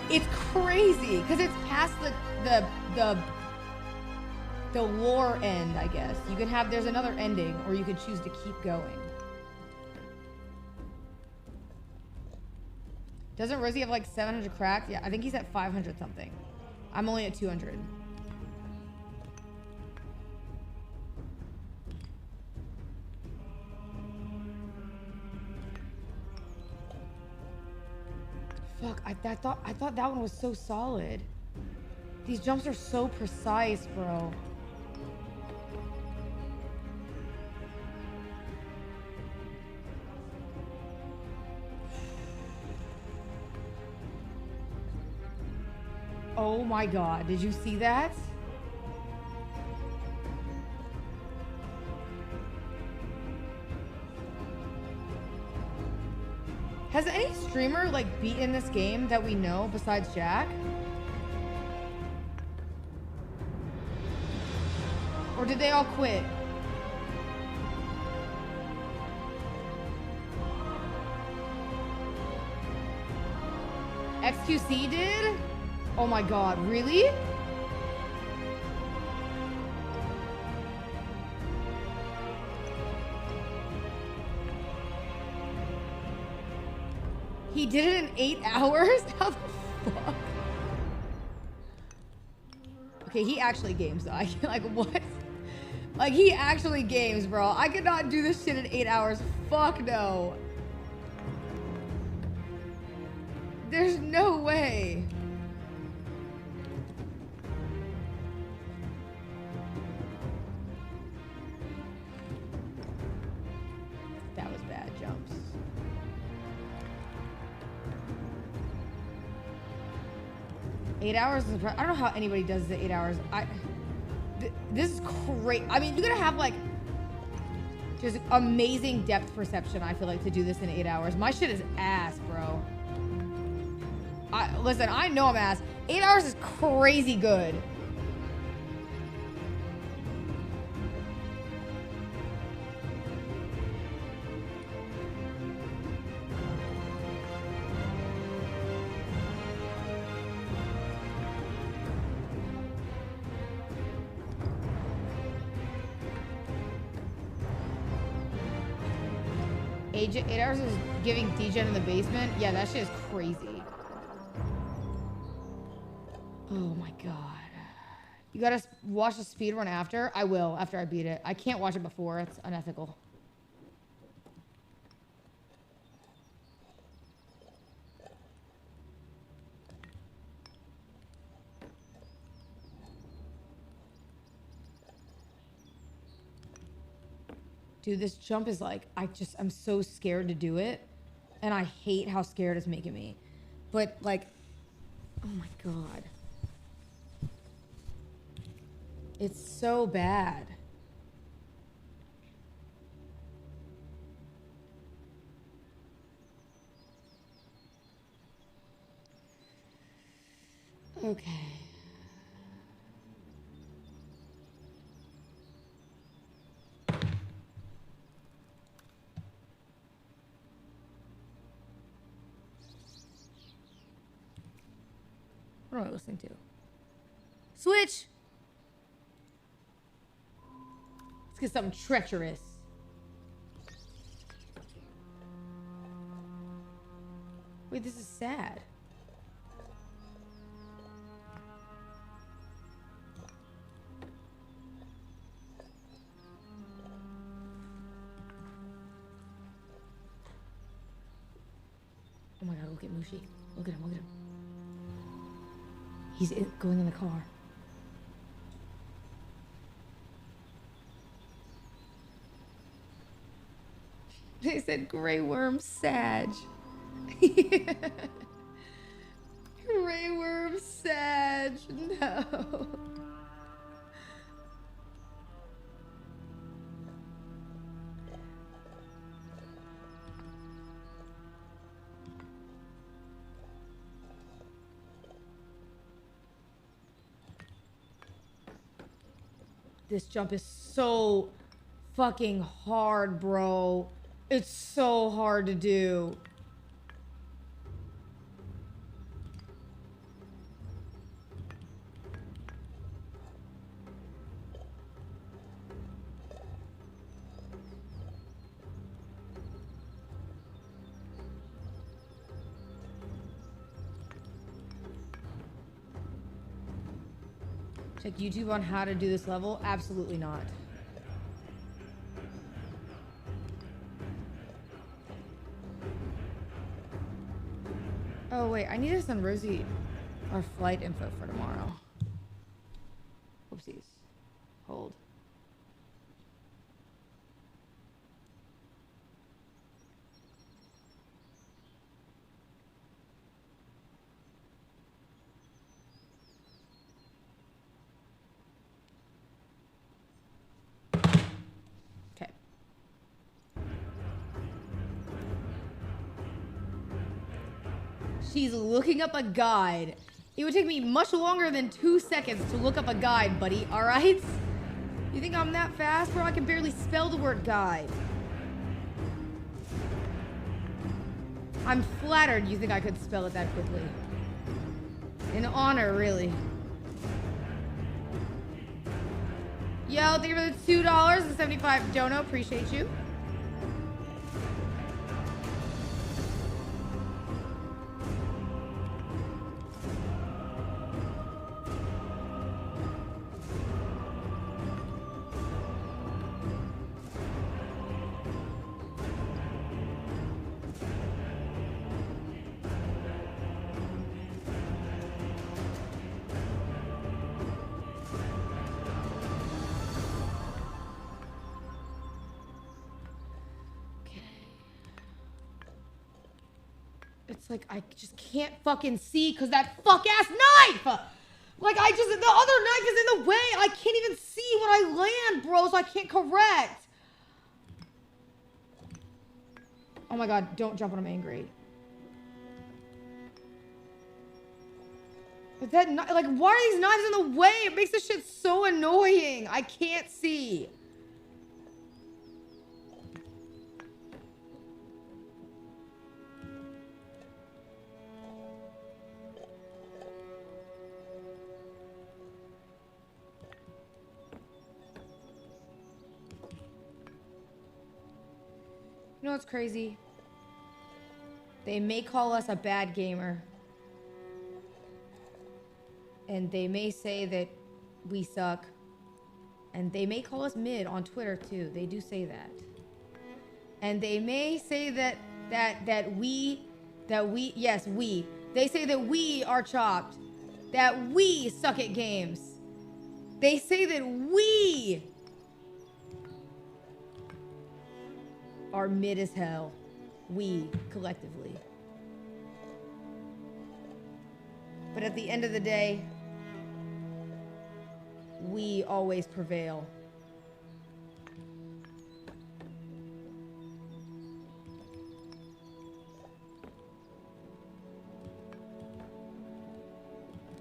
It's crazy because it's past the lore end, I guess. You can have, there's another ending, or you could choose to keep going. Doesn't Rosie have like 700 cracked? Yeah, I think he's at 500 something. I'm only at 200. Fuck, I thought that one was so solid. These jumps are so precise, bro. Oh my god, did you see that? Has any streamer like beaten this game that we know besides Jack? Or did they all quit? XQC did? Oh my god, really? He did it in 8 hours? How the fuck? Okay, he actually games though. I like what? Like he actually games, bro. I could not do this shit in 8 hours. Fuck no. There's no way. That was bad jumps. Eight hours is, I don't know how anybody does the 8 hours. This is great. I mean, you're gonna have like just amazing depth perception, I feel like, to do this in 8 hours. My shit is ass, bro. Listen, I know I'm ass. 8 hours is crazy good. Eight hours is giving DGen in the basement? Yeah, that shit is crazy. Oh my god. You gotta watch the speedrun after? I will, after I beat it. I can't watch it before, it's unethical. Dude, this jump is like, I'm so scared to do it. And I hate how scared it's making me. But like, oh my god. It's so bad. Okay. What am I listening to? Switch! Let's get something treacherous. Wait, this is sad. Oh my god, look at Mushi. Look at him, look at him. He's going in the car. They said Grey Worm Sag. Grey Worm Sag. No. This jump is so fucking hard, bro. It's so hard to do. Check YouTube on how to do this level? Absolutely not. Oh wait, I need to send Rosie our flight info for tomorrow. Whoopsies. Hold. Okay. She's looking up a guide. It would take me much longer than 2 seconds to look up a guide, buddy, alright? You think I'm that fast, bro? I can barely spell the word guide. I'm flattered you think I could spell it that quickly. In honor, really. Yo, thank you for the $2.75 dono. Appreciate you. It's like I just can't fucking see because that fuck ass knife. Like the other knife is in the way. I can't even see when I land, bro. So I can't correct. Oh my god! Don't jump when I'm angry. But that like, why are these knives in the way? It makes this shit so annoying. I can't see. You know what's crazy? They may call us a bad gamer. And they may say that we suck. And they may call us mid on Twitter too. They do say that. And they may say that we they say that we are chopped. That we suck at games. They say that we are mid as hell. We, collectively. But at the end of the day, we always prevail.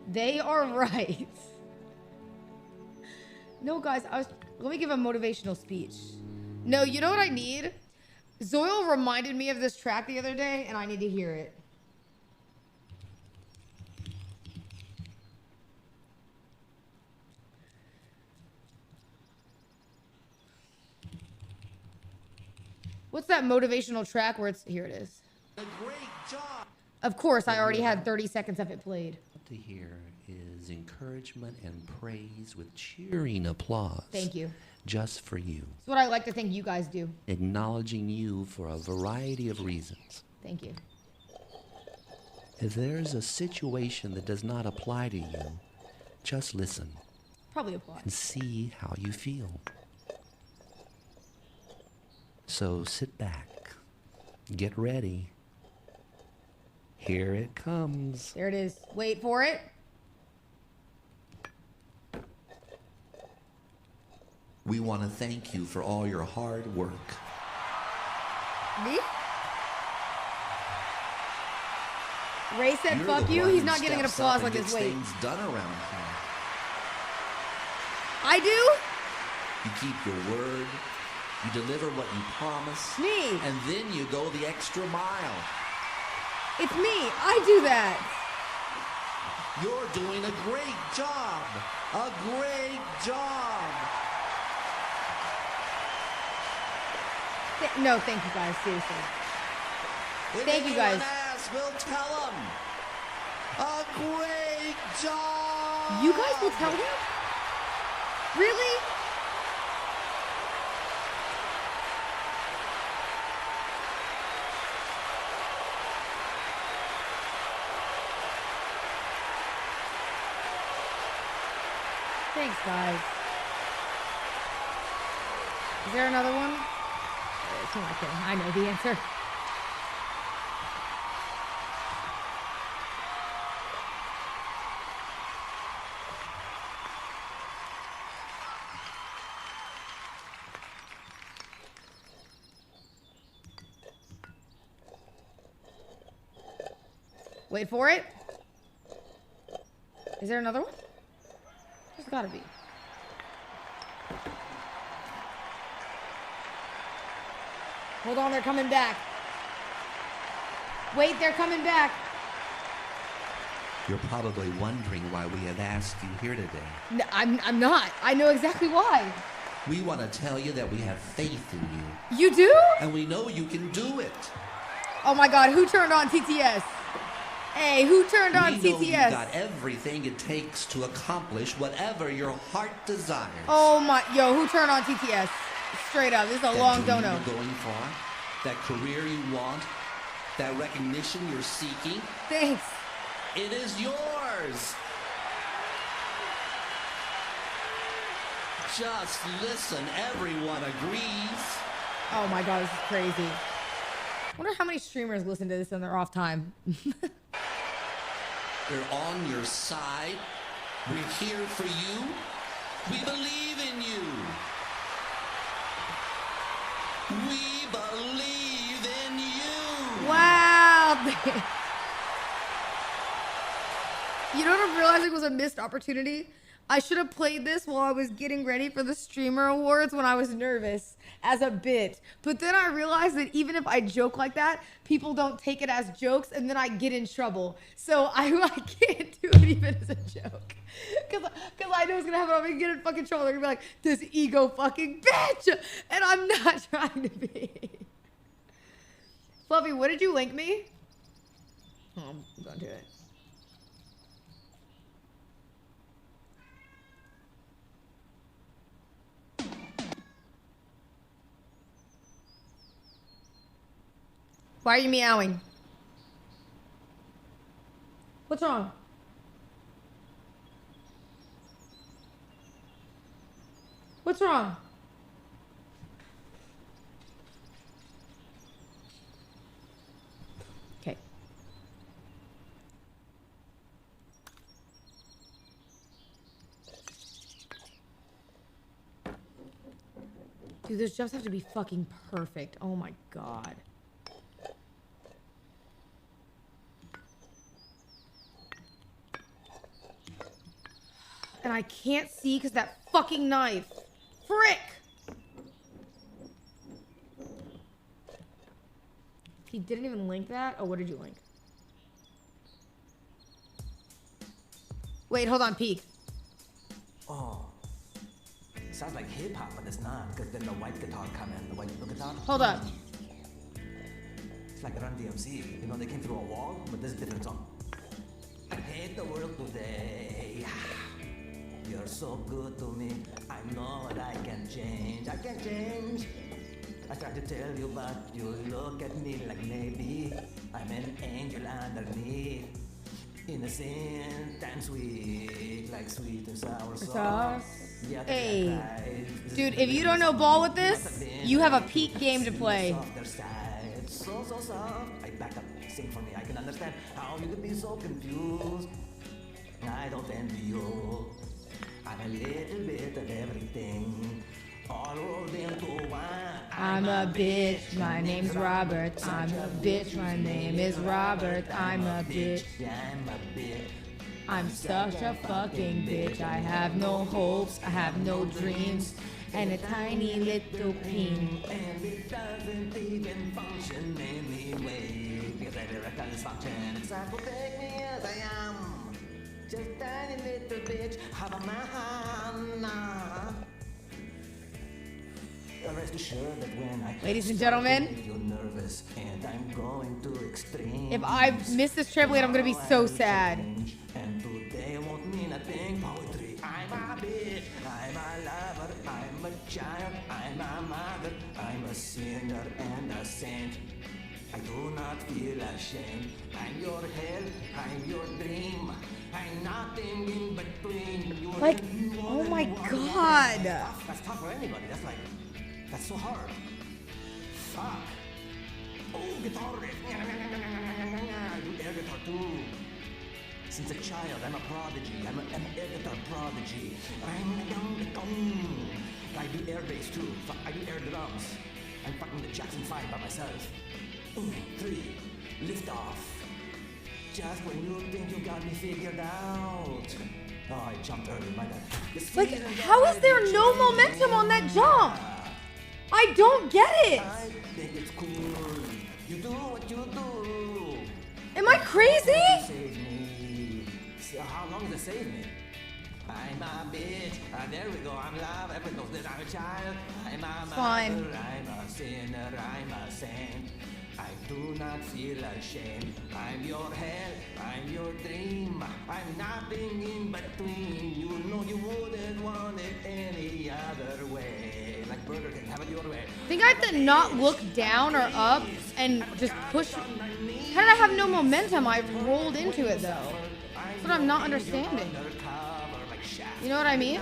They are right. No, guys, let me give a motivational speech. No, you know what I need? Zoil reminded me of this track the other day, and I need to hear it. What's that motivational track where it's... Here it is. A great job. Of course, I already had 30 seconds of it played. To hear is encouragement and praise with cheering applause. Thank you. Just for you. It's what I like to think you guys do. Acknowledging you for a variety of reasons. Thank you. If there's a situation that does not apply to you, just listen. Probably apply. And see how you feel. So sit back. Get ready. Here it comes. There it is. Wait for it. We want to thank you for all your hard work. Me? Ray said, You're fuck the you. one He's who not getting an steps up applause like and this. gets Wait. things done around here. I do? You keep your word. You deliver what you promise. Me. And then you go the extra mile. It's me. I do that. You're doing a great job. A great job. No, thank you guys. Seriously. If Thank you guys. anyone asks, we'll tell them. A great job. You guys will tell him? Really? Thanks, guys. Is there another one? Okay, I know the answer. Wait for it. Is there another one? There's gotta be. Hold on, they're coming back. Wait, they're coming back. You're probably wondering why we have asked you here today. No, I'm not. I know exactly why. We want to tell you that we have faith in you. You do? And we know you can do it. Oh my God, who turned on TTS? Hey, who turned on We know TTS? you've got everything it takes to accomplish whatever your heart desires. Oh my, yo, who turned on TTS? Straight up, this is a That long dream dono. you're going for, that career you want, that recognition you're seeking. Thanks. It is yours. Just listen, everyone agrees. Oh my God, this is crazy. wonder how many streamers listen to this in their off time. We're on your side. We're here for you. We believe in you. We believe in you. Wow. You know what I'm realizing was a missed opportunity? I should have played this while I was getting ready for the Streamer Awards when I was nervous as a bit. But then I realized that even if I joke like that, people don't take it as jokes and then I get in trouble. So I can't do it even as a joke. Because I know it's going to happen. I'm going to get in fucking trouble. They're going to be like, this ego fucking bitch. And I'm not trying to be. Fluffy, what did you link me? Oh, I'm going to do it. Why are you meowing? What's wrong? What's wrong? Okay. Dude, those jumps have to be fucking perfect. Oh my god. And I can't see because that fucking knife. Frick! He didn't even link that? Oh, what did you link? Wait, hold on, peek. Oh. Sounds like hip hop, but it's not, because then the white guitar come in, the white guitar. Hold up. It's like Run DMC. You know, they came through a wall, but this is a different song. I hate the world today. You're so good to me. I know that I can change. I can change. I try to tell you, but you look at me like maybe I'm an angel underneath. Innocent and sweet, like sweet and sour sauce. Yeah, Hey. Dude, if you don't know ball with this, you have a peak game to play. So soft. I back up, sing for me. I can understand how you could be so confused. I don't envy you. I'm a little bit of everything, all rolled into one. I'm a bitch, my name's Robert. I'm a bitch, my name is Robert. I'm a bitch. I'm a bitch. I'm such a fucking bitch. I have no hopes, I have no dreams, and a tiny little pain. And it doesn't even function anyway. Because every record is function. Except for take me as I am. Just tiny little bitch, have a man. Rest assured that when I Ladies and gentlemen, you're nervous and I'm going to extreme. if I miss this trampoline, I'm gonna be so sad. And today won't mean a thing. Poetry. I'm a bitch. I'm a lover. I'm a child. I'm a mother. I'm a sinner and a saint. I do not feel ashamed. I'm your hell. I'm your dream. I'm nothing in between. You're Like, oh my god. That's tough for anybody. That's so hard. Fuck. Oh, guitar riff. I do air guitar too. Since a child, I'm a prodigy. I'm an air guitar prodigy. I'm a young guitar. I do air bass too. I do air drums. I'm fucking the Jackson 5 by myself. 3, lift off. Just when you think you got me figured out. Oh, I jumped early, my bad. Like, how is there no momentum on that jump? I don't get it. I think it's cool. You do what you do. Am I crazy? Save me. So how long does it save me? I'm a bitch. There we go. I'm love. Everyone knows that I'm a child. I'm a Fine. mother. I'm a sinner. I'm a saint. I do not feel ashamed. I'm your hell. I'm your dream. I'm nothing in between. You know you wouldn't want it any other way. Like Burger King, have it your way. I think I have to not look down or up and just push. How did I have no momentum? I rolled into it though. That's what I'm not understanding. You know what I mean?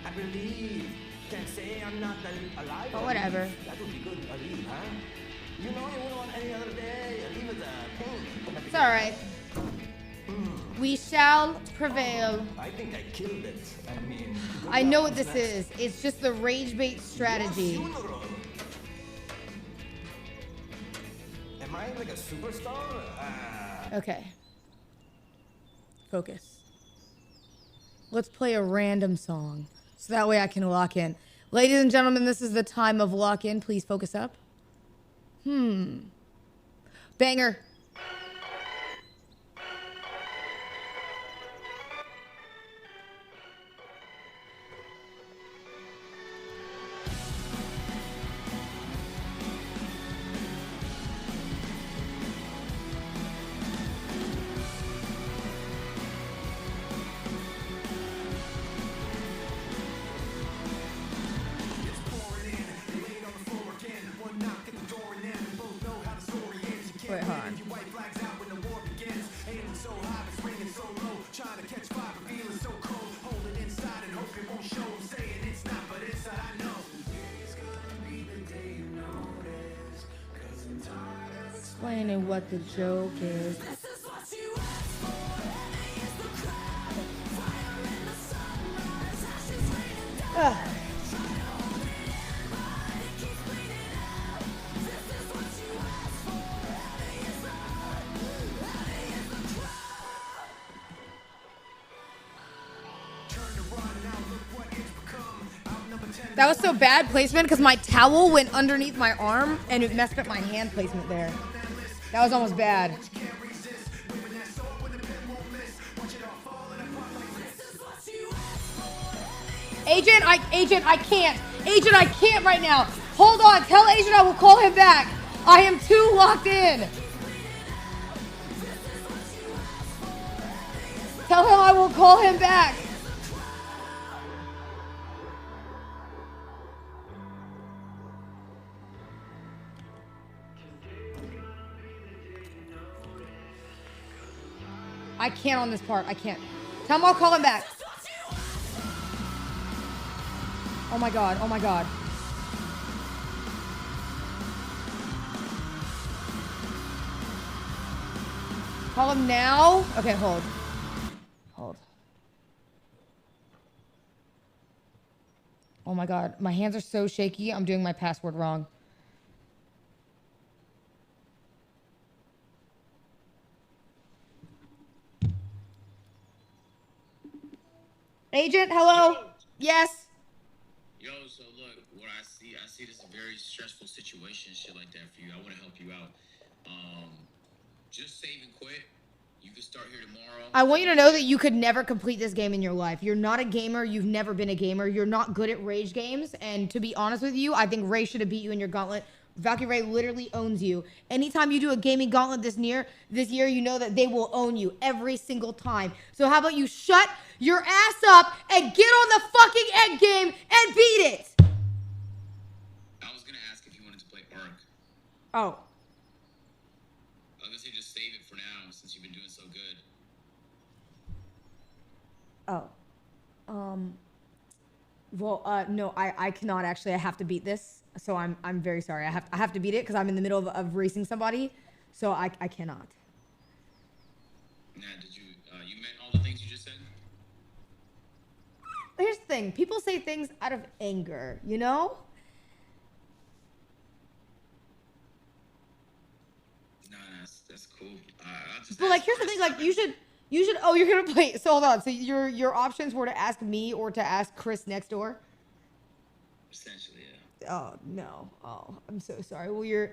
I believe. Can't say I'm not alive. But whatever. That would be good, believe, huh? You know you wouldn't want any other day. Leave it pink. It's alright. We shall prevail. I think I killed it. I mean, I know what this is. It's just the rage bait strategy. Am I like a superstar? Okay. Focus. Let's play a random song. So that way I can lock in. Ladies and gentlemen, this is the time of lock in. Please focus up. Banger. Wait, hold on. Explaining what the joke is. Ugh. That was so bad placement because my towel went underneath my arm and it messed up my hand placement there. That was almost bad. Agent, I can't. Agent, I can't right now. Hold on. Tell Agent I will call him back. I am too locked in. Tell him I will call him back. I can't on this part. I can't. Tell him I'll call him back. Oh my god. Oh my god. Call him now. Okay, hold. Hold. Oh my god. My hands are so shaky. I'm doing my password wrong. Agent, hello? Yo. Yes? Yo, so look, what I see this is a very stressful situation, shit like that for you. I want to help you out. Just save and quit. You can start here tomorrow. I want you to know that you could never complete this game in your life. You're not a gamer. You've never been a gamer. You're not good at rage games. And to be honest with you, I think Ray should have beat you in your gauntlet. Valkyrie Ray literally owns you. Anytime you do a gaming gauntlet this year, you know that they will own you every single time. So how about you shut your ass up and get on the fucking egg game and beat it? I was going to ask if you wanted to play Ark. Oh. I was going to say just save it for now since you've been doing so good. Oh. Well, no, I cannot actually. I have to beat this. So I'm very sorry. I have to beat it because I'm in the middle of racing somebody. So I cannot. Nah, did you meant all the things you just said? Here's the thing. People say things out of anger, you know? Nah, that's cool. But like, here's the thing. Like, you should. Oh, you're gonna play. So hold on. So your options were to ask me or to ask Chris next door. Essentially, yeah. Oh no. Oh, I'm so sorry. Well,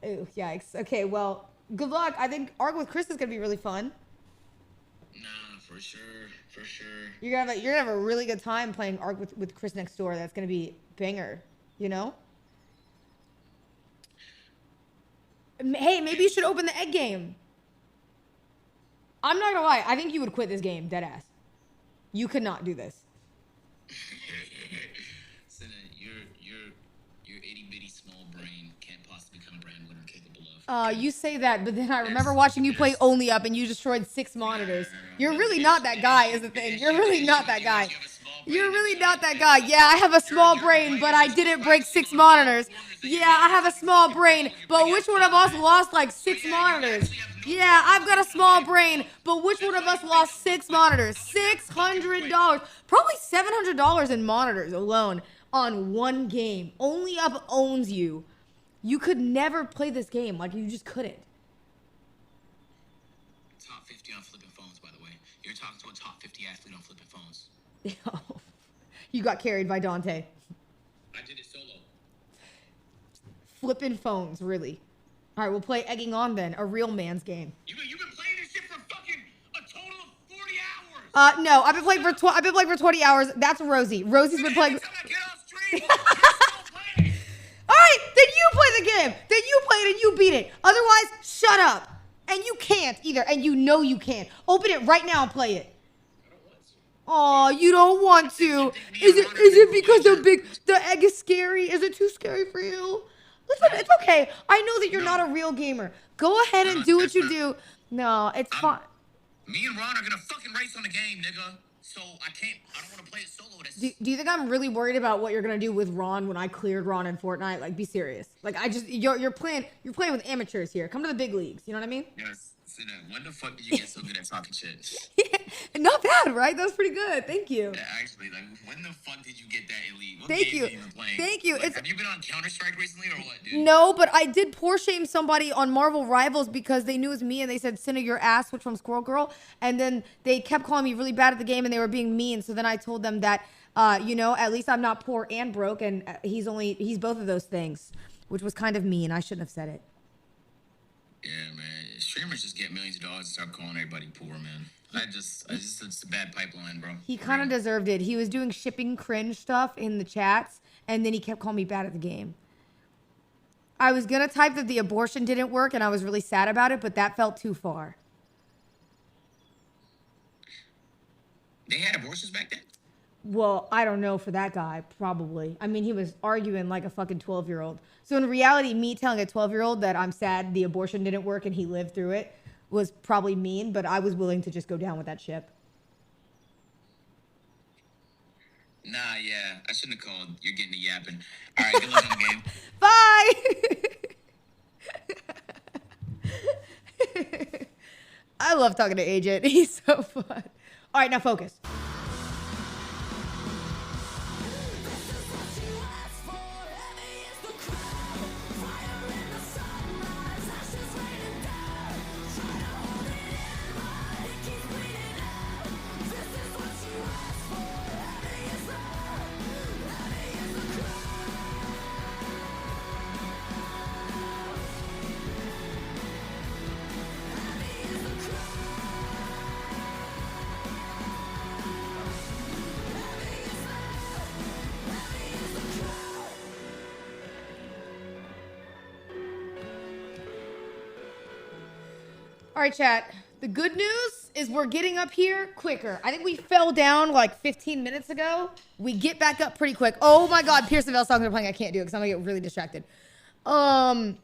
oh, yikes. Okay. Well, good luck. I think Ark with Chris is gonna be really fun. Nah, for sure. You're gonna have a really good time playing Ark with Chris next door. That's gonna be banger. You know. Hey, maybe you should open the egg game. I'm not gonna lie. I think you would quit this game, deadass. You could not do this. Senna, your itty bitty small brain can't possibly become a brand winner capable of. You say that, but then I remember watching you play Only Up and you destroyed 6 monitors. You're really not that guy, is the thing. You're really not that guy. You're really not that guy. Yeah, I have a small brain, but I didn't break 6 monitors. Yeah, I have a small brain, but which one of us lost like 6 monitors? Yeah, I've got a small brain, but which one of us lost 6 monitors? $600. Probably $700 in monitors alone on one game. Only Up owns you. You could never play this game. Like, you just couldn't. Top 50 on flipping phones, by the way. You're talking to a top 50 athlete on flipping phones. You got carried by Dante. I did it solo. Flipping phones, really. All right, we'll play Egging On then, a real man's game. You've been playing this shit for fucking a total of 40 hours. No, I've been playing for 20 hours. That's Rosie. Rosie's been playing. All right, then you play the game. Then you play it and you beat it. Otherwise, shut up. And you can't either, and you know you can't. Open it right now and play it. Oh, you don't want to. Is it because the egg is scary? Is it too scary for you? Listen, it's okay. I know that you're not a real gamer. Go ahead and do what you do. No, it's fine. Me and Ron are gonna fucking race on the game, nigga. So I don't want to play it solo. Do you think I'm really worried about what you're gonna do with Ron when I cleared Ron in Fortnite? Like, be serious. Like, you're playing with amateurs here. Come to the big leagues. You know what I mean? Yes. When the fuck did you get so good at talking shit? Not bad, right? That was pretty good. Thank you. Yeah, actually, like, when the fuck did you get that elite? What Thank games you. are you even playing? Thank you. Like, have you been on Counter-Strike recently or what, dude? No, but I did poor shame somebody on Marvel Rivals because they knew it was me and they said, Cinna, your ass, which from Squirrel Girl. And then they kept calling me really bad at the game and they were being mean. So then I told them that, at least I'm not poor and broke. And he's both of those things, which was kind of mean. I shouldn't have said it. Yeah, man. Streamers just get millions of dollars and start calling everybody poor, man. It's a bad pipeline, bro. He kind of deserved it. He was doing shipping cringe stuff in the chats, and then he kept calling me bad at the game. I was going to type that the abortion didn't work, and I was really sad about it, but that felt too far. They had abortions back then? Well, I don't know for that guy, probably. I mean, he was arguing like a fucking 12-year-old. So in reality, me telling a 12-year-old that I'm sad the abortion didn't work and he lived through it was probably mean, but I was willing to just go down with that ship. Nah, yeah. I shouldn't have called. You're getting to yapping. All right, good luck on the game. Bye! I love talking to Agent. He's so fun. All right, now focus. All right, chat. The good news is we're getting up here quicker. I think we fell down like 15 minutes ago. We get back up pretty quick. Oh my God, Pearson Bell songs are playing. I can't do it because I'm gonna get really distracted. The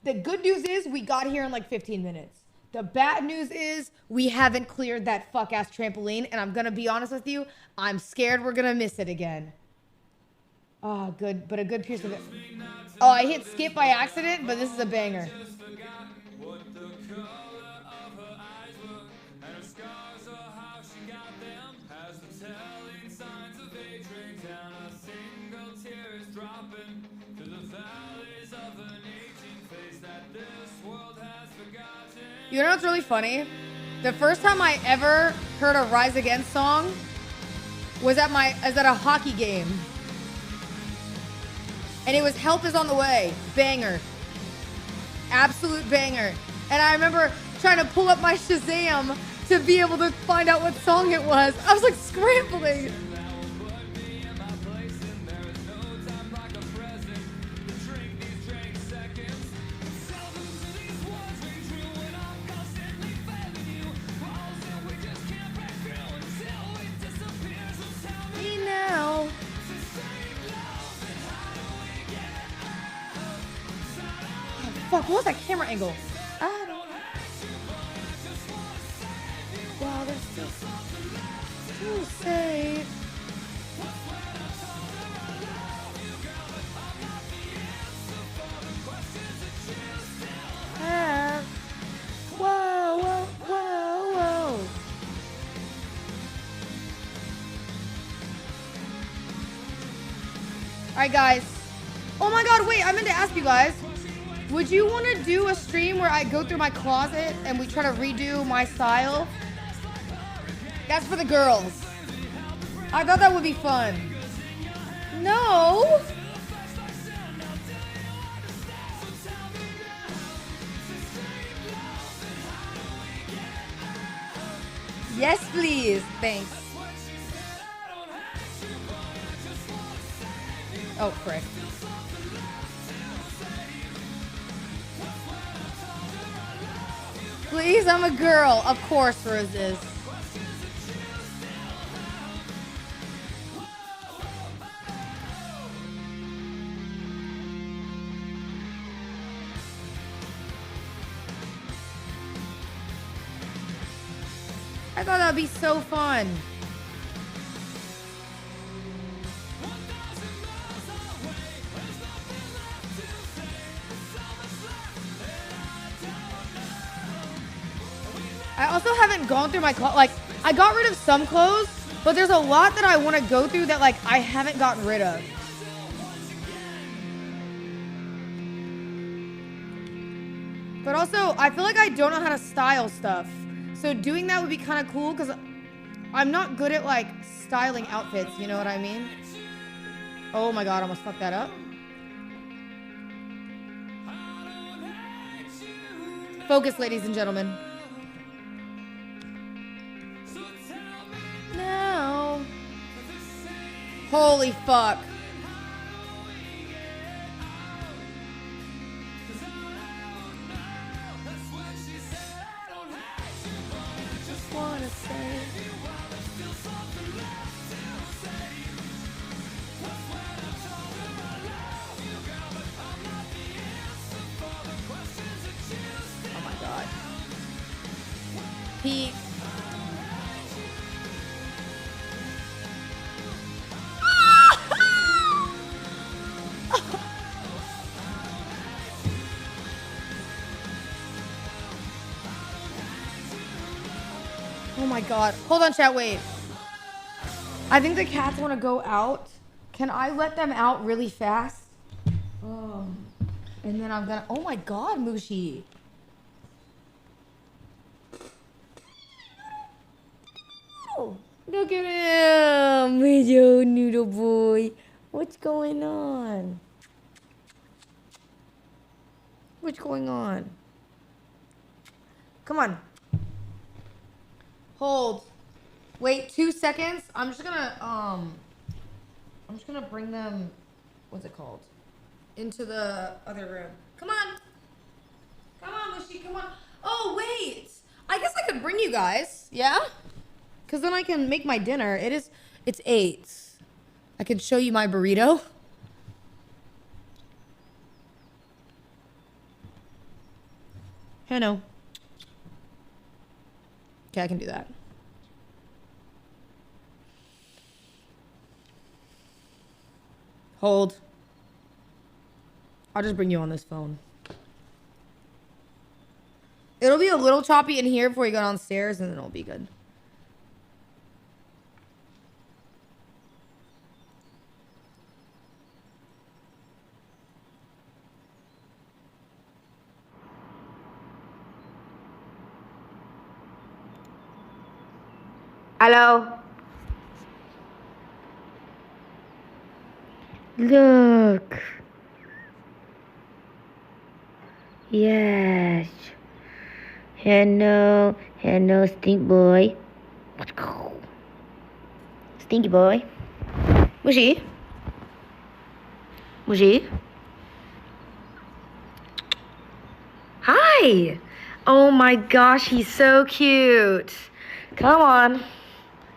good news is we got here in like 15 minutes. The bad news is we haven't cleared that fuck-ass trampoline, and I'm gonna be honest with you, I'm scared we're gonna miss it again. Oh, good, but a good Pearson Bell. Oh, I hit skip by accident, but this is a banger. You know what's really funny? The first time I ever heard a Rise Against song was at a hockey game. And it was Help Is On The Way. Banger. Absolute banger. And I remember trying to pull up my Shazam to be able to find out what song it was. I was like scrambling. Now. Oh, fuck, what was that camera angle? I don't know. Well, there's still something to say. Alright, guys. Oh my god, wait, I meant to ask you guys. Would you want to do a stream where I go through my closet and we try to redo my style? That's for the girls. I thought that would be fun. No. Yes, please. Thanks. Oh, frick. Please, I'm a girl. Of course, Roses. I thought that would be so fun. I also haven't gone through my clothes. Like, I got rid of some clothes, but there's a lot that I want to go through that, like, I haven't gotten rid of. But also, I feel like I don't know how to style stuff. So doing that would be kind of cool because I'm not good at, like, styling outfits. You know what I mean? Oh my god, I almost fucked that up. Focus, ladies and gentlemen. No. Holy fuck. Wanna say. Oh my god. Pete. Oh my god. Hold on, chat, wait. I think the cats want to go out. Can I let them out really fast? And then I'm gonna... Oh my god, Mushi. Oh, look at him. Yo, noodle boy. What's going on? What's going on? Come on. Hold. Wait 2 seconds. I'm just gonna bring them, what's it called? Into the other room. Come on. Come on, Mushy, come on. Oh, wait. I guess I could bring you guys. Yeah? Because then I can make my dinner. It's 8. I can show you my burrito. Hello. Okay, I can do that. Hold. I'll just bring you on this phone. It'll be a little choppy in here before you go downstairs, and then it'll be good. Hello? Look. Yes. Hello. Hello, stink boy. Let's go. Stinky boy. Mushy? Mushy? Hi. Oh my gosh, he's so cute. Come on.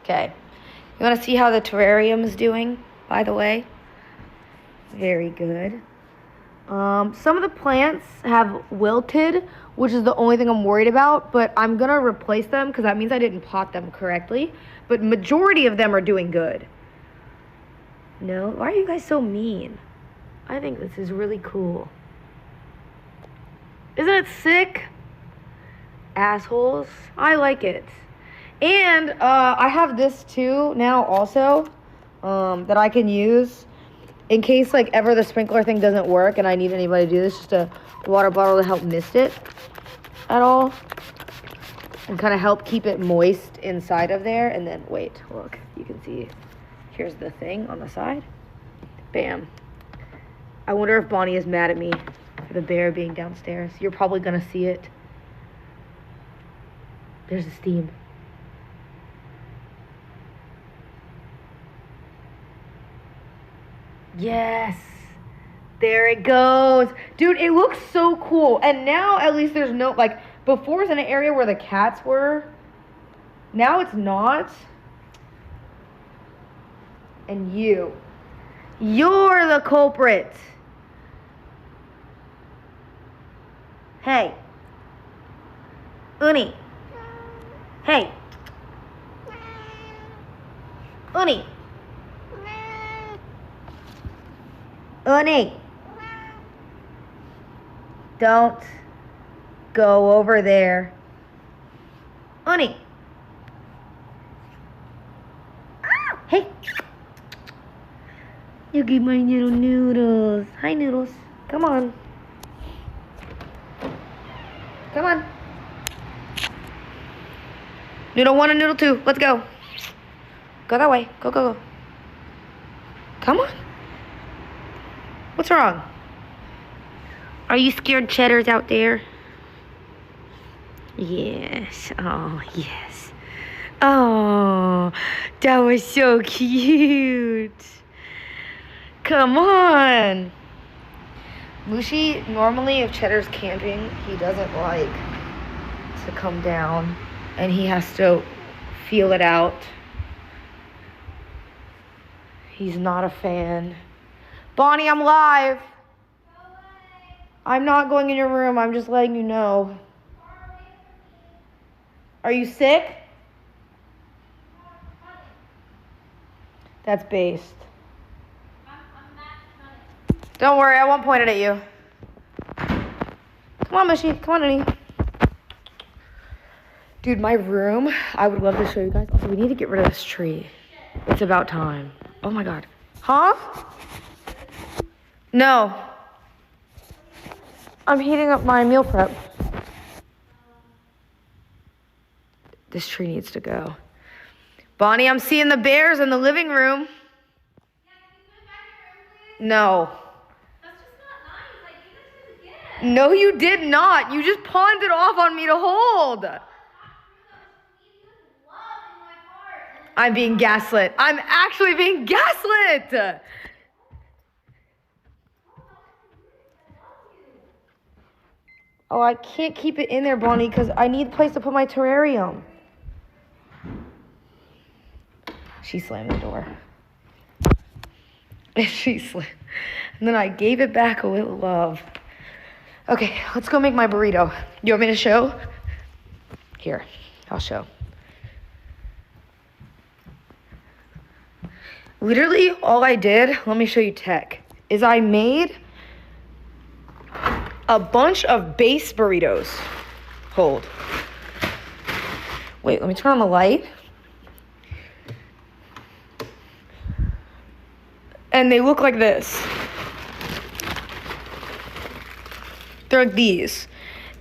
Okay. You want to see how the terrarium is doing, by the way? Very good. Some of the plants have wilted, which is the only thing I'm worried about, but I'm going to replace them because that means I didn't pot them correctly. But majority of them are doing good. No? Why are you guys so mean? I think this is really cool. Isn't it sick? Assholes. I like it. And I have this too now also that I can use. in case like ever the sprinkler thing doesn't work and I need anybody to do this, just a water bottle to help mist it at all. And kind of help keep it moist inside of there. And then, wait, look, you can see, here's the thing on the side. Bam. I wonder if Bonnie is mad at me for the bear being downstairs. You're probably gonna see it. There's the steam. Yes. There it goes. Dude, it looks so cool. And now at least there's no, like, before it was in an area where the cats were. Now it's not. And you're the culprit. Hey. Uni. Hey. Uni. Uni. Don't go over there. Uni. Hey. You get my little noodles. Hi, Noodles. Come on. Come on. Noodle 1 and Noodle 2. Let's go. Go that way. Go, go, go. Come on. What's wrong? Are you scared Cheddar's out there? Yes. Oh, yes. Oh, that was so cute. Come on. Mushi, normally if Cheddar's camping, he doesn't like to come down and he has to feel it out. He's not a fan. Bonnie, I'm live. I'm not going in your room. I'm just letting you know. Are you sick? That's based. Don't worry, I won't point it at you. Come on, Mushy. Come on, honey. Dude, my room, I would love to show you guys. Also, we need to get rid of this tree. It's about time. Oh my God. Huh? No. I'm heating up my meal prep. This tree needs to go. Bonnie, I'm seeing the bears in the living room. No. No, you did not. You just pawned it off on me to hold. I'm being gaslit. I'm actually being gaslit. Oh, I can't keep it in there, Bonnie, because I need a place to put my terrarium. She slammed the door. She slammed. And then I gave it back with love. Okay, let's go make my burrito. You want me to show? Here, I'll show. Literally, all I did, let me show you tech, is I made a bunch of base burritos. Hold. Wait, let me turn on the light. And they look like this. They're like these.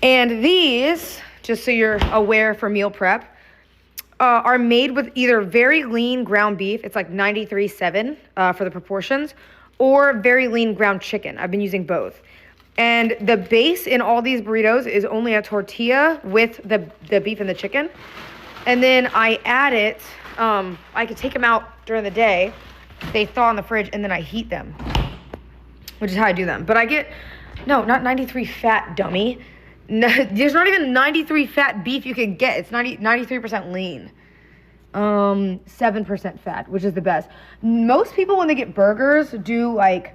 And these, just so you're aware for meal prep, are made with either very lean ground beef, it's like 93.7 for the proportions, or very lean ground chicken. I've been using both. And the base in all these burritos is only a tortilla with the beef and the chicken. And then I add it, I could take them out during the day, they thaw in the fridge, and then I heat them, which is how I do them. But I get, no, not 93 fat, dummy. No, there's not even 93 fat beef you can get. It's 93% lean. 7% fat, which is the best. Most people, when they get burgers, do like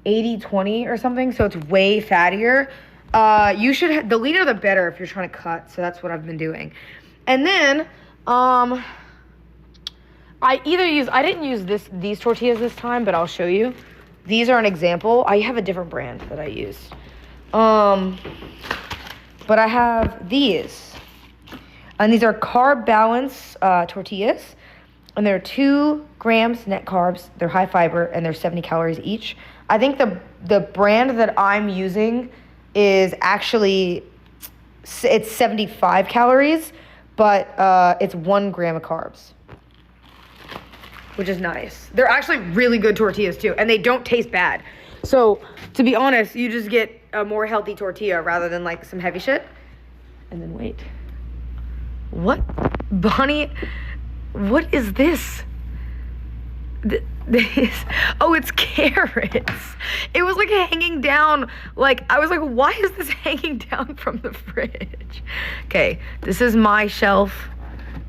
80-20 or something, so it's way fattier. You should, the leaner the better if you're trying to cut, so that's what I've been doing. And then, I didn't use these tortillas this time, but I'll show you. These are an example. I have a different brand that I use. But I have these. And these are carb balance tortillas. and they're 2 grams net carbs. They're high fiber, and they're 70 calories each. I think the brand that I'm using is actually, it's 75 calories, but it's 1 gram of carbs, which is nice. They're actually really good tortillas too, and they don't taste bad. So to be honest, you just get a more healthy tortilla rather than like some heavy shit. And then wait, what? Bonnie, what is this? This, oh, it's carrots. It was like hanging down. Like, I was like, why is this hanging down from the fridge? Okay, this is my shelf.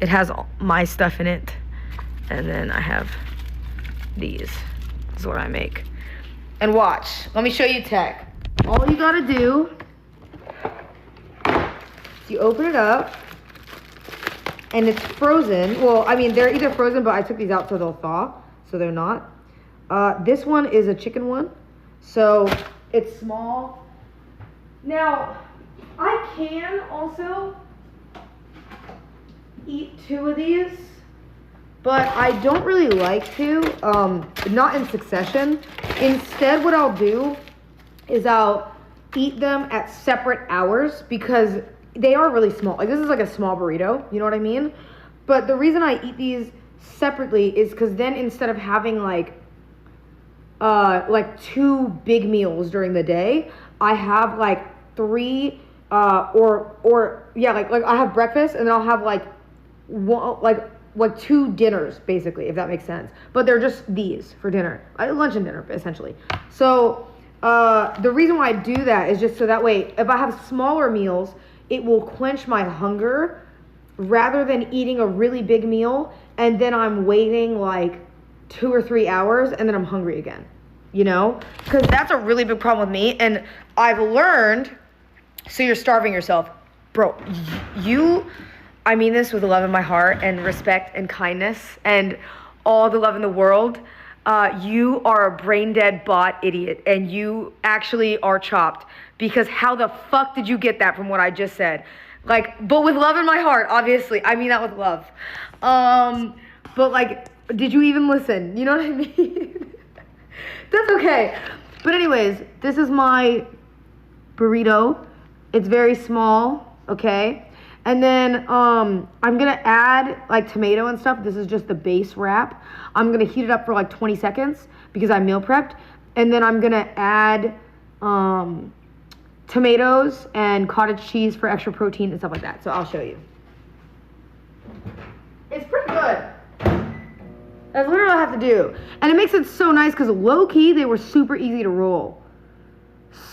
It has all my stuff in it. And then I have these. This is what I make. And watch, let me show you tech. All you gotta do is you open it up, and it's frozen. Well, I mean, they're either frozen, but I took these out so they'll thaw, so they're not. This one is a chicken one, so it's small. Now, I can also eat 2 of these, but I don't really like to, not in succession. Instead, what I'll do is I'll eat them at separate hours because they are really small. Like, this is like a small burrito, you know what I mean? But the reason I eat these separately is because then instead of having like 2 big meals during the day, I have like 3 or I have breakfast, and then I'll have like 2 dinners basically, if that makes sense. But they're just these for dinner, lunch and dinner essentially. So the reason why I do that is just so that way if I have smaller meals, it will quench my hunger rather than eating a really big meal and then I'm waiting like 2 or 3 hours and then I'm hungry again, you know? Because that's a really big problem with me. And I've learned, so you're starving yourself. Bro, I mean this with love in my heart and respect and kindness and all the love in the world. You are a brain dead bot idiot, and you actually are chopped, because how the fuck did you get that from what I just said? Like, but with love in my heart, obviously. I mean that with love. But like, did you even listen? You know what I mean? That's okay. But anyways, this is my burrito. It's very small, okay? And then I'm gonna add like tomato and stuff. This is just the base wrap. I'm gonna heat it up for like 20 seconds because I meal prepped. And then I'm gonna add tomatoes and cottage cheese for extra protein and stuff like that. So I'll show you. It's pretty good. That's literally all I have to do. And it makes it so nice because low key, they were super easy to roll.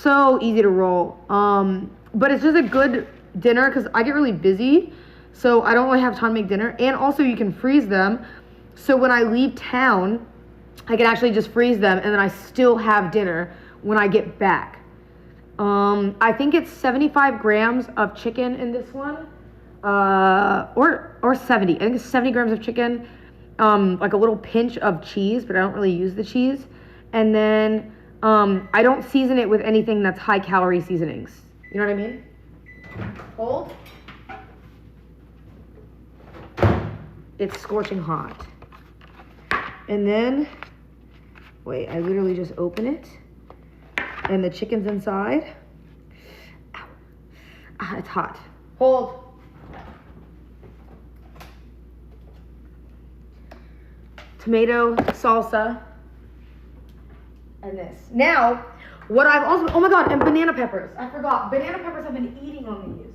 So easy to roll. But it's just a good dinner because I get really busy, so I don't really have time to make dinner. And also you can freeze them, so when I leave town I can actually just freeze them and then I still have dinner when I get back. I think it's 75 grams of chicken in this one, or 70. I think it's 70 grams of chicken, like a little pinch of cheese, but I don't really use the cheese. And then I don't season it with anything that's high calorie seasonings. You know what I mean? Hold. It's scorching hot. And then, wait, I literally just open it and the chicken's inside. Ow. Ah, it's hot. Hold. Tomato, salsa, and this. Now, what I've also, oh my God, and banana peppers. I forgot. Banana peppers I've been eating on these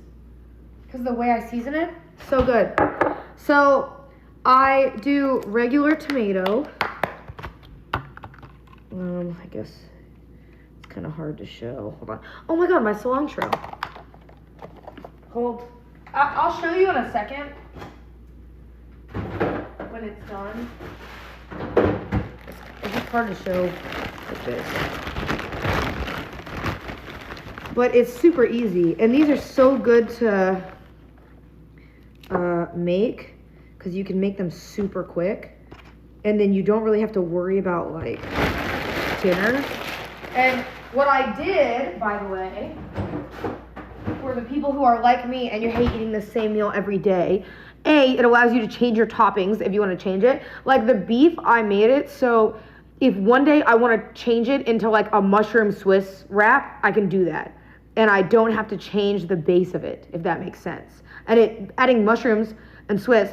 because of the way I season it. So good. So I do regular tomato. I guess it's kind of hard to show. Hold on. Oh my God, my cilantro. Hold. I'll show you in a second when it's done. It's just hard to show like this. But it's super easy. And these are so good to make because you can make them super quick. And then you don't really have to worry about like dinner. And what I did, by the way, for the people who are like me and you hate eating the same meal every day. It allows you to change your toppings if you want to change it. Like the beef, I made it so if one day I want to change it into like a mushroom Swiss wrap, I can do that. And I don't have to change the base of it, if that makes sense. And adding mushrooms and Swiss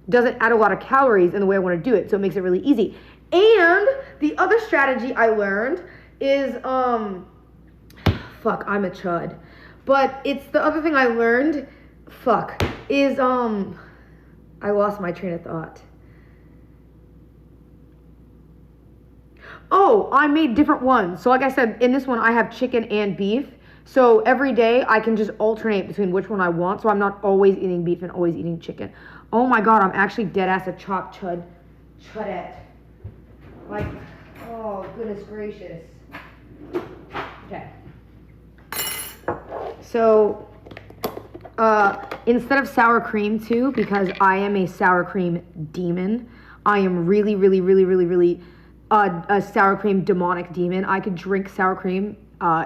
doesn't add a lot of calories in the way I want to do it, so it makes it really easy. And the other strategy I learned is, fuck, I'm a chud. But it's the other thing I learned, is, I lost my train of thought. Oh, I made different ones. So like I said, in this one, I have chicken and beef. So every day, I can just alternate between which one I want, so I'm not always eating beef and always eating chicken. Oh my God, I'm actually dead ass a chopped chudette. Like, oh, goodness gracious. Okay. So, instead of sour cream too, because I am a sour cream demon, I am really a sour cream demonic demon. I could drink sour cream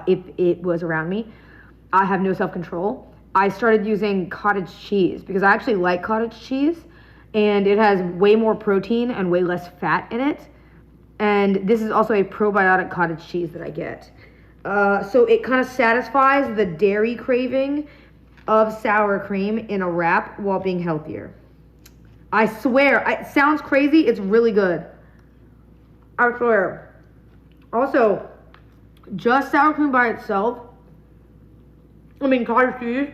if it was around me. I have no self-control. I started using cottage cheese because I actually like cottage cheese and it has way more protein and way less fat in it. And this is also a probiotic cottage cheese that I get. So it kind of satisfies the dairy craving of sour cream in a wrap while being healthier. I swear, it sounds crazy, it's really good. I swear. Also, just sour cream by itself, cottage cheese,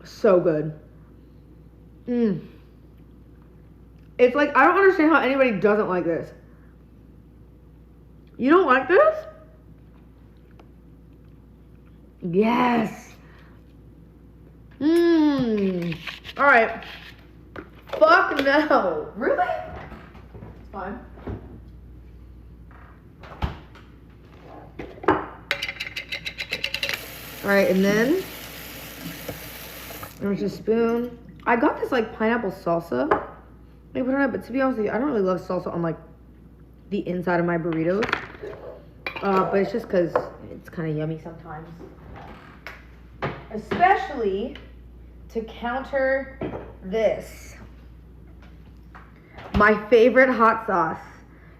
so good. It's like, I don't understand how anybody doesn't like this. You don't like this? Yes. Alright. Fuck no. Really? It's fine. Alright, and then there's a spoon. I got this like pineapple salsa. I put it on, but to be honest with you, I don't really love salsa on like the inside of my burritos. But it's just because it's kind of yummy sometimes. Especially to counter this. My favorite hot sauce,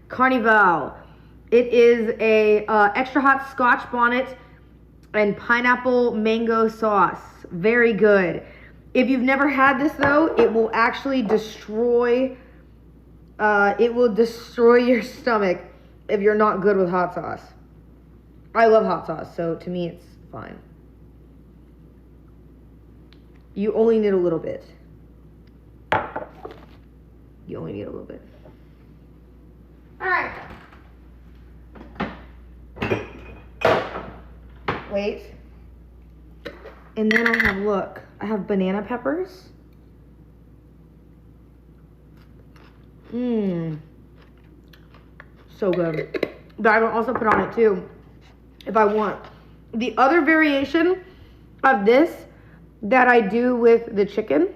Carnival. It is a extra hot Scotch bonnet and pineapple mango sauce. Very good. If you've never had this though, it will actually destroy your stomach if you're not good with hot sauce. I love hot sauce, so to me it's fine. You only need a little bit. You only need a little bit. All right. Wait. And then I have banana peppers. So good. But I will also put on it too, if I want. The other variation of this that I do with the chicken,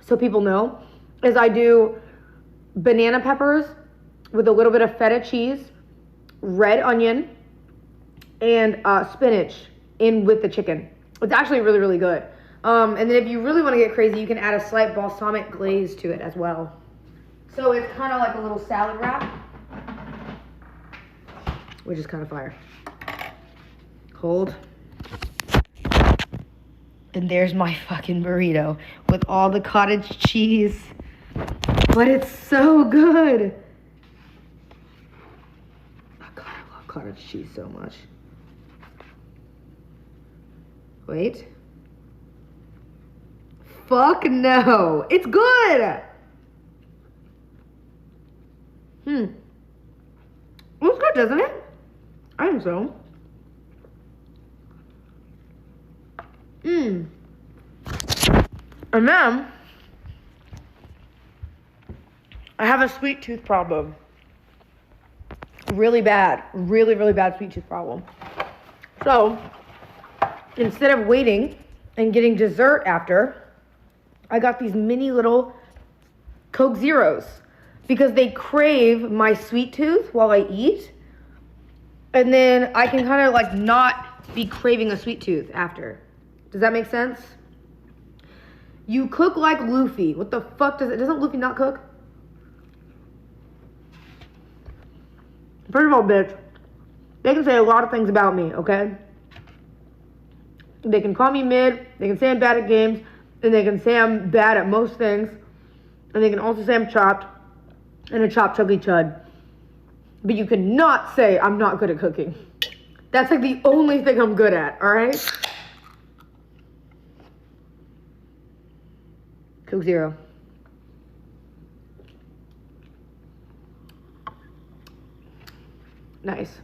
so people know, is I do banana peppers with a little bit of feta cheese, red onion, and spinach in with the chicken. It's actually really, really good. And then if you really want to get crazy, you can add a slight balsamic glaze to it as well. So it's kind of like a little salad wrap, which is kind of fire. Hold. And there's my fucking burrito with all the cottage cheese. But it's so good. Oh God, I love cottage cheese so much. Wait. Fuck no. It's good. Looks good, doesn't it? I think so. And then I have a sweet tooth problem. Really bad. Really, really bad sweet tooth problem. So instead of waiting and getting dessert after, I got these mini little Coke Zeros because they crave my sweet tooth while I eat. And then I can kind of like not be craving a sweet tooth after. Does that make sense? You cook like Luffy. What the fuck doesn't Luffy not cook? First of all, bitch, they can say a lot of things about me, okay? They can call me mid, they can say I'm bad at games, and they can say I'm bad at most things, and they can also say I'm chopped, and a chopped chuggy chud. But you cannot say I'm not good at cooking. That's like the only thing I'm good at, alright? Coke Zero. Nice.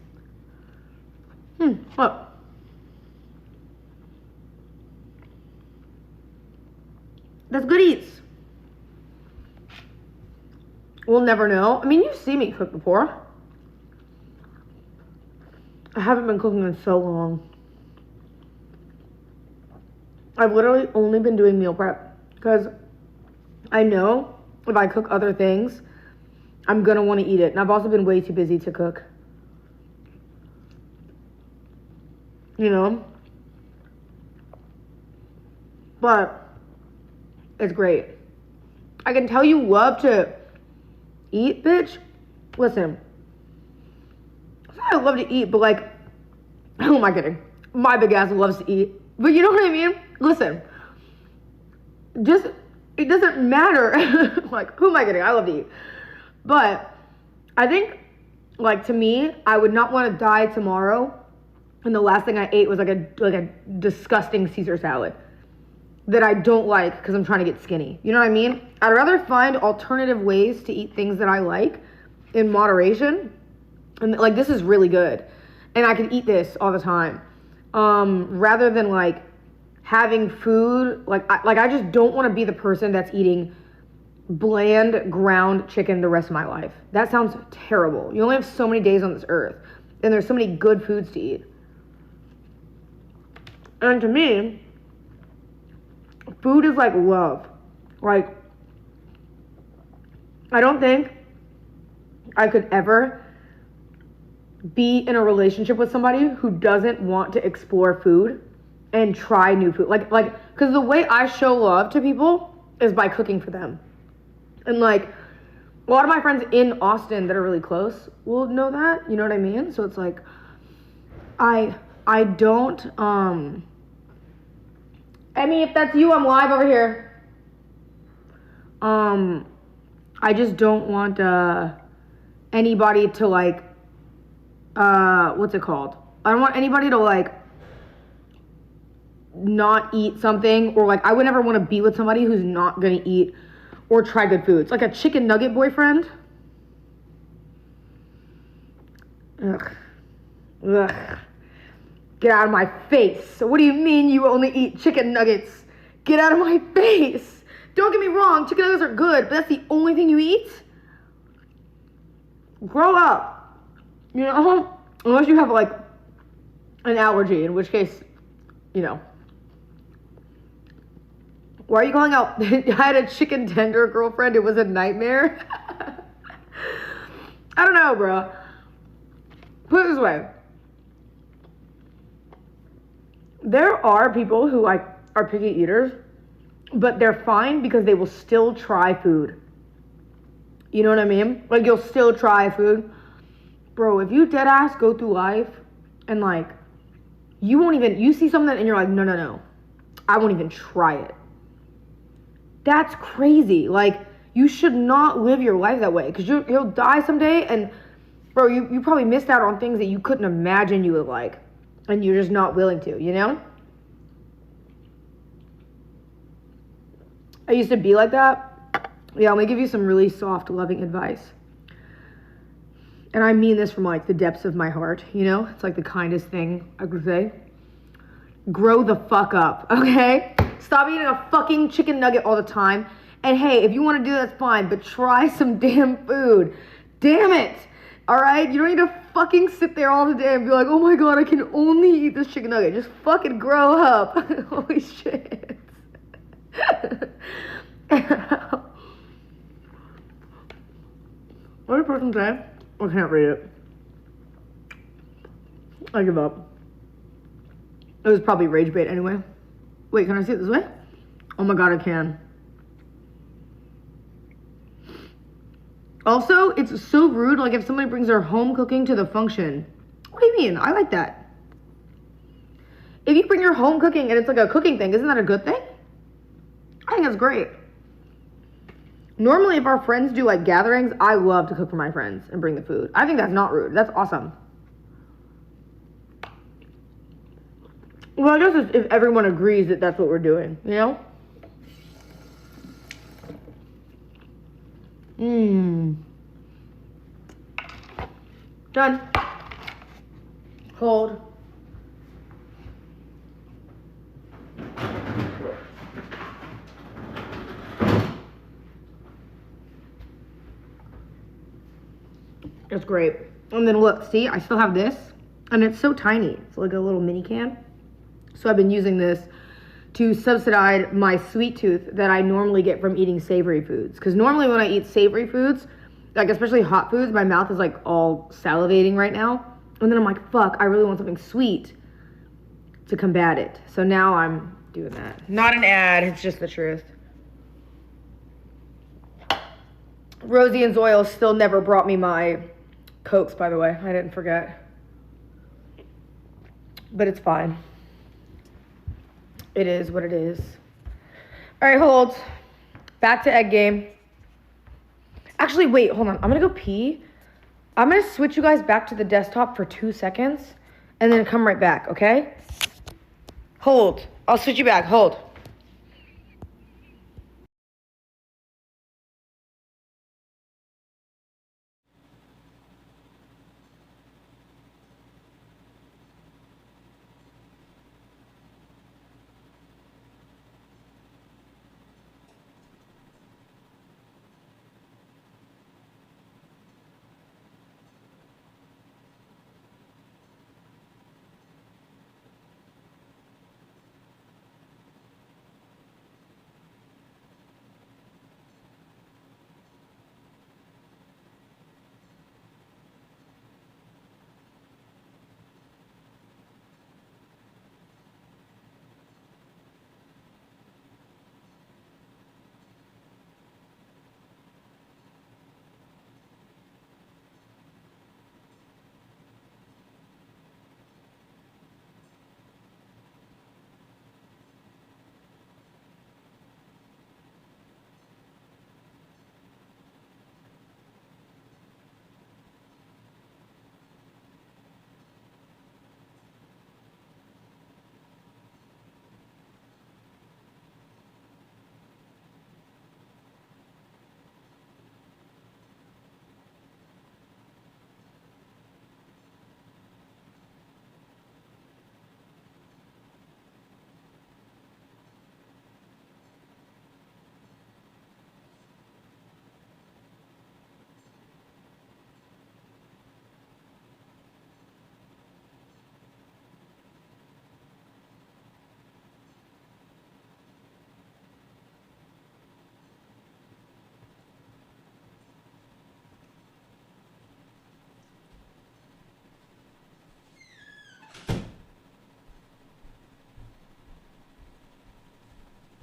Oh. That's good eats. We'll never know. I mean, you've seen me cook before. I haven't been cooking in so long. I've literally only been doing meal prep because I know if I cook other things, I'm gonna want to eat it. And I've also been way too busy to cook. You know? But it's great. I can tell you love to eat, bitch. Listen. I love to eat, but like, who am I kidding? My big ass loves to eat. But you know what I mean? Listen. Just, it doesn't matter. Like, who am I kidding? I love to eat. But I think, like, to me, I would not want to die tomorrow and the last thing I ate was like a disgusting Caesar salad that I don't like because I'm trying to get skinny. You know what I mean? I'd rather find alternative ways to eat things that I like in moderation. And like, this is really good. And I can eat this all the time. Rather than like having food, I just don't want to be the person that's eating bland ground chicken the rest of my life. That sounds terrible. You only have so many days on this earth. And there's so many good foods to eat. And to me, food is like love. Like, I don't think I could ever be in a relationship with somebody who doesn't want to explore food and try new food. Like, because the way I show love to people is by cooking for them. And like, a lot of my friends in Austin that are really close will know that, you know what I mean? So it's like, I don't, Emmy, if that's you, I'm live over here. I just don't want, anybody to like, what's it called? I don't want anybody to like not eat something, or like I would never want to be with somebody who's not gonna eat or try good foods. Like a chicken nugget boyfriend. Ugh. Get out of my face. So what do you mean you only eat chicken nuggets? Get out of my face. Don't get me wrong, chicken nuggets are good, but that's the only thing you eat? Grow up. You know, unless you have like an allergy, in which case, you know. Why are you calling out? I had a chicken tender girlfriend. It was a nightmare. I don't know, bro. Put it this way. There are people who like are picky eaters, but they're fine because they will still try food. You know what I mean? Like, you'll still try food. Bro, if you dead ass go through life and like, you see something and you're like, no, I won't even try it. That's crazy. Like, you should not live your life that way because you'll die someday, and bro, you probably missed out on things that you couldn't imagine you would like, and you're just not willing to, you know? I used to be like that. Yeah, I'm gonna give you some really soft, loving advice. And I mean this from like the depths of my heart, you know? It's like the kindest thing I could say. Grow the fuck up, okay? Stop eating a fucking chicken nugget all the time. And hey, if you want to do that, that's fine, but try some damn food. Damn it! Alright? You don't need to fucking sit there all the day and be like, oh my god, I can only eat this chicken nugget. Just fucking grow up. Holy shit. What did the person say? I can't read it. I give up. It was probably rage bait anyway. Wait, can I see it this way? Oh my god, I can. Also, it's so rude, like if somebody brings their home cooking to the function. What do you mean? I like that. If you bring your home cooking and it's like a cooking thing, isn't that a good thing? I think that's great. Normally, if our friends do like gatherings, I love to cook for my friends and bring the food. I think that's not rude. That's awesome. Well, I guess if everyone agrees that that's what we're doing, you know? Done. Hold. It's great. And then look, see, I still have this, and it's so tiny. It's like a little mini can. So I've been using this to subsidize my sweet tooth that I normally get from eating savory foods. Because normally when I eat savory foods, like especially hot foods, my mouth is like all salivating right now. And then I'm like, fuck, I really want something sweet to combat it. So now I'm doing that. Not an ad, it's just the truth. Rosie and Zoil still never brought me my Cokes, by the way. I didn't forget. But it's fine. It is what it is. All right, hold. Back to egg game. Actually, wait, hold on. I'm gonna go pee. I'm gonna switch you guys back to the desktop for 2 seconds and then come right back, okay? Hold. I'll switch you back. Hold.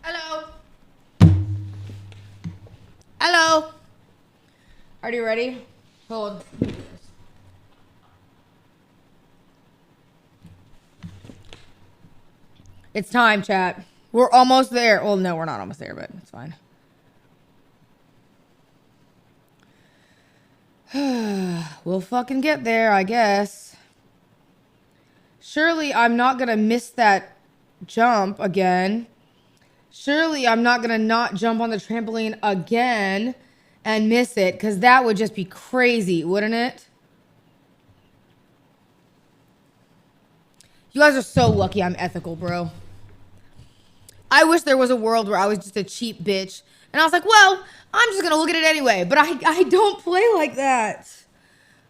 Hello. Hello. Are you ready? Hold. It's time, chat. We're almost there. Well, no, we're not almost there, but it's fine. We'll fucking get there, I guess. Surely I'm not gonna miss that jump again. Surely I'm not gonna not jump on the trampoline again and miss it, because that would just be crazy, wouldn't it? You guys are so lucky I'm ethical, bro. I wish there was a world where I was just a cheap bitch. And I was like, well, I'm just gonna look at it anyway. But I don't play like that.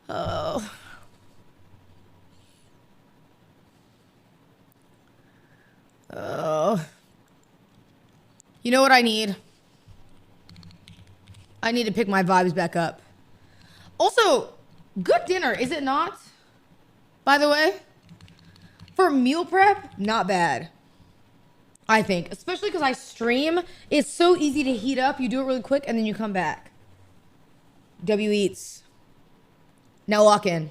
Oh. Oh. You know what I need? I need to pick my vibes back up. Also, good dinner, is it not? By the way, For meal prep, not bad. I think, especially because I stream, it's so easy to heat up. You do it really quick and then you come back. W Eats. Now walk in.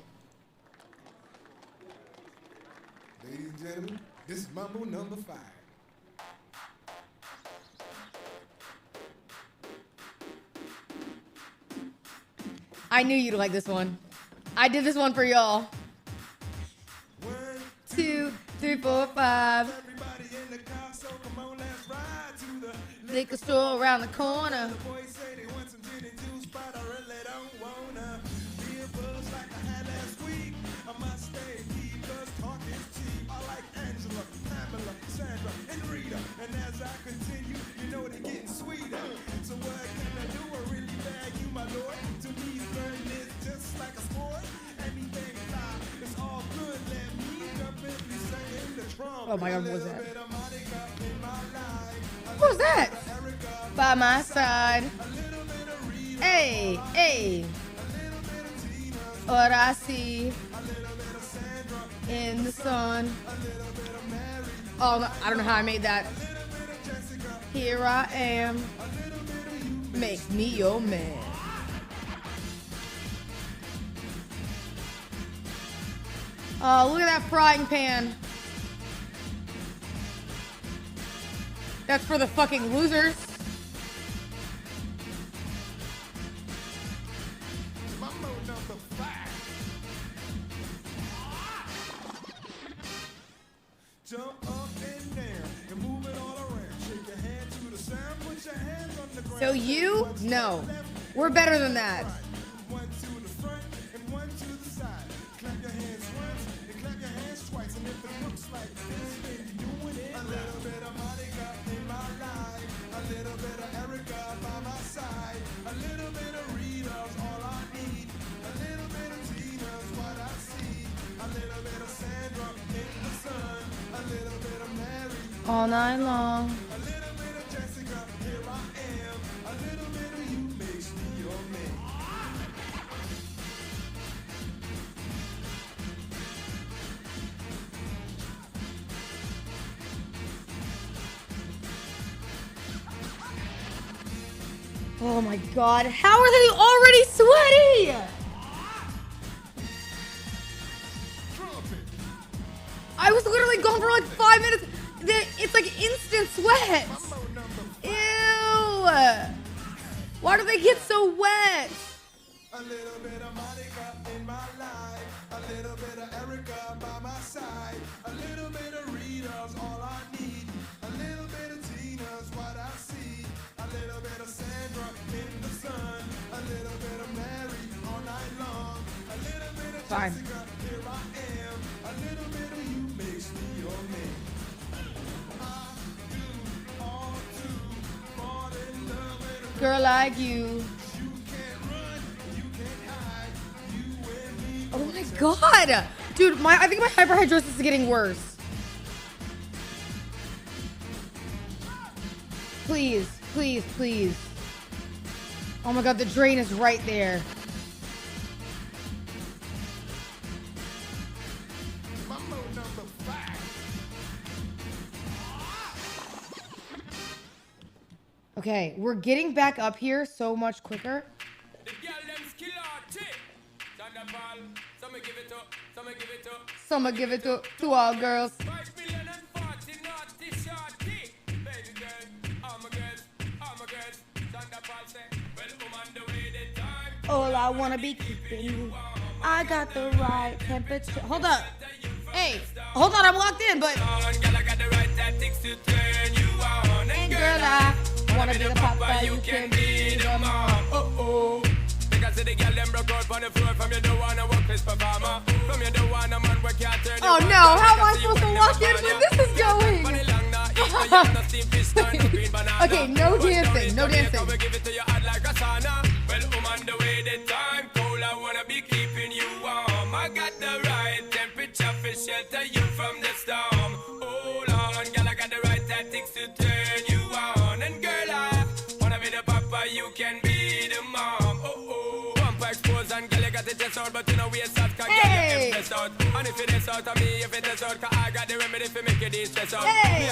Ladies and gentlemen, this is Mambo number 5. I knew you'd like this one. I did this one for y'all. 1, 2, 3, 4, 5. Liquor store around the corner. And as I continue, you know they're getting sweeter. So what can I do? I really bag you, my lord. To me, flirting is just like a sport. Anything fly, it's all good. Let me jump in, be singing the trump. Oh my God, what was that? What was that? By my side. Hey, hey. What I see in the sun. Oh, no, I don't know how I made that. Here I am. Make me your man. Oh, look at that frying pan. That's for the fucking losers. Mambo number 5. Jump up and down and move it all around. Shake your hand to the sound, put your hands on the ground. So you? No. We're better than that. One to the front and one to the side. Clap your hands once and clap your hands twice. And if it looks like this, then you're doing it. A little bit of Monica in my life. A little bit of Erica by my side. A little bit of Rita's all I need. A little bit of Tina's what I see. A little bit of Sandra in the sun. A little bit of Mary. All night long. A little bit of Jessica, here I am. A little bit of you makes me your man. Oh my God. How are they already sweaty? I was literally gone for like 5 minutes. It's like instant sweat. Ew. Why do they get so wet? A little bit of Monica in my life. A little bit of Erica by my side. A little bit of Rita's all I need. A little bit of Tina's what I see. A little bit of Sandra in the sun. A little bit of Mary all night long. A little bit of Fine. Jessica, here I am. A little bit of you makes me your man. I do all to fall in love with a Girl like you. Oh my God. Dude, I think my hyperhidrosis is getting worse. Please, please, please. Oh my God, the drain is right there. Mambo number 5. Okay, we're getting back up here so much quicker. Some give it to all girls. All I wanna be keeping you. I got the right temperature. Hold up. Hey, hold on, I'm locked in, but. And girl, I wanna be the papa, you can be the mom. Uh-oh. Oh no, how am I supposed to walk in when this is going? Okay, no dancing, no dancing. Hey! Hey.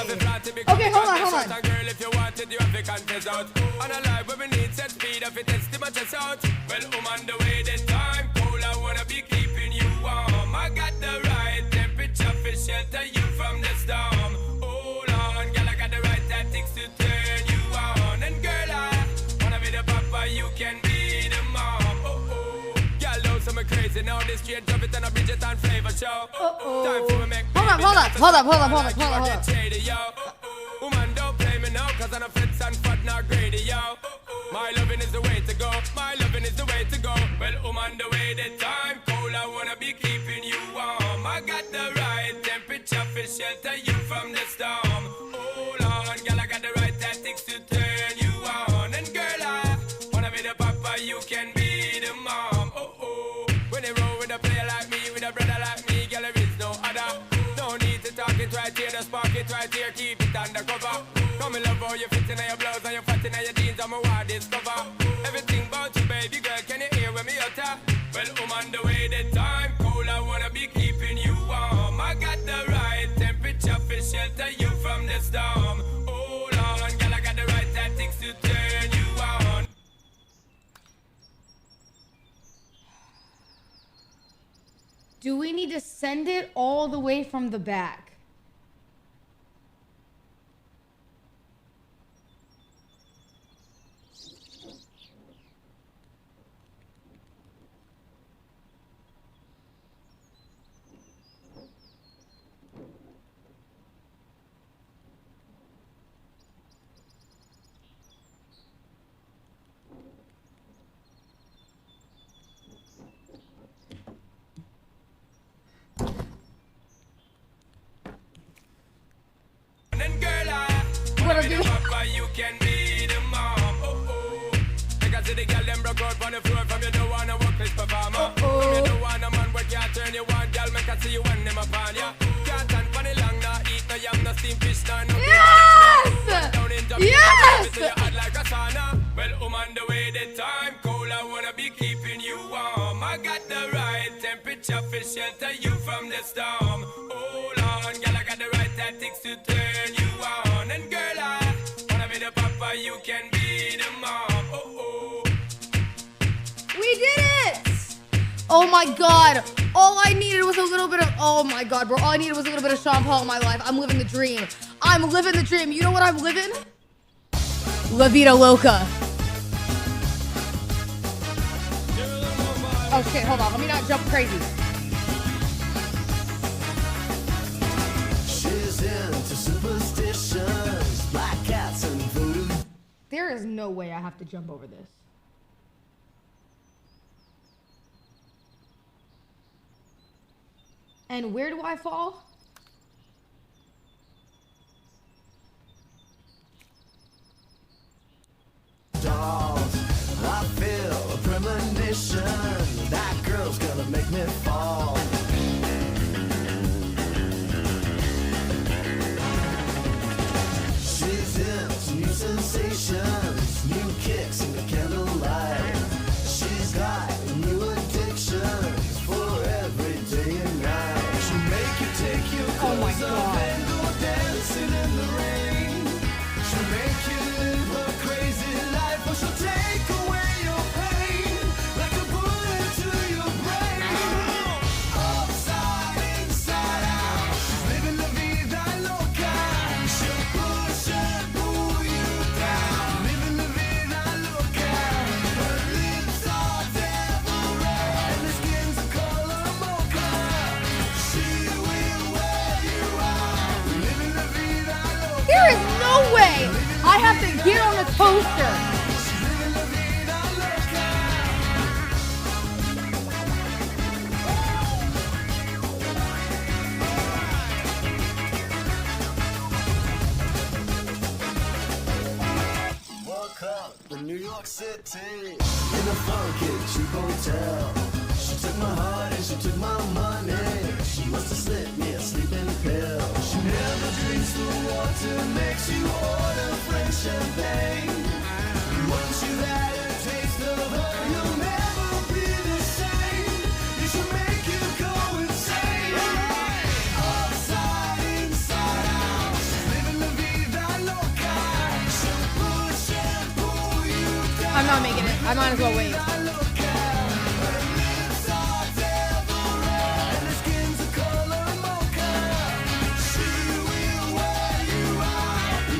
Okay, hold on. Girl, if you want it, you have to confess out. On a life where we need set speed, if it test to my chest out. Well, I'm on the way, the time cold, I wanna be keeping you warm. I got the right temperature for shelter you from the storm. Hold on, girl, I got the right tactics to turn you on. And girl, I wanna be the papa, you can be the mom. Girl, those some crazy now, this straight drop it on a Bridget and flavor show. Time for me make Hold up. Woman, don't play me now, cause I'm a fits and fat, not greedy, yo. My loving is the way to go, my loving is the way to go. Well, on the way, the time cold, I wanna be keeping you warm. I got the right temperature for shelter you from the storm. Hold on, girl, I got the right tactics to turn you on. And girl, I wanna be the papa, you can be the mom. When they roll with a player like me, with a brother like me, girl, there is no other. No need to talk it right here, just spark it right here, keep it undercover. Come in love how you fit in your blouse and you fat in your jeans, I'm a wild discover. Everything about you, baby girl, can you hear when me utter? Well, I'm on the way, the time cold, I wanna be keeping you warm. I got the right temperature for shelter you from the storm. Hold on, girl, I got the right tactics to turn you on. Do we need to send it all the way from the back? What are you? You can be the mom. Because the girl them broke out on the floor from you don't wanna work this performer. From you don't want a man where can't turn you on, girl, make I see you when them upon ya. Can't stand for the long, nah eat no yam, no steam fish, no no. Yes! So you hot like a sauna. Well, I'm on the way, the time cold, I wanna be keeping you warm. I got the right temperature for shelter you from the storm. Hold on, girl, I got the right tactics to turn you on. And girl, I wanna be the papa, you can be the mom. We did it! Oh my god. All I needed was a little bit of, oh my god, bro. All I needed was a little bit of Sean Paul in my life. I'm living the dream. I'm living the dream. You know what I'm living? La Vida Loca. Oh shit, hold on. Let me not jump crazy. She's into superstitions, black cats and voodoo. There is no way I have to jump over this. And where do I fall? Dolls, I feel a premonition. That girl's gonna make me fall. She's into new sensations, new kicks in the candlelight. She's got new addictions for every day and night. She'll make you take your clothes off and go dancing in the rain. She'll make you live a crazy life, or she'll take away your pain like a bullet to your brain. Upside, inside out, she's living la vida loca. She'll push and pull you down, living la vida loca. Her lips are devil red and her skin's a color mocha. She will wear you out, living la vida loca. There is no way I have to get on a toaster. Woke up in New York City in a funky cheap hotel. She took my heart and she took my money. She must have slipped me a sleeping pill. She never drinks the water, makes you order French champagne. Once you've had a taste of her, you'll never be the same. You should make you go insane. Upside, inside out, I'm not making it. I might as well wait.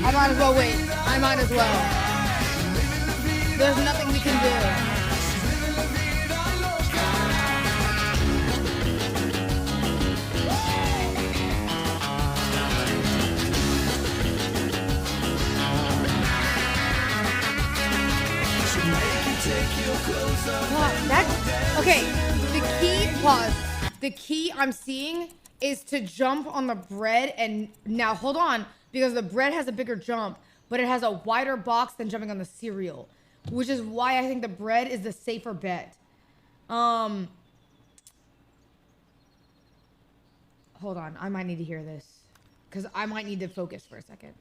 I might as well wait. I might as well. There's nothing we can do. Okay, the key I'm seeing is to jump on the bread, and now hold on, because the bread has a bigger jump, but it has a wider box than jumping on the cereal, which is why I think the bread is the safer bet. Hold on, I might need to hear this, because I might need to focus for a second.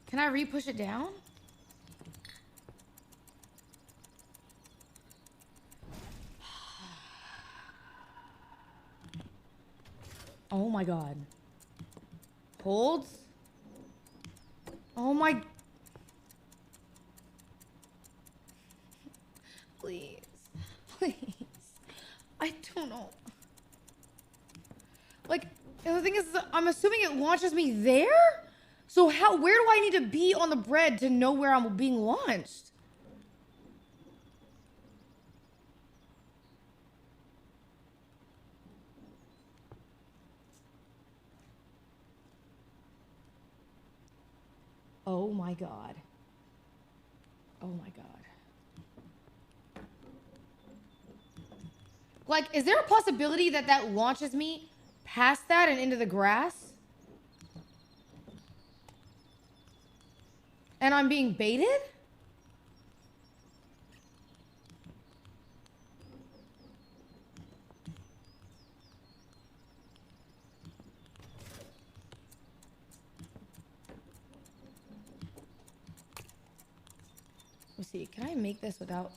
Can I re-push it down? Oh my god. Holds? Oh my... Please. Please. I don't know. Like, and the thing is, I'm assuming it launches me there? So where do I need to be on the bread to know where I'm being launched? Oh my god. Oh my god. Like, is there a possibility that that launches me past that and into the grass? And I'm being baited? Let's see, can I make this without...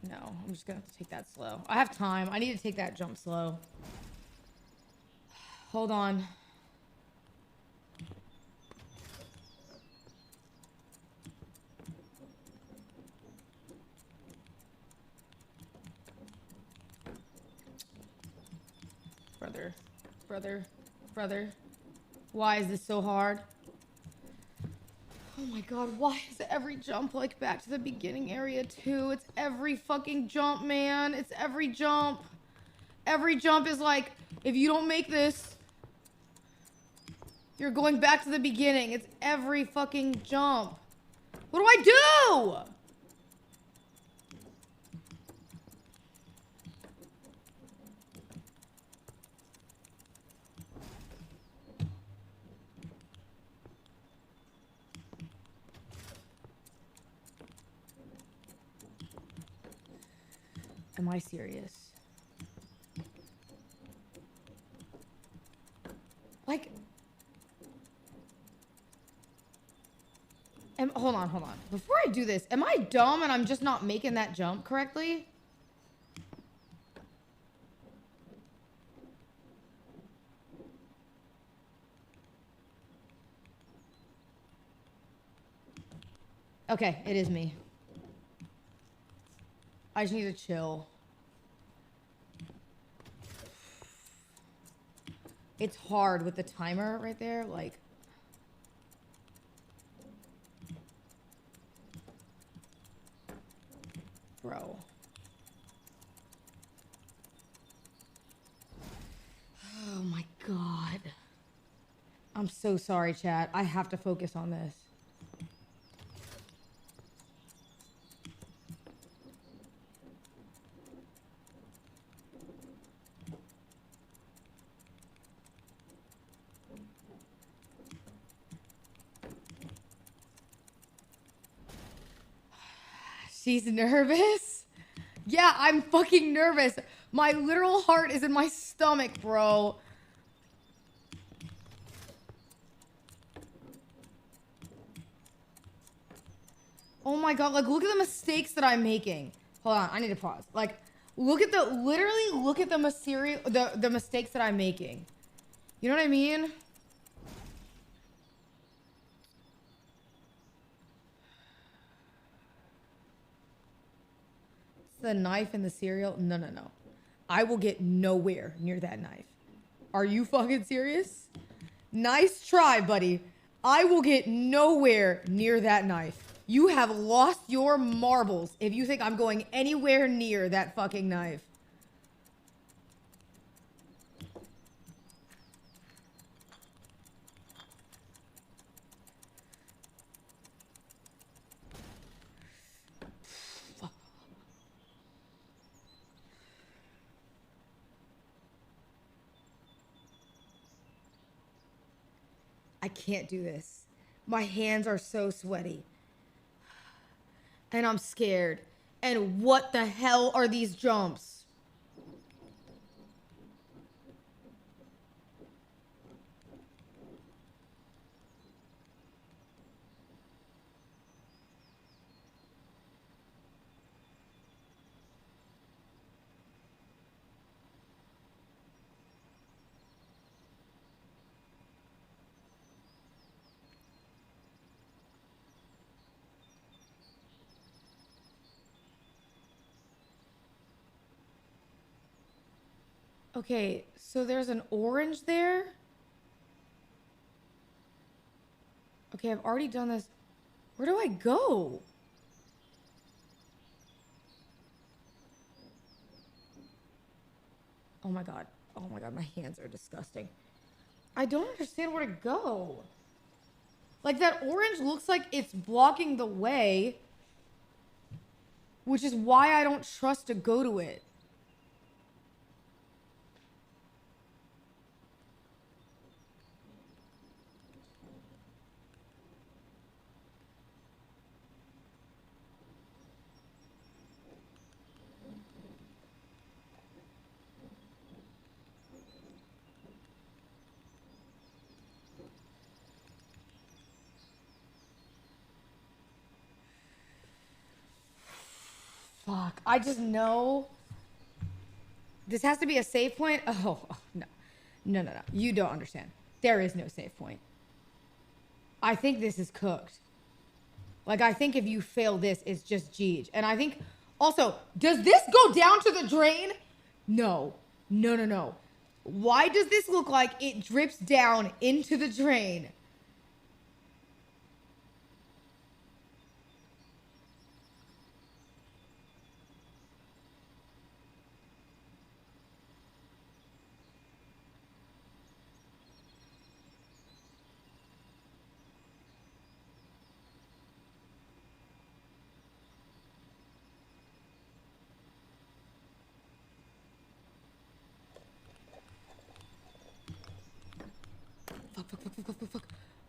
No, I'm just gonna have to take that slow. I have time. I need to take that jump slow. Hold on. Brother. Why is this so hard? Oh my god, why is every jump like back to the beginning area too? It's every fucking jump, man. It's every jump. Every jump is like, if you don't make this, you're going back to the beginning. It's every fucking jump. What do I do? Am I serious? Like, hold on. Before I do this, am I dumb and I'm just not making that jump correctly? Okay, it is me. I just need to chill. It's hard with the timer right there, like... Bro. Oh my god. I'm so sorry, chat. I have to focus on this. She's nervous? Yeah, I'm fucking nervous. My literal heart is in my stomach, bro. Oh my god, like look at the mistakes that I'm making. Hold on, I need to pause. Like, look at the the mistakes that I'm making. You know what I mean? The knife and the cereal? No, no, no. I will get nowhere near that knife. Are you fucking serious? Nice try, buddy. I will get nowhere near that knife. You have lost your marbles if you think I'm going anywhere near that fucking knife. I can't do this. My hands are so sweaty. And I'm scared. And what the hell are these jumps? Okay, so there's an orange there. Okay, I've already done this. Where do I go? Oh my god. Oh my god, my hands are disgusting. I don't understand where to go. Like, that orange looks like it's blocking the way, which is why I don't trust to go to it. Fuck, I just know this has to be a save point. Oh, no. No, no, no. You don't understand. There is no save point. I think this is cooked. Like, I think if you fail this, it's just Jeej. And I think, also, does this go down to the drain? No. No, no, no. Why does this look like it drips down into the drain?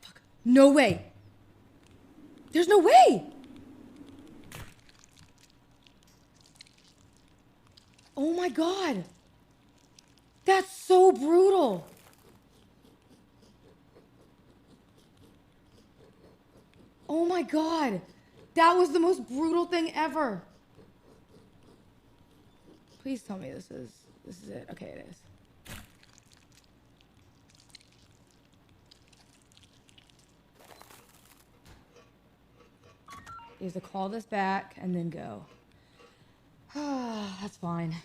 Fuck. No way. There's no way. Oh my god. That's so brutal. Oh my god. That was the most brutal thing ever. Please tell me this is it. Okay, it is. You have to call this back and then go. That's fine.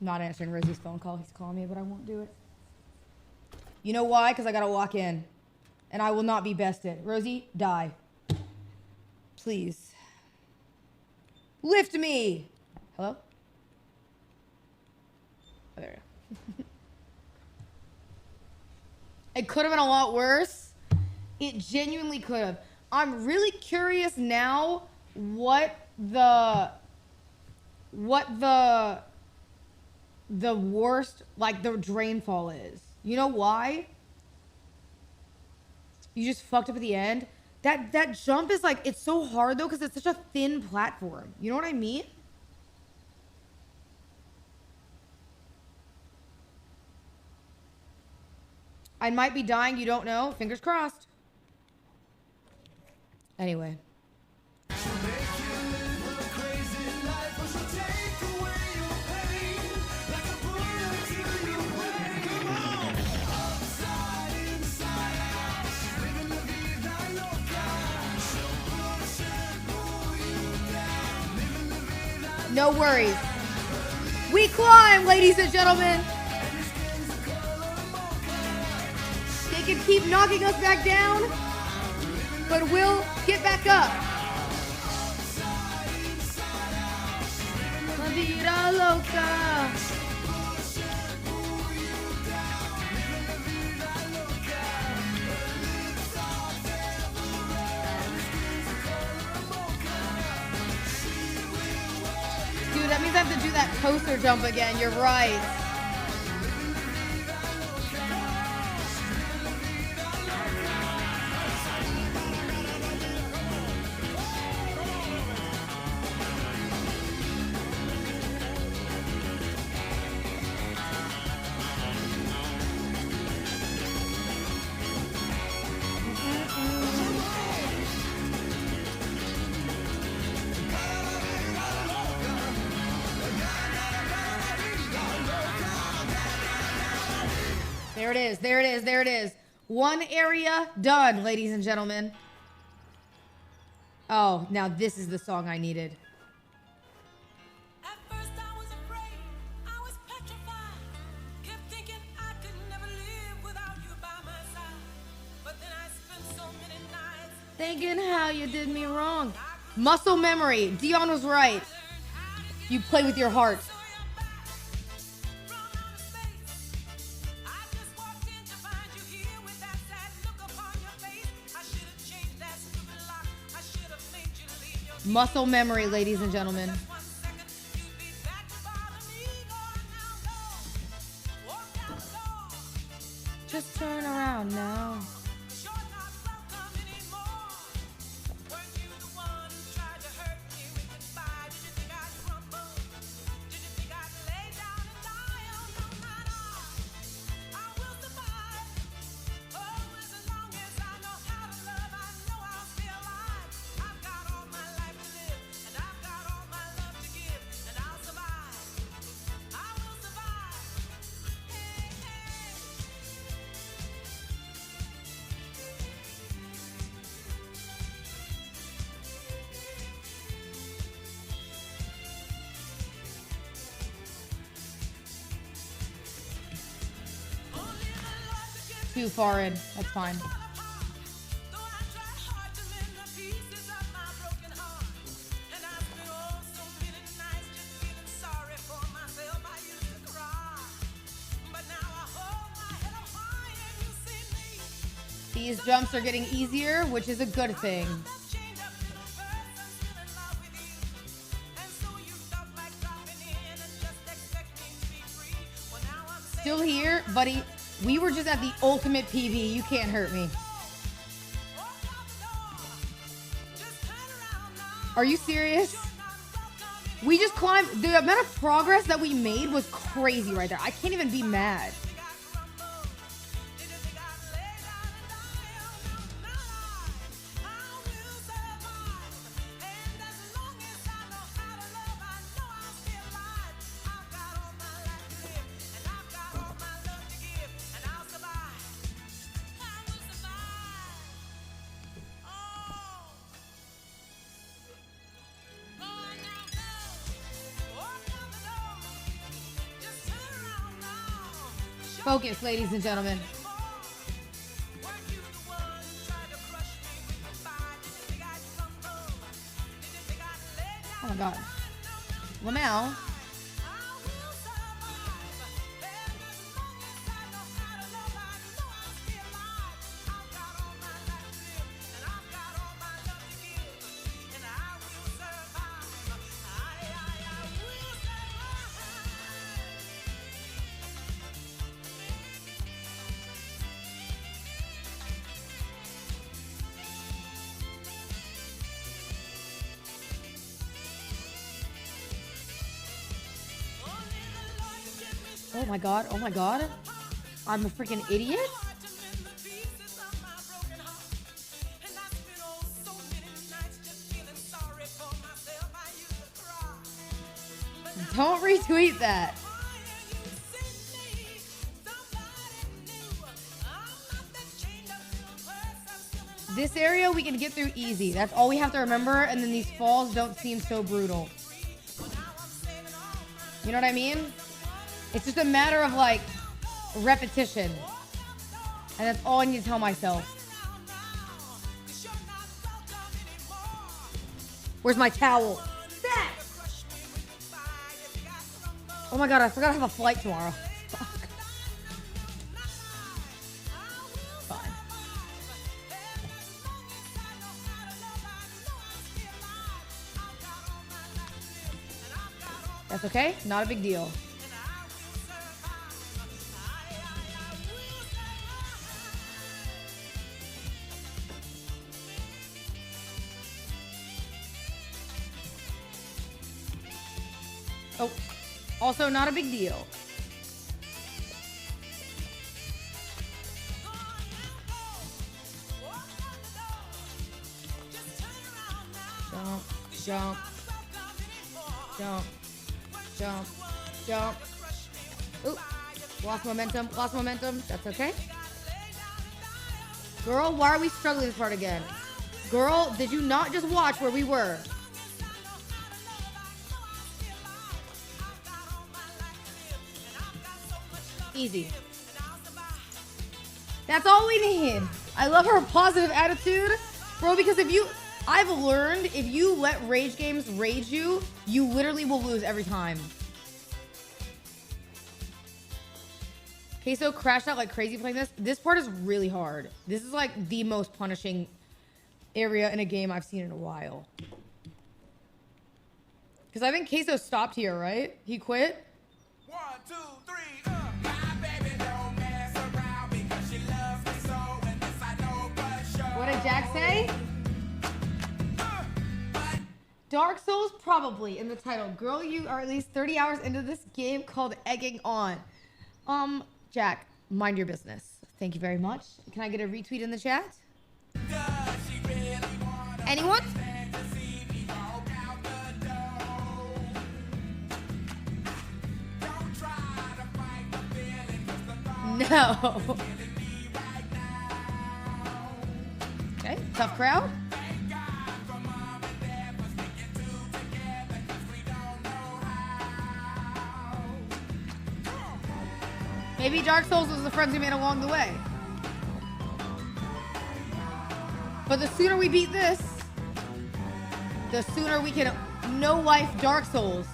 I'm not answering Rosie's phone call. He's calling me, but I won't do it. You know why? Because I gotta walk in. And I will not be bested. Rosie, die. Please. Lift me! Hello? Oh, there we go. It could have been a lot worse. It genuinely could have. I'm really curious now what the worst, like, the drain fall is. You know why? You just fucked up at the end. That jump is like, it's so hard though because it's such a thin platform. You know what I mean? I might be dying, you don't know. Fingers crossed. Anyway, No worries. We climb, ladies and gentlemen. They can keep knocking us back down, but we'll get back up. La vida loca. Dude, that means I have to do that coaster jump again. You're right. There it is, there it is, there it is. One area done, ladies and gentlemen. Oh, now this is the song I needed. Thinking how you did me wrong. Muscle memory. Dion was right. You play with your heart. Muscle memory, ladies and gentlemen. Just turn around now. Too far in. That's fine. These jumps are getting easier, which is a good thing. Still here, buddy. We were just at the ultimate PB. You can't hurt me. Are you serious? We just climbed. The amount of progress that we made was crazy right there. I can't even be mad. Focus, ladies and gentlemen. Oh my God. Lamel. Oh my God, oh my God. I'm a freaking idiot? Don't retweet that. This area we can get through easy. That's all we have to remember, and then these falls don't seem so brutal. You know what I mean? It's just a matter of like repetition. And that's all I need to tell myself. Where's my towel? Oh my god, I forgot I have a flight tomorrow. Fuck. Fine. That's okay. Not a big deal. Oh, also not a big deal. Jump, jump, jump, jump, jump. Ooh, lost momentum, lost momentum. That's okay. Girl, why are we struggling this part again? Girl, did you not just watch where we were? Easy. That's all we need. I love her positive attitude. Bro, because I've learned if you let rage games rage you, you literally will lose every time. Queso crashed out like crazy playing this. This part is really hard. This is like the most punishing area in a game I've seen in a while. Because I think Queso stopped here, right? He quit? 1, 2, 3, my baby don't mess around because she loves me so, and this I know for sure. What did Jack say? Dark Souls probably in the title. Girl, you are at least 30 hours into this game called Egging On. Jack, mind your business. Thank you very much. Can I get a retweet in the chat? Anyone? No. Okay, tough crowd. Maybe Dark Souls was the friends we made along the way. But the sooner we beat this, the sooner we can no-life Dark Souls.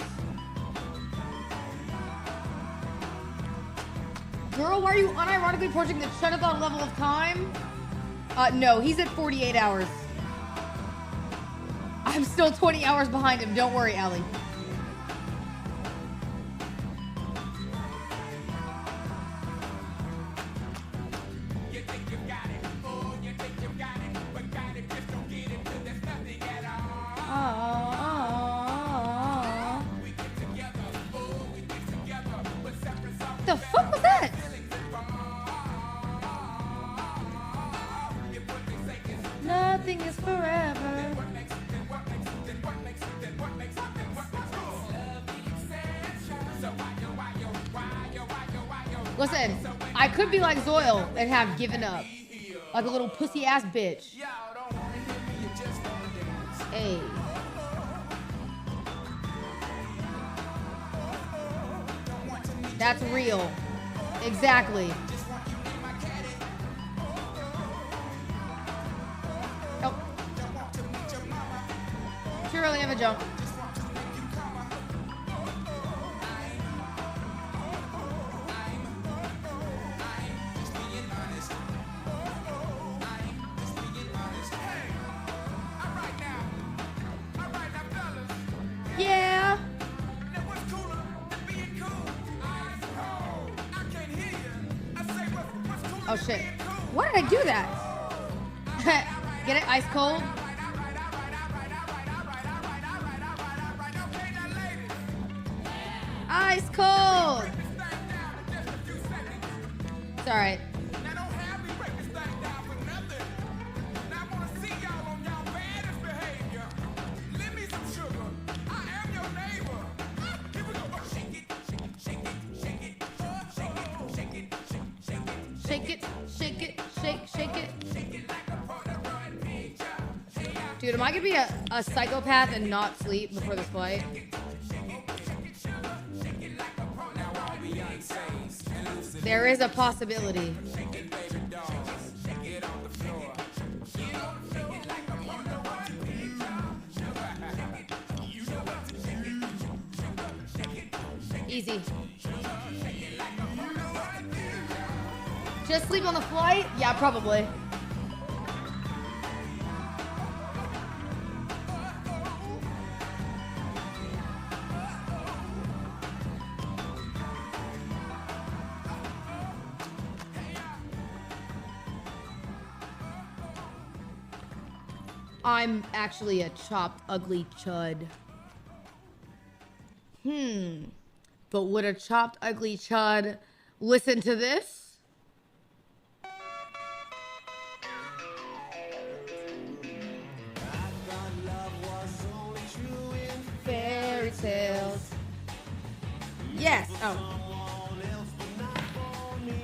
Girl, why are you unironically approaching the Chunathon level of time? No, he's at 48 hours. I'm still 20 hours behind him. Don't worry, Allie. The fuck was that? Nothing is forever. Listen, I could be like Zoil and have given up. Like a little pussy ass bitch. Hey. That's real. Exactly. Oh. Should really have a jump. Yeah. Oh shit. Why did I do that? Get it? Ice cold? Ice cold! It's alright. Shake it, shake it, shake it. Dude, am I gonna be a psychopath and not sleep before this flight? There is a possibility. Easy. Just sleep on the flight? Yeah, probably. I'm actually a chopped, ugly chud. But would a chopped, ugly chud listen to this? Fairy tales. Yes. Oh.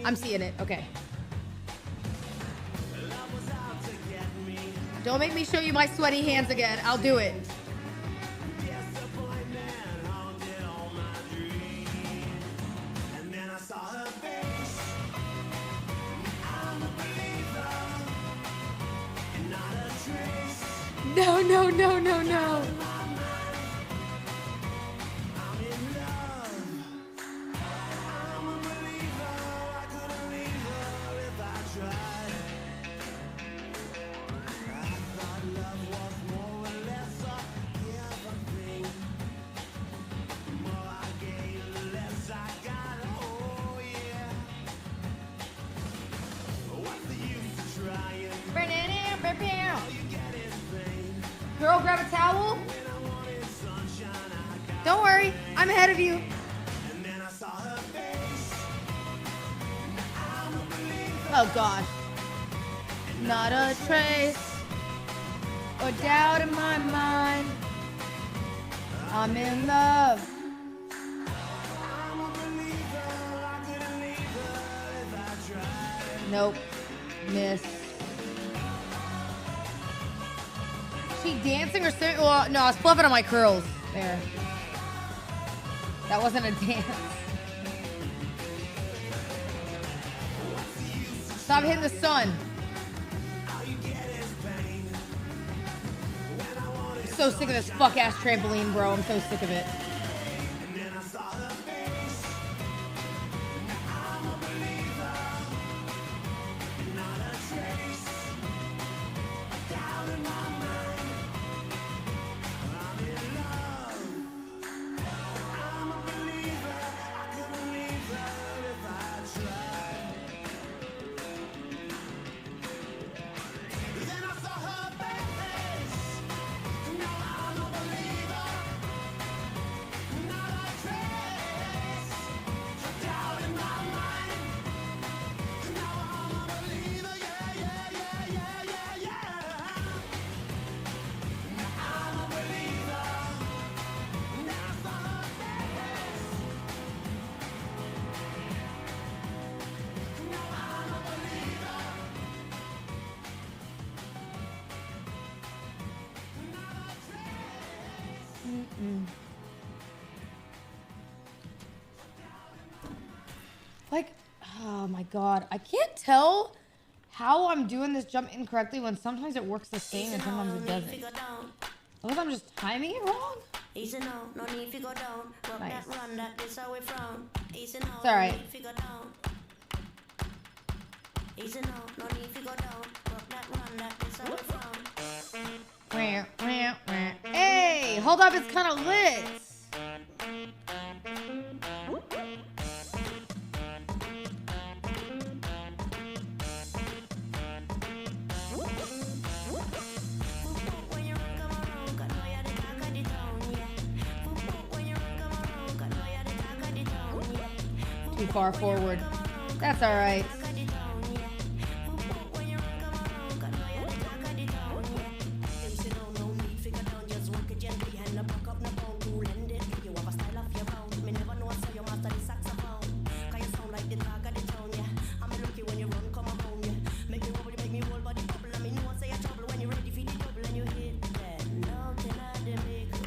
I'm seeing it. Okay. Don't make me show you my sweaty hands again. I'll do it. No, no, no, no, no. Girl, grab a towel. Don't worry, I'm ahead of you. Oh gosh. Not a trace or doubt in my mind. I'm in love. Nope. Miss. She dancing or singing? Well, no, I was fluffing on my curls. There. That wasn't a dance. Stop hitting the sun. I'm so sick of this fuck-ass trampoline, bro. I'm so sick of it. Like, oh my god, I can't tell how I'm doing this jump incorrectly when sometimes it works the same and sometimes it doesn't. Unless I'm just timing it wrong. Nice. It's alright. Hey, hold up, it's kind of lit. Too far forward. That's all right.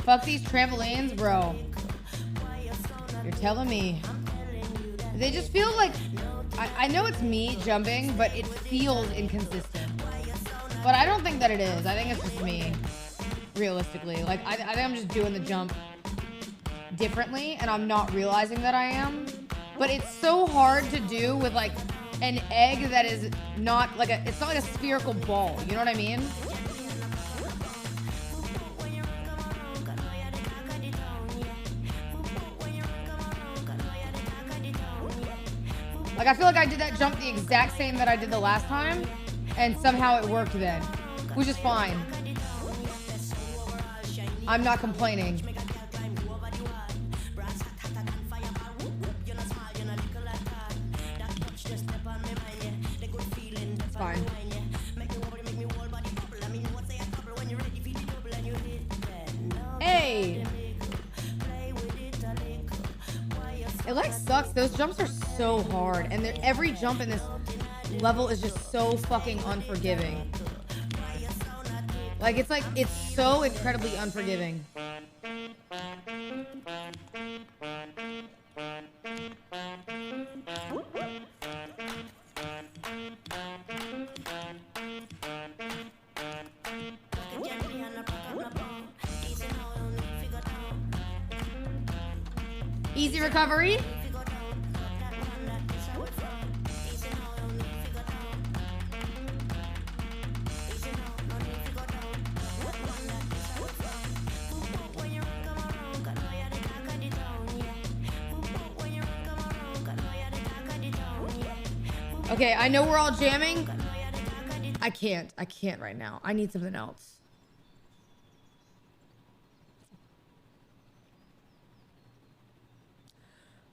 Fuck these trampolines, bro. You're telling me. They just feel like, I know it's me jumping, but it feels inconsistent. But I don't think that it is. I think it's just me, realistically. Like, I think I'm just doing the jump differently, and I'm not realizing that I am. But it's so hard to do with, like, an egg that is not like it's not like a spherical ball. You know what I mean? Like, I feel like I did that jump the exact same that I did the last time, and somehow it worked then, which is fine. I'm not complaining. It's fine. Hey! It like sucks. Those jumps are so hard, and every jump in this level is just so fucking unforgiving. Like, it's so incredibly unforgiving. Easy recovery. Okay, I know we're all jamming. I can't right now. I need something else.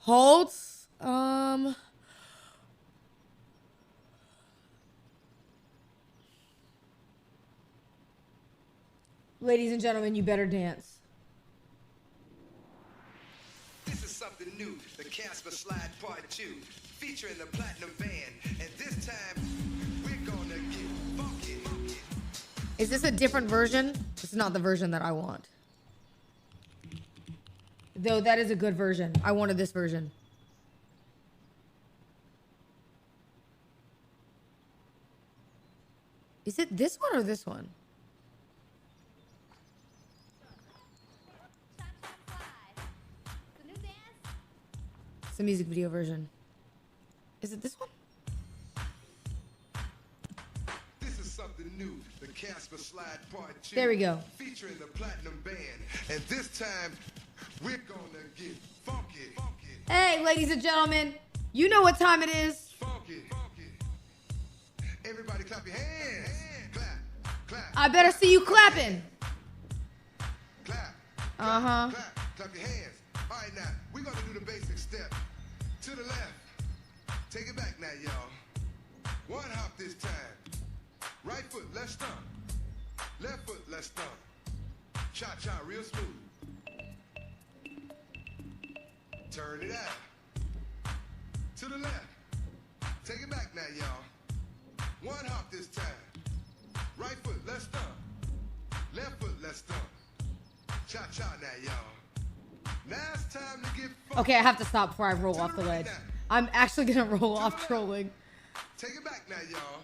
Holtz. Ladies and gentlemen, you better dance. This is something new, the Casper Slide Part 2, featuring the Platinum Band, and this time we're gonna get funky. Is this a different version? It's not the version that I want. Though that is a good version. I wanted this version. Is it this one or this one? It's the music video version. Is it this one? This is something new, the Casper Slide Part 2. There we go. Featuring the Platinum Band, and this time we're gonna get funky. Hey, ladies and gentlemen, you know what time it is. Funky. Everybody clap your hands. Clap. I better see you clapping. Clap. Uh-huh. Clap your hands. All right, now, we're gonna do the basic step. To the left. Take it back now, y'all. One hop this time. Right foot, let's stomp. Left foot, let's stomp. Cha-cha, real smooth. Turn it out. To the left. Take it back now, y'all. One hop this time. Right foot, let's stomp. Left foot, let's stomp. Cha-cha now, y'all. Now it's time to get funky. Okay, I have to stop before I roll off the ledge. I'm actually gonna roll off trolling. Take it back now, y'all.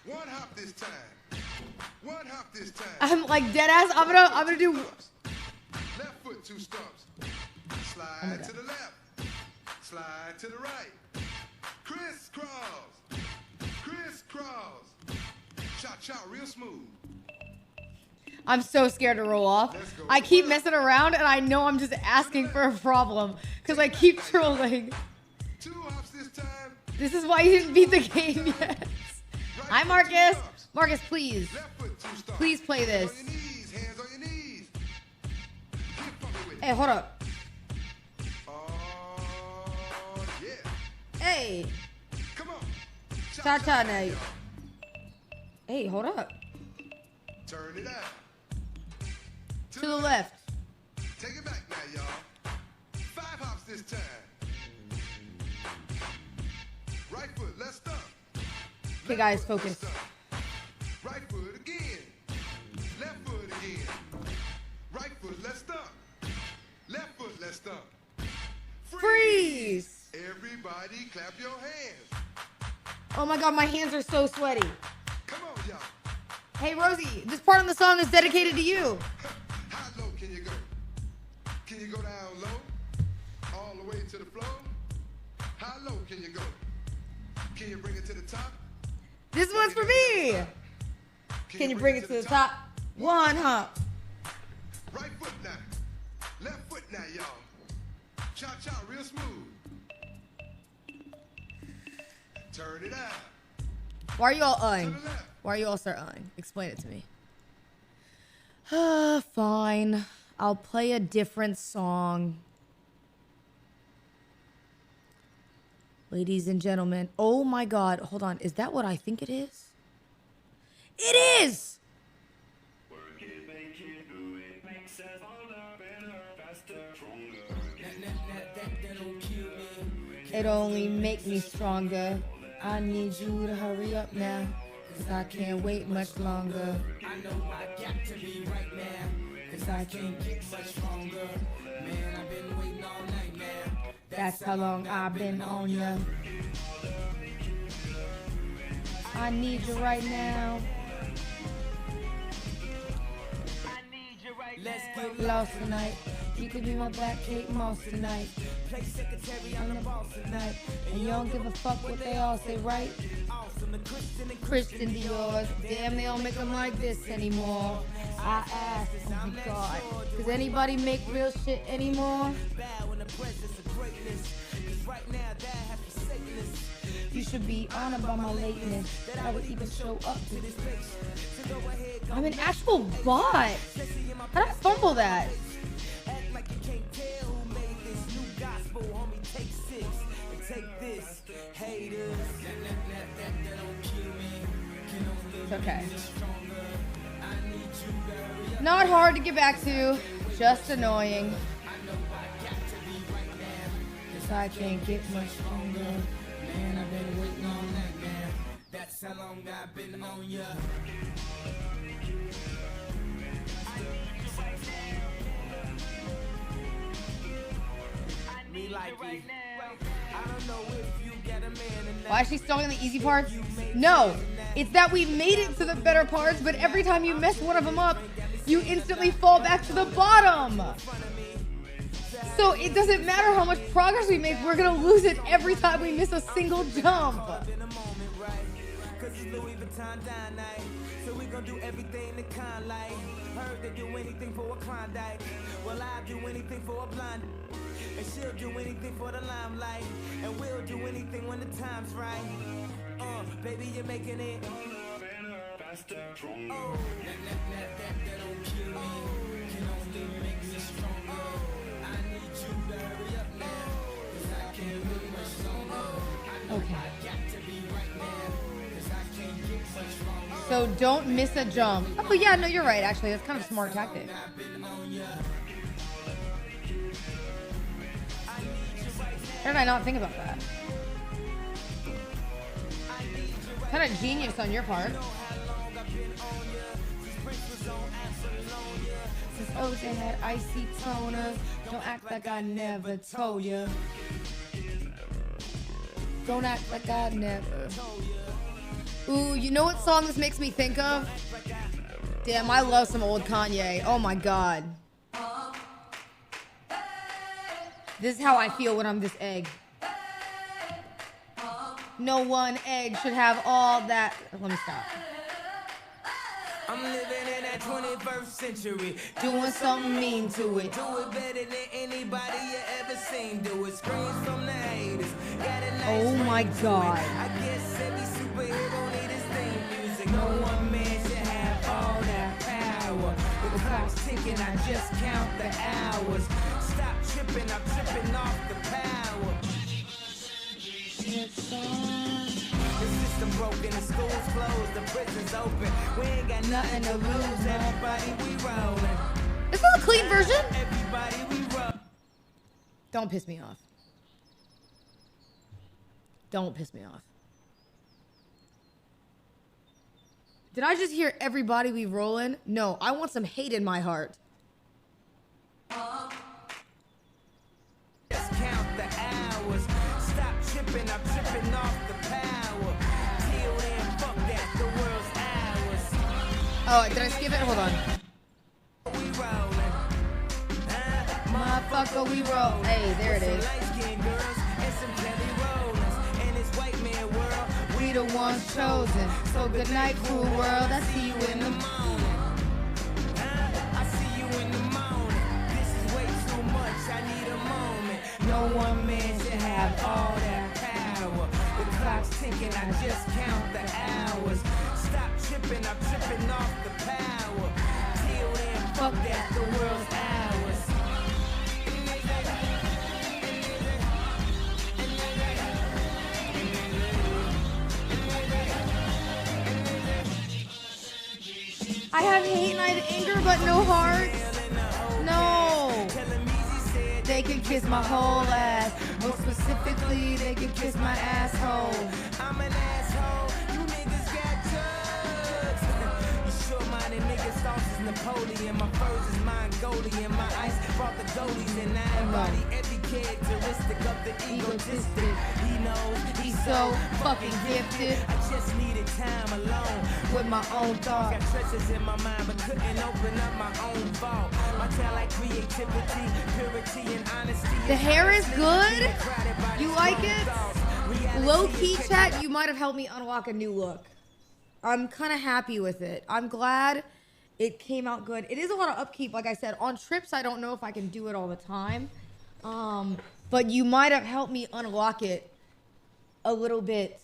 One hop this time. One hop this time. I'm like dead ass. I'm gonna do. Left foot, 2 stumps. Slide to the left. Slide to the right. Crisscross. Crisscross. Cha-cha, real smooth. I'm so scared to roll off. I keep messing around, and I know I'm just asking for a problem because I keep trolling. 2 hops this time. This is why you didn't beat the game yet. Hi, Marcus. Marcus, please. Please play this. Hands on your knees. Hey, hold up. Yeah. Hey. Come on. Cha-cha now. Hey, hold up. Turn it out. To the left. Take it back now, y'all. 5 hops this time. Right foot, let's stomp. Okay, guys, focus. Right foot again. Left foot again. Right foot, let's stomp. Left foot, let's stomp. Freeze. Everybody Everybody clap your hands. Oh my god, my hands are so sweaty. Come on, y'all. Hey Rosie, this part of the song is dedicated to you. How low can you go? Can you go down low? All the way to the floor? How low can you go? Can you bring it to the top? This one's for me. Can you bring it to the top? One hop. Right foot now. Left foot now, y'all. Cha-cha, real smooth. Turn it out. Why are you all eyeing? Why are you all start eyeing? Explain it to me. Fine. I'll play a different song. Ladies and gentlemen. Oh my god. Hold on. Is that what I think it is? It is! It only make me stronger. I need you to hurry up now, 'cause I can't wait much longer. I know I got to be right now, 'cause I can't get much stronger. Man, I've been waiting all night now. That's how long I've been on ya. I need you right now. Let's get lost tonight. You could be my black Kate Moss tonight. Play secretary on the boss tonight. And you don't give a fuck what they all say, right? Christian Dior. Damn, they don't make them like this anymore. I ask, oh my god, does anybody make real shit anymore? You should be honored by my lateness, that I would even show up to this place. I'm an actual bot. How did I fumble that? It's okay. Not hard to get back to, just annoying. 'Cause I can't get much stronger. Man, I've been waiting all night, man. That's how long I've been on ya. Why is she stalling the easy parts? No, it's that we made it to the better parts, but every time you mess one of them up, you instantly fall back to the bottom. So it doesn't matter how much progress we make, we're gonna lose it every time we miss a single jump. So we gonna do everything the kind like. Heard they do anything for a Klondike. Well, I'll do anything for a blind. And she'll do anything for the limelight. And we'll do anything when the time's right. Baby, you're making it. Faster, stronger. That don't kill me. Can only make me stronger. I need you to hurry up now. 'Cause I can't wait much longer. I know I got to be right now. 'Cause I can't get much stronger. So don't miss a jump. Oh yeah, no, you're right, actually. That's kind of a smart tactic. How did I not think about that? Kind of genius on your part. Since OJ had icy toners, don't act like I never told you. Don't act like I never. Ooh, you know what song this makes me think of? Damn, I love some old Kanye. Oh my god. This is how I feel when I'm this egg. No one egg should have all that. Let me stop. I'm living in that 21st century, doing something mean to it. Do it better than anybody you ever seen. Do it. Screams from the haters. Got a nice Oh my god. I guess every superhero need his theme music. No one man should have all that power. The clock's ticking, I just count the hours. Stop tripping, I'm tripping off the power. The system broken, the schools closed, the prisons open. We ain't got nothing to lose, everybody we rolling. Is this a clean version? Everybody we roll. Don't piss me off. Don't piss me off. Did I just hear everybody we rollin'? No, I want some hate in my heart. Just count the hours. Stop Oh, did I skip it? Hold on. Motherfucker, we roll. Hey, there it is. We the ones chosen. So good night, cruel world. I see you in the morning. I see you in the morning. This is way too much. I need a moment. No one man should have all that power. The clock's ticking. I just count the hours. Stop tripping. I'm tripping off the power. Till then, fuck that. The world's ours. I have hate night anger, but no hearts. No. They can kiss my whole ass. More specifically, they can kiss my asshole. I'm an asshole. You niggas got drugs. You sure-minded niggas sauce is Napoleon. My furs is Mongolian. My ice brought the goalies, and I embody every characteristic of the egotistic. He knows he's so fucking gifted. I just needed time alone with my own thoughts. Got treasures in my mind, but couldn't open up my own vault. My talent, creativity, purity, and honesty. The hair is good. You like it? Low key chat, you might have helped me unlock a new look. I'm kind of happy with it. I'm glad it came out good. It is a lot of upkeep, like I said. On trips, I don't know if I can do it all the time. But you might have helped me unlock it a little bit.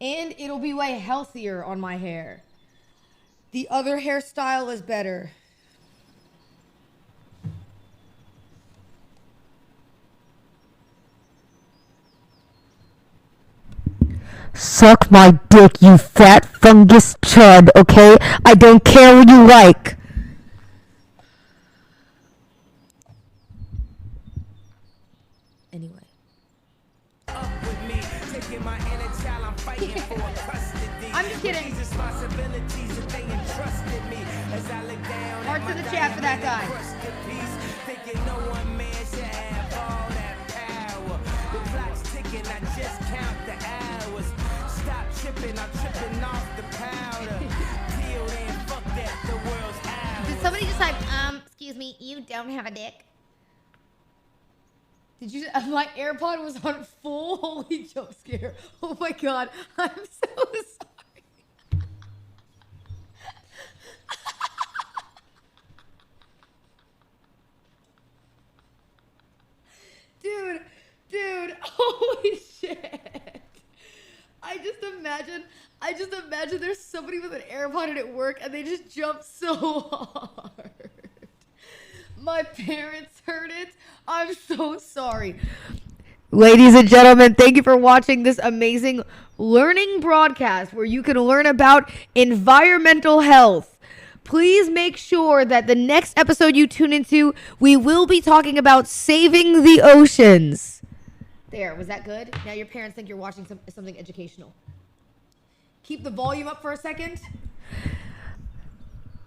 And it'll be way healthier on my hair. The other hairstyle is better. Suck my dick, you fat fungus chud, okay? I don't care what you like. Anyway. I'm just kidding. Heart to the chat for that guy. Did somebody just type, excuse me, you don't have a dick? Did you? My AirPod was on full holy jump scare. Oh my god, I'm so sorry. Dude, holy shit. I just imagine there's somebody with an AirPod in at work and they just jump so hard. My parents heard it. I'm so sorry. Ladies and gentlemen, thank you for watching this amazing learning broadcast where you can learn about environmental health. Please make sure that the next episode you tune into, we will be talking about saving the oceans. There, was that good? Now your parents think you're watching something educational. Keep the volume up for a second.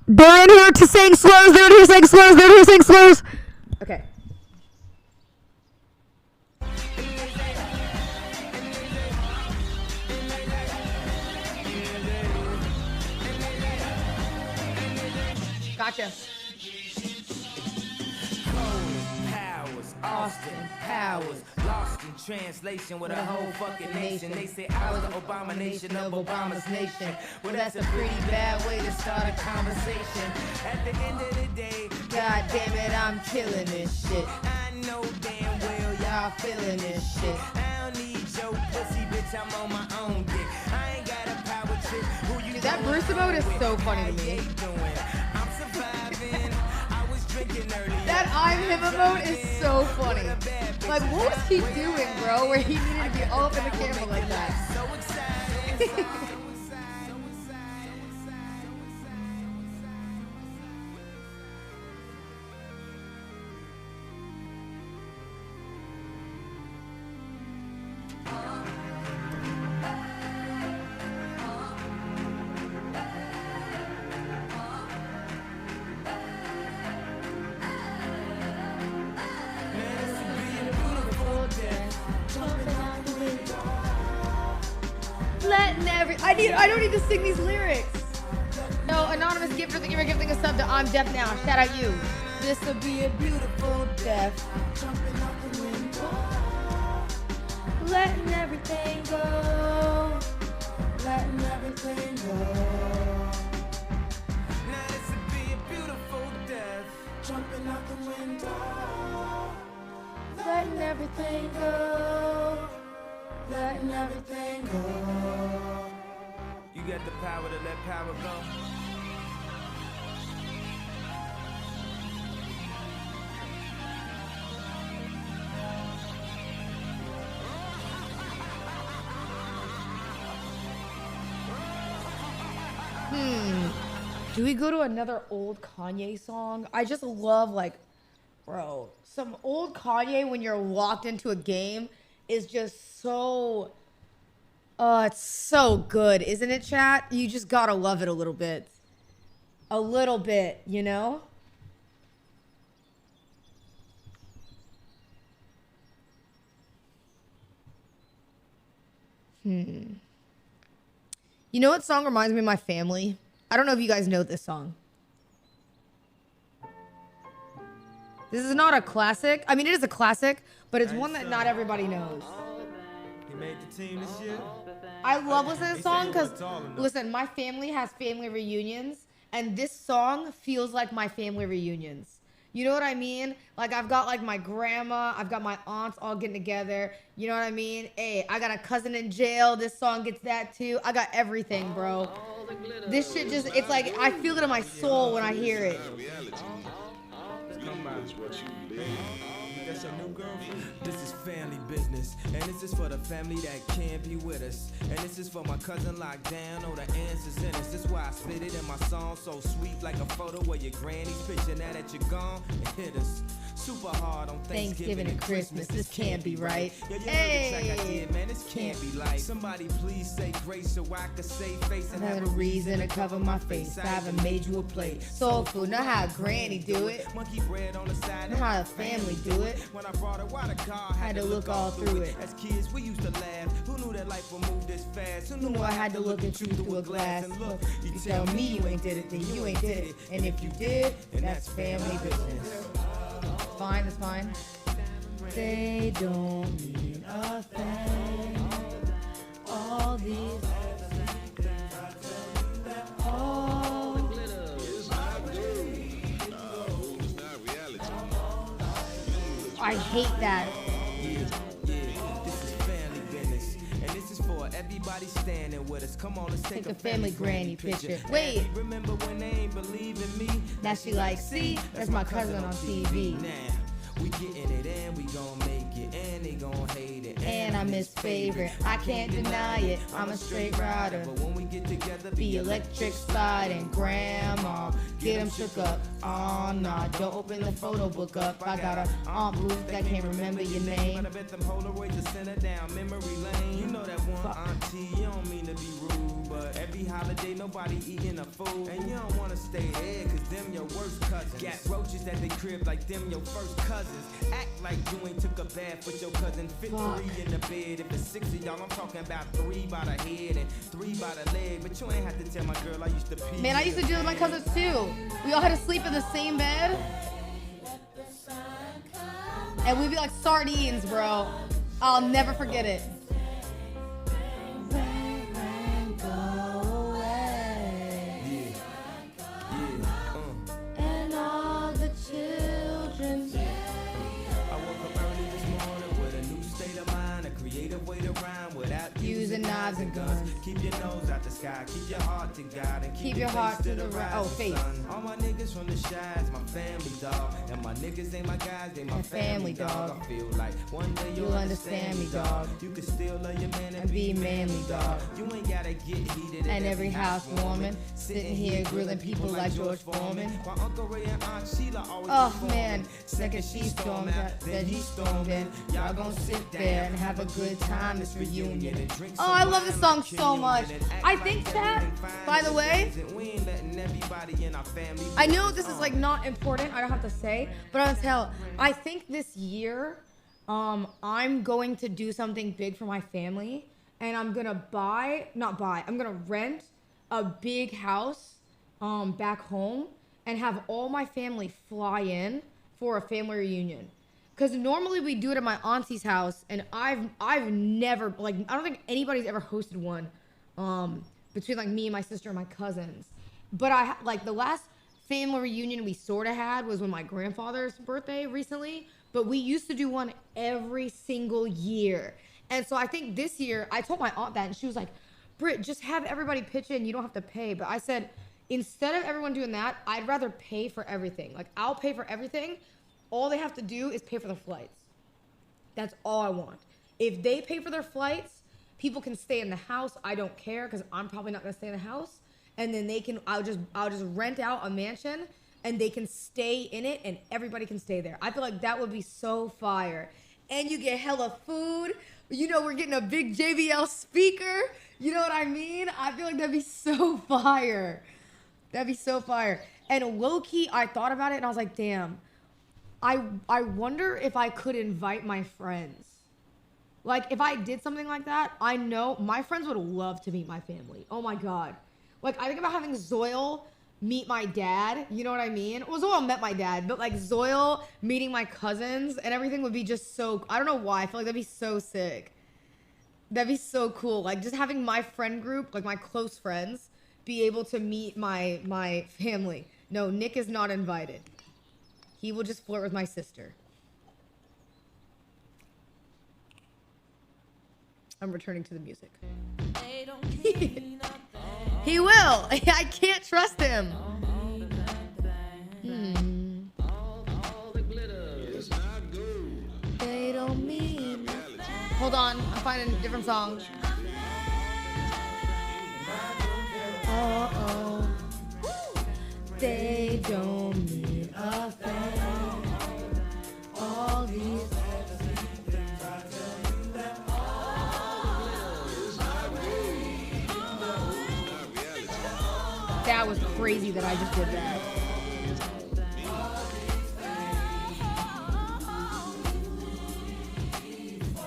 They're in here to sing slurs. They're in here saying slurs. They're in here saying slurs. Okay. Gotcha. Austin Powers, lost in translation with a whole fucking nation. They say I was the abomination of Obama's nation. Well, that's a pretty bad way to start a conversation. At the end of the day, god damn it, I'm killing this shit. I know damn well y'all feeling this shit. I don't need your pussy, bitch, I'm on my own dick. I ain't got a power trip. Who you? Dude, that Bruce emote is so funny to me. I'm surviving. That I'm him emote is so funny. Like, what was he doing, bro? Where he needed to be all up in the camera like that. I don't need to sing these lyrics. So, anonymous gifter, thank you for gifting a sub to I'm Deaf Now. Shout out you. This'll be a beautiful death. Letting everything go. Letting everything go. Now this would be a beautiful death. Jumping out the window. Letting everything go. Letting everything go. You got the power to let power go. Do we go to another old Kanye song? I just love, like, bro, some old Kanye when you're locked into a game is just so, it's so good, isn't it, chat? You just gotta love it a little bit. A little bit, you know? You know what song reminds me of my family? I don't know if you guys know this song. This is not a classic. I mean, it is a classic, but it's one that not everybody knows. He made the team this year. I love listening to this song because, listen, my family has family reunions, and this song feels like my family reunions. You know what I mean? Like, I've got, like, my grandma, I've got my aunts all getting together. You know what I mean? Hey, I got a cousin in jail. This song gets that, too. I got everything, bro. This shit just, it's like, I feel it in my soul when I hear it. This is family business, and this is for the family that can't be with us. And this is for my cousin locked down, oh, the answer's in us. This why I spit it in my song, so sweet like a photo of your granny's picture. Now that you're gone, it hit us super hard on Thanksgiving and Christmas. This can't be right. Hey, I did, man, this can't be like. Somebody please say grace so I could save face and have a reason to cover my face. I haven't made you a plate. Soul food, know how granny do it. Monkey bread on the side, know how the family do it. When I brought her why the car, had to look all through it. As kids, we used to laugh. Who knew that life would move this fast? Who knew I had to look at you through a glass? And look, you tell me you ain't did it, then you ain't did it. And if you did, then that's family business. Fine, that's fine. They don't mean a thing. All these. I hate that. This is family business, and this is for everybody standing with us. Come on, let's take a family granny picture. Wait. Remember when they ain't believe in me? Now she like, see, that's my cousin on TV. Now we getting it and we gon' make it, and they gon' hate it. And I'm his favorite, I can't deny it. I'm a straight rider. But when we get together, be electric slide and grandma. Get him shook up. Oh, nah, don't open the photo book up. I got a Aunt Ruth that can't remember your name. But I bet them Polaroids to send her down memory lane. You know that one auntie, you don't mean to be rude, but every holiday nobody eating a food. And you don't wanna stay there, cause them your worst cousins. Got roaches at they crib like them your first cousins. Act like you ain't took a bath with your cousin. Fit 3 in the bed. If it's 6 of y'all, I'm talking about 3 by the head and 3 by the leg. But you ain't have to tell my girl I used to pee. Man, I used to do it with my cousins too. We all had to sleep in the same bed. And we'd be like sardines, bro. I'll never forget it. And all the children. I woke up early this morning with a new state of mind, a creative way to rhyme without using knives and guns. Keep your nose out the sky, keep your heart to God, and keep your heart to the right. Oh, face. All my niggas from the Shies, my family dog, and my niggas ain't my guys, they my family dog. I feel like one day you'll understand me, dog. You can still love your man and be manly, dog. You ain't gotta get heated and every house woman sitting here grilling people like George Foreman. While Uncle Ray and Aunt Sheila always oh man, second she stormed out, then he stormed in. Y'all gonna sit there and have a good time this reunion. Oh, I love this song so much. I think that, by the way, I know this is like not important, I don't have to say, but I'll tell, I think this year, I'm going to do something big for my family, and I'm gonna I'm gonna rent a big house back home and have all my family fly in for a family reunion. Because normally we do it at my auntie's house, and I've never, like, I don't think anybody's ever hosted one between like me and my sister and my cousins. But like the last family reunion we sort of had was when my grandfather's birthday recently, but we used to do one every single year. And so I think this year, I told my aunt that, and she was like, Britt, just have everybody pitch in, you don't have to pay. But I said, instead of everyone doing that, I'd rather pay for everything. Like, I'll pay for everything. All they have to do is pay for the flights. That's all I want. If they pay for their flights, people can stay in the house. I don't care, because I'm probably not gonna stay in the house. And then I'll just rent out a mansion, and they can stay in it, and everybody can stay there. I feel like that would be so fire. And you get hella food. You know, we're getting a big JBL speaker. You know what I mean? I feel like that'd be so fire. That'd be so fire. And low-key, I thought about it, and I was like, damn, I wonder if I could invite my friends. Like, if I did something like that, I know my friends would love to meet my family. Oh, my God. Like, I think about having Zoil meet my dad. You know what I mean? Well, Zoil met my dad, but, like, Zoil meeting my cousins and everything would be just so... I don't know why. I feel like that'd be so sick. That'd be so cool. Like, just having my friend group, like, my close friends, be able to meet my family. No, Nick is not invited. He will just flirt with my sister. I'm returning to the music. He will. I can't trust him. They don't mean nothing. Hold on, I'm finding a different song. Uh-oh. They don't mean a thing. All these... That was crazy that I just did that.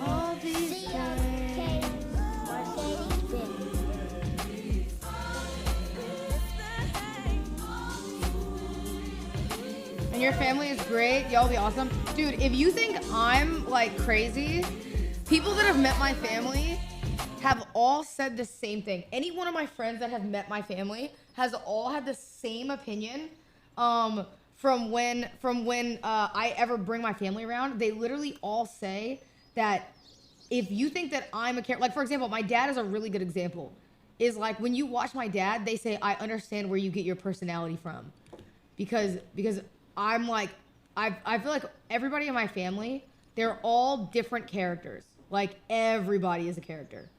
All these and your family is great. Y'all be awesome. Dude, if you think I'm like crazy, people that have met my family have all said the same thing. Any one of my friends that have met my family has all had the same opinion from when I ever bring my family around. They literally all say that if you think that I'm a character, like for example, my dad is a really good example. Is like when you watch my dad, they say, I understand where you get your personality from. Because I'm like, I feel like everybody in my family, they're all different characters. Like everybody is a character.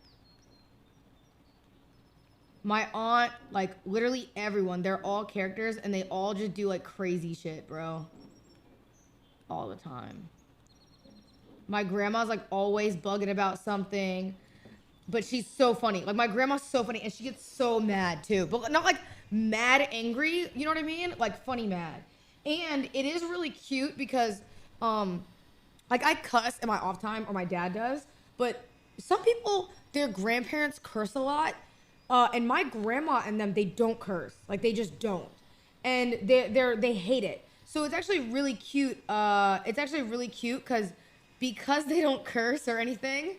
My aunt, like literally everyone, they're all characters and they all just do like crazy shit, bro. All the time. My grandma's like always bugging about something, but she's so funny. Like my grandma's so funny and she gets so mad too, but not like mad angry, you know what I mean? Like funny mad. And it is really cute because like I cuss in my off time, or my dad does, but some people, their grandparents curse a lot. And my grandma and them, they don't curse. Like they just don't. And they hate it. So it's actually really cute. It's actually really cute because they don't curse or anything.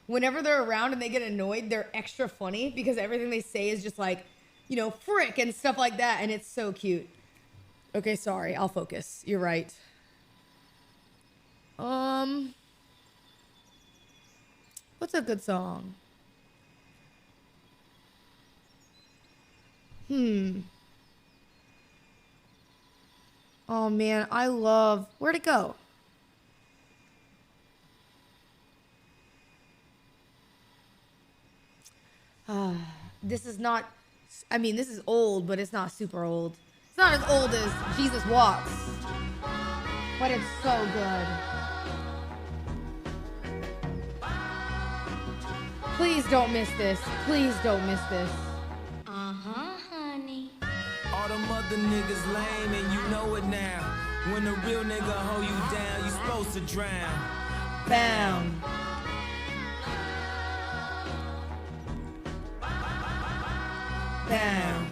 Whenever they're around and they get annoyed, they're extra funny because everything they say is just like, you know, frick and stuff like that. And it's so cute. Okay, sorry. I'll focus. You're right. What's a good song? Oh man, I love... Where'd it go? This is not... I mean, this is old, but it's not super old. It's not as old as Jesus Walks. But it's so good. Please don't miss this. Please don't miss this. All them other niggas lame and you know it now. When a real nigga hold you down, you supposed to drown. Bound. Down.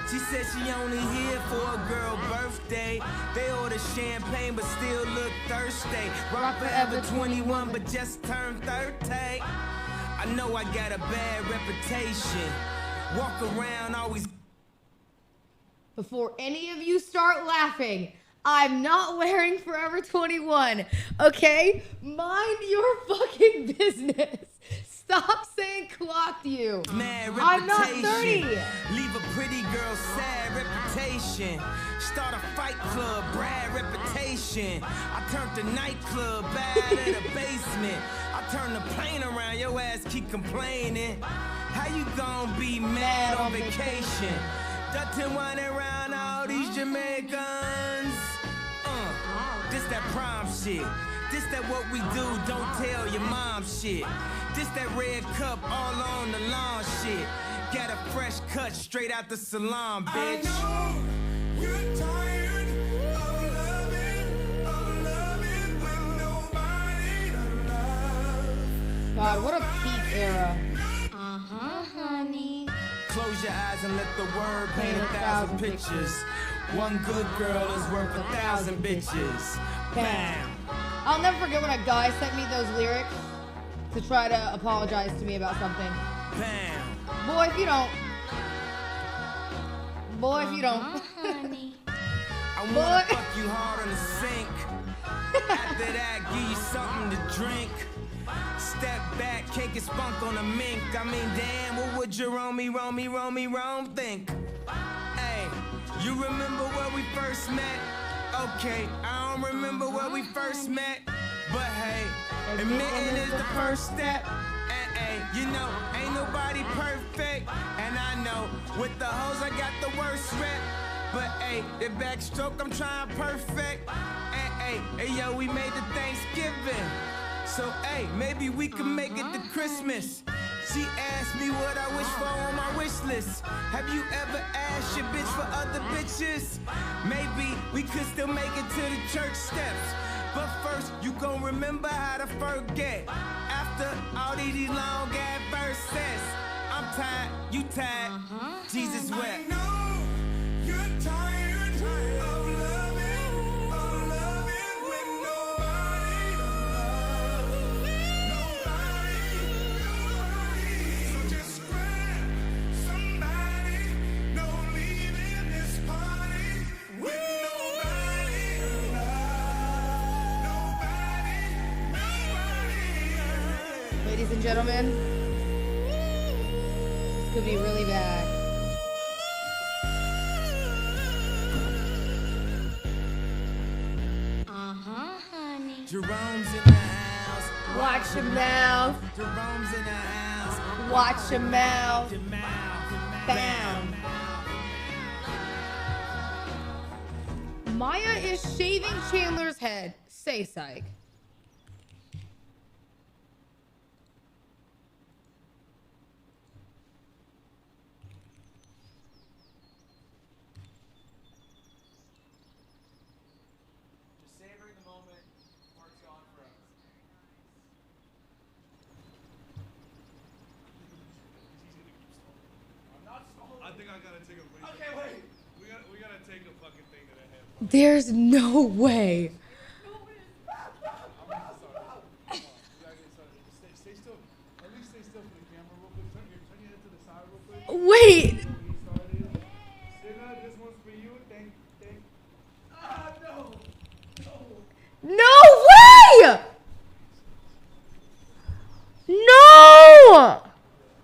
She said she only here for a girl birthday. They order champagne but still look thirsty. Rock forever 21 but just turned 30. I know I got a bad reputation. Walk around always. Before any of you start laughing, I'm not wearing Forever 21, okay? Mind your fucking business. Stop saying clocked you. I'm not 30. Leave a pretty girl sad reputation. Start a fight club, Brad reputation. I turned the nightclub bad in the basement. I turned the plane around, your ass keep complaining. How you gon' be mad on vacation? Dutton whining around all these Jamaicans. This that prom shit. This that what we do, don't tell your mom shit. This that red cup all on the lawn shit. Got a fresh cut straight out the salon, bitch. I know you're tired of loving with nobody to love. God, what a peak era. Honey. Close your eyes and let the word paint 1,000 pictures. One good girl is worth 1,000 bitches. Bam. I'll never forget when a guy sent me those lyrics to try to apologize to me about something. Bam. Boy, if you don't. Boy, if you don't. Honey. I wanna fuck you hard on the sink. After that, give you something to drink. Step back, can't get spunk on a mink. I mean, damn, what would Jerome think? Hey, you remember where we first met? Okay, I don't remember where we first met. But hey, admitting is the first step. And hey, you know, ain't nobody perfect. And I know, with the hoes, I got the worst rep. But hey, the backstroke, I'm trying perfect. And hey, yo, we made the Thanksgiving. So, hey, maybe we can make it to Christmas. She asked me what I wish for on my wish list. Have you ever asked your bitch for other bitches? Maybe we could still make it to the church steps. But first, you gon' remember how to forget. After all these long ass verses, I'm tired, you tired, Jesus wept. I know you're tired of loving with nobody to love. Nobody. So just grab somebody, no leaving this party with nobody to love. Nobody. Ladies and gentlemen, this could be really bad. Honey. Jerome's in the house. Watch your mouth. Jerome's in the house. Watch your mouth. Bam. Maya is shaving Chandler's head. Say psych. Just savoring the moment. Work's gone forever. I'm not stalling. I think I gotta take a break. Okay, wait. We gotta take the fucking thing that I have. There's no way. Stay still. At least stay still for the camera real quick. Turn your head to the side real quick. Wait. Sigga, this one's for you. Thank. No. No way! No!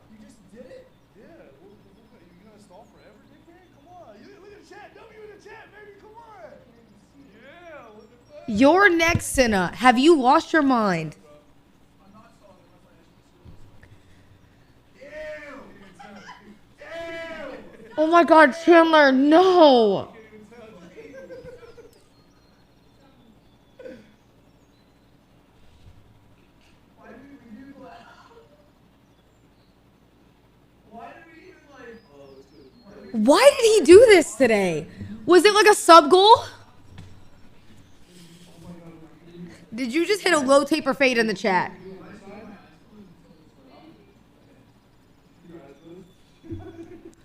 You just did it? Yeah. You gonna stall forever, dickhead? Come on. Look at the chat. W in the chat, baby. Come on. Yeah. What the fuck? You're next, Cinna. Have you lost your mind? Oh my God, Chandler, no. Why did he do this today? Was it like a sub goal? Did you just hit a low taper fade in the chat?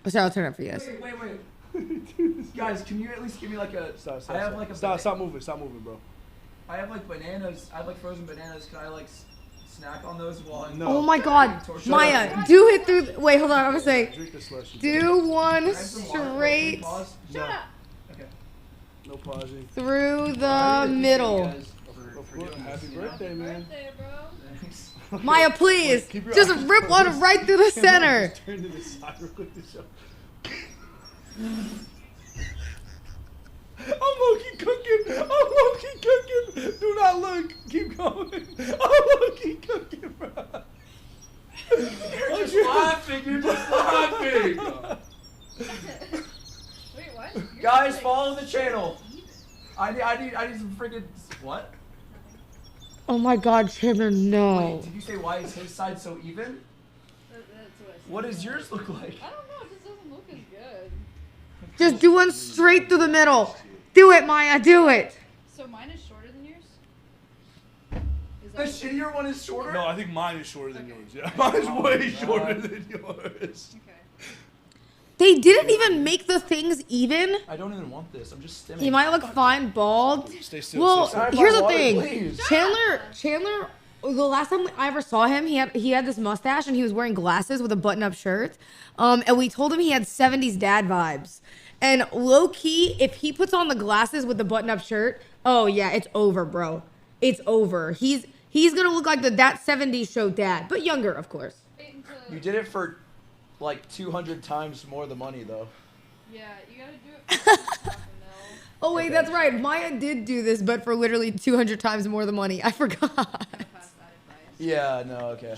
Oh, sorry, I'll turn it up for you guys. Wait. Guys, can you at least give me like a? Stop, I have like a. stop moving, bro. I have like bananas. I have like frozen bananas. Can I like snack on those while I'm? Oh my God, Maya, do it through. Wait, hold on. I'm gonna say, do one straight Shut up. Okay. No pausing. through the middle. Happy birthday, man. Maya, please, just rip one right through the center. Turn to the side real quick to show. I'm low-key cooking. Do not look. Keep going. I'm low-key cooking, bro. You're just laughing. Wait, what? Guys, follow the channel. I need some freaking what? Oh my God, Chandler, no. Wait, did you say why is his side so even? That's what I said. What does yours look like? I don't know. It just doesn't look as good. Just do one straight through the middle. Do it, Maya, do it. So mine is shorter than yours? The shittier one is shorter? No, I think mine is shorter than yours. Yeah, mine's way shorter than yours. They didn't even make the things even. I don't even want this. I'm just stimming. He might look fine bald. Stay still. Well, stay still. here's the Water, thing. please. Chandler, the last time I ever saw him, he had this mustache and he was wearing glasses with a button-up shirt. And we told him he had 70s dad vibes. And low key, if he puts on the glasses with the button-up shirt, oh yeah, it's over, bro. It's over. He's gonna look like that 70s show dad, but younger, of course. You did it for like 200 times more the money, though. Yeah, you gotta do it for Oh wait, that's right. Maya did do this, but for literally 200 times more the money. I forgot. Yeah, no, okay.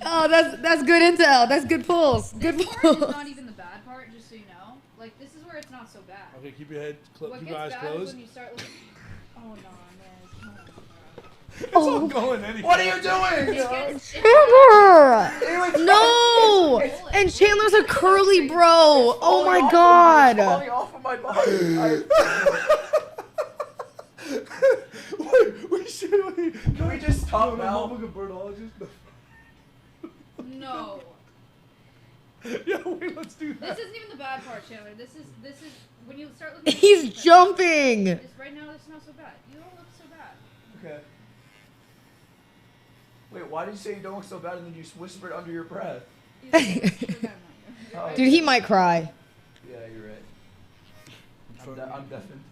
Oh, that's good intel. That's good pulls. Good This part pulls. is not even the bad part, just so you know. Like, this is where it's not so bad. Okay, keep your head, What keep gets your eyes bad is closed. when you start looking. Oh, no, man. Come on, bro. It's all going anyway. What are you doing? Chandler! No! And Chandler's a curly bro. Oh my Falling God. off of my body. Can we just talk now? I'm a birdologist. No. Yeah, wait, let's do that. This isn't even the bad part, Chandler. This is when you start looking. He's jumping. Right now, it's not so bad. You don't look so bad. Okay. Wait, why did you say you don't look so bad and then you whispered under your breath? Dude, he might cry. Yeah, you're right. I'm deafened.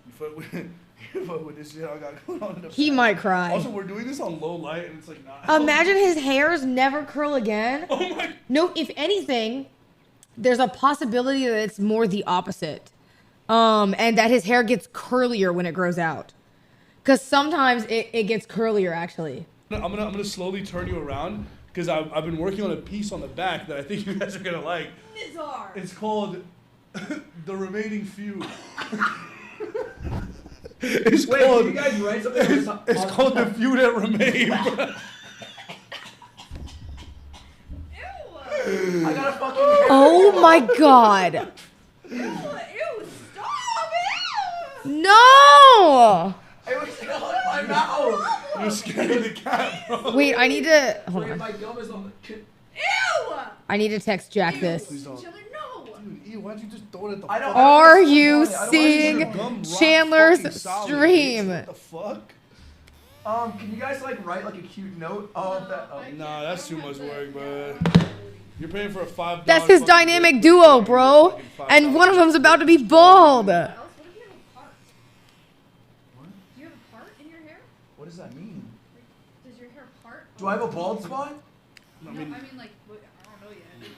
You fuck with this shit I got going on in the He back. might cry. Also, we're doing this on low light and it's like not. Imagine his hairs never curl again. Oh my. No, if anything, there's a possibility that it's more the opposite. And that his hair gets curlier when it grows out. Because sometimes it gets curlier, actually. I'm gonna slowly turn you around because I've been working on a piece on the back that I think you guys are gonna like. Nizar. It's called The Remaining Few. It's Wait, called. can you guys write something? It's called The Few That Remain. I got a fucking. Oh my God. Ew, stop it! No! It was still in my mouth. You're scaring the cat, bro. Wait, I need to. Hold Wait, on. my gum is on the. Ew! I need to text Jack this. Please don't. Chandler, no! Dude, ew, why'd you just throw it at the I don't- fuck? Are you I don't seeing Your gum rock Chandler's fucking solid, stream? bitch. What the fuck? Can you guys like write like a cute note of that? Oh. Nah, that's too much work, bro. You're paying for a $5. That's his dynamic duo, bro. And one of them's about to be bald. Alice, what if you have a part? What? Do you have a part in your hair? What does that mean? Does your hair part? Do I have a bald spot? No, I mean like, I don't know yet.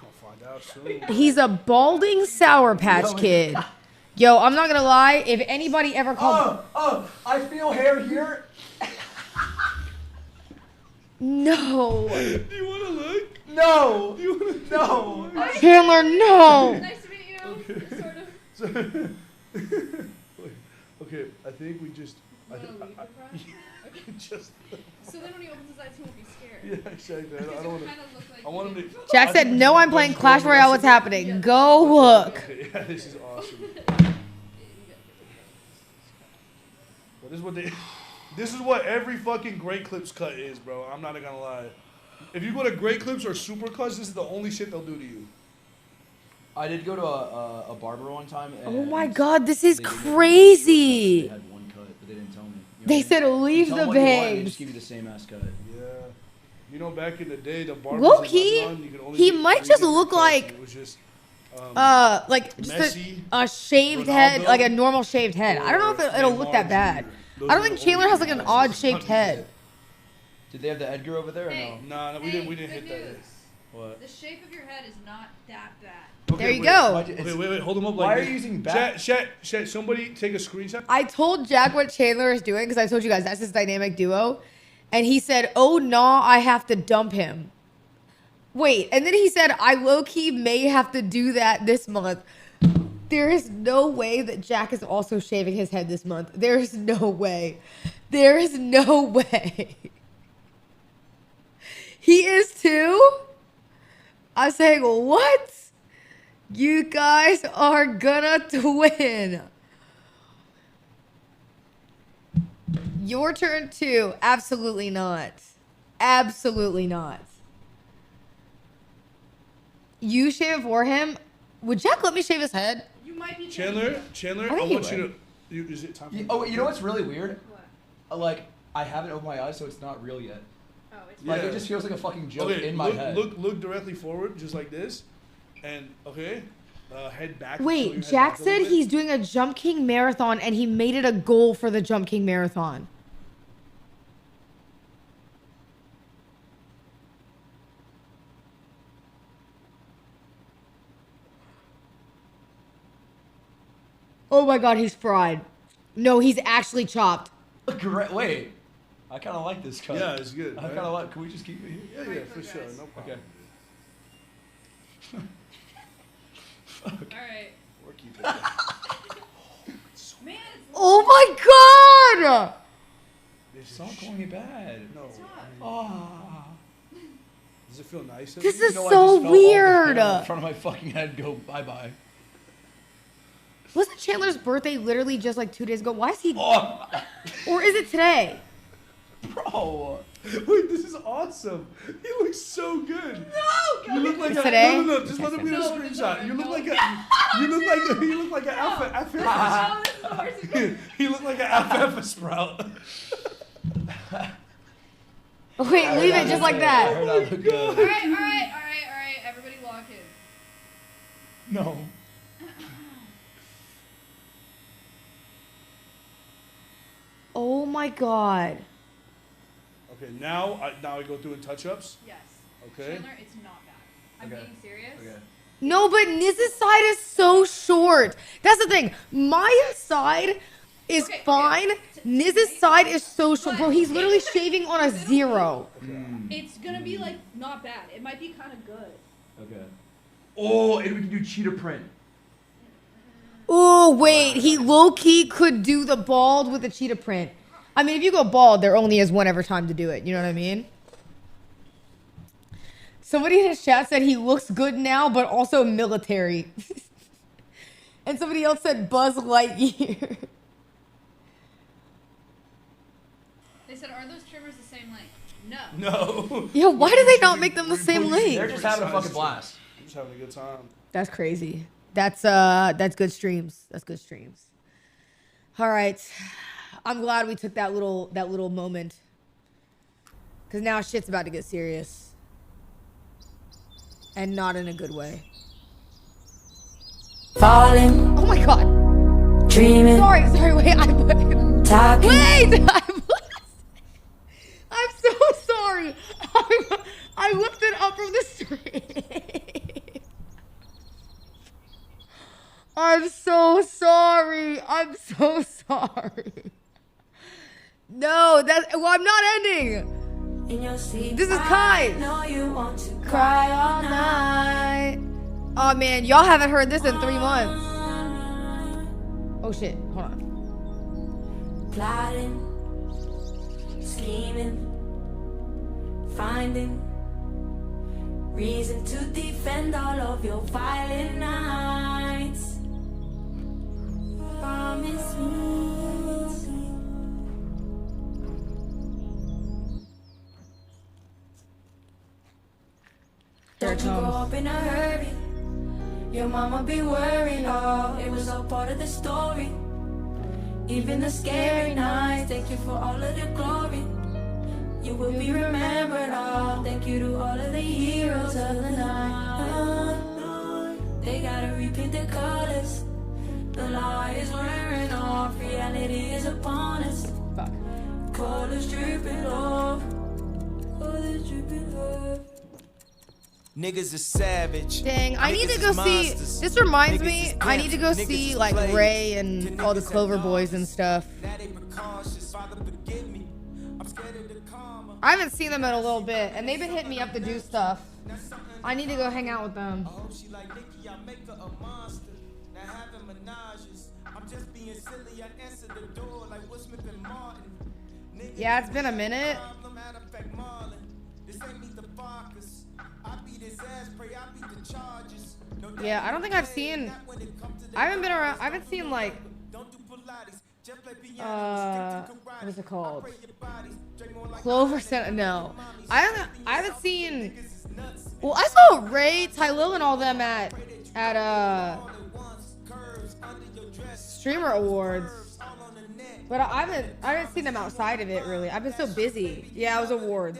I'll find out soon. He's a balding Sour Patch Kid. Yo, I'm not gonna lie. If anybody ever called... I feel hair here. No. Do you want to look? No. Do you want to? No. Chandler, no. Nice to meet you. Sort of. Wait, okay, I think we just. You wanna leave the front? Okay. Just. So then when he opens his eyes, he won't be scared. Yeah, exactly. I don't want to. I want him to. Jack said, no, I'm playing Clash Royale. What's happening? Go look. Okay, yeah, this is awesome. But this is what they. This is what every fucking Great Clips cut is, bro. I'm not gonna lie. If you go to Great Clips or Super Cuts, this is the only shit they'll do to you. I did go to a barber one time. And Oh my god, this is they didn't- crazy. They had one cut, but they didn't tell me. You know They what I said mean? leave You tell the them what you want, They bangs. just give you the same ass cut. Yeah. You know, back in the day, the barbers Low in key, Lebanon, you could only he get might 3 just different look cuts, like, and it was just, like just Messi, a shaved head, Ronaldo, like a normal shaved head. I don't know if it'll look that bad. I don't think Chandler has like an odd shaped head. Did they have the Edgar over there or no? Nah, we didn't hit that. What? The shape of your head is not that bad. There you wait, go. Okay, wait, hold him up Why like are this. you using back? Chat, somebody take a screenshot. I told Jack what Chandler is doing because I told you guys that's his dynamic duo. And he said, oh, nah, I have to dump him. Wait, and then he said, I low-key may have to do that this month. There is no way that Jack is also shaving his head this month. There is no way. There is no way. He is too? I'm saying, what? You guys are gonna win. Your turn too. Absolutely not. Absolutely not. You shave for him? Would Jack let me shave his head? You might be Chandler, I I think want he you to. Is it time? Oh, you know what's really weird? Like, I haven't opened my eyes, so it's not real yet. Oh, it's Like, Yeah. it just feels like a fucking joke Okay, in my head. Look directly forward, just like this, and head back. show your Wait, head Jack back a said little bit. he's doing a Jump King marathon and he made it a goal for the Jump King marathon. Oh my god, he's fried. No, he's actually chopped. Great. Wait. I kind of like this cut. Yeah, it's good, I right? kind of like. Can we just keep it here? Yeah, for sure, no problem. Okay. Alright. We're keeping Man, Oh my god! It's not going bad. No. Ah. Does it feel nice? This You is know, I so just felt all the weird. In front of my fucking head, go bye bye. Wasn't Chandler's birthday literally just like 2 days ago? Why is he... Oh. Or is it today? Bro. Wait, this is awesome. He looks so good. No, you look like It's a today? no. Just let him get a screenshot. You look like a. You look like an alfalfa. He looked like an alfalfa sprout. Wait, leave it just like that. Alright, everybody lock in. No. Oh my god. Okay, now I go through in touch-ups. Yes. Okay. Chandler, it's not bad. I'm being serious. Okay. No, but Niz's side is so short. That's the thing. My side is fine. Niz's side is so short. Bro, he's literally shaving on a 0. It's gonna be like not bad. It might be kind of good. Okay. Oh, and we can do cheetah print. Oh, wait. He low-key could do the bald with the cheetah print. I mean, if you go bald, there only is one ever time to do it. You know what I mean? Somebody in his chat said he looks good now, but also military. And somebody else said Buzz Lightyear. They said, are those trimmers the same length? No. No. Yo, why do they not make them the same length? They're just having a fucking blast. I'm just having a good time. That's crazy. That's good streams. That's good streams. All right. I'm glad we took that little moment. Cause now shit's about to get serious. And not in a good way. Falling. Oh my god. Dreaming. Sorry, wait. Talking. Wait! I'm so sorry. I whipped it up from the street. I'm so sorry. I'm so sorry. No, I'm not ending. This is Kai. Cry all night. Oh man, y'all haven't heard this in 3 months. Oh shit, hold on. Plotting, scheming, finding reason to defend all of your violent nights. Promise me. Don't you go up in a hurry. Your mama be worried, oh, it was all part of the story. Even the scary nights, thank you for all of the glory. You will be remembered, oh, thank you to all of the heroes of the night. They gotta repaint the colors. The light is wearing off, reality is upon us. Colors dripping off, colors dripping off. Niggas is savage. Dang, I need to go see. This reminds me, I need to go see like Ray and all the Clover Boys and stuff. I haven't seen them in a little bit, and they've been hitting me up to do stuff. I need to go hang out with them. Yeah, it's been a minute. Yeah, I don't think I've seen. I haven't been around. I haven't seen like. What is it called? Clover Center. No, I haven't seen. Well, I saw Ray, Tylil, and all them at Streamer Awards, but I haven't seen them outside of it really. I've been so busy. Yeah, it was awards.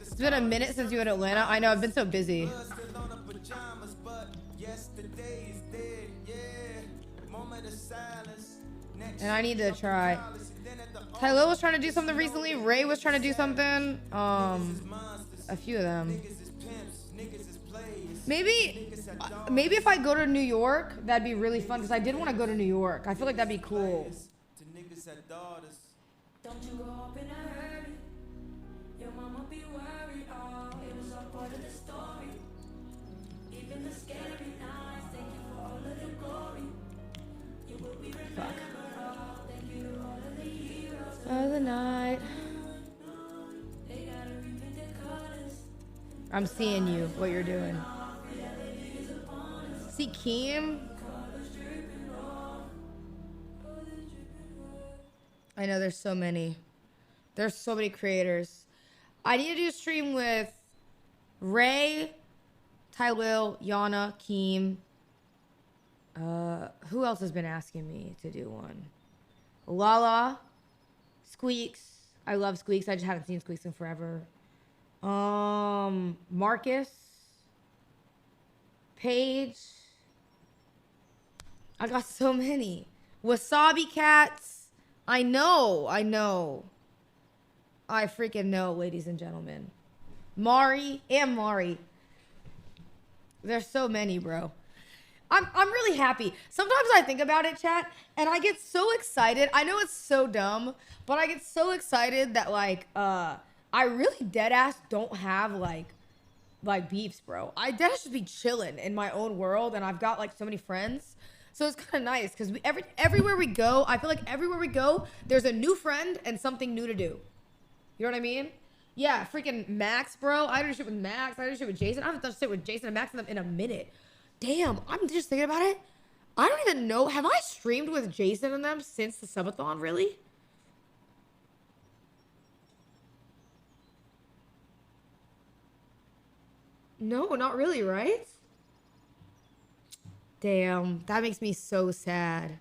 It's been a minute since you were in Atlanta. I know, I've been so busy. And I need to try. Tylil was trying to do something recently. Ray was trying to do something. A few of them. Maybe if I go to New York, that'd be really fun because I did want to go to New York. I feel like that'd be cool. Don't you go up in a hurry. Your mama be worried, oh, it was all part of the story. Even the scary nights, thank you for all of the glory. You will be remembered, oh, thank you to all of the heroes of the night. They gotta repaint the colors. I'm seeing you, what you're doing. See Keem? I know there's so many. There's so many creators. I need to do a stream with Ray, Tylil, Yana, Keem. Who else has been asking me to do one? Lala, Squeaks. I love Squeaks. I just haven't seen Squeaks in forever. Marcus, Paige. I got so many. Wasabi Cats. I know. I freaking know, ladies and gentlemen. Mari. There's so many, bro. I'm really happy. Sometimes I think about it, chat, and I get so excited. I know it's so dumb, but I get so excited that like I really deadass don't have like beefs, bro. I deadass should be chilling in my own world, and I've got like so many friends. So it's kind of nice because everywhere we go, I feel like everywhere we go, there's a new friend and something new to do. You know what I mean? Yeah, freaking Max, bro. I do shit with Max. I do shit with Jason. I haven't done shit with Jason and Max in a minute. Damn, I'm just thinking about it. I don't even know. Have I streamed with Jason and them since the subathon, really? No, not really, right? Damn, that makes me so sad.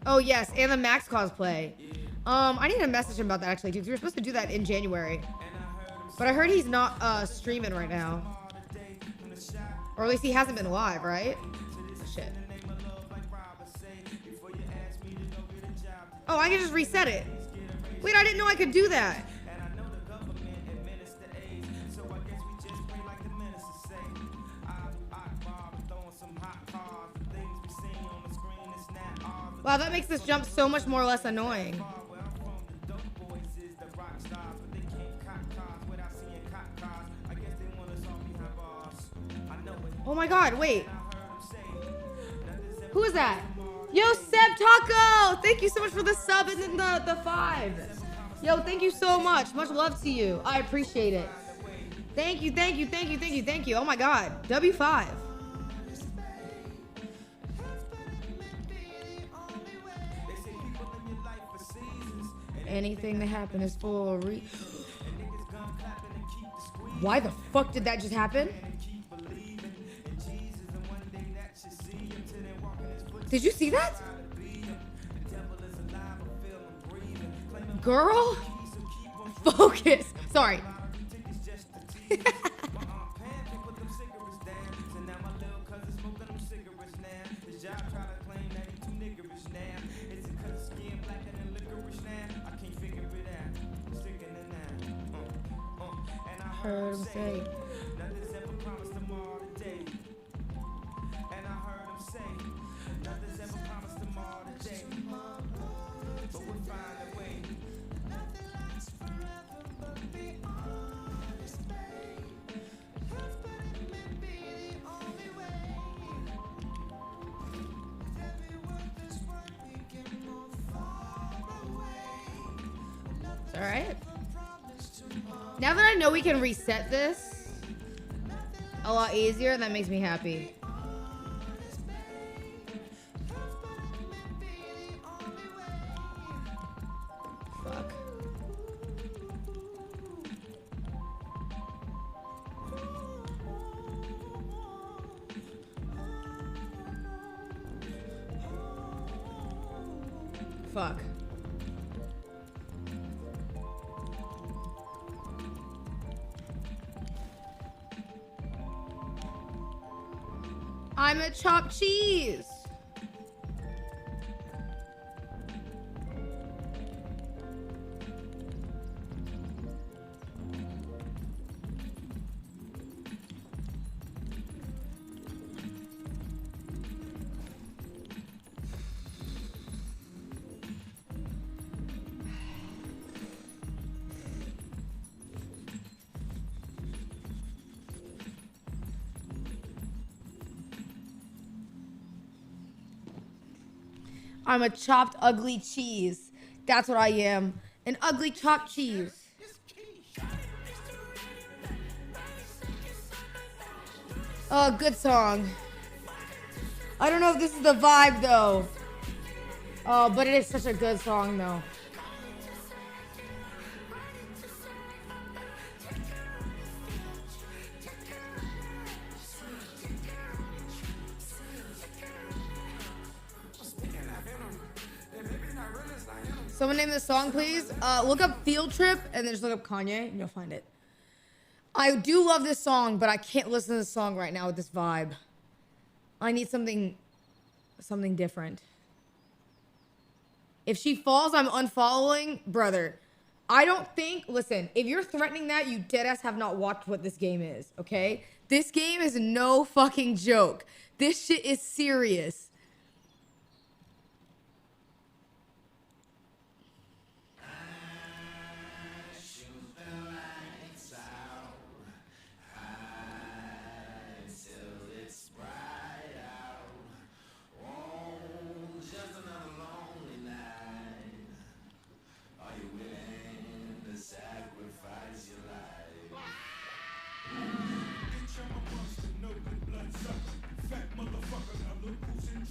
Oh yes, and the Max cosplay. I need to message him about that actually too, because we were supposed to do that in January. But I heard he's not streaming right now. Or at least he hasn't been live, right? Shit. Oh, I can just reset it. Wait, I didn't know I could do that. Wow, that makes this jump so much more or less annoying. Oh my god, wait. Who is that? Yo, Seb Taco! Thank you so much for the sub and then the 5. Yo, thank you so much. Much love to you. I appreciate it. Thank you, thank you, thank you, thank you, thank you. Oh my God. W5. Anything that happened is for a reason. Why the fuck did that just happen? Did you see that? Girl? Focus. Sorry. Heard him say. All right. Now that I know we can reset this a lot easier, that makes me happy. Fuck. Fuck. I'm a chopped cheese. I'm a chopped ugly cheese. That's what I am. An ugly chopped cheese. Oh, good song. I don't know if this is the vibe though. Oh, but it is such a good song though. Someone name this song, please. Look up Field Trip and then just look up Kanye and you'll find it. I do love this song, but I can't listen to this song right now with this vibe. I need something different. If she falls, I'm unfollowing. Brother, I don't think, listen, if you're threatening that, you deadass have not watched what this game is, okay? This game is no fucking joke. This shit is serious.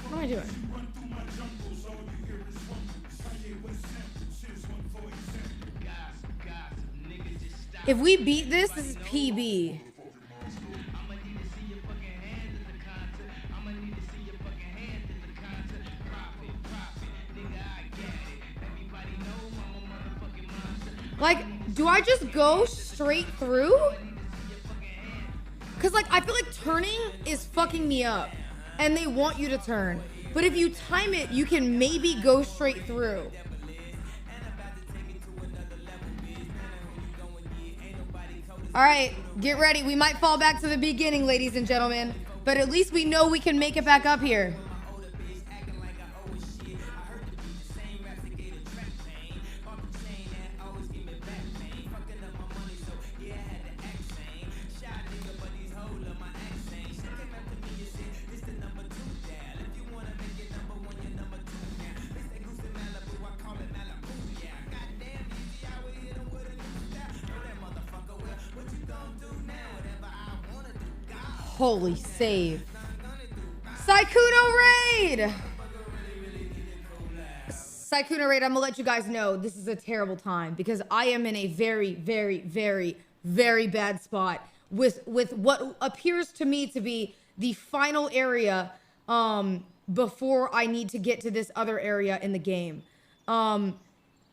What am I doing? If we beat this, this is PB. Like, do I just go straight through? Cause like, I feel like turning is fucking me up. And they want you to turn. But if you time it, you can maybe go straight through. All right, get ready. We might fall back to the beginning, ladies and gentlemen. But at least we know we can make it back up here. Holy save. Sykkuno raid! Sykkuno raid, I'm gonna let you guys know this is a terrible time because I am in a very, very, very, very bad spot with what appears to me to be the final area before I need to get to this other area in the game.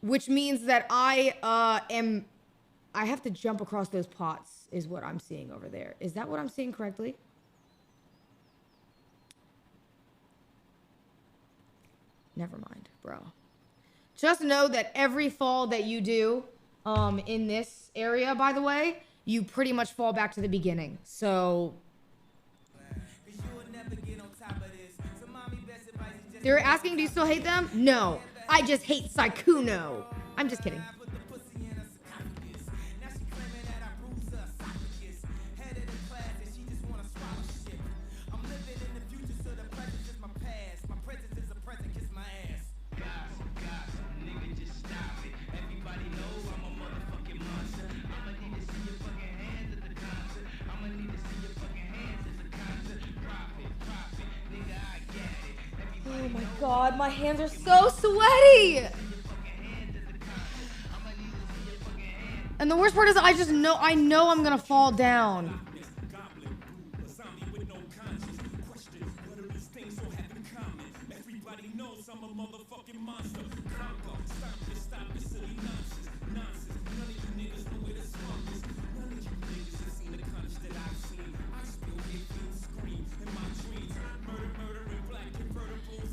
Which means that I have to jump across those pots is what I'm seeing over there. Is that what I'm seeing correctly? Never mind, bro. Just know that every fall that you do in this area, by the way, you pretty much fall back to the beginning. So they're asking, do you still hate them? No, I just hate Sykkuno. I'm just kidding. Oh my god, my hands are so sweaty! And the worst part is I know I'm gonna fall down.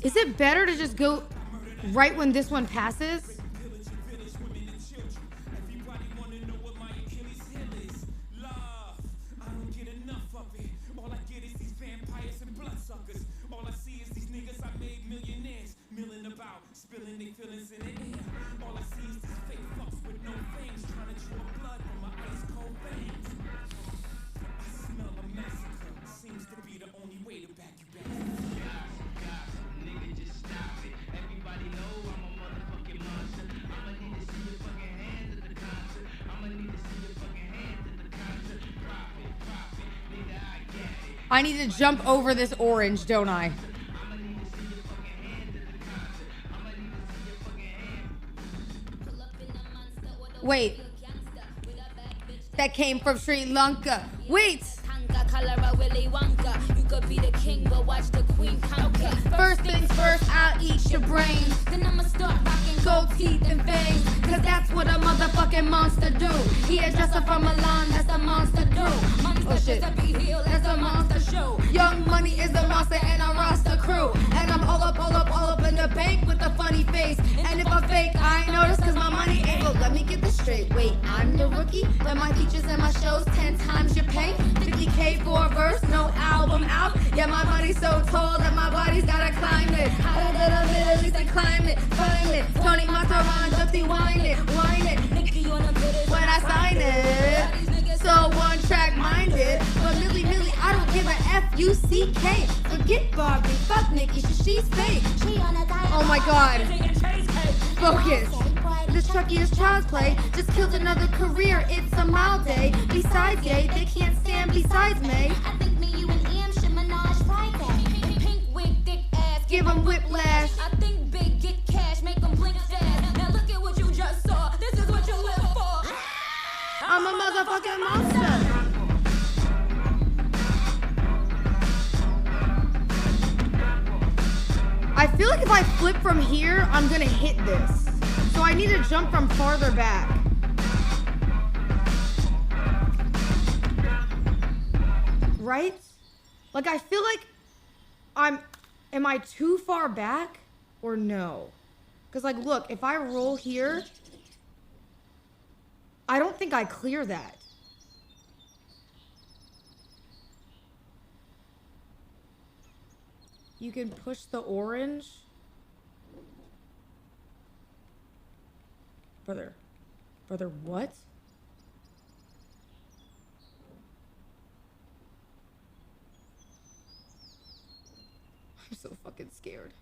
Is it better to just go right when this one passes? I need to jump over this orange, don't I? Wait. That came from Sri Lanka. Wait. First things first, I'll eat your brains. Then I'ma start rocking gold teeth and fangs. Cause that's what a motherfucking monster do. He a dresser from Milan, that's a monster do. Oh shit. That's a monster show. Young Money is the monster and a roster crew. And I'm all up in the bank with a funny face. And if I'm fake, I ain't noticed cause my money ain't. But let me get this straight. Wait, I'm the rookie? But my features and my shows 10 times your pay. 50K for a verse, no album out. Yeah, my body's so tall that my body's gotta climb it. Hotter than a Middle Eastern climate. Find it. Tony Montaron, Dusty wine it. When I sign it. So one track minded. But Millie, I don't give a F-U-C-K. Forget Barbie, fuck Nikki, she's fake. Oh my god. Focus. This Chucky is child's play. Just killed another career, it's a mild day. Besides gay, they can't stand besides me. I think me, you and Em should menage Friday. Pink wig, thick ass, give them whiplash. I think big, get cash, make them blink fast. Now look at what you just saw, this is what you live for. I'm a motherfucking monster. I feel like if I flip from here, I'm gonna hit this. So I need to jump from farther back. Right? Like I feel like am I too far back or no? Cause like, look, if I roll here, I don't think I clear that. You can push the orange. Brother, what? I'm so fucking scared.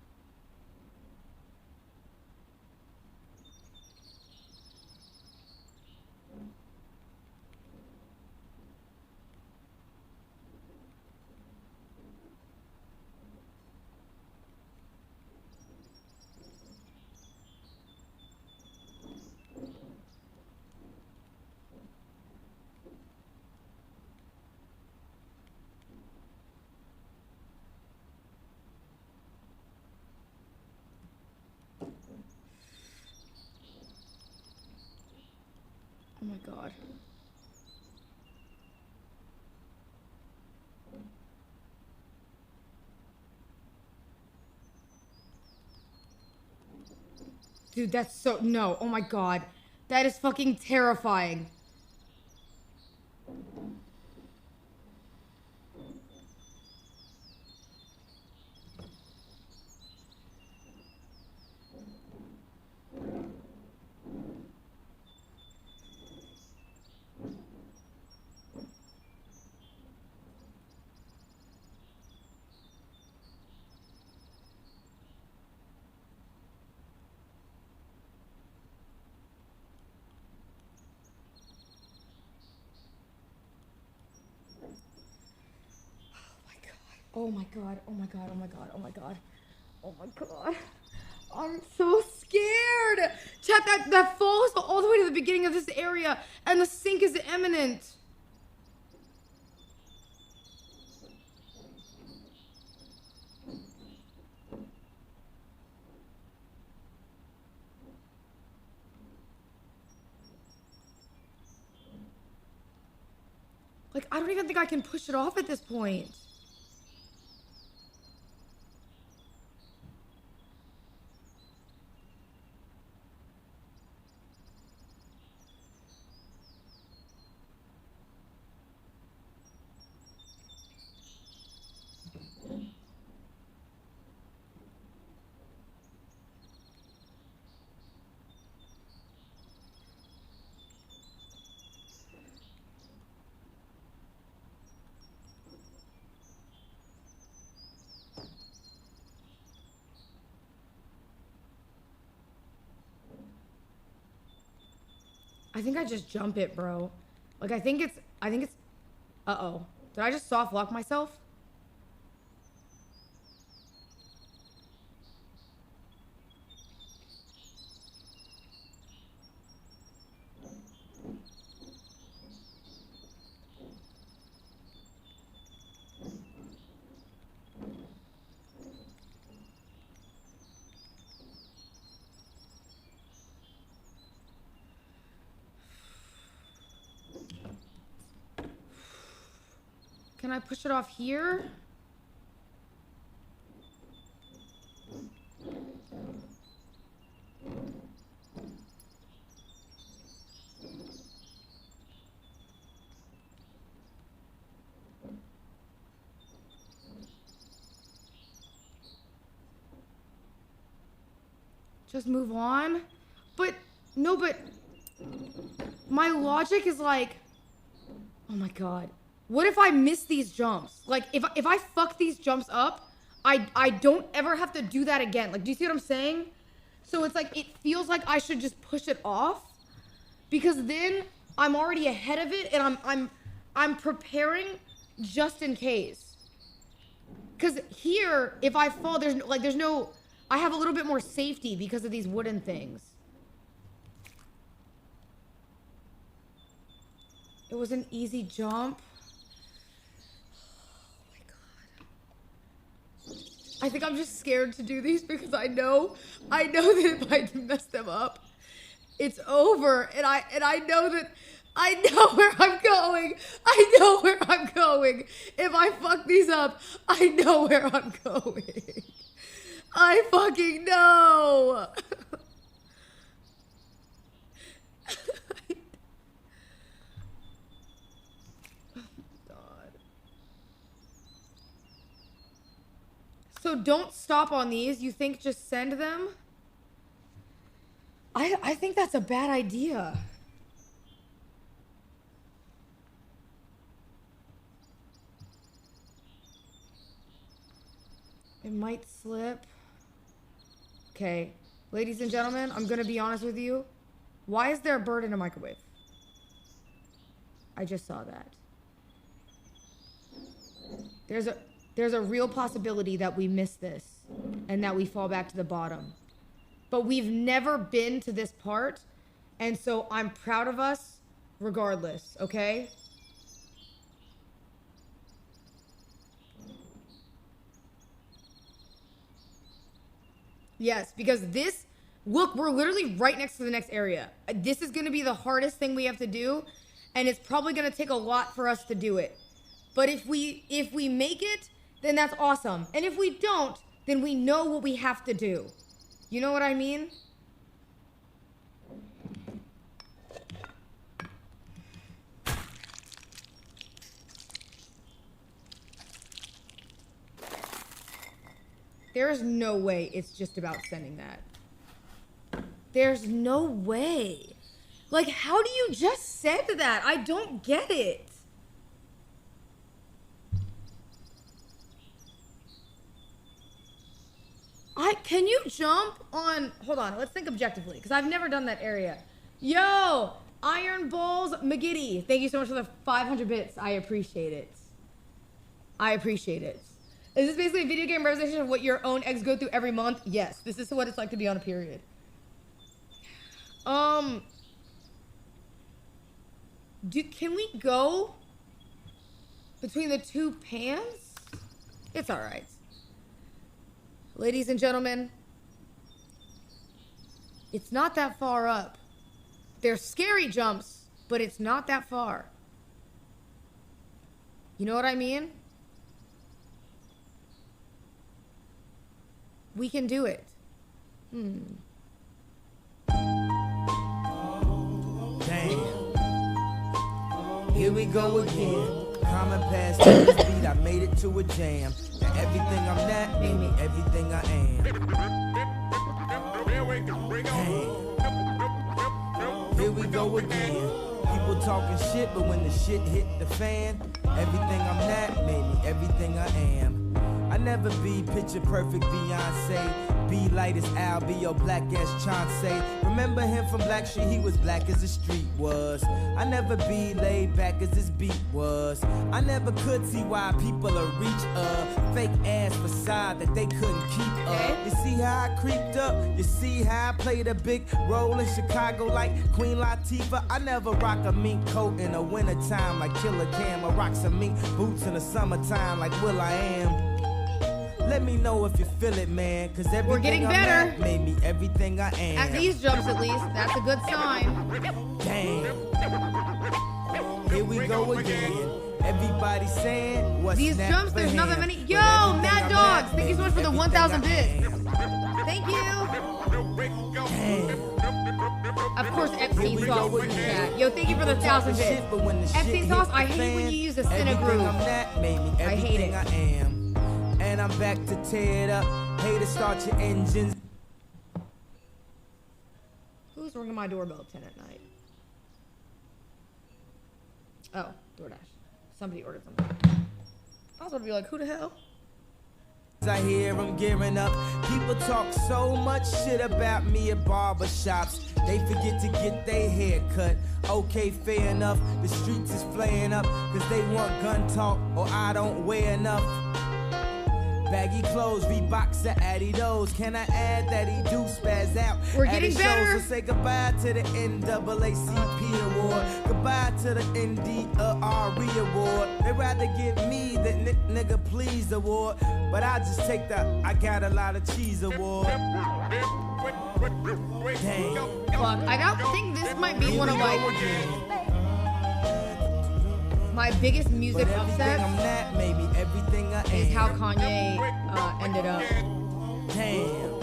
god. Dude, that's so... No. Oh my god. That is fucking terrifying. Oh my god, oh my god, oh my god, oh my god. Oh my god. I'm so scared. Chat, that falls all the way to the beginning of this area and the sink is imminent. Like, I don't even think I can push it off at this point. I think I just jump it, bro. Like, I think it's, uh-oh. Did I just soft lock myself? Can I push it off here? Just move on? But, no, but my logic is like, oh my god. What if I miss these jumps? Like, if I fuck these jumps up, I don't ever have to do that again. Like, do you see what I'm saying? So it's like, it feels like I should just push it off because then I'm already ahead of it and I'm preparing just in case. Because here, if I fall, there's no, I have a little bit more safety because of these wooden things. It was an easy jump. I think I'm just scared to do these because I know that if I mess them up, it's over. And I know that I know where I'm going. I know where I'm going. If I fuck these up, I know where I'm going. I fucking know. So don't stop on these. You think just send them? I think that's a bad idea. It might slip. Okay. Ladies and gentlemen, I'm gonna be honest with you. Why is there a bird in a microwave? I just saw that. There's a real possibility that we miss this and that we fall back to the bottom. But we've never been to this part, and so I'm proud of us regardless, okay? Yes, because this Look, we're literally right next to the next area. This is going to be the hardest thing we have to do, and it's probably going to take a lot for us to do it. But if we make it, then that's awesome. And if we don't, then we know what we have to do. You know what I mean? There is no way it's just about sending that. There's no way. Like, how do you just send that? I don't get it. Can you jump on, hold on, let's think objectively, because I've never done that area. Yo, Iron Balls McGiddy, thank you so much for the 500 bits. I appreciate it. I appreciate it. Is this basically a video game representation of what your own eggs go through every month? Yes, this is what it's like to be on a period. Can we go between the two pans? It's all right. Ladies and gentlemen, it's not that far up. They're scary jumps, but it's not that far. You know what I mean? We can do it. Damn. Here we go again. Common past to this beat, I made it to a jam. And everything I'm not made me everything I am. Damn. Here we go again. People talking shit, but when the shit hit the fan, everything I'm not made me everything I am. I never be picture perfect Beyonce. Be light as Al, be your black ass Chauncey. Remember him from Black Street, he was black as the street was. I never be laid back as this beat was. I never could see why people are reach a fake ass facade that they couldn't keep up. You see how I creeped up? You see how I played a big role in Chicago like Queen Latifah? I never rock a mink coat in the wintertime like Killer Cam. I rock some mink boots in the summertime like Will I Am. Let me know if you feel it, man, cause everything We're getting better. I'm at made me everything I am. At these jumps, at least. That's a good sign. Damn. Here we go again. Everybody saying what's These snap jumps, for there's not that him. many. But Yo, everything Mad I'm Dogs, at thank you so made much for the everything 1,000 I bits. am. Thank you. Damn. Of course, Epstein Here we sauce go in the again. chat. Yo, thank you for the 1,000 bits. Shit, but when the shit Epstein hit sauce, the I hate when fan, you use the Cinnagroup. everything I'm at made me I hate everything it. I am. And I'm back to tear it up. Hey, to start your engines. Who's ringing my doorbell at 10 at night? Oh, DoorDash. Somebody ordered something. I was about to be like, who the hell? I hear them gearing up. People talk so much shit about me at barbershops. They forget to get their hair cut. Okay, fair enough. The streets is flaying up. Cause they want gun talk or I don't wear enough. Baggy clothes, Reeboks to Adidas. Can I add that he do spaz out? We're at getting his better. Shows, so say goodbye to the NAACP award. Goodbye to the NDRE award. They rather give me the nigga please award. But I just take the I got a lot of cheese award. Dang. Fuck, I think this might be one of my biggest music But everything upsets I'm not, maybe everything I am. is how Kanye ended up. Damn.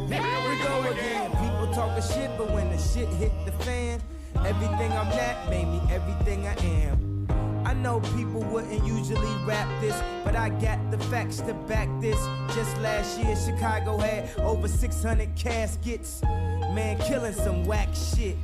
Here we go again. People talking shit, but when the shit hit the fan, everything I'm not made me everything I am. I know people wouldn't usually rap this, but I got the facts to back this. Just last year, Chicago had over 600 caskets. Man, killing some whack shit.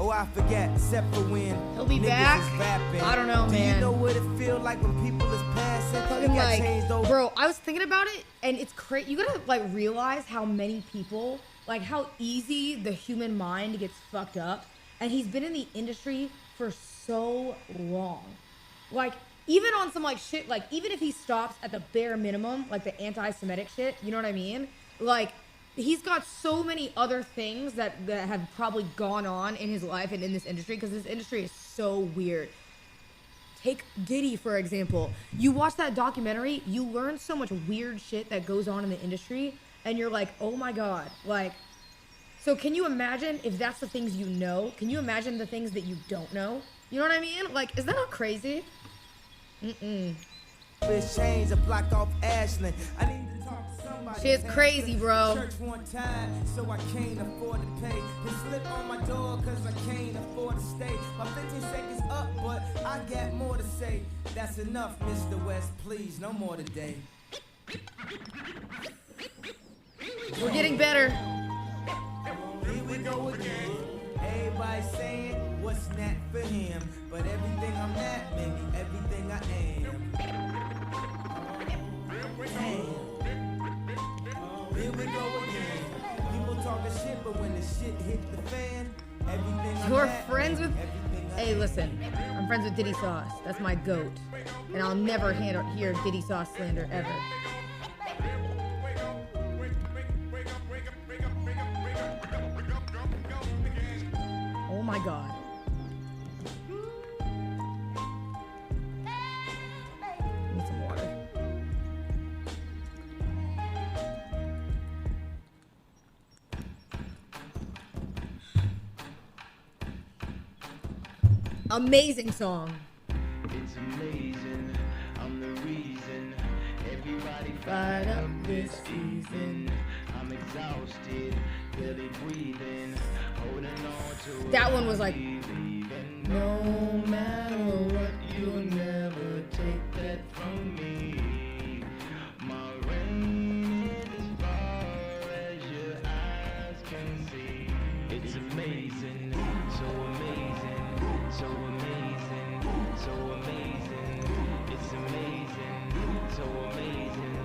Oh, I forgot, except for when He'll be niggas back? is rapping. I don't know, Do man. you know what it feel like when people is passing? Fucking It got like, changed over. bro, I was thinking about it, and it's crazy. You gotta like realize how many people, like how easy the human mind gets fucked up. And he's been in the industry for so long. Like, even on some like shit, like even if he stops at the bare minimum, like the anti-Semitic shit, you know what I mean? Like, he's got so many other things that have probably gone on in his life and in this industry, because this industry is so weird. Take Diddy, for example. You watch that documentary, you learn so much weird shit that goes on in the industry, and you're like, oh my God. Like, so can you imagine if that's the things you know? Can you imagine the things that you don't know? You know what I mean? Like, is that not crazy? Fish chains a block off Ashland. I need to talk to somebody. Shit's crazy, bro. Church one time, so I can't afford to pay. They slip on my door cause I can't afford to stay. My 15 seconds up, but I got more to say. That's enough, Mr. West, please, no more today. We're getting better. Here we go again. Everybody saying what's not for him, but everything I'm not, maybe everything I am. Here we go again. People talking shit, but when the shit hit the fan, everything I'm You're not, friends with. everything I Hey, listen. I'm friends with Diddy Sauce. That's my goat, and I'll never hear Diddy Sauce slander ever. Oh my God. Need some water. Amazing song. It's amazing, I'm the reason everybody Fired up this season. I'm exhausted, barely breathing, holding on to That one was like, no matter what, you'll never take that from me. My rain is as far as your eyes can see. It's amazing, so amazing, so amazing, so amazing. It's amazing, so amazing,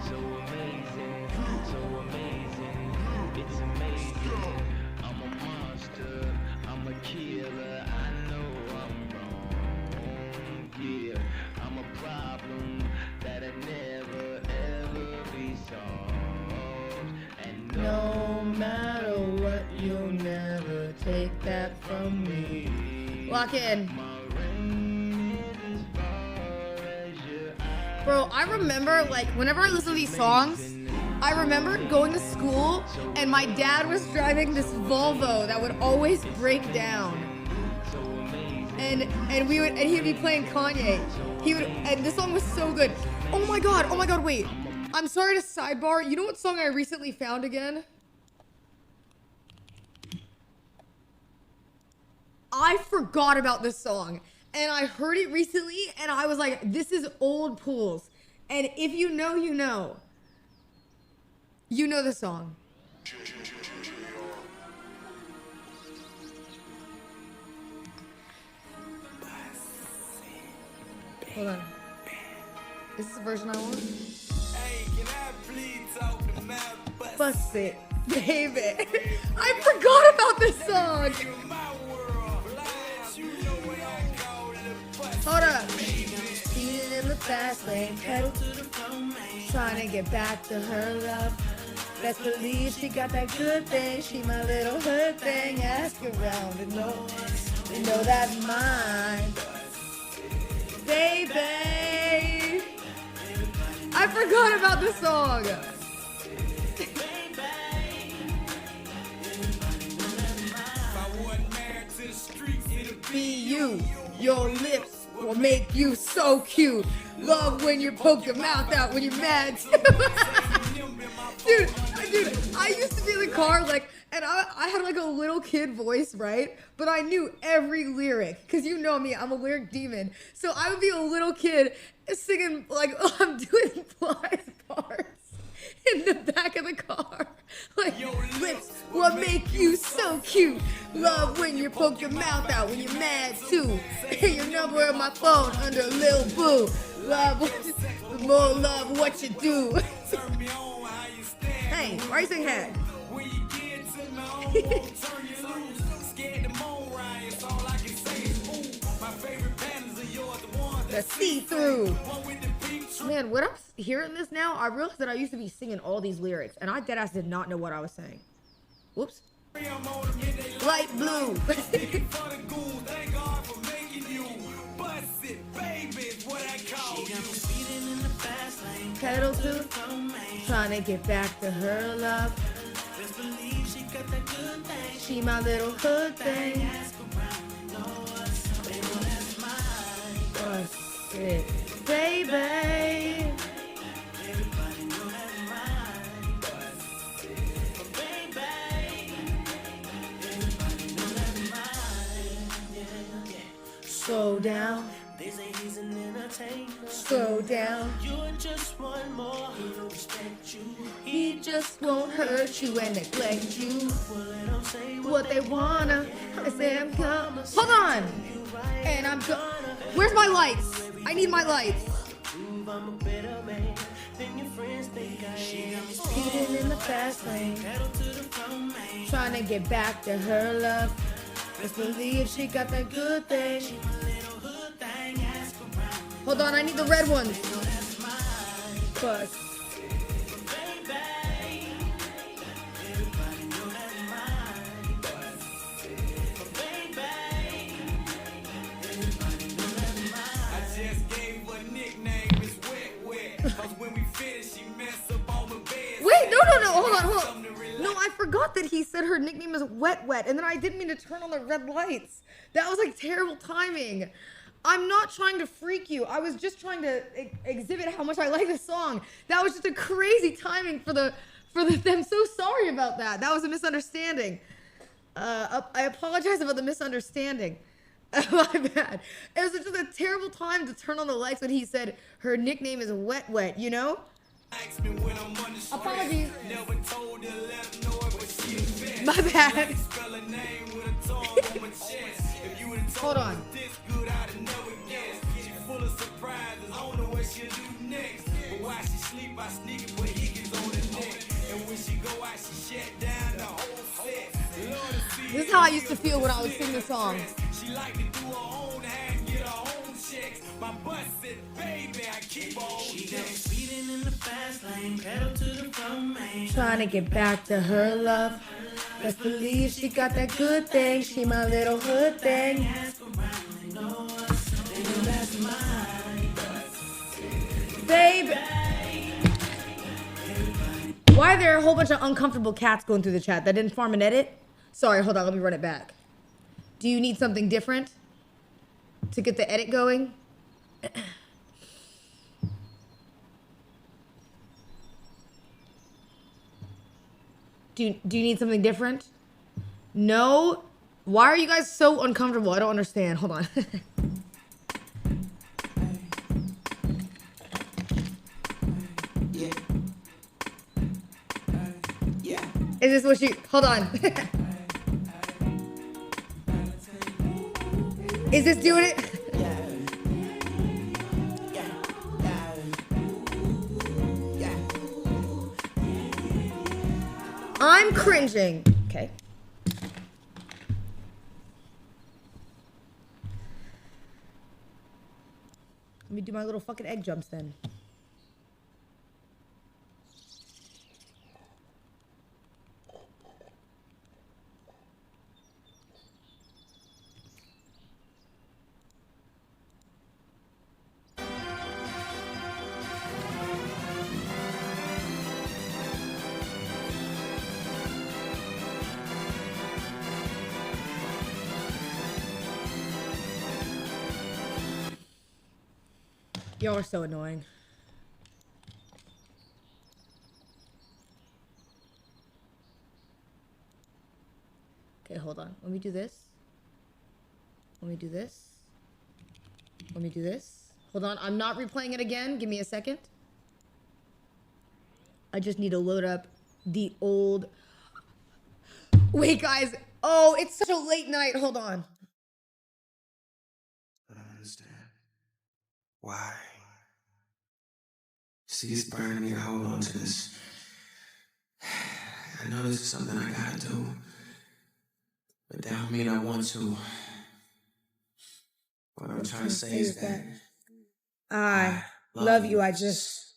so amazing, so amazing. It's amazing. I'm a monster, I'm a killer. I know I'm wrong. Yeah, I'm a problem that'll never ever be solved. And no matter what, you'll never take that from me. lock in. Bro, I remember, like, whenever I listen to these songs, I remember going to school and my dad was driving this Volvo that would always break down. And he'd be playing Kanye. And this song was so good. Oh my god, wait. I'm sorry to sidebar. You know what song I recently found again? I forgot about this song. And I heard it recently and I was like, this is old pools. And if you know, you know. You know the song. Hold on. Is this the version I want? Bust it, baby. I forgot about this song. Hold up. Speeding in the fast lane, pedal to the floor, trying to get back to her love. Best believe she got that good thing. She my little hood thing. Ask around and know that's mine. Baby, I forgot about this song. Be you, your lips will make you so cute. Love when you poke your mouth out when you're mad. Dude, I used to be in the car, like, and I had like a little kid voice, right? But I knew every lyric, because you know me, I'm a lyric demon. So I would be a little kid singing, like, I'm doing Fly's parts in the back of the car. Like, lips will make you so cute. Love when you poke your mouth out when you're mad too. Your number on my phone under Lil Boo. Love, more love what you do. Hey, why are you saying hey? The see-through. Man, when I'm hearing this now, I realize that I used to be singing all these lyrics, and I deadass did not know what I was saying. Whoops. Light blue. Pedal to Trying to get back to her love. Best believe she got that good thing. She my little hood thing. Ask around, know us. They know that's mine. What's it, baby? Everybody know that's mine. But baby, everybody know that's mine. Yeah, yeah. Slow down. They say he's an entertainer. Slow down. You're just one more. He don't respect you. He just won't hurt you and neglect you. Well, let 'em say What they wanna. I say I'm coming. Hold on. And I'm gonna. Where's my lights? I need my lights. prove I'm a better man than your friends think I am. She got me Speeding in the fast lane. pedal to the floor, man. Trying to get back to her love. Best believe she got that good thing. She my little hood thing. Ask around. Hold on, I need the red ones. Fuck. I just gave her a nickname, Miss Wet Wet. Cause when we finish, she mess up all my beds. Wait, no, hold on. No, I forgot that he said her nickname is Wet Wet, and then I didn't mean to turn on the red lights. That was like terrible timing. I'm not trying to freak you. I was just trying to exhibit how much I like the song. That was just a crazy timing for the. I'm so sorry about that. That was a misunderstanding. I apologize about the misunderstanding. My bad. It was just a terrible time to turn on the lights when he said her nickname is Wet Wet, you know? Apologies. My bad. Hold on. This is how I used to feel when I would sing the song. She like to do her own hand, get her own checks. My butt said, baby, I keep on. She got me speeding in the fast lane, pedal to the floor, man. Trying to get back to her love. Best believe she got that good thing. She my little hood thing. Ask around, they know us. They know that's mine. Baby. Why are there a whole bunch of uncomfortable cats going through the chat? That didn't farm an edit? Sorry, hold on, let me run it back. Do you need something different to get the edit going? Do you need something different? No? Why are you guys so uncomfortable? I don't understand. Hold on. Yeah. Yeah. Is this what you... Hold on. Is this doing it? I'm cringing. Okay. Let me do my little fucking egg jumps then. Y'all are so annoying. Okay, hold on. Let me do this. Let me do this. Let me do this. Hold on. I'm not replaying it again. Give me a second. I just need to load up the old... Wait, guys. Oh, it's such a late night. Hold on. I don't understand. Why? See, it's burning me to hold on to this. I know this is something I gotta do, but that don't mean I want to. What I'm trying to say is that I love you. I just...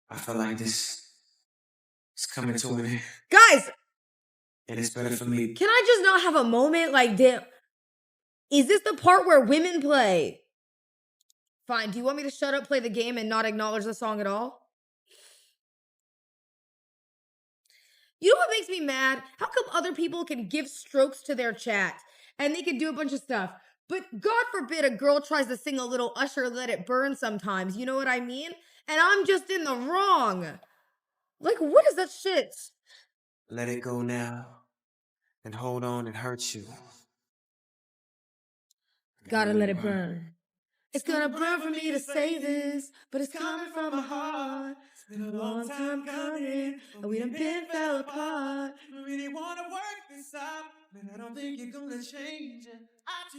I feel like this is coming to an end, Guys! and it's better for me. Can I just not have a moment? Like, damn. Is this the part where women play? Fine. Do you want me to shut up, play the game, and not acknowledge the song at all? You know what makes me mad? How come other people can give strokes to their chat and they can do a bunch of stuff? But God forbid a girl tries to sing a little Usher Let It Burn sometimes. You know what I mean? And I'm just in the wrong. Like, what is that shit? Let it go now. And hold on, it hurts you. Gotta let it burn. It's gonna burn for me to say this, but it's coming from my heart. It's been a long time coming, and we done been fell apart. I really wanna work this out, but I don't think you're gonna change it.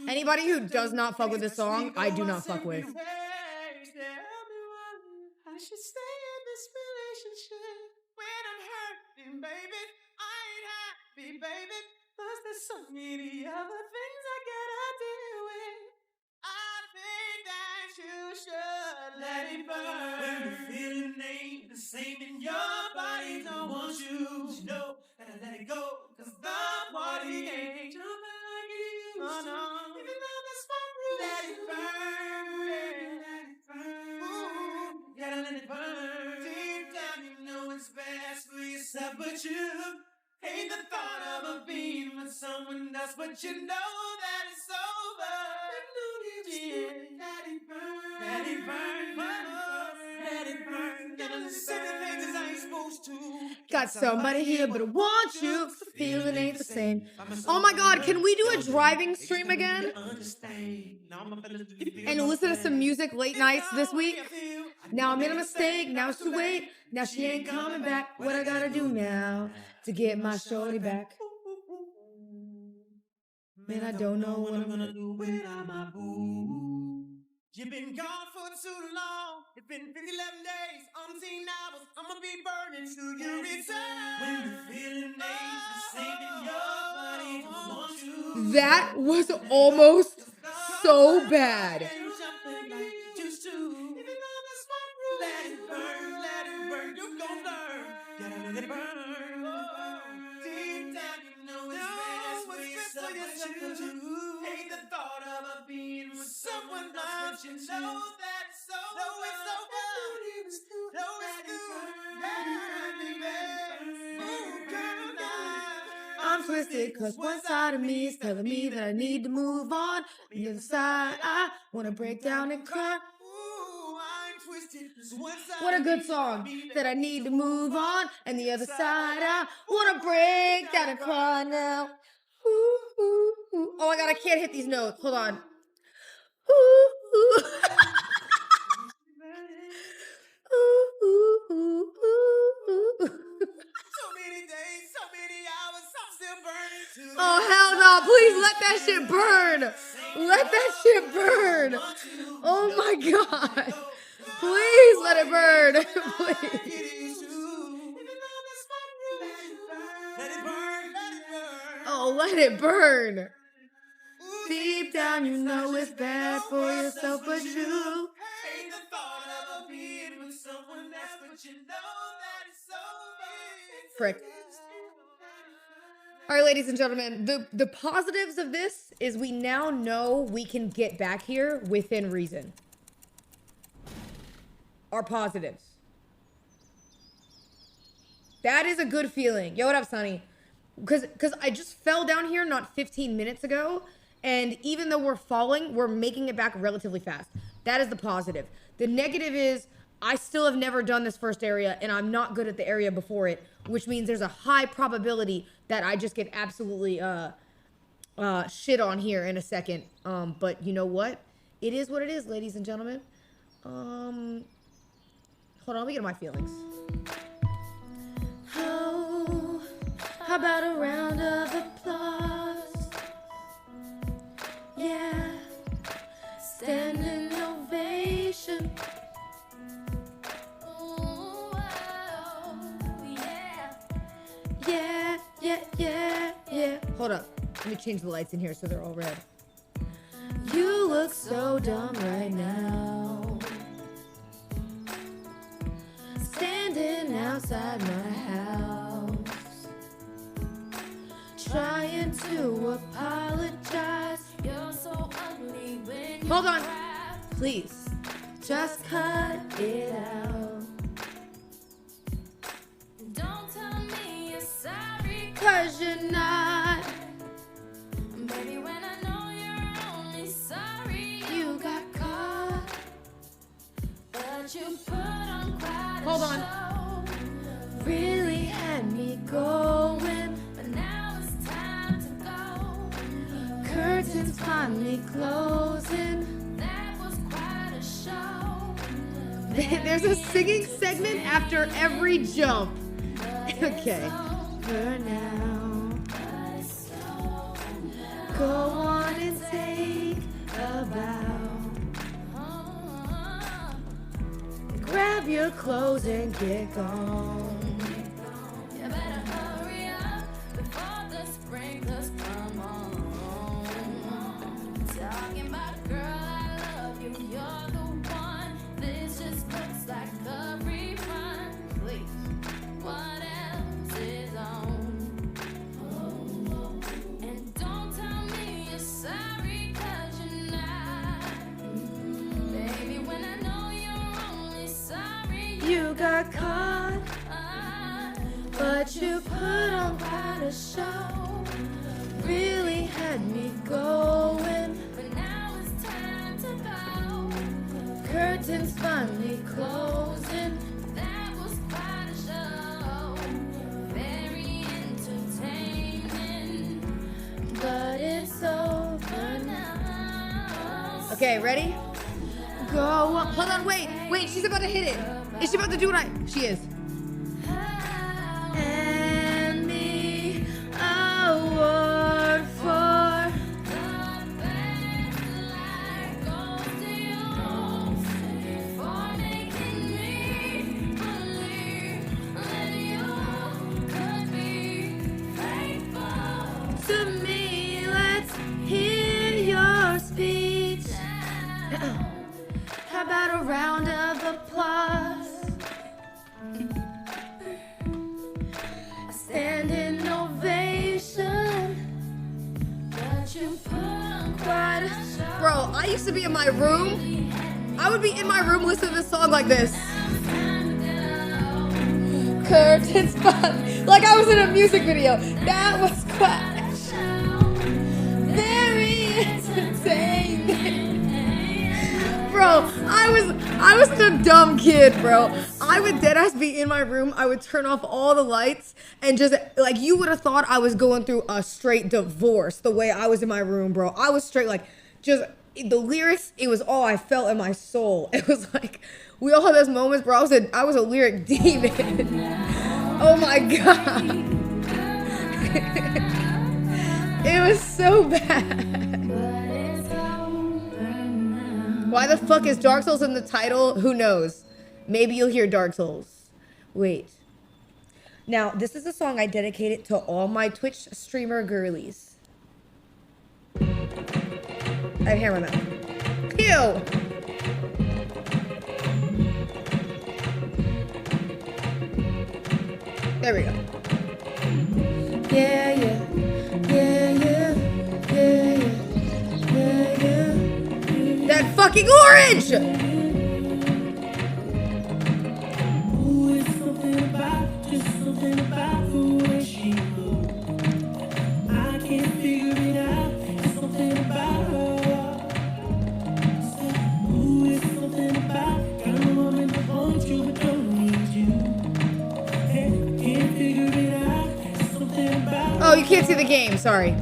Anybody who does not fuck with this song, I do not fuck with. I should stay in this relationship when I'm hurting, baby. I ain't happy, baby. Plus there's so many other things I gotta deal with. I think that you should let it burn. When the feeling ain't the same in your body, don't want you to know that I let it go. Cause the party ain't jumping like it used to. Even though that's my rule, let it burn. Let it burn. Ooh, gotta let it burn. Deep down you know it's best for yourself, but you hate the thought of being with someone else, but you know that it's over. Let it burn. Let it burn. Let it burn. Gotta say the things I ain't supposed to. Got somebody here, but I want you. The feeling ain't the same. Oh my God, can we do a driving stream again? And listen to some music late nights this week? Now I made a mistake, now it's too late. Now she ain't coming back. What I gotta do now to get my shorty back? Man, I don't know what I'm gonna do without my boo. You've been gone for too long. It's been 11 days, umpteen hours. I'ma be burning to your return. When the feeling ain't the same in your body, don't want you. That was almost so bad. Let it burn, let it burn. You gon' learn. Gotta let it burn. Deep down, you know it's best for yourself, but you hate the thought of being with someone else, but you know that it's over. No, it's over. No, it's through. Ooh, girl, now I'm twisted cause one side of me is telling me that I need to move on. The other side, I wanna break down and cry. What a good song. That I need to move on. And the other side, I wanna break down and cry now. Ooh, ooh, ooh. Oh my God, I can't hit these notes. Hold on. Ooh, ooh. Ooh, ooh, ooh, ooh, ooh. So many days, so many hours, I'm still burning to Oh, hell no. Please let that shit burn. Let that shit burn. Oh my God. Please let it burn. Please. Oh, let it burn. Deep down, you know it's bad for yourself, but you hate the thought of being with someone else, but you know that it's over. frick. All right, ladies and gentlemen, the positives of this is we now know we can get back here within reason. Our positives. That is a good feeling. Yo, what up, Sonny? Because I just fell down here not 15 minutes ago, and even though we're falling, we're making it back relatively fast. That is the positive. The negative is I still have never done this first area, and I'm not good at the area before it, which means there's a high probability that I just get absolutely shit on here in a second. But you know what? It is what it is, ladies and gentlemen. Hold on, let me get my feelings. Oh, how about a round of applause? Yeah, standing ovation. Yeah. Hold up. Let me change the lights in here so they're all red. You look so dumb right now. Standing outside my house. Trying to apologize. You're so ugly when you Hold on. Cry. Please. Just cut it out. Don't tell me you're sorry. 'cause you're not. Baby, when I know you're only sorry, You got caught. but you put on quite a Hold on. show. Really had me going. But now it's time to go. Curtains finally closing. That was quite a show. There's a singing segment after every jump. Okay. For now. Go on and take a bow. Grab your clothes and get gone. You better hurry up before the sprinklers come on. Talking about girl, I love you, you're the one. This just looks like a rerun. Please, what else is on? And don't tell me you're sorry, 'cause you're not. Baby, when I know you're only sorry, You got caught, but you put on quite a show. Really had me going. but now it's time to go. Curtains finally closing. That was quite a show. Very entertaining. But it's over now. Okay, ready? Go on. Hold on, wait. She's about to hit it. Is she about to do it? She is. And me award for For making me believe that you could be faithful. to me. Let's hear your speech. How about a round of applause? A standing ovation. But you put on Quite a- Bro, I used to be in my room. I would be in my room listening to this song like this. Curtains, like I was in a music video. That was quite very entertaining. Bro, I was the dumb kid, bro. I would deadass be in my room. I would turn off all the lights and just like you would have thought I was going through a straight divorce the way I was in my room, bro. I was straight like just the lyrics. It was all I felt in my soul. It was like we all had those moments, bro. I was a lyric demon. Oh my god, it was so bad. Why the fuck is Dark Souls in the title? Who knows? Maybe you'll hear Dark Souls. Wait. Now, this is a song I dedicated to all my Twitch streamer girlies. I have hair in my mouth. Ew! There we go. Yeah, yeah. Yeah, yeah. Yeah, yeah. Yeah, yeah. That fucking orange! Ooh, it's something about the way she moves. I can't figure it out. It's something about her. Ooh, it's something about kind of woman that wants you but don't need you. Hey, can't figure it out. It's something about. Oh, you can't see the game. Sorry.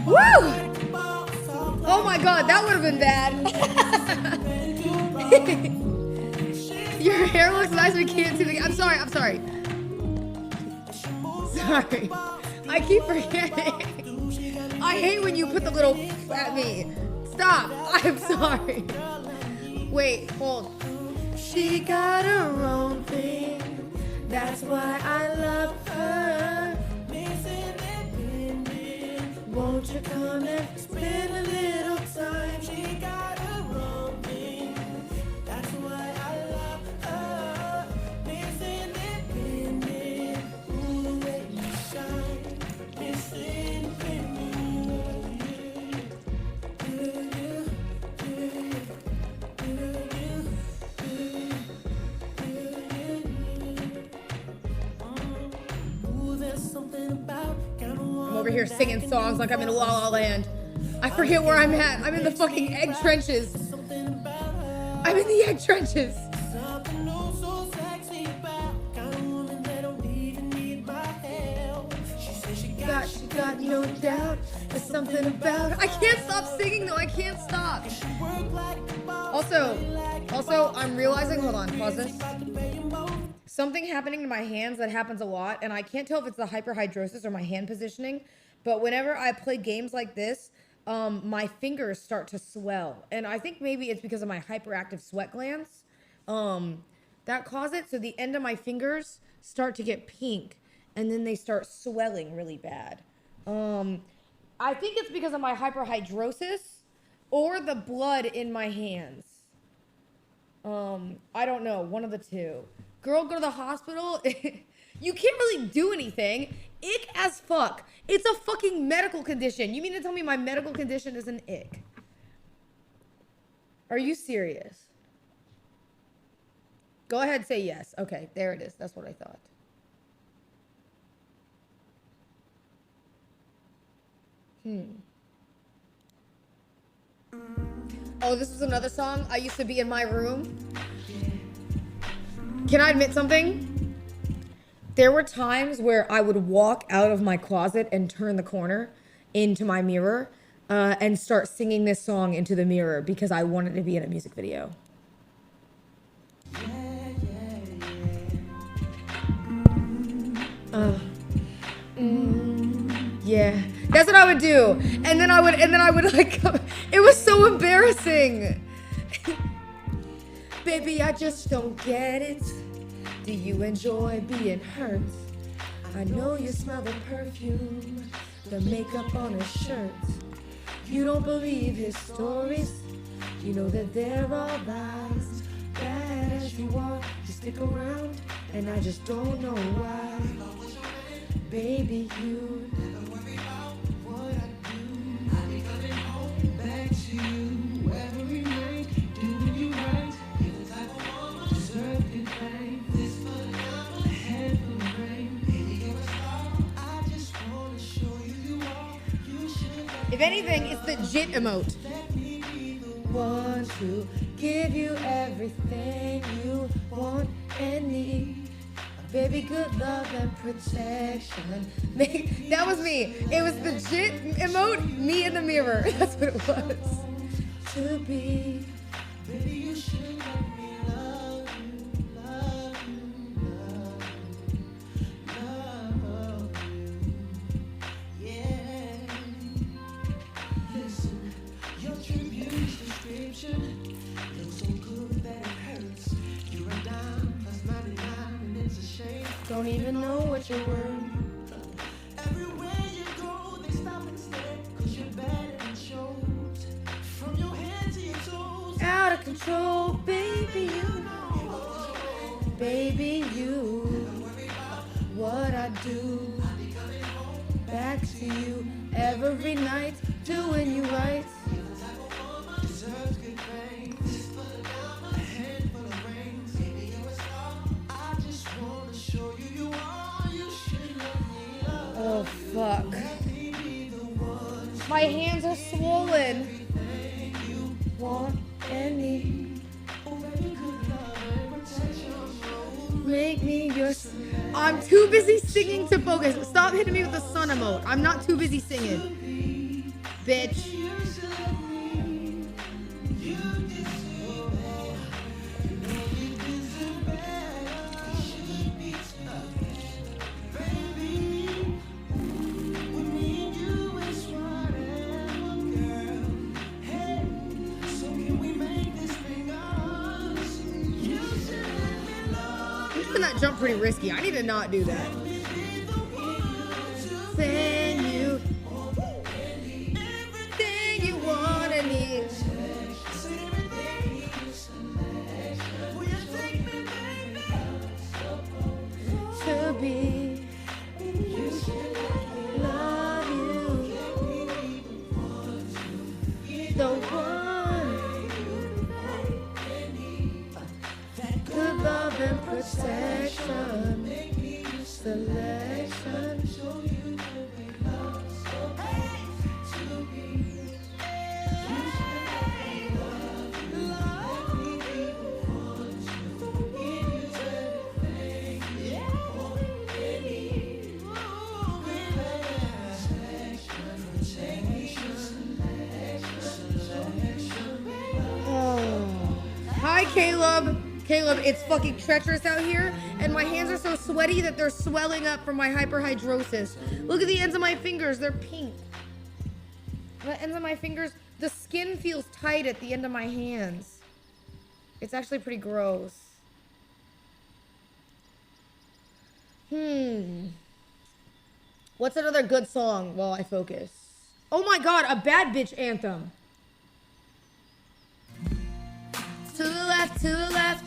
Woo! Oh my god, that would have been bad. Your hair looks nice, but you can't see the game. I'm sorry. Sorry. I keep forgetting. I hate when you put the little at me. Stop. I'm sorry. Wait, hold. She got her own thing. That's why I love her. Won't you come and spend a little time? She got her own thing. That's why I love her. Miss Independent. Ooh, the way you shine. Miss Independent. Ooh, there's something about over here singing songs like I'm in La La Land. I forget where I'm at. I'm in the fucking egg trenches. I'm in the egg trenches. She got no doubt. There's something about her. I can't stop singing though. I can't stop. Also, I'm realizing, hold on, pause this. Something happening to my hands that happens a lot, and I can't tell if it's the hyperhidrosis or my hand positioning, but whenever I play games like this, my fingers start to swell. And I think maybe it's because of my hyperactive sweat glands that cause it. So the end of my fingers start to get pink, and then they start swelling really bad. I think it's because of my hyperhidrosis or the blood in my hands. I don't know, one of the two. Girl, go to the hospital. You can't really do anything. Ick as fuck. It's a fucking medical condition. You mean to tell me my medical condition is an ick? Are you serious? Go ahead, say yes. Okay, there it is. That's what I thought. Oh, this was another song. I used to be in my room. Can I admit something? There were times where I would walk out of my closet and turn the corner into my mirror and start singing this song into the mirror because I wanted to be in a music video. Yeah, that's what I would do. And then I would like, it was so embarrassing. Baby, I just don't get it. Do you enjoy being hurt? I know you smell the perfume, the makeup on his shirt. You don't believe his stories. You know that they're all lies. Bad as you are, you stick around, and I just don't know why. Baby, you never worry about what I do. I'll be coming home back to you every night, doing you right. You're the type of woman deserve good fame. This for the love, a head full of rain. Baby, you're a star. I just wanna show you you are. You should. If anything, it's the jit emote. Let me be the one to give you everything you want and need. Baby, good love and protection. That was me. It was the jit emote, me in the mirror. That's what it was. To be. Baby, you should let me love you, love you, love you. Yeah. Listen, your tribune's description looks so good that it hurts. You're a dime plus 99. Don't even know what you're worth. Everywhere you go, they stop instead, 'cause you're bad and it shows. From your head to your toes. Out of control, baby, you know. Baby, you. What I do. Back to you every night, doing you right. Deserves good things. A handful of rings. Baby, you're a star. I just wanna show you you are. You should let me love. Oh fuck. My hands are swollen. Want and need. Make me your. I'm too busy singing to focus. Stop hitting me with the sun emote. I'm not too busy singing. Bitch. That jump pretty risky. I need to not do that. Send you everything you want and need. To be, love you, the one. Good love and protection, selection. Hi, Caleb. Caleb, it's fucking treacherous out here, and my hands are so sweaty that they're swelling up from my hyperhidrosis. Look at the ends of my fingers. They're pink. The ends of my fingers, the skin feels tight at the end of my hands. It's actually pretty gross. What's another good song while I focus? Oh my god, a bad bitch anthem. To the left, to the left.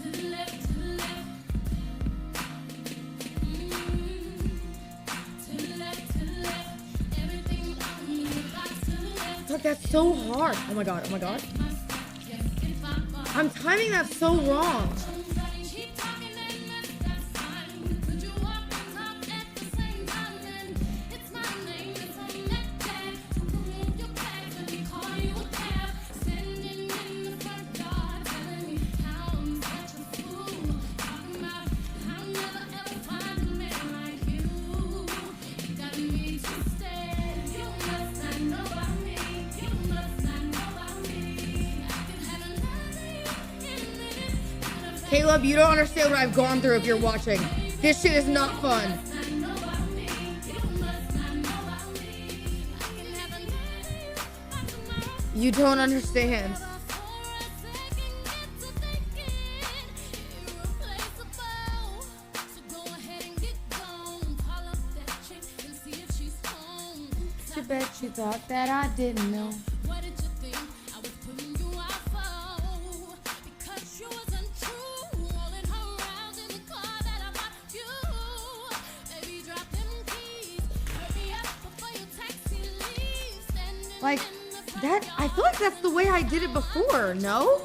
To the left, to the left. To the left, to the left. Everything about me is to the left. Fuck, that's so hard. Oh my god, oh my god. I'm timing that so wrong. Caleb, you don't understand what I've gone through if you're watching. This shit is not fun. You don't understand. You bet you thought that I didn't know. Like, that, I feel like that's the way I did it before, no?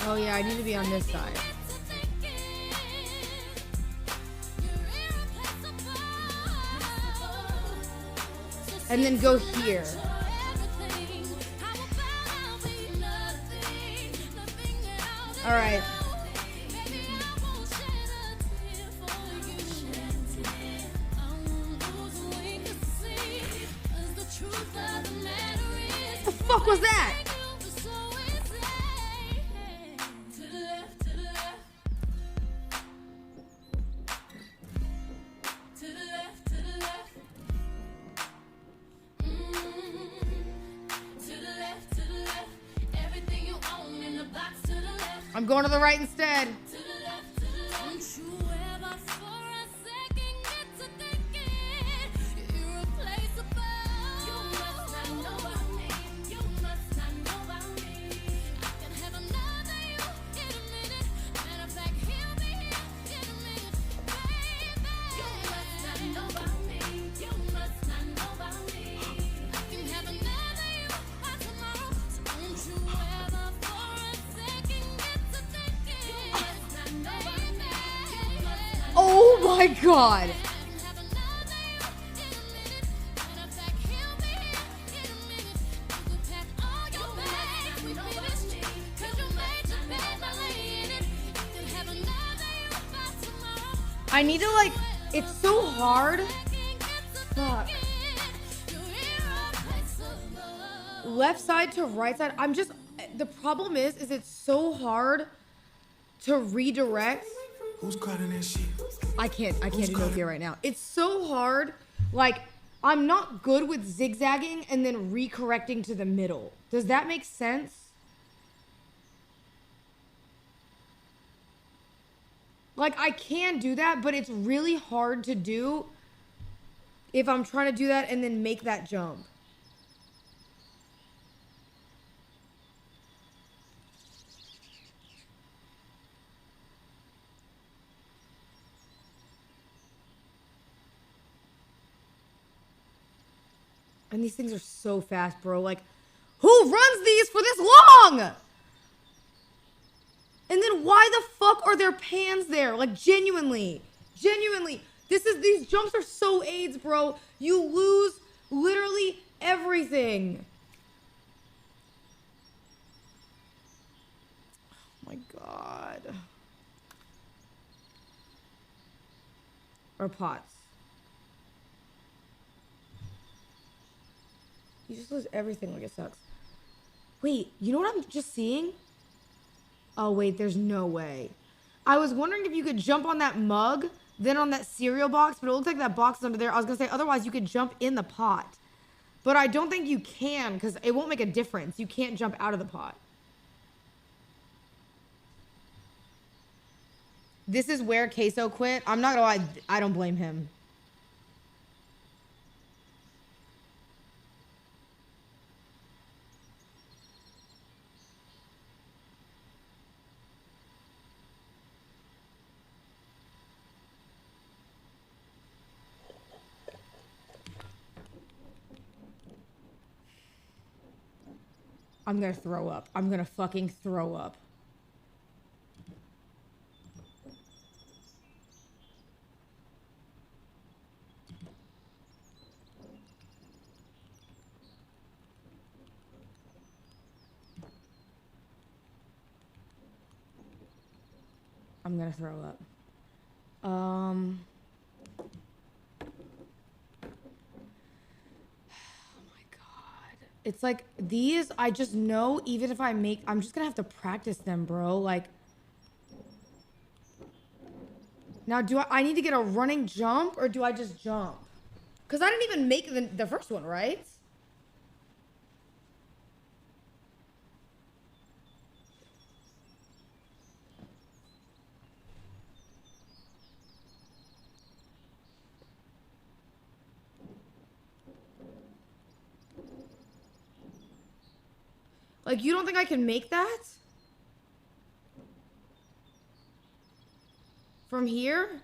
Oh yeah, I need to be on this side. And then go here. All right. What the fuck was that? I'm going to the right instead. Oh my god. I need to like, it's so hard. Fuck. Left side to right side. I'm just, the problem is it's so hard to redirect. Who's cutting that shit? I can't do Nokia right now. It's so hard. Like, I'm not good with zigzagging and then recorrecting to the middle. Does that make sense? Like, I can do that, but it's really hard to do if I'm trying to do that and then make that jump. And these things are so fast, bro. Like, who runs these for this long? And then why the fuck are there pans there? Like, genuinely. These jumps are so AIDS, bro. You lose literally everything. Oh my God. Or pots. You just lose everything, like, it sucks. Wait, you know what I'm just seeing? Oh, wait, there's no way. I was wondering if you could jump on that mug, then on that cereal box, but it looks like that box is under there. I was going to say, otherwise you could jump in the pot. But I don't think you can, because it won't make a difference. You can't jump out of the pot. This is where Queso quit. I'm not going to lie, I don't blame him. I'm gonna throw up. I'm gonna fucking throw up. I'm gonna throw up. It's like these, I just know even if I'm just gonna have to practice them, bro. Like, now I need to get a running jump or do I just jump? Because I didn't even make the first one, right? Like, you don't think I can make that? From here?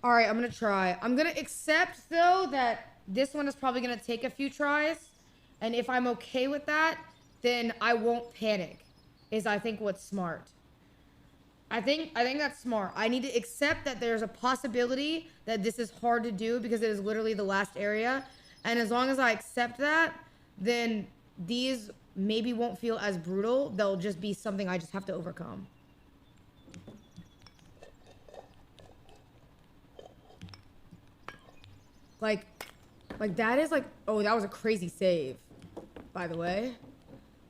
All right, I'm gonna try. I'm gonna accept, though, that this one is probably gonna take a few tries. And if I'm okay with that, then I won't panic, is I think what's smart. I think that's smart. I need to accept that there's a possibility that this is hard to do because it is literally the last area. And as long as I accept that, then these maybe won't feel as brutal. They'll just be something I just have to overcome. Like that is like, oh, that was a crazy save, by the way.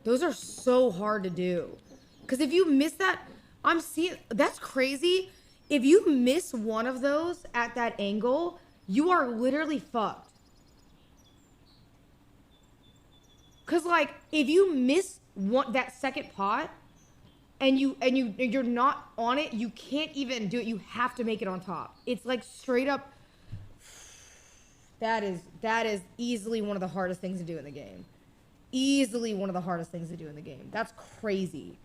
Those are so hard to do. Because if you miss that, I'm seeing, that's crazy. If you miss one of those at that angle, you are literally fucked. Cause like, if you miss that second pot and you're not on it, you can't even do it. You have to make it on top. It's like straight up. That is easily one of the hardest things to do in the game. Easily one of the hardest things to do in the game. That's crazy.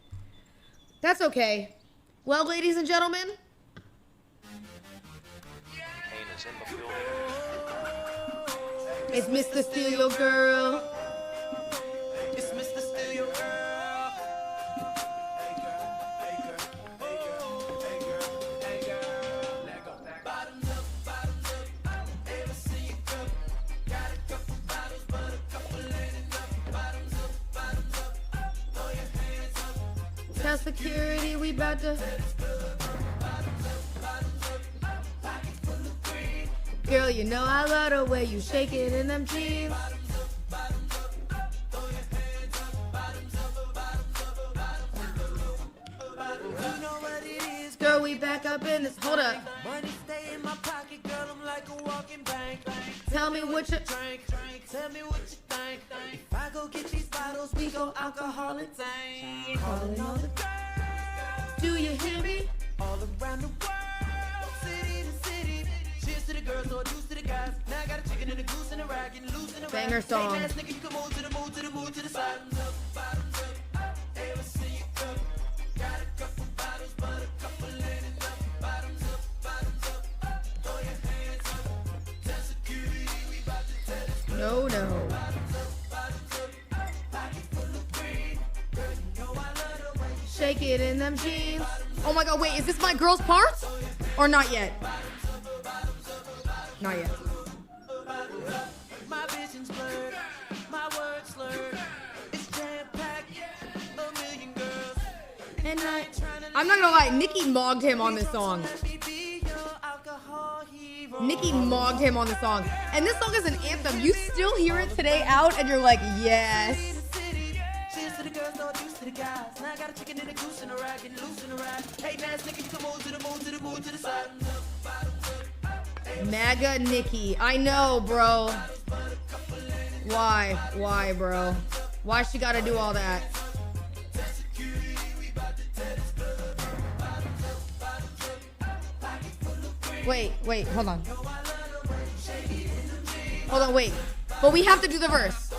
That's okay. Well, ladies and gentlemen. It's Mr. Steal Your Girl. It's Mr. Steal Your Girl. Bottoms up, ever see you cup? Got a couple bottles, but a couple ain't enough. Bottoms up, throw your hands up. Tell security we about to. Girl, you know I love the way you shake it in them jeans. Girl, we back up in this. Hold up. Money stay in my pocket, girl, I'm like a walking bank. Tell me what you drink. Tell me what you think. If I go get these bottles, we go alcohol and tank. Calling all the girls. Do you hear me? All around the world, city to city. Cheers to the girls, or deuce to the guys. Now I got a chicken and a goose and a rag and loose in a banger rag. song. Hey, nigga, you can move to the move to the move to the side. Bottoms up, ever see you cup? Got a couple bottles, but a couple ain't enough. Bottoms up, throw your hands up. No, no. Shake it in them jeans. Oh my god, wait, is this my girl's part? Or not yet? Not yet. My vision's blurred, my words slurred. It's jam-packed, a million girls. And I'm not gonna lie, Nicki mogged him on this song. Nicki mogged him on the song. And this song is an anthem. You still hear it today out and you're like, yes. Cheers to the girls, no abuse to the guys. Now I got a chicken and a goose in a rag, getting loose in a rag. Hey, nice nigga, you can move to the move to the move to the side. MAGA Nicki. I know, bro. Why? Why, bro? Why she gotta do all that? Wait, hold on. Hold on, wait. But we have to do the verse.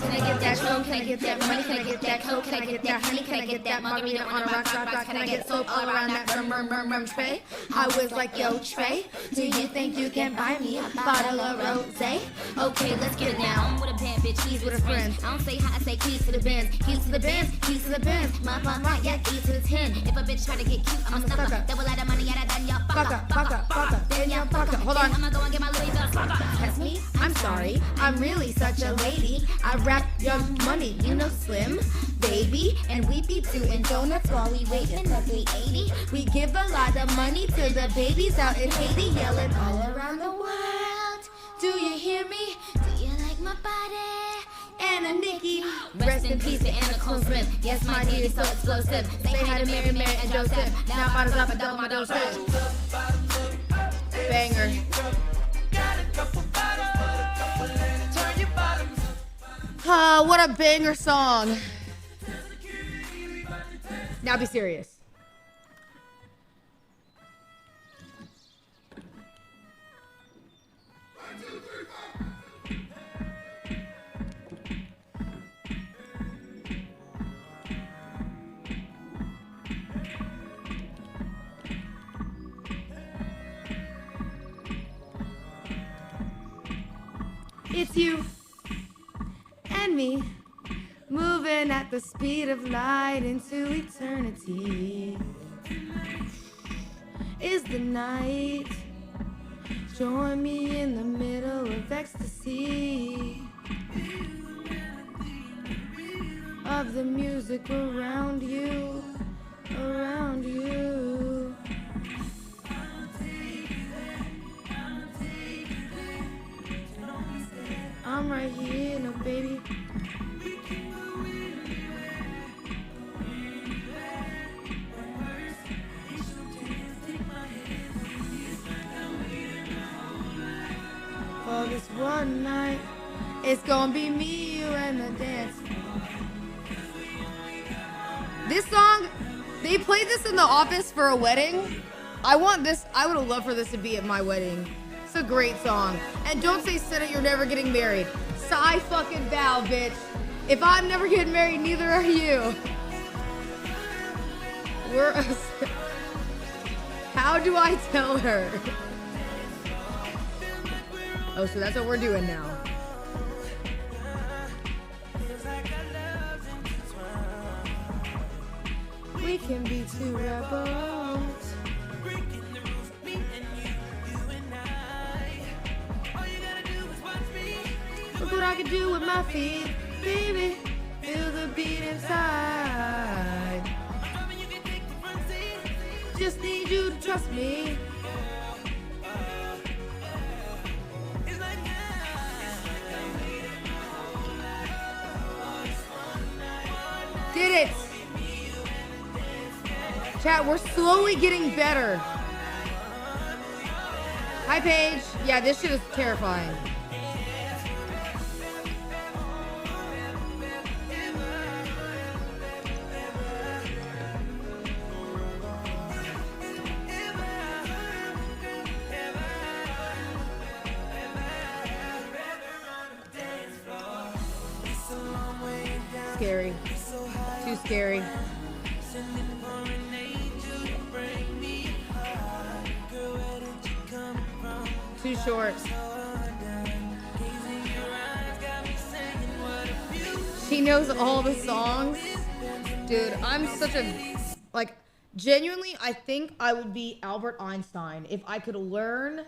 Can I get that coke? Can I get that money? Can I get that coke? Can I get that honey? Can I get that margarita on a rock? Can I get soap all around that rum tray? I was like, yo, Trey, do you think you can buy me a bottle of rosé? Okay, let's get it now. I'm with a bad bitch, he's with a friend. I don't say hi, I say keys to the Benz. Keys to the Benz, keys to the Benz. My, yeah, keys to the 10. If a bitch try to get cute, I'm a sucker. Double out of money, yeah, then y'all fucker. Then y'all fucker. Hold on. I'ma go and get my Louis Vuitton. Test me? I'm sorry, I'm really such a lady. I rap Young Money, you know Slim, baby, and we be doing donuts while we waiting at 380. We give a lot of money to the babies out in Haiti, yelling all around the world. Do you hear me? Do you like my body? Anna Nicki. Rest in peace to Anna Cole Smith. Yes, my dear, so explosive. Say hi to Mary, and Joseph. Now bottles up and double my dose. Banger. What a banger song. Now be serious. It's you and me, moving at the speed of light into eternity. Is the night, join me in the middle of ecstasy, of the music around you, around you. I'm right here, no baby. For this one night, it's gonna be me, you, and the dance. This song, they played this in the office for a wedding. I want this, I would have loved for this to be at my wedding. It's a great song. And don't say, Senna, you're never getting married. Sigh fucking vow, bitch. If I'm never getting married, neither are you. How do I tell her? Oh, so that's what we're doing now. We can be two rebels. Look what I can do with my feet, baby. Feel the beat inside. Just need you to trust me. Did it. Chat, we're slowly getting better. Hi, Paige. Yeah, this shit is terrifying. Scary. Too scary. too short. She knows all the songs. Dude, I'm such a, like, genuinely, I think I would be Albert Einstein if I could learn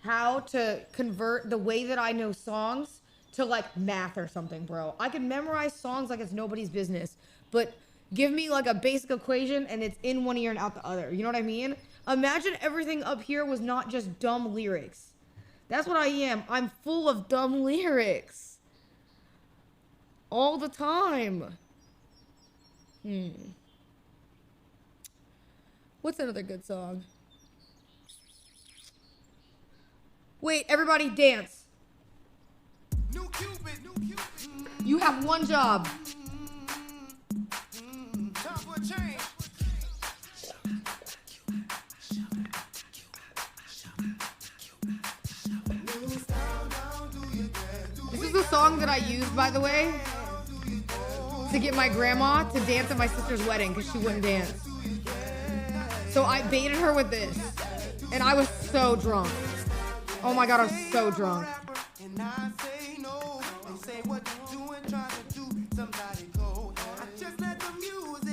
how to convert the way that I know songs to, like, math or something, bro. I could memorize songs like it's nobody's business, but give me, like, a basic equation and it's in one ear and out the other. You know what I mean? Imagine everything up here was not just dumb lyrics. That's what I am. I'm full of dumb lyrics. All the time. What's another good song? Wait, everybody dance. You have one job. This is the song that I used, by the way, to get my grandma to dance at my sister's wedding because she wouldn't dance. So I baited her with this, and I was so drunk. Oh my god, I was so drunk.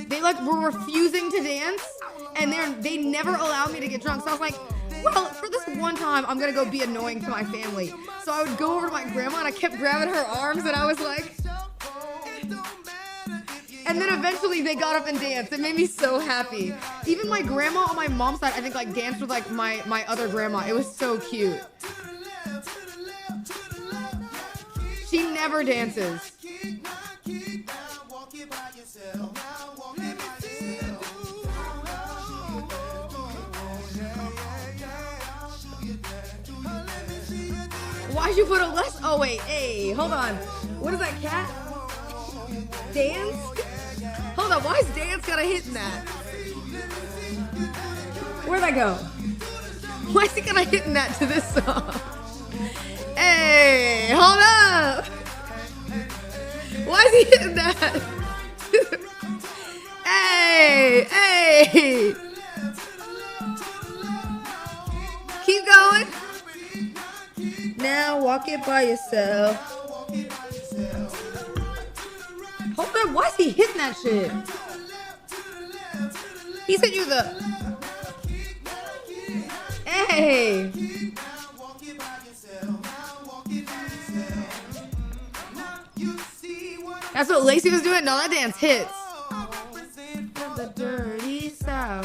They like were refusing to dance, and they never allowed me to get drunk. So I was like, well, for this one time, I'm gonna go be annoying to my family. So I would go over to my grandma, and I kept grabbing her arms, and I was like, and then eventually they got up and danced. It made me so happy. Even my grandma on my mom's side, I think, like, danced with, like, my other grandma. It was so cute. She never dances. Why'd you put a less? Oh, wait. Hey, hold on. What is that, cat? Dance? Hold on, why is Dance got a hit in that? Where'd I go? Why is he got a hit in that to this song? Hey, hold up! Why is he hitting that? Hey, hey! Keep going. Now walk it by yourself. Hold on, why is he hitting that shit? He said you the... Hey! That's what Lacey was doing? No, that dance hits. The dirty South.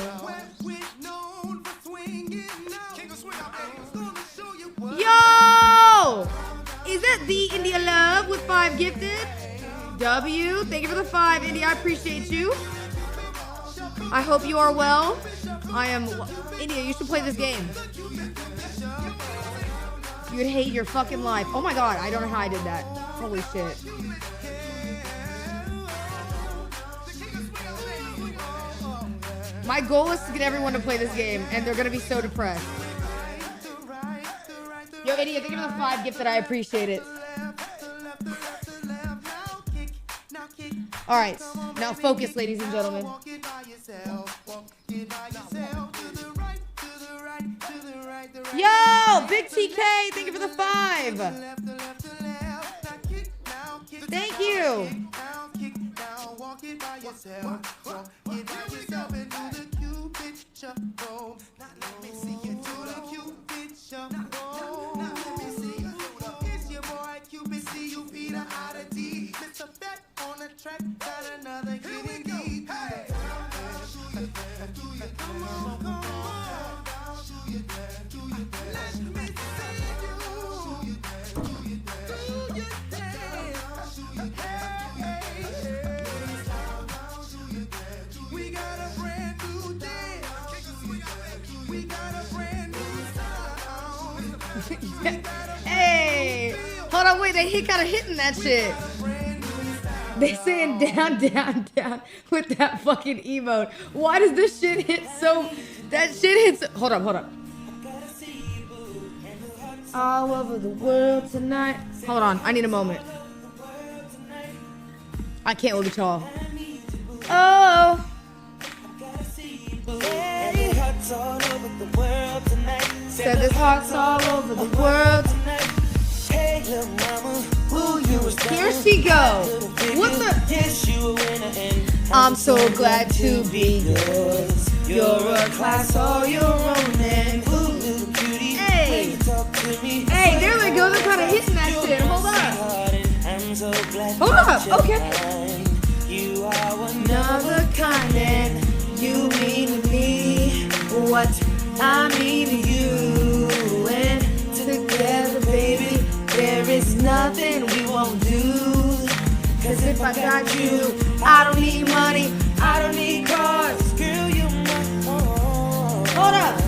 Yo! Is that the India Love with 5 gifted? W, thank you for the 5, India. I appreciate you. I hope you are well. I am. India, you should play this game. You would hate your fucking life. Oh my god, I don't know how I did that. Holy shit. My goal is to get everyone to play this game, and they're gonna be so depressed. Yo, India, thank you for the 5 gifted. I appreciate it. All right, now focus, ladies and gentlemen. Yo, Big TK, thank you for the 5. Thank you. Hey, hold on, wait, they kind of hitting that shit. They saying down, down, down with that fucking emote. Why does this shit hit so? That shit hits. Hold up, hold up. All over the world tonight. Hold on, I need a moment. I can't look at y'all. Oh. Said this heart's all over the world. Hey, little mama, who you was Here she go. What the? Yes, you a winner and I'm so glad to be yours. You're a class all your own, and ooh, little cutie, hey, talk to me. hey, there we go. They're kind of hitting that shit. Hold up. I'm so glad Hold up. Okay. you are one of a kind, and you mean to me what I mean to you. And together, baby, there is nothing we won't do. Cause if I got you, I don't need money, I don't need cars. Girl, you're my all. Hold up.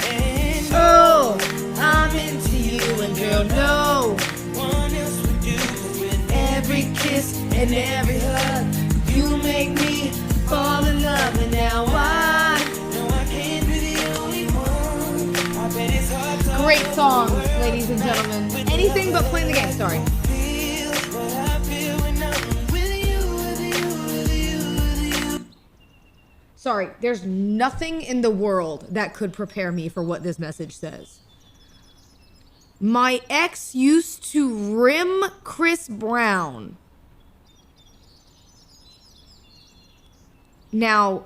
And Oh, I'm into you, and girl, no. one else would do. With Every kiss and every hug, you make me fall in love, and now I. no, I can't be the only one. I bet it's hard to Great song, ladies and gentlemen. Anything but playing the game. Sorry. feel what I feel when I'm with you, with you, with you, with you. Sorry. There's nothing in the world that could prepare me for what this message says. My ex used to rim Chris Brown. Now,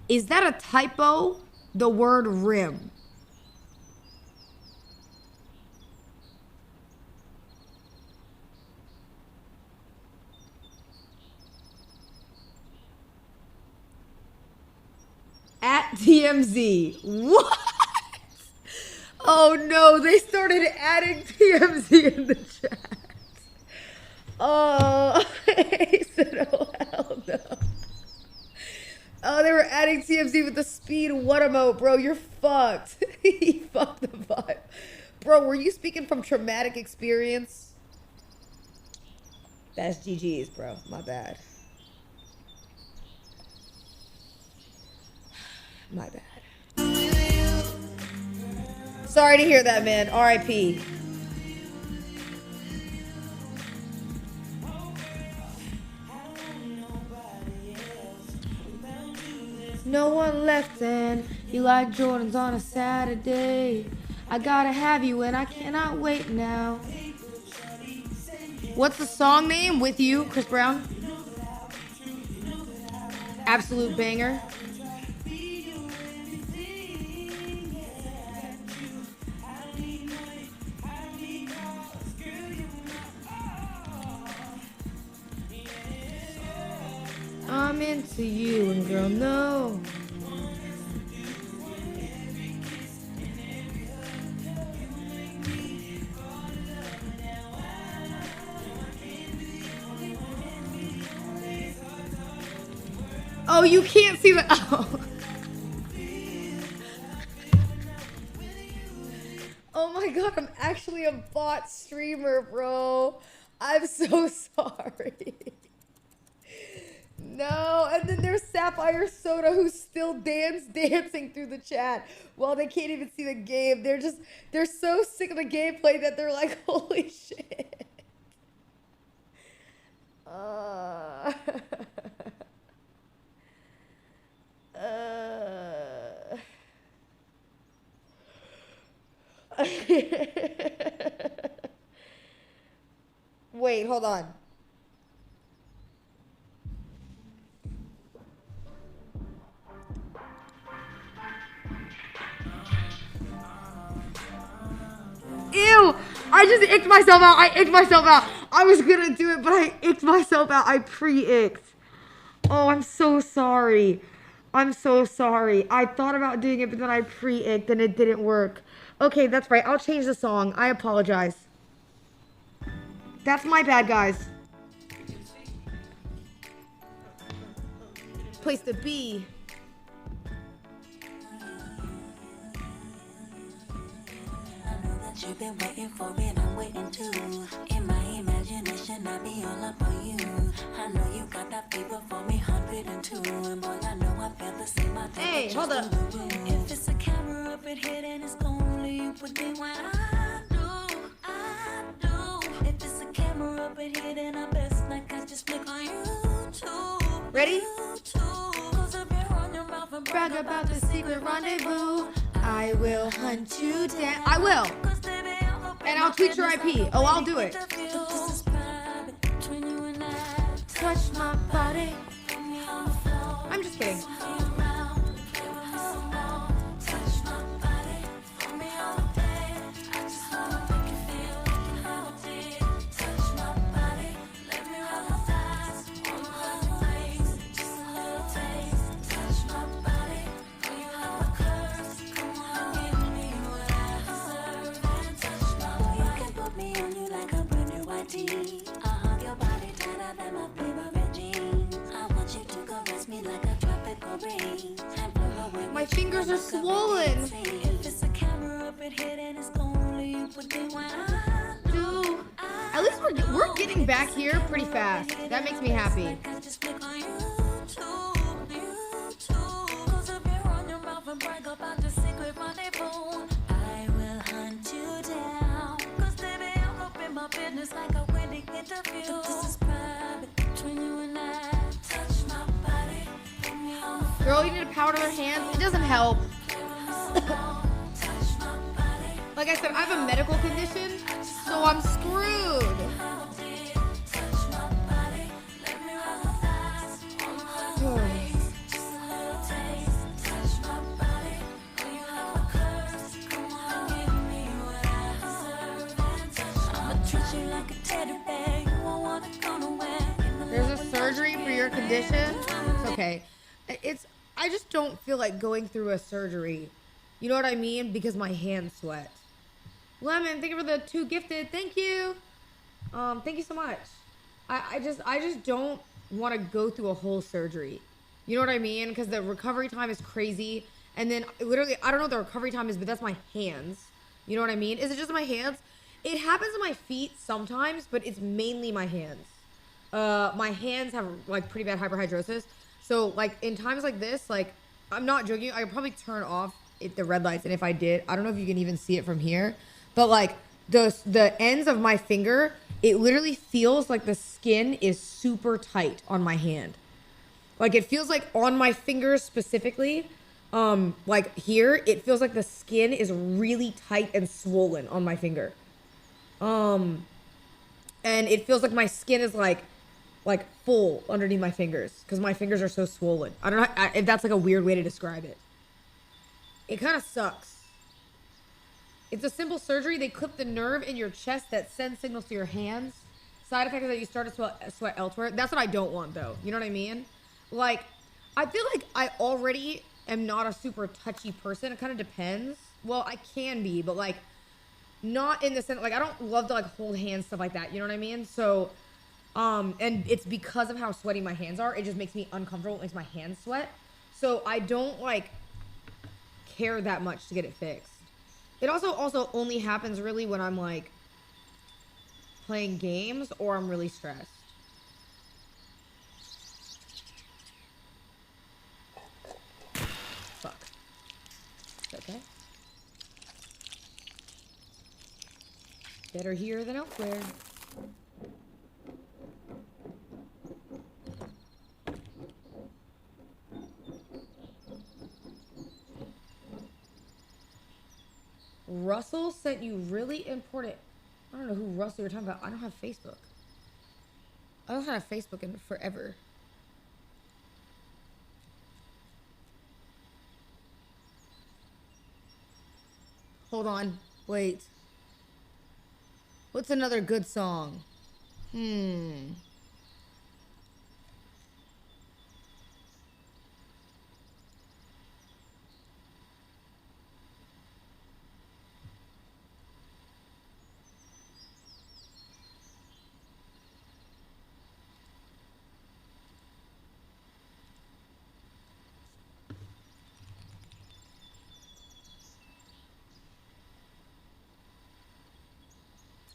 is that a typo? The word rim. At TMZ. What? Oh no, they started adding TMZ in the chat. Oh, he said, oh hell no. Oh, they were adding TMZ with the speed what emote, bro. You're fucked. He fucked the vibe. Bro, were you speaking from traumatic experience? That's GG's, bro. My bad. My bad. Sorry to hear that, man. R.I.P. No one left and you like Jordans on a Saturday. I gotta have you and I cannot wait now. What's the song name? With You, Chris Brown? Absolute banger. I'm into you and girl, no. Oh, you can't see the. Oh. Oh my god, I'm actually a bot streamer, bro. I'm so sorry. No, and then there's Sapphire Soda who's still dancing through the chat. Well, they can't even see the game. They're so sick of the gameplay that they're like, holy shit. Wait, hold on. Ew! I just icked myself out. I icked myself out. I was gonna do it, but I icked myself out. I pre-icked. Oh, I'm so sorry. I'm so sorry. I thought about doing it, but then I pre-icked and it didn't work. Okay, that's right. I'll change the song. I apologize. That's my bad, guys. Place to be. You've been waiting for it, I'm waiting too. In my imagination, I be all up on you. I know you got that fever for me, 102. And boy, I know I feel the same. Hey, hold up. If it's a camera up in here, then it's only you put in what I do. If it's a camera up in here, then I best like I just click on YouTube. Ready? Close up your on your mouth and brag about the secret rendezvous. I will hunt you down. I will. And I'll tweet your IP. Oh, I'll do it. Touch my body. I'm just kidding. My fingers are swollen. Dude, at least we're getting back here pretty fast. That makes me happy. Girl, you need to powder their hands. It doesn't help. Like I said, I have a medical condition, so I'm screwed. There's a surgery for your condition? It's okay. I just don't feel like going through a surgery. You know what I mean? Because my hands sweat. Lemon, thank you for the 2 gifted. Thank you. Thank you so much. I just don't want to go through a whole surgery. You know what I mean? Because the recovery time is crazy. And then literally, I don't know what the recovery time is, but that's my hands. You know what I mean? Is it just my hands? It happens to my feet sometimes, but it's mainly my hands. My hands have like pretty bad hyperhidrosis. So like in times like this, like I'm not joking, I could probably turn off the red lights. And if I did, I don't know if you can even see it from here, but like the ends of my finger, it literally feels like the skin is super tight on my hand. Like it feels like on my fingers specifically, like here, it feels like the skin is really tight and swollen on my finger. And it feels like my skin is like full underneath my fingers because my fingers are so swollen. I don't know if that's like a weird way to describe it. It kind of sucks. It's a simple surgery. They clip the nerve in your chest that sends signals to your hands. Side effect is that you start to sweat elsewhere. That's what I don't want though. You know what I mean? Like, I feel like I already am not a super touchy person. It kind of depends. Well, I can be, but like not in the sense, like I don't love to like hold hands, stuff like that. You know what I mean? So, and it's because of how sweaty my hands are. It just makes me uncomfortable. It makes my hands sweat. So I don't like care that much to get it fixed. It also only happens really when I'm like playing games or I'm really stressed. Fuck. Okay. Better here than elsewhere. Russell sent you really important. I don't know who Russell you're talking about. I don't have Facebook. I don't have Facebook in forever. Hold on. Wait. What's another good song?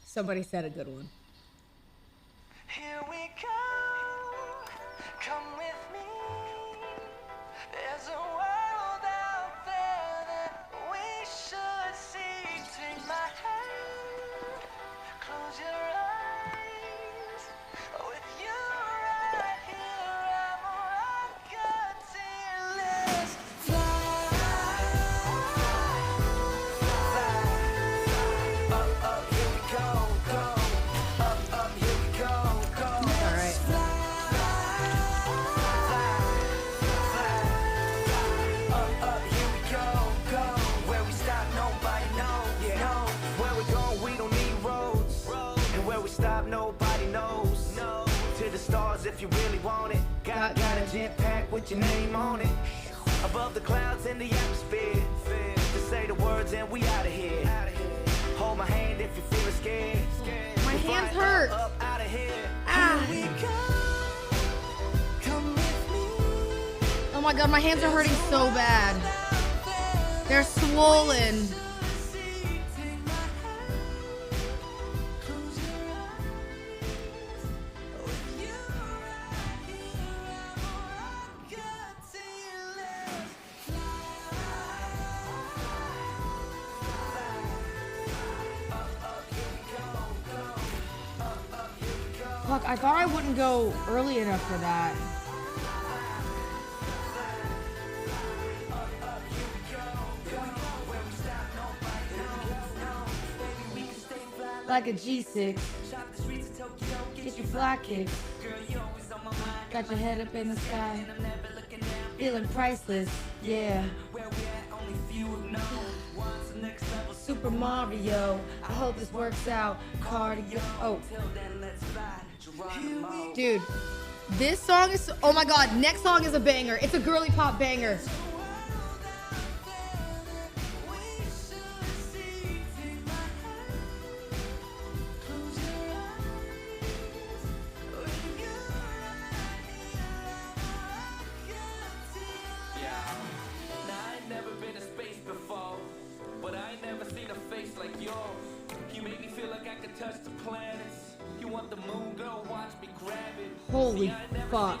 Somebody said a good one. Here we go, come with me. There's a world out there that we should see. Take my hand, close your eyes. With you right here, I'm right, good till let's fly. if you really want it. Got a jet pack with your name on it. Above the clouds in the atmosphere. Just say the words and we out of here. Hold my hand if you're feeling scared. My hands hurt. Up out of here. Ah. Oh my god, my hands are hurting so bad. They're swollen. Fuck, I thought I wouldn't go early enough for that. Like a G6. Get your fly kick. Got your head up in the sky. Feeling priceless, yeah. Super Mario. I hope this works out. Cardio. Oh. Dude, this song is, oh my god, next song is a banger. It's a girly pop banger. Holy fuck.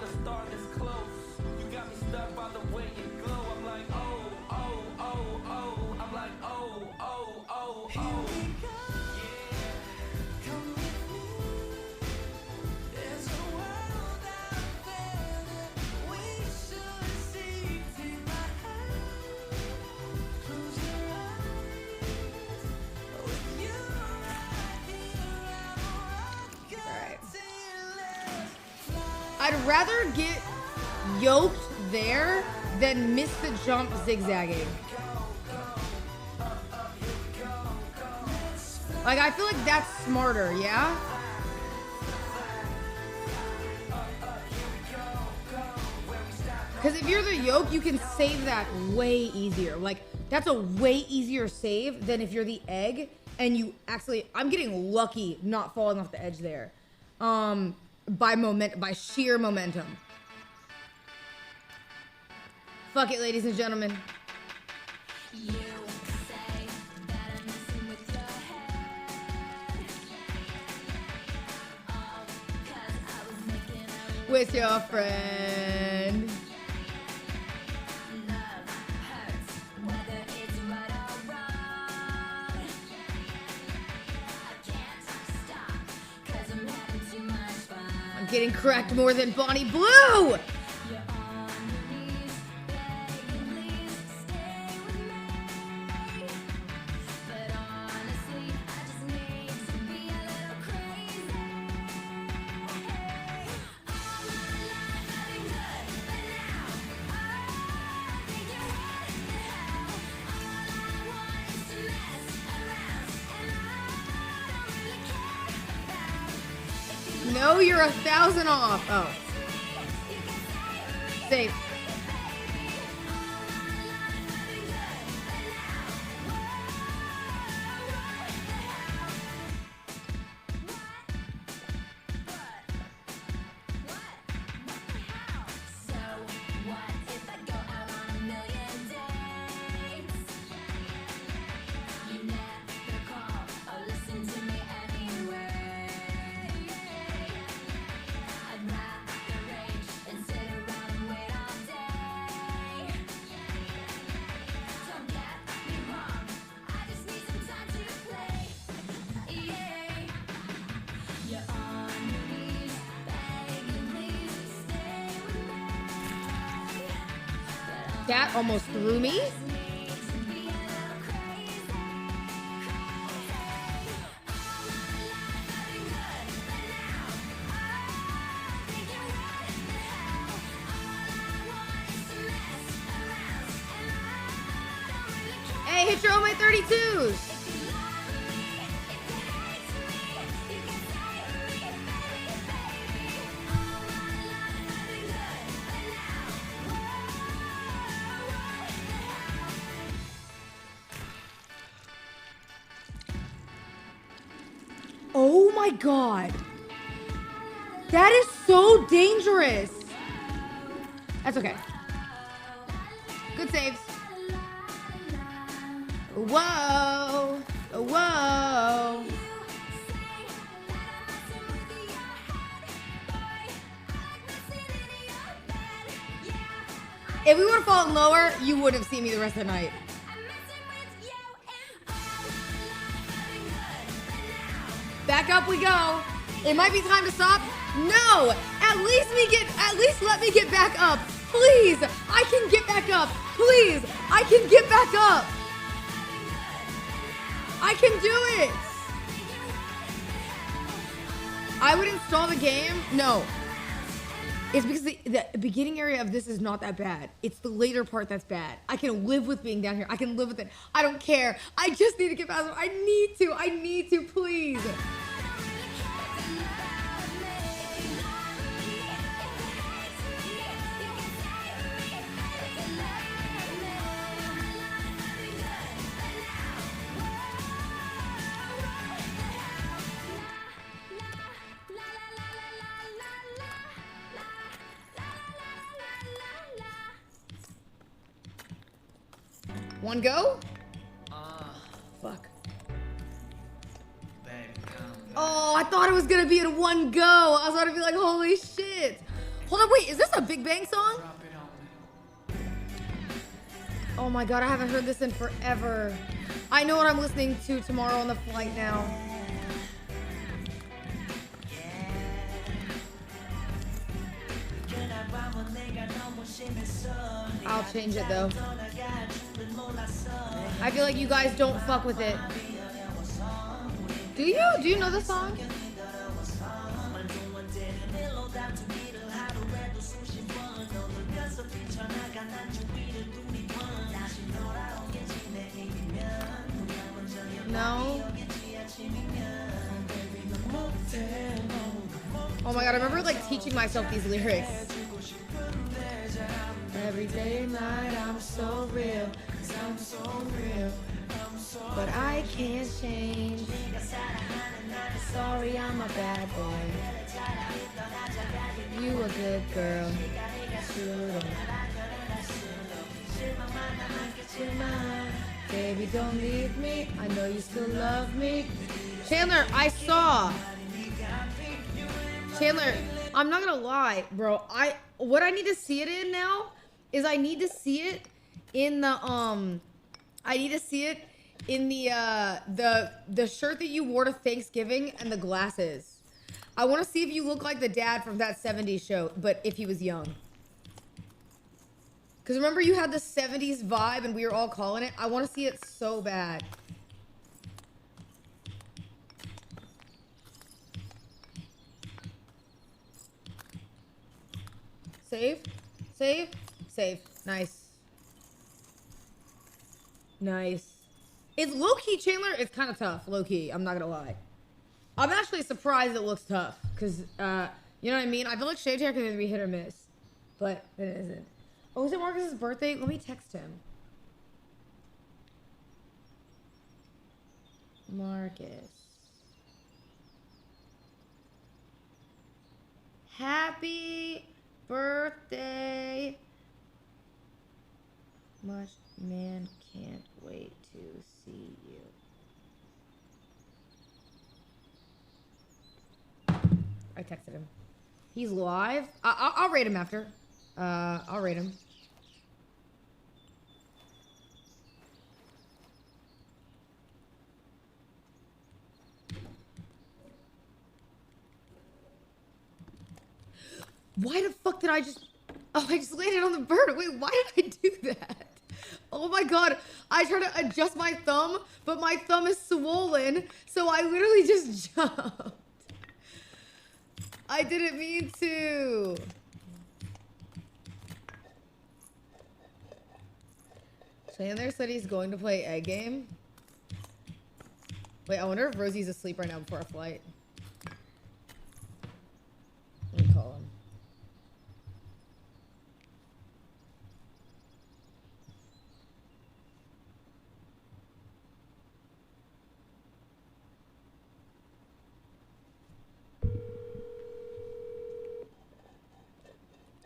I'd rather get yoked there than miss the jump zigzagging. Like, I feel like that's smarter, yeah? Because if you're the yoke, you can save that way easier. Like, that's a way easier save than if you're the egg and you actually... I'm getting lucky not falling off the edge there. By sheer momentum. Fuck it, ladies and gentlemen. With your friend. I'm getting cracked more than Bonnie Blue! No, you're 1,000 off. Oh. Safe. That almost threw me. Hey, hit your OMA 32s. my god. That is so dangerous. That's okay. Good saves. Whoa. Whoa. If we would have fallen lower, you wouldn't have seen me the rest of the night. Back up we go. It might be time to stop. No, at least let me get back up. Please, I can get back up. Please, I can get back up. I can do it. I would install the game. No. It's because the beginning area of this is not that bad. It's the later part that's bad. I can live with being down here. I can live with it. I don't care. I just need to get past it. I need to, please. One go? Fuck. Oh, I thought it was gonna be in one go. I was about to be like, holy shit. Hold on, wait, is this a Big Bang song? Oh my god, I haven't heard this in forever. I know what I'm listening to tomorrow on the flight now. I'll change it though. I feel like you guys don't fuck with it. Do you? Do you know the song? No? Oh my god, I remember like teaching myself these lyrics. Every day and night I'm so real, 'cause I'm so real, but I can't change. Sorry, I'm a bad boy. You a good girl. Baby, don't leave me. I know you still love me. Chandler, I saw. Chandler, I'm not gonna lie, bro. What I need to see it in now is I need to see it in the the shirt that you wore to Thanksgiving and the glasses. I want to see if you look like the dad from that 70s show, but if he was young. Because remember you had the 70s vibe and we were all calling it? I want to see it so bad. Save. Save. Save. Nice. Nice. It's low-key, Chandler. It's kind of tough, low-key. I'm not gonna lie. I'm actually surprised it looks tough. Because, you know what I mean? I feel like shaved hair can either be hit or miss. But it isn't. Oh, is it Marcus's birthday? Let me text him. Marcus. Happy birthday. Much man can't wait to see you. I texted him. He's live. I'll rate him after. I'll rate him. Why the fuck did I just... Oh, I just landed on the bird. Wait, why did I do that? Oh my god. I tried to adjust my thumb, but my thumb is swollen, so I literally just jumped. I didn't mean to. Chandler said he's going to play Egg Game. Wait, I wonder if Rosie's asleep right now before our flight. Let me call him.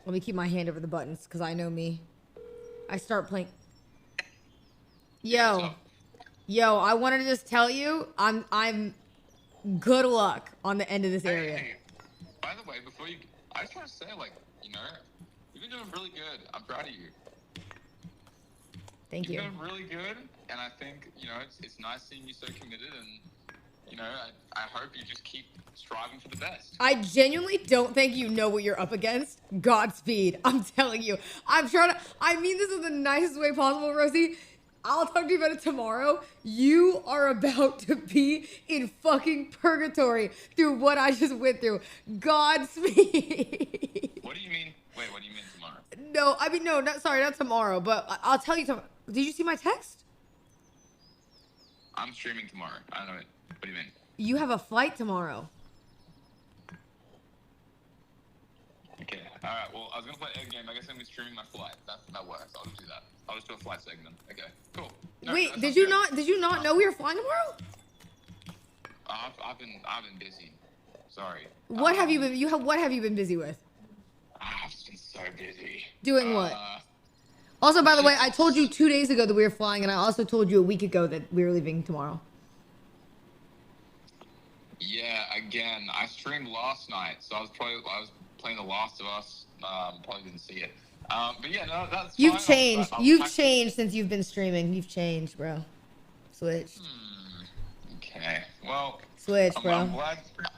Let me keep my hand over the buttons because I know me. I start playing. Yo, I wanted to just tell you, I'm good luck on the end of this area. Hey, by the way, before you, I just want to say, like, you know, you've been doing really good. I'm proud of you. Thank you. You're doing really good, and I think, you know, it's nice seeing you so committed, and, you know, I hope you just keep striving for the best. I genuinely don't think you know what you're up against. Godspeed. I'm telling you. I'm trying to, I mean this in the nicest way possible, Rosie. I'll talk to you about it tomorrow. You are about to be in fucking purgatory through what I just went through. Godspeed. What do you mean? Wait, what do you mean tomorrow? No, I mean, no, not tomorrow, but I'll tell you tomorrow. Did you see my text? I'm streaming tomorrow. I don't know. What do you mean? You have a flight tomorrow. Okay. All right. Well, I was gonna play a game. I guess I'm gonna be streaming my flight. That works. I'll just do that. I'll just do a flight segment. Okay. Cool. No, Wait, that did sounds you good. not know we were flying tomorrow? I've been busy. Sorry. What have you been? What have you been busy with? I've just been so busy. Doing what? Also, by the way, I told you 2 days ago that we were flying, and I also told you a week ago that we were leaving tomorrow. Yeah. Again, I streamed last night, so I was playing The Last of Us. Probably didn't see it. But yeah, no, that's You've fine. changed. I'll You've changed since you've been streaming. You've changed, bro. Switched. Okay. Well. Switch, bro.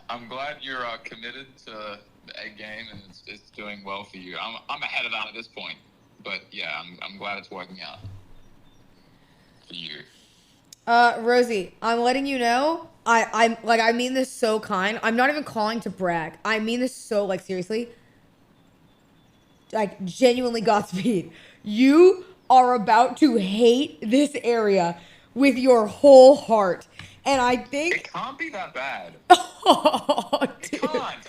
I'm glad you're committed to the egg game, and it's doing well for you. I'm ahead of that at this point, but yeah, I'm glad it's working out for you. Rosie, I'm letting you know. I mean this so kind. I'm not even calling to brag. I mean this so like seriously. Like genuinely, Godspeed. You are about to hate this area with your whole heart. And I think it can't be that bad. Oh, it can't.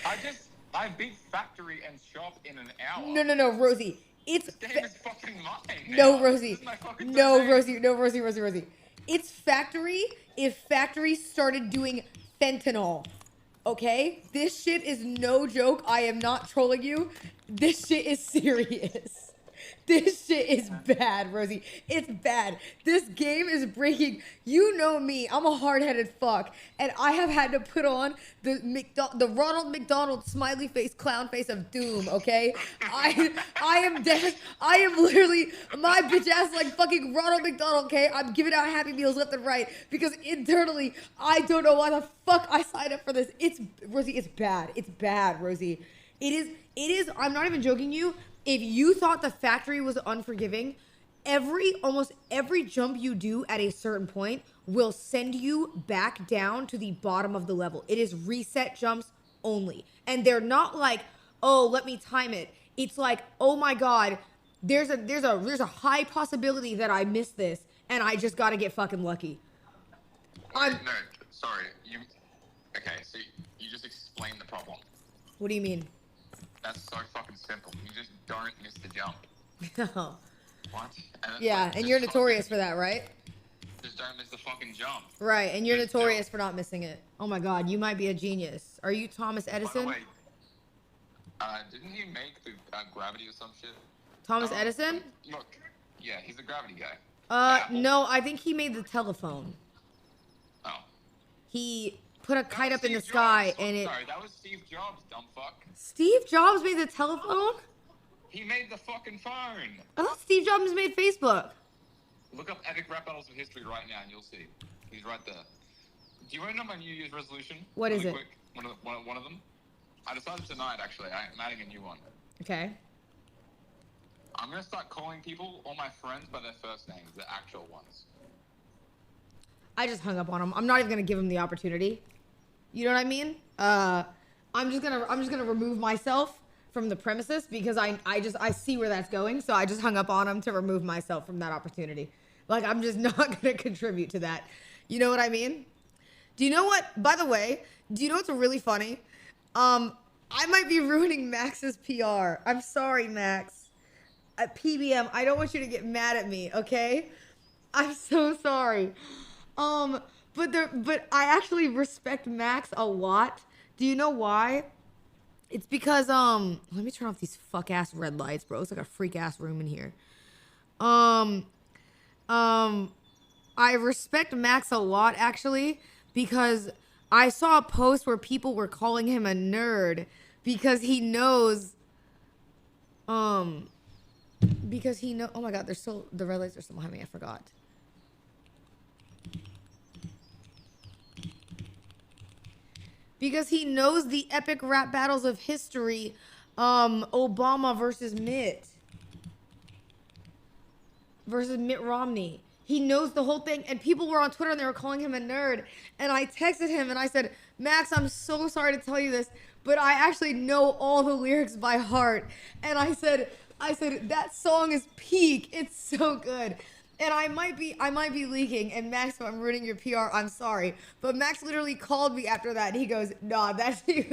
I beat Factory and Shop in an hour. No, Rosie. It's this game is fucking mine. No, now. Rosie. This is my fucking No, domain. Rosie. It's Factory if Factory started doing fentanyl. Okay? This shit is no joke. I am not trolling you. This shit is serious. This shit is bad, Rosie. It's bad. This game is breaking. You know me. I'm a hard-headed fuck. And I have had to put on the Ronald McDonald smiley face, clown face of doom, okay? I am dead. I am literally my bitch ass like fucking Ronald McDonald, okay? I'm giving out Happy Meals left and right because internally, I don't know why the fuck I signed up for this. Rosie, it's bad. It's bad, Rosie. It is, I'm not even joking you. If you thought the Factory was unforgiving, almost every jump you do at a certain point will send you back down to the bottom of the level. It is reset jumps only. And they're not like, oh, let me time it. It's like, oh my God, there's a high possibility that I missed this and I just gotta get fucking lucky. No, sorry. Okay, so you just explained the problem. What do you mean? That's so fucking simple. You just don't miss the jump. No. What? Yeah, and you're notorious for that, right? Just don't miss the fucking jump. Right, and you're notorious for not missing it. Oh my God, you might be a genius. Are you Thomas Edison? By the way, didn't he make the gravity or some shit? Thomas Edison? Look, yeah, he's a gravity guy. No, I think he made the telephone. Oh. He put a kite up in the sky and it... Sorry, that was Steve Jobs, dumb fuck. Steve Jobs made the telephone? He made the fucking phone. I thought Steve Jobs made Facebook. Look up epic rap battles of history right now and you'll see. He's right there. Do you want to know my New Year's resolution? What is it? Quick. One of them. I decided tonight, actually. I'm adding a new one. Okay. I'm going to start calling people, all my friends, by their first names, the actual ones. I just hung up on him. I'm not even going to give him the opportunity. You know what I mean? I'm just gonna remove myself from the premises because I see where that's going. So I just hung up on him to remove myself from that opportunity. Like, I'm just not gonna contribute to that. You know what I mean? Do you know what, by the way, do you know what's really funny? I might be ruining Max's PR. I'm sorry, Max. At PBM, I don't want you to get mad at me, okay? I'm so sorry. But I actually respect Max a lot. Do you know why? It's because let me turn off these fuck ass red lights, bro. It's like a freak ass room in here. I respect Max a lot actually because I saw a post where people were calling him a nerd because he knows oh my god, the red lights are still behind me, I forgot. Because he knows the epic rap battles of history, Obama versus Mitt Romney. He knows the whole thing, and people were on Twitter and they were calling him a nerd. And I texted him and I said, Max, I'm so sorry to tell you this, but I actually know all the lyrics by heart. And I said, that song is peak. It's so good. And I might be leaking. And Max, if I'm ruining your PR, I'm sorry. But Max literally called me after that. And he goes, nah, he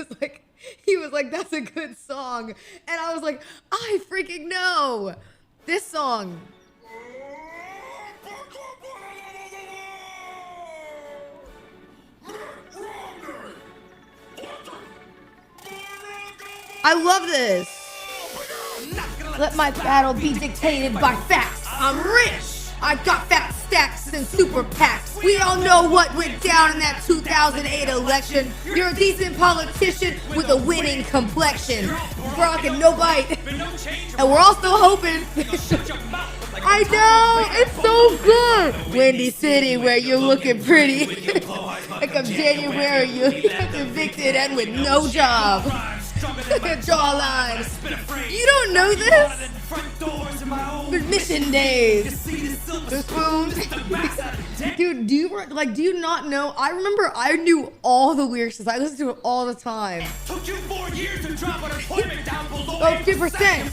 was like, that's a good song. And I was like, I freaking know this song. I love this. Let my battle be dictated by facts. I'm rich. I got fat stacks and super PACs. We all know what went down in that 2008 election. You're a decent politician with a winning complexion. Rockin' no bite. And we're all still hoping. I know, it's so good. Windy City where you're looking pretty. Like I'm January, you're convicted and with no job. Jawline. You don't know this? Mission days. The spoons. Dude, do you not know? I remember I knew all the lyrics because I listened to it all the time. Took you 4 years to drop unemployment down below. 50%.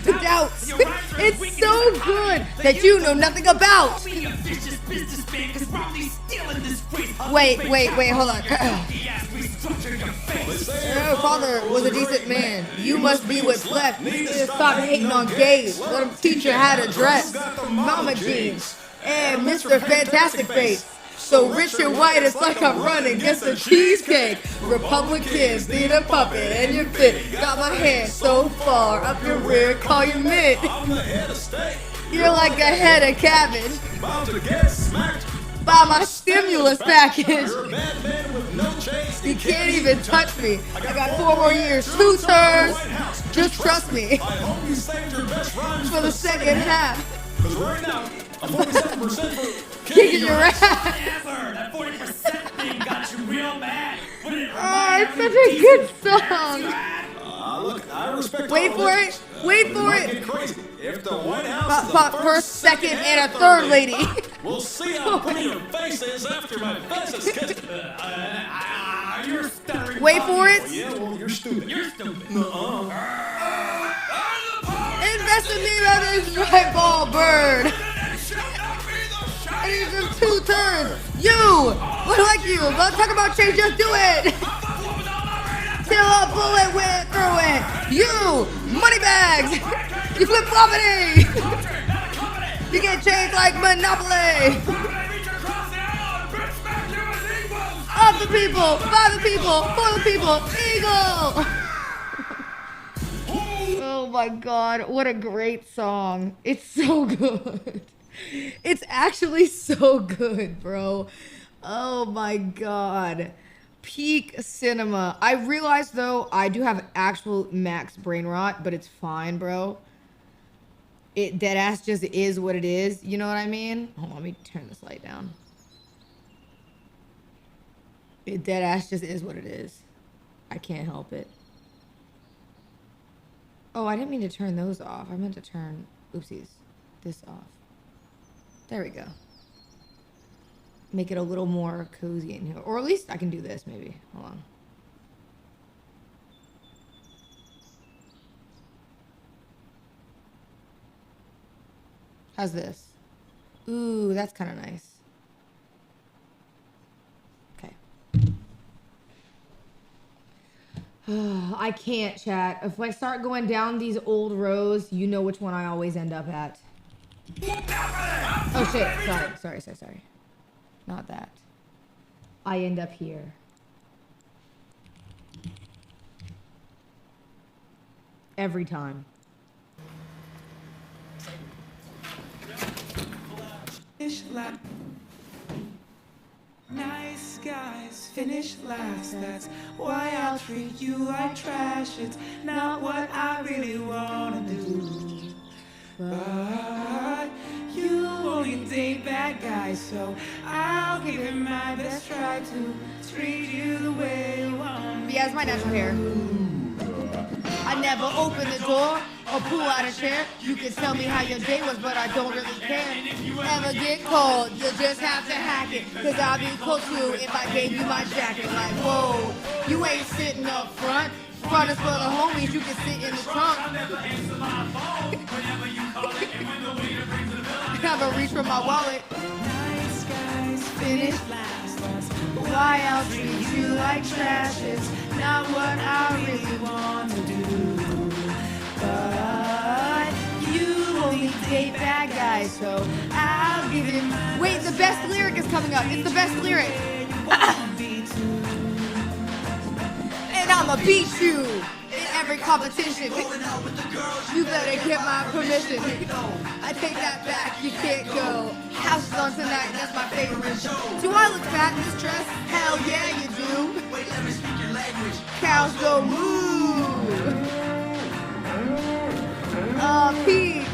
The doubts. It's so good that you know nothing about. Wait, hold on. Your father was a decent man. You must be what's left. Stop hating on gays. Let him teach you how to dress. Mama jeans and Mr. Fantastic Face. So rich and white, it's like I'm running against a cheesecake. Republicans need a puppet and you fit. Got my hand so far up your rear, call you Mitt. You're like a head of cabbage. About to get smacked by my stimulus package. You can't even touch me. I got 4 more years, 2 terms. Just trust me. For the second half. Kicking your ass. That 40% thing got you real mad. Oh, it's such a good song. Look, I respect Wait for it. Wait for it. If the White House is First, second, and a third lady. we'll see how pretty your face is after my face is kissed. You're stuttering. Wait for it. Yeah, well, you're stupid. You're stupid. Invest in me rather than strike ball bird. I need them 2 turns. You! What like you? Let's talk about change, just do it! Till a bullet went through it! You! Money bags! You flip floppity! You get changed like Monopoly! Of the people, by the people, for the people, Eagle! Oh my god, what a great song. It's so good. It's actually so good, bro. Oh my god. Peak cinema. I realized though, I do have actual max brain rot, but it's fine, bro. It deadass just is what it is. You know what I mean? Hold on, let me turn this light down. It deadass just is what it is. I can't help it. Oh, I didn't mean to turn those off. I meant to turn, oopsies, this off. There we go. Make it a little more cozy in here. Or at least I can do this, maybe. Hold on. How's this? Ooh, that's kind of nice. Okay. I can't, chat. If I start going down these old rows, you know which one I always end up at. Oh shit, sorry. Not that. I end up here. every time. Nice guys finish last, that's why I'll treat you like trash. It's not what I really wanna do, but you only date bad guys, so I'll give it my best try to treat you the way you want. Yeah, it's my natural hair. I never open the door or pull out a chair. You can tell me how your day was, but I don't really care. Ever get cold, you just have to hack it. Cause I'll be close to you if I gave you my jacket. Like, whoa, you ain't sitting up front. Front is for the homies, you can sit in the trunk. Have a reach for my wallet. Nice guys finish last, that's why I'll treat you like trash. It's not what I really want to do, but you only date bad guys, so I'll give it. Wait, the best lyric is coming up. It's the best lyric. And I'ma beat you in every competition. You better get my permission. I take that back, you can't go. House is on tonight, that's my favorite show. Do I look fat in this dress? Hell yeah, you do. Cows go moo. Pete.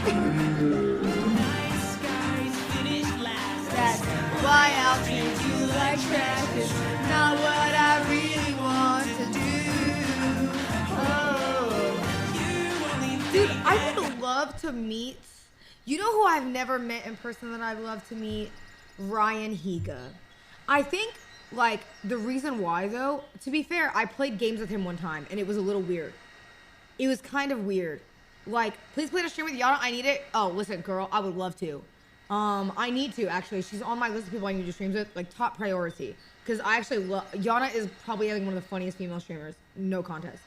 That's why I'll treat you like trash. It's not what I really want to do. Oh. Dude, I would love to meet. You know who I've never met in person that I'd love to meet? Ryan Higa. I think, like, the reason why, though, to be fair, I played games with him one time, and it was a little weird. It was kind of weird. Like, please play a stream with Yana. I need it. Oh, listen, girl, I would love to. I need to, actually. She's on my list of people I need to stream with, like, top priority. Because I actually love... Yana is probably, I think, one of the funniest female streamers. No contest.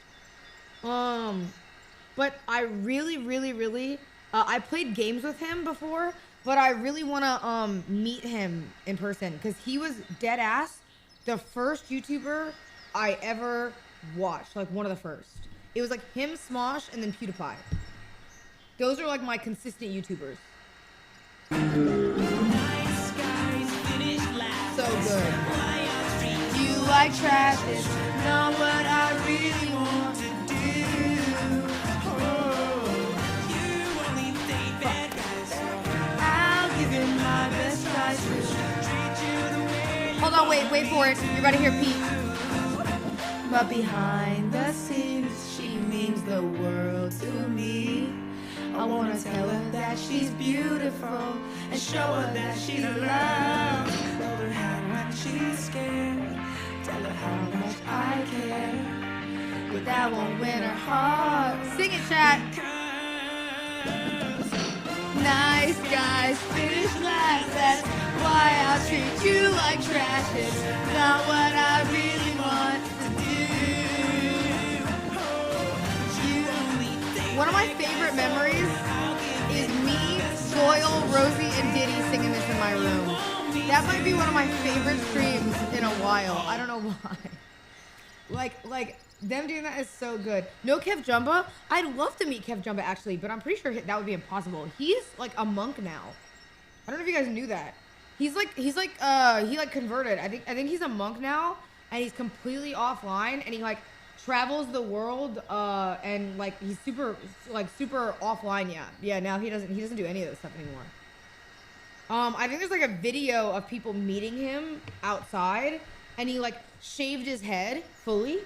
But I really... I played games with him before, but I really want to meet him in person. Because he was dead ass the first YouTuber I ever watched. Like, one of the first. It was, like, him, Smosh, and then PewDiePie. Those are, like, my consistent YouTubers. So good. You like trash, it's not what I really want to do. Oh, you only date bad guys, so I'll give it my best try to treat you the way. Hold on, wait for it. You're about to hear Pete. But behind the scenes, she means the world to me. I wanna tell her that she's beautiful and show her that she's loved. Hold her hand when she's scared. Tell her how much I care. But that won't win her heart. Sing it, chat. Nice guys finish last. That's why I'll treat you like trash. It's not what I really want to do. One of my favorite memories is me, Doyle, Rosie, and Diddy singing this in my room. That might be one of my favorite streams in a while. I don't know why. Like them doing that is so good. No Kev Jumba. I'd love to meet Kev Jumba actually, but I'm pretty sure that would be impossible. He's like a monk now. I don't know if you guys knew that. He converted. I think he's a monk now, and he's completely offline, and he like travels the world and like he's super offline. Yeah, now he doesn't do any of this stuff anymore. I think there's like a video of people meeting him outside, and he like shaved his head fully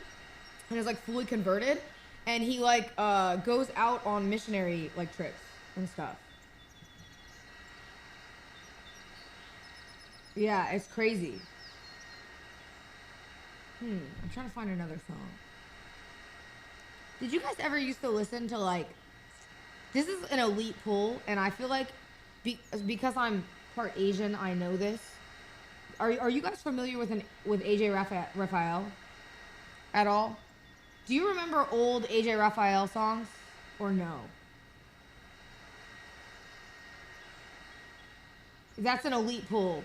and is like fully converted, and he like goes out on missionary like trips and stuff. Yeah, it's crazy. I'm trying to find another song. Did you guys ever used to listen to like, this is an elite pool, and I feel like because I'm part Asian, I know this. Are you guys familiar with AJ Raphael at all? Do you remember old AJ Raphael songs or no? That's an elite pool.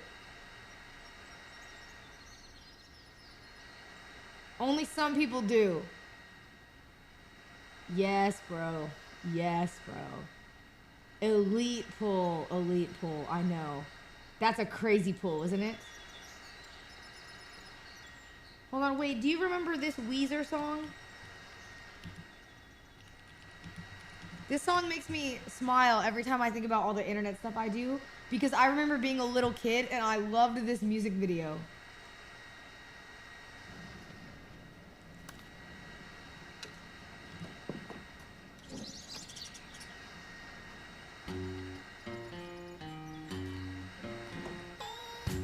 Only some people do. Yes, bro. Yes, bro. Elite pull. Elite pull. I know. That's a crazy pull, isn't it? Hold on, wait. Do you remember this Weezer song? This song makes me smile every time I think about all the internet stuff I do, because I remember being a little kid and I loved this music video.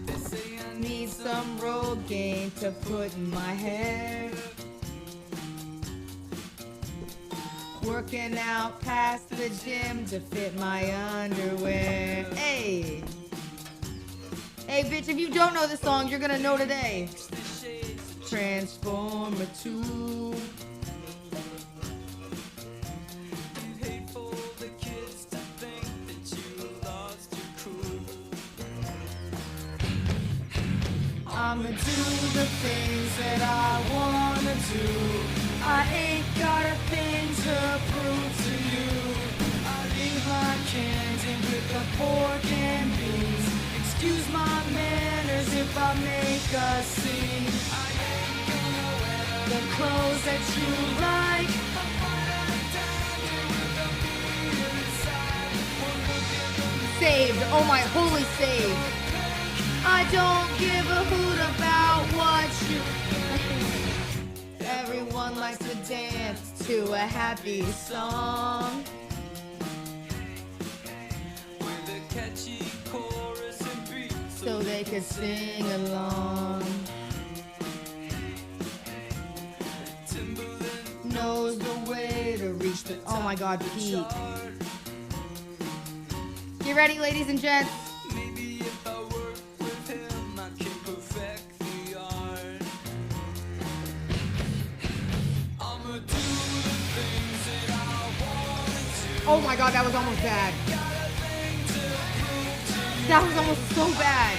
They say I need some Rogaine to put in my hair. Working out past the gym to fit my underwear. Hey. Hey, bitch, if you don't know this song, you're gonna know today. Transformer 2. I'ma do the things that I wanna do. I ain't got a thing to prove to you. I leave my cans in with the pork and beans. Excuse my manners if I make a scene. I ain't gonna wear the clothes that you like. Saved. Oh my, holy save. I don't give a hoot about what you. Everyone likes to dance to a happy song. With a catchy chorus and beat, so they could sing along. Timberland knows the way to reach the. Oh my God, Pete. Get ready, ladies and gents. Oh my God, that was almost bad. That was almost so bad.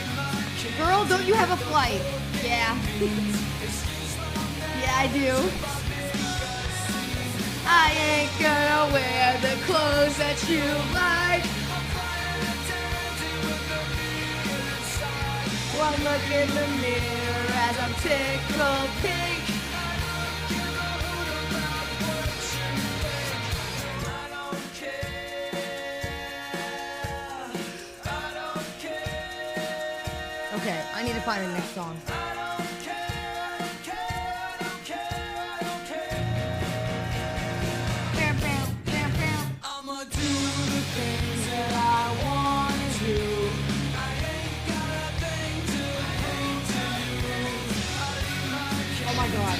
Girl, don't you have a flight? Yeah. Yeah, I do. I ain't gonna wear the clothes that you like. One look in the mirror as I'm tickled pink. Okay, I need to find the next song. I'ma do the things that I want to do. I ain't got a thing to prove to you. Oh my God.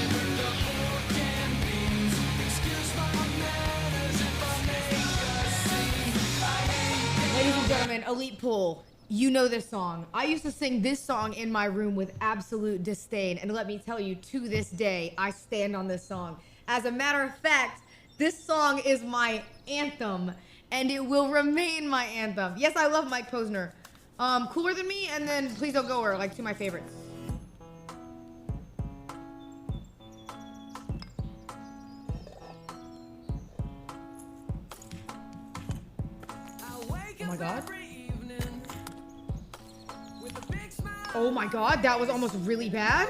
Ladies and gentlemen, Elite Pool. You know this song. I used to sing this song in my room with absolute disdain. And let me tell you, to this day, I stand on this song. As a matter of fact, this song is my anthem. And it will remain my anthem. Yes, I love Mike Posner. Cooler Than Me, and then Please Don't Go are like two of my favorites. Oh my God. Oh my God, that was almost really bad.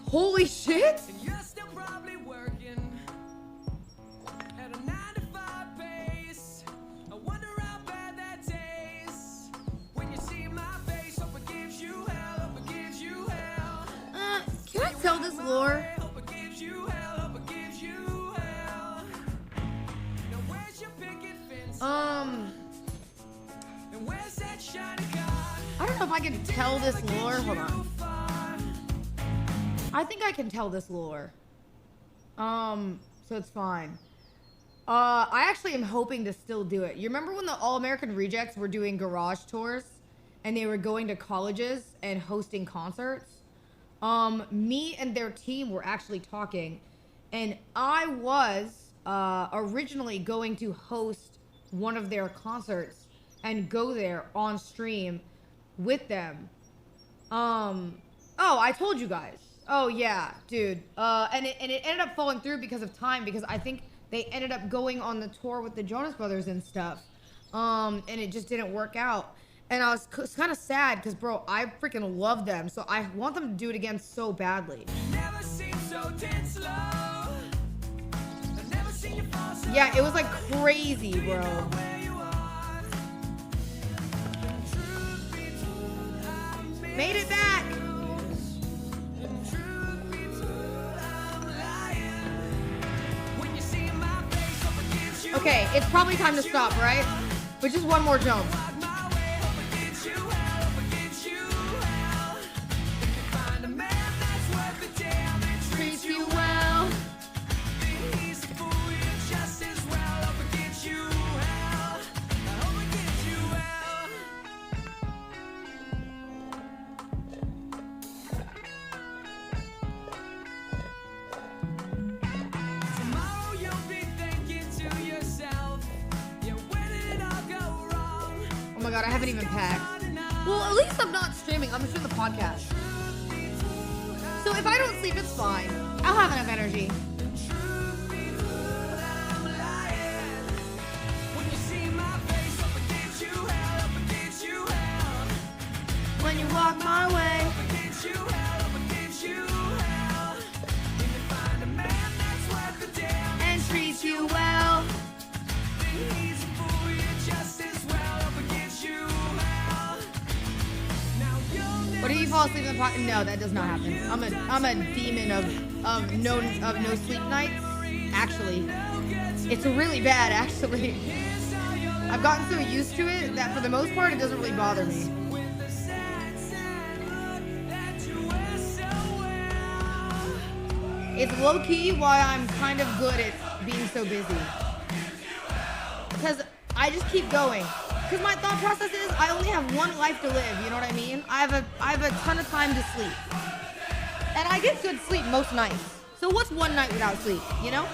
Holy shit. Can I tell this lore? I don't know if I can tell this lore. Hold on. I think I can tell this lore. So it's fine. I actually am hoping to still do it. You remember when the All American Rejects were doing garage tours and they were going to colleges and hosting concerts? Me and their team were actually talking, and I was originally going to host one of their concerts and go there on stream with them. Oh, I told you guys. Oh yeah, dude. And it ended up falling through because of time, because I think they ended up going on the tour with the Jonas Brothers and stuff. And it just didn't work out. And I was kind of sad because, bro, I freaking love them. So I want them to do it again so badly. Never seemed so tense, love. I've never seen you fall so Yeah, it was like crazy, bro. Made it back. Okay, it's probably time to stop, right? But just one more jump. Treat you well. Tomorrow you'll be thinking to yourself, yeah, where did it all go wrong? Oh my god, I haven't even packed. Well, at least I'm not streaming. I'm just doing the podcast. So if I don't sleep, it's fine. I'll have enough energy. When you walk my way. And treats you well. What do you fall asleep in the podcast? No, that does not happen. I'm a demon of no sleep nights. Actually, it's really bad. Actually, I've gotten so used to it that for the most part, it doesn't really bother me. It's low key why I'm kind of good at being so busy. Because I just keep going. Because my thought process is I only have one life to live, you know what I mean? I have a ton of time to sleep. And I get good sleep most nights. So what's one night without sleep, you know?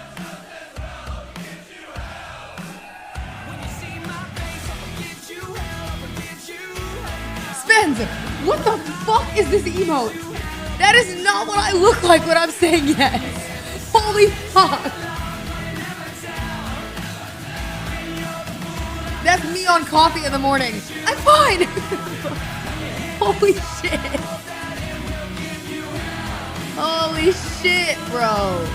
Spence, what the fuck is this emote? That is not what I look like when I'm saying yes. Holy fuck. That's me on coffee in the morning. I'm fine. Holy shit. Holy shit, bro.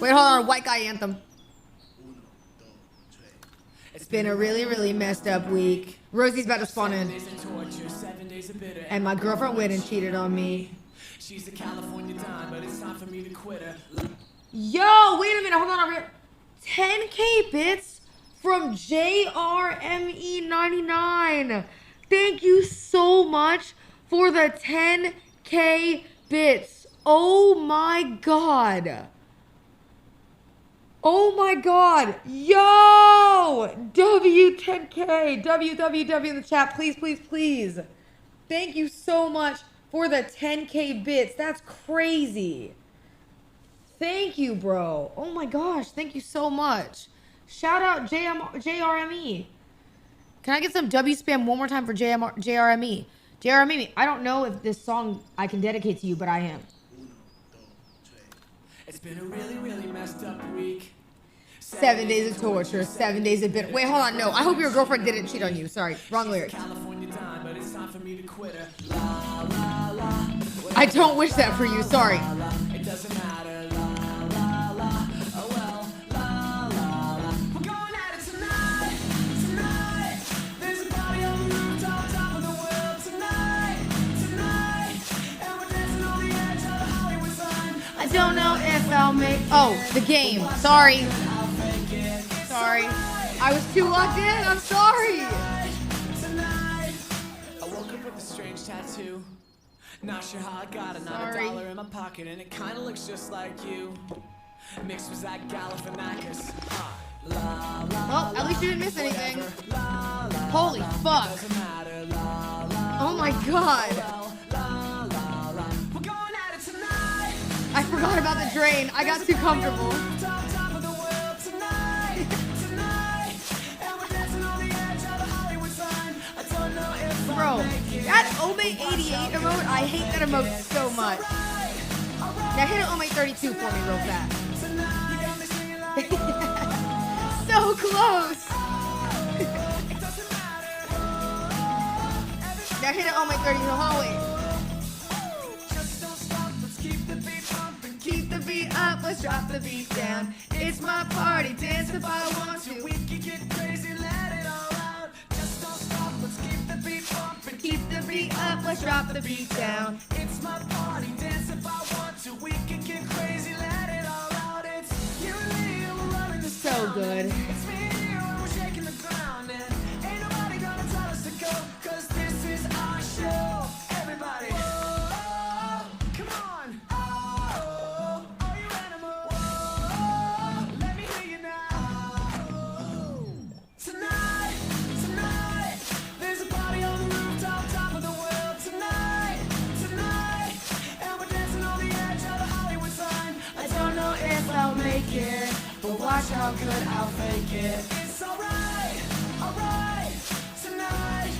Wait, hold on. White guy anthem. It's been a really, really messed up week. Rosie's about to spawn in. And my girlfriend went and cheated on me. She's a California dime, but it's time for me to quit her. Yo, wait a minute. Hold on. 10K bits from JRME99. Thank you so much for the 10K bits. Oh my god. Oh my god. Yo! W10K. WWW in the chat. Please, please, please. Thank you so much for the 10K bits. That's crazy. Thank you, bro. Oh my gosh. Thank you so much. Shout out JRME. Can I get some W spam one more time for JRME? JRME, I don't know if this song I can dedicate to you, but I am. It's been a really, really messed up week. 7 days of torture, 7 days of bitter. Wait, hold on. No, I hope your girlfriend didn't cheat on you. Sorry, wrong lyrics. I don't wish that for you. Sorry. It doesn't matter. I don't know if I'll make... Oh, the game. Sorry. Sorry. I was too locked in. I'm sorry. I woke up with a strange tattoo. Not sure how I got another dollar in my pocket, and it kind of looks just like you. Mixed with that Galifianakis. Well, at least you didn't miss anything. Holy fuck. Oh my god. I forgot about the drain. I got too comfortable. Bro, That Omate 88 emote, I hate that emote so much. Now hit an Omate 32 for me real fast. So close. Now hit an Omate 32. Hold on, wait. Keep the beat up, let's drop the beat down. It's my party, dance if I want to. We can get crazy, let it all out. Just don't stop, let's keep the beat pumping. Keep the beat up, let's drop the beat down. It's my party, dance if I want to. We can get crazy, let it all out. It's you and me, we're running the so good. It's me and you, and we're shaking the ground. And ain't nobody gonna tell us to go, cause this is our show. Everybody. Come on. Tonight, there's a party on the rooftop, top of the world. Tonight, and we're dancing on the edge of the Hollywood sign. I don't know if I'll make it, but watch how good I'll fake it. It's alright, tonight,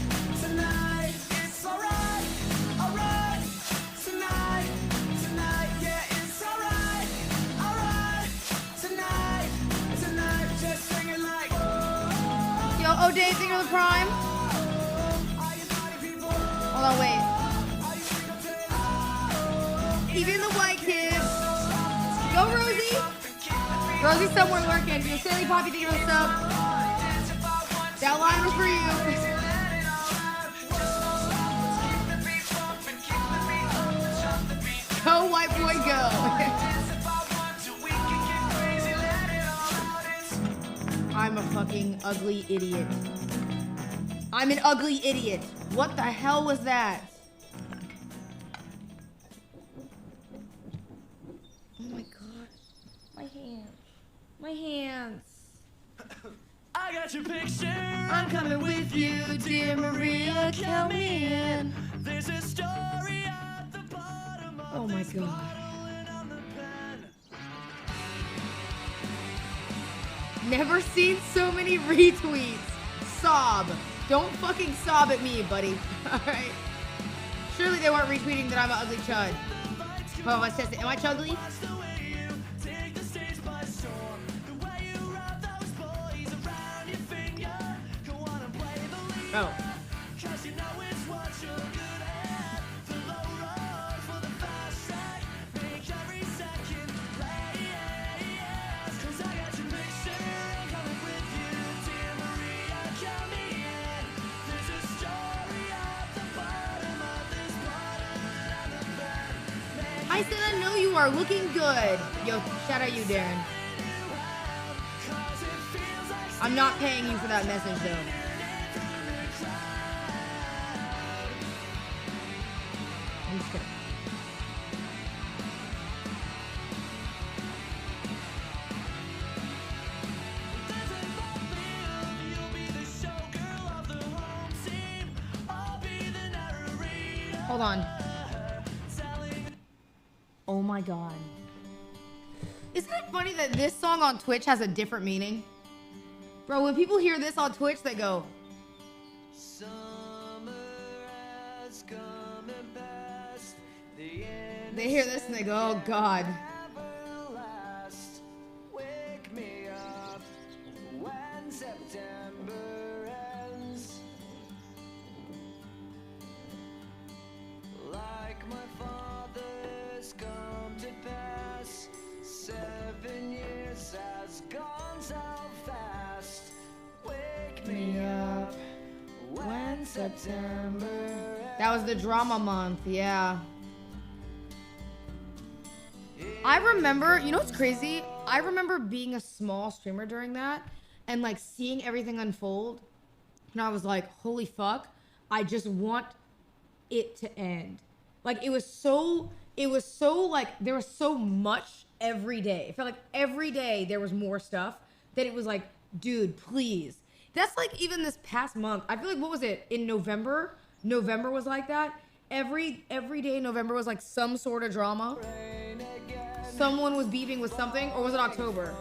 it's alright, tonight, yeah, it's alright, tonight, just sing it like. Yo, O'Day, sing of the Prime. Hold on, wait. Even the white kids. Go, Rosie. Rosie's somewhere lurking. Yo, Sally Poppy, thinking of the sub. That line was for you. Go, white boy, go. I'm a fucking ugly idiot. I'm an ugly idiot. What the hell was that? Oh my god. My hands. My hands. I got your picture. I'm coming with you, dear Maria. Count me in. There's a story at the bottom of Oh my god. Never seen so many retweets. Sob. Don't fucking sob at me, buddy. Alright? Surely they weren't retweeting that I'm an ugly chud. Oh, I said, am I chugly? Oh. I said I know you are looking good. Yo, shout out you, Darren. I'm not paying you for that message, though. I'm just kidding. Hold on. Oh my god. Isn't it funny that this song on Twitch has a different meaning? Bro, when people hear this on Twitch, they go, they hear this and they go, oh god. Wake me up when September ends. Like my father's come to pass, 7 years has gone so fast. Wake me up when September ends. That was the drama month, yeah. I remember, you know what's crazy? I remember being a small streamer during that and like seeing everything unfold. And I was like, holy fuck, I just want it to end. Like it was so like, there was so much every day. It felt like every day there was more stuff that it was like, dude, please. That's like even this past month. I feel like, what was it? In November? November was like that. Every day in November was like some sort of drama. Someone was beefing with something, or was it October?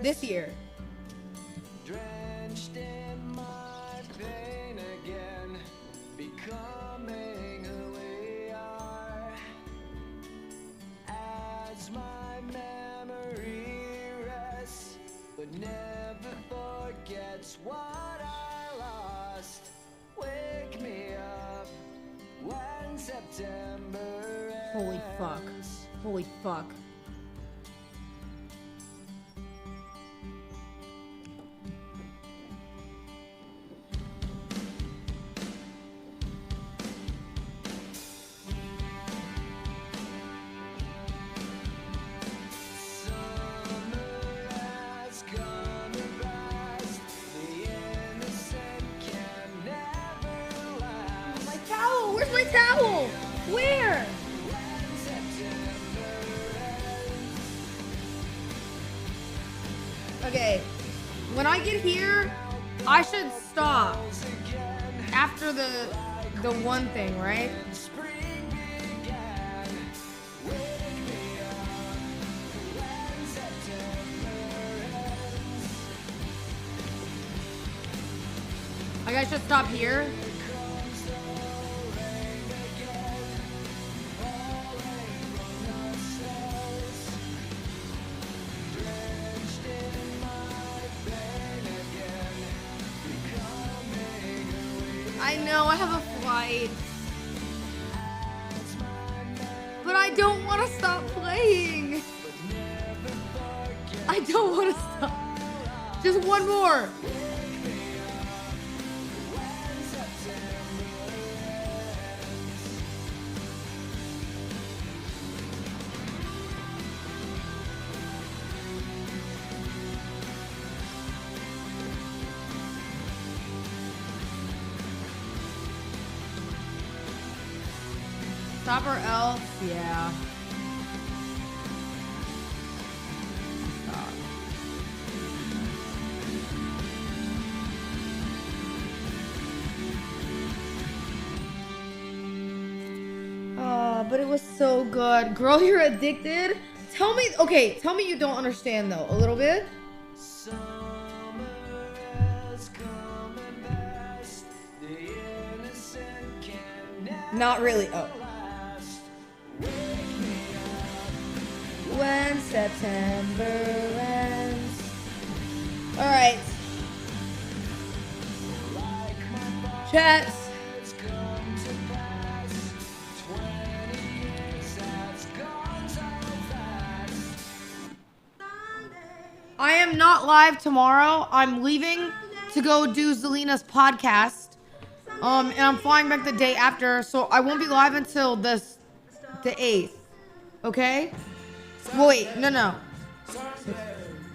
This year. Drenched in my pain again, because It's what I lost. Wake me up when September Holy fuck. Holy fuck. My towel! Where's my towel? Where? Okay, when I get here, I should stop after the one thing, right? Like I should stop here. I know I have a flight, but I don't want to stop playing. I don't want to stop. Just one more. Stop or else, yeah. Stop. Oh, but it was so good. Girl, you're addicted? Tell me, okay, tell me you don't understand though, a little bit. Not really, oh. When September ends. Alright. Chats. I am not live tomorrow. I'm leaving to go do Zelina's podcast. And I'm flying back the day after, so I won't be live until the 8th. Okay? Well, wait, no.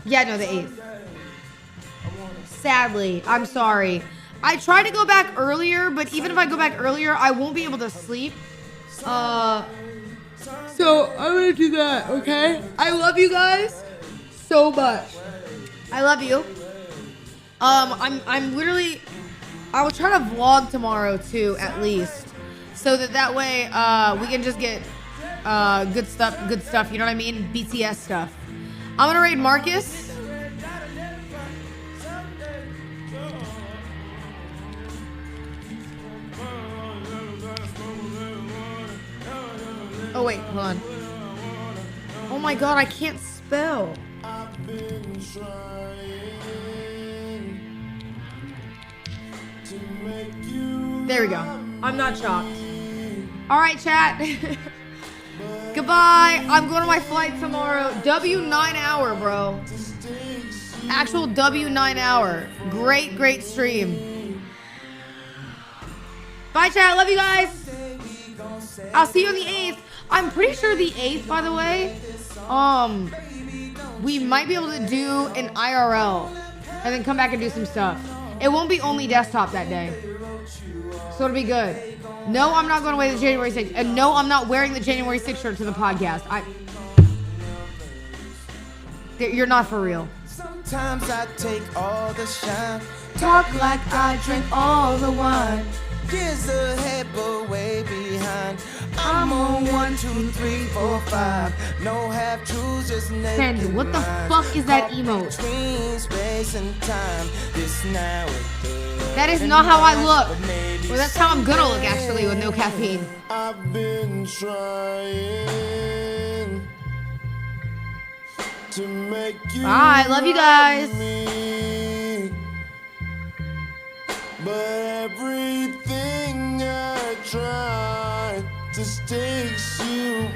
Yeah, no, the 8th. Sadly, I'm sorry. I tried to go back earlier, but even if I go back earlier, I won't be able to sleep. So I'm gonna do that, okay? I love you guys so much. I love you. I'm literally, I will try to vlog tomorrow too, at least, so that way we can just get good stuff, you know what I mean? BTS stuff. I'm gonna raid Marcus. Oh wait, hold on. Oh my god, I can't spell. There we go. I'm not shocked. Alright, chat. Goodbye. I'm going to my flight tomorrow. W9 hour, bro. Actual W9 hour. Great stream. Bye, chat. Love you guys. I'll see you on the 8th. I'm pretty sure the 8th, by the way, we might be able to do an IRL and then come back and do some stuff. It won't be only desktop that day. So it'll be good. No, I'm not going away the January 6th. And no, I'm not wearing the January 6th shirt to the podcast. You're not for real. Sometimes I take all the shine. Talk like I drink all the wine. Years ahead, but way behind. I'm on 1, 2, 3, 4, 5. No half truths, just naked. Sandy, what the fuck is that emote? Between space and time. This now that is not how I look. Well, that's how I'm gonna look actually with no caffeine. I've been trying to make you. Bye, love you guys. But everything I try just takes you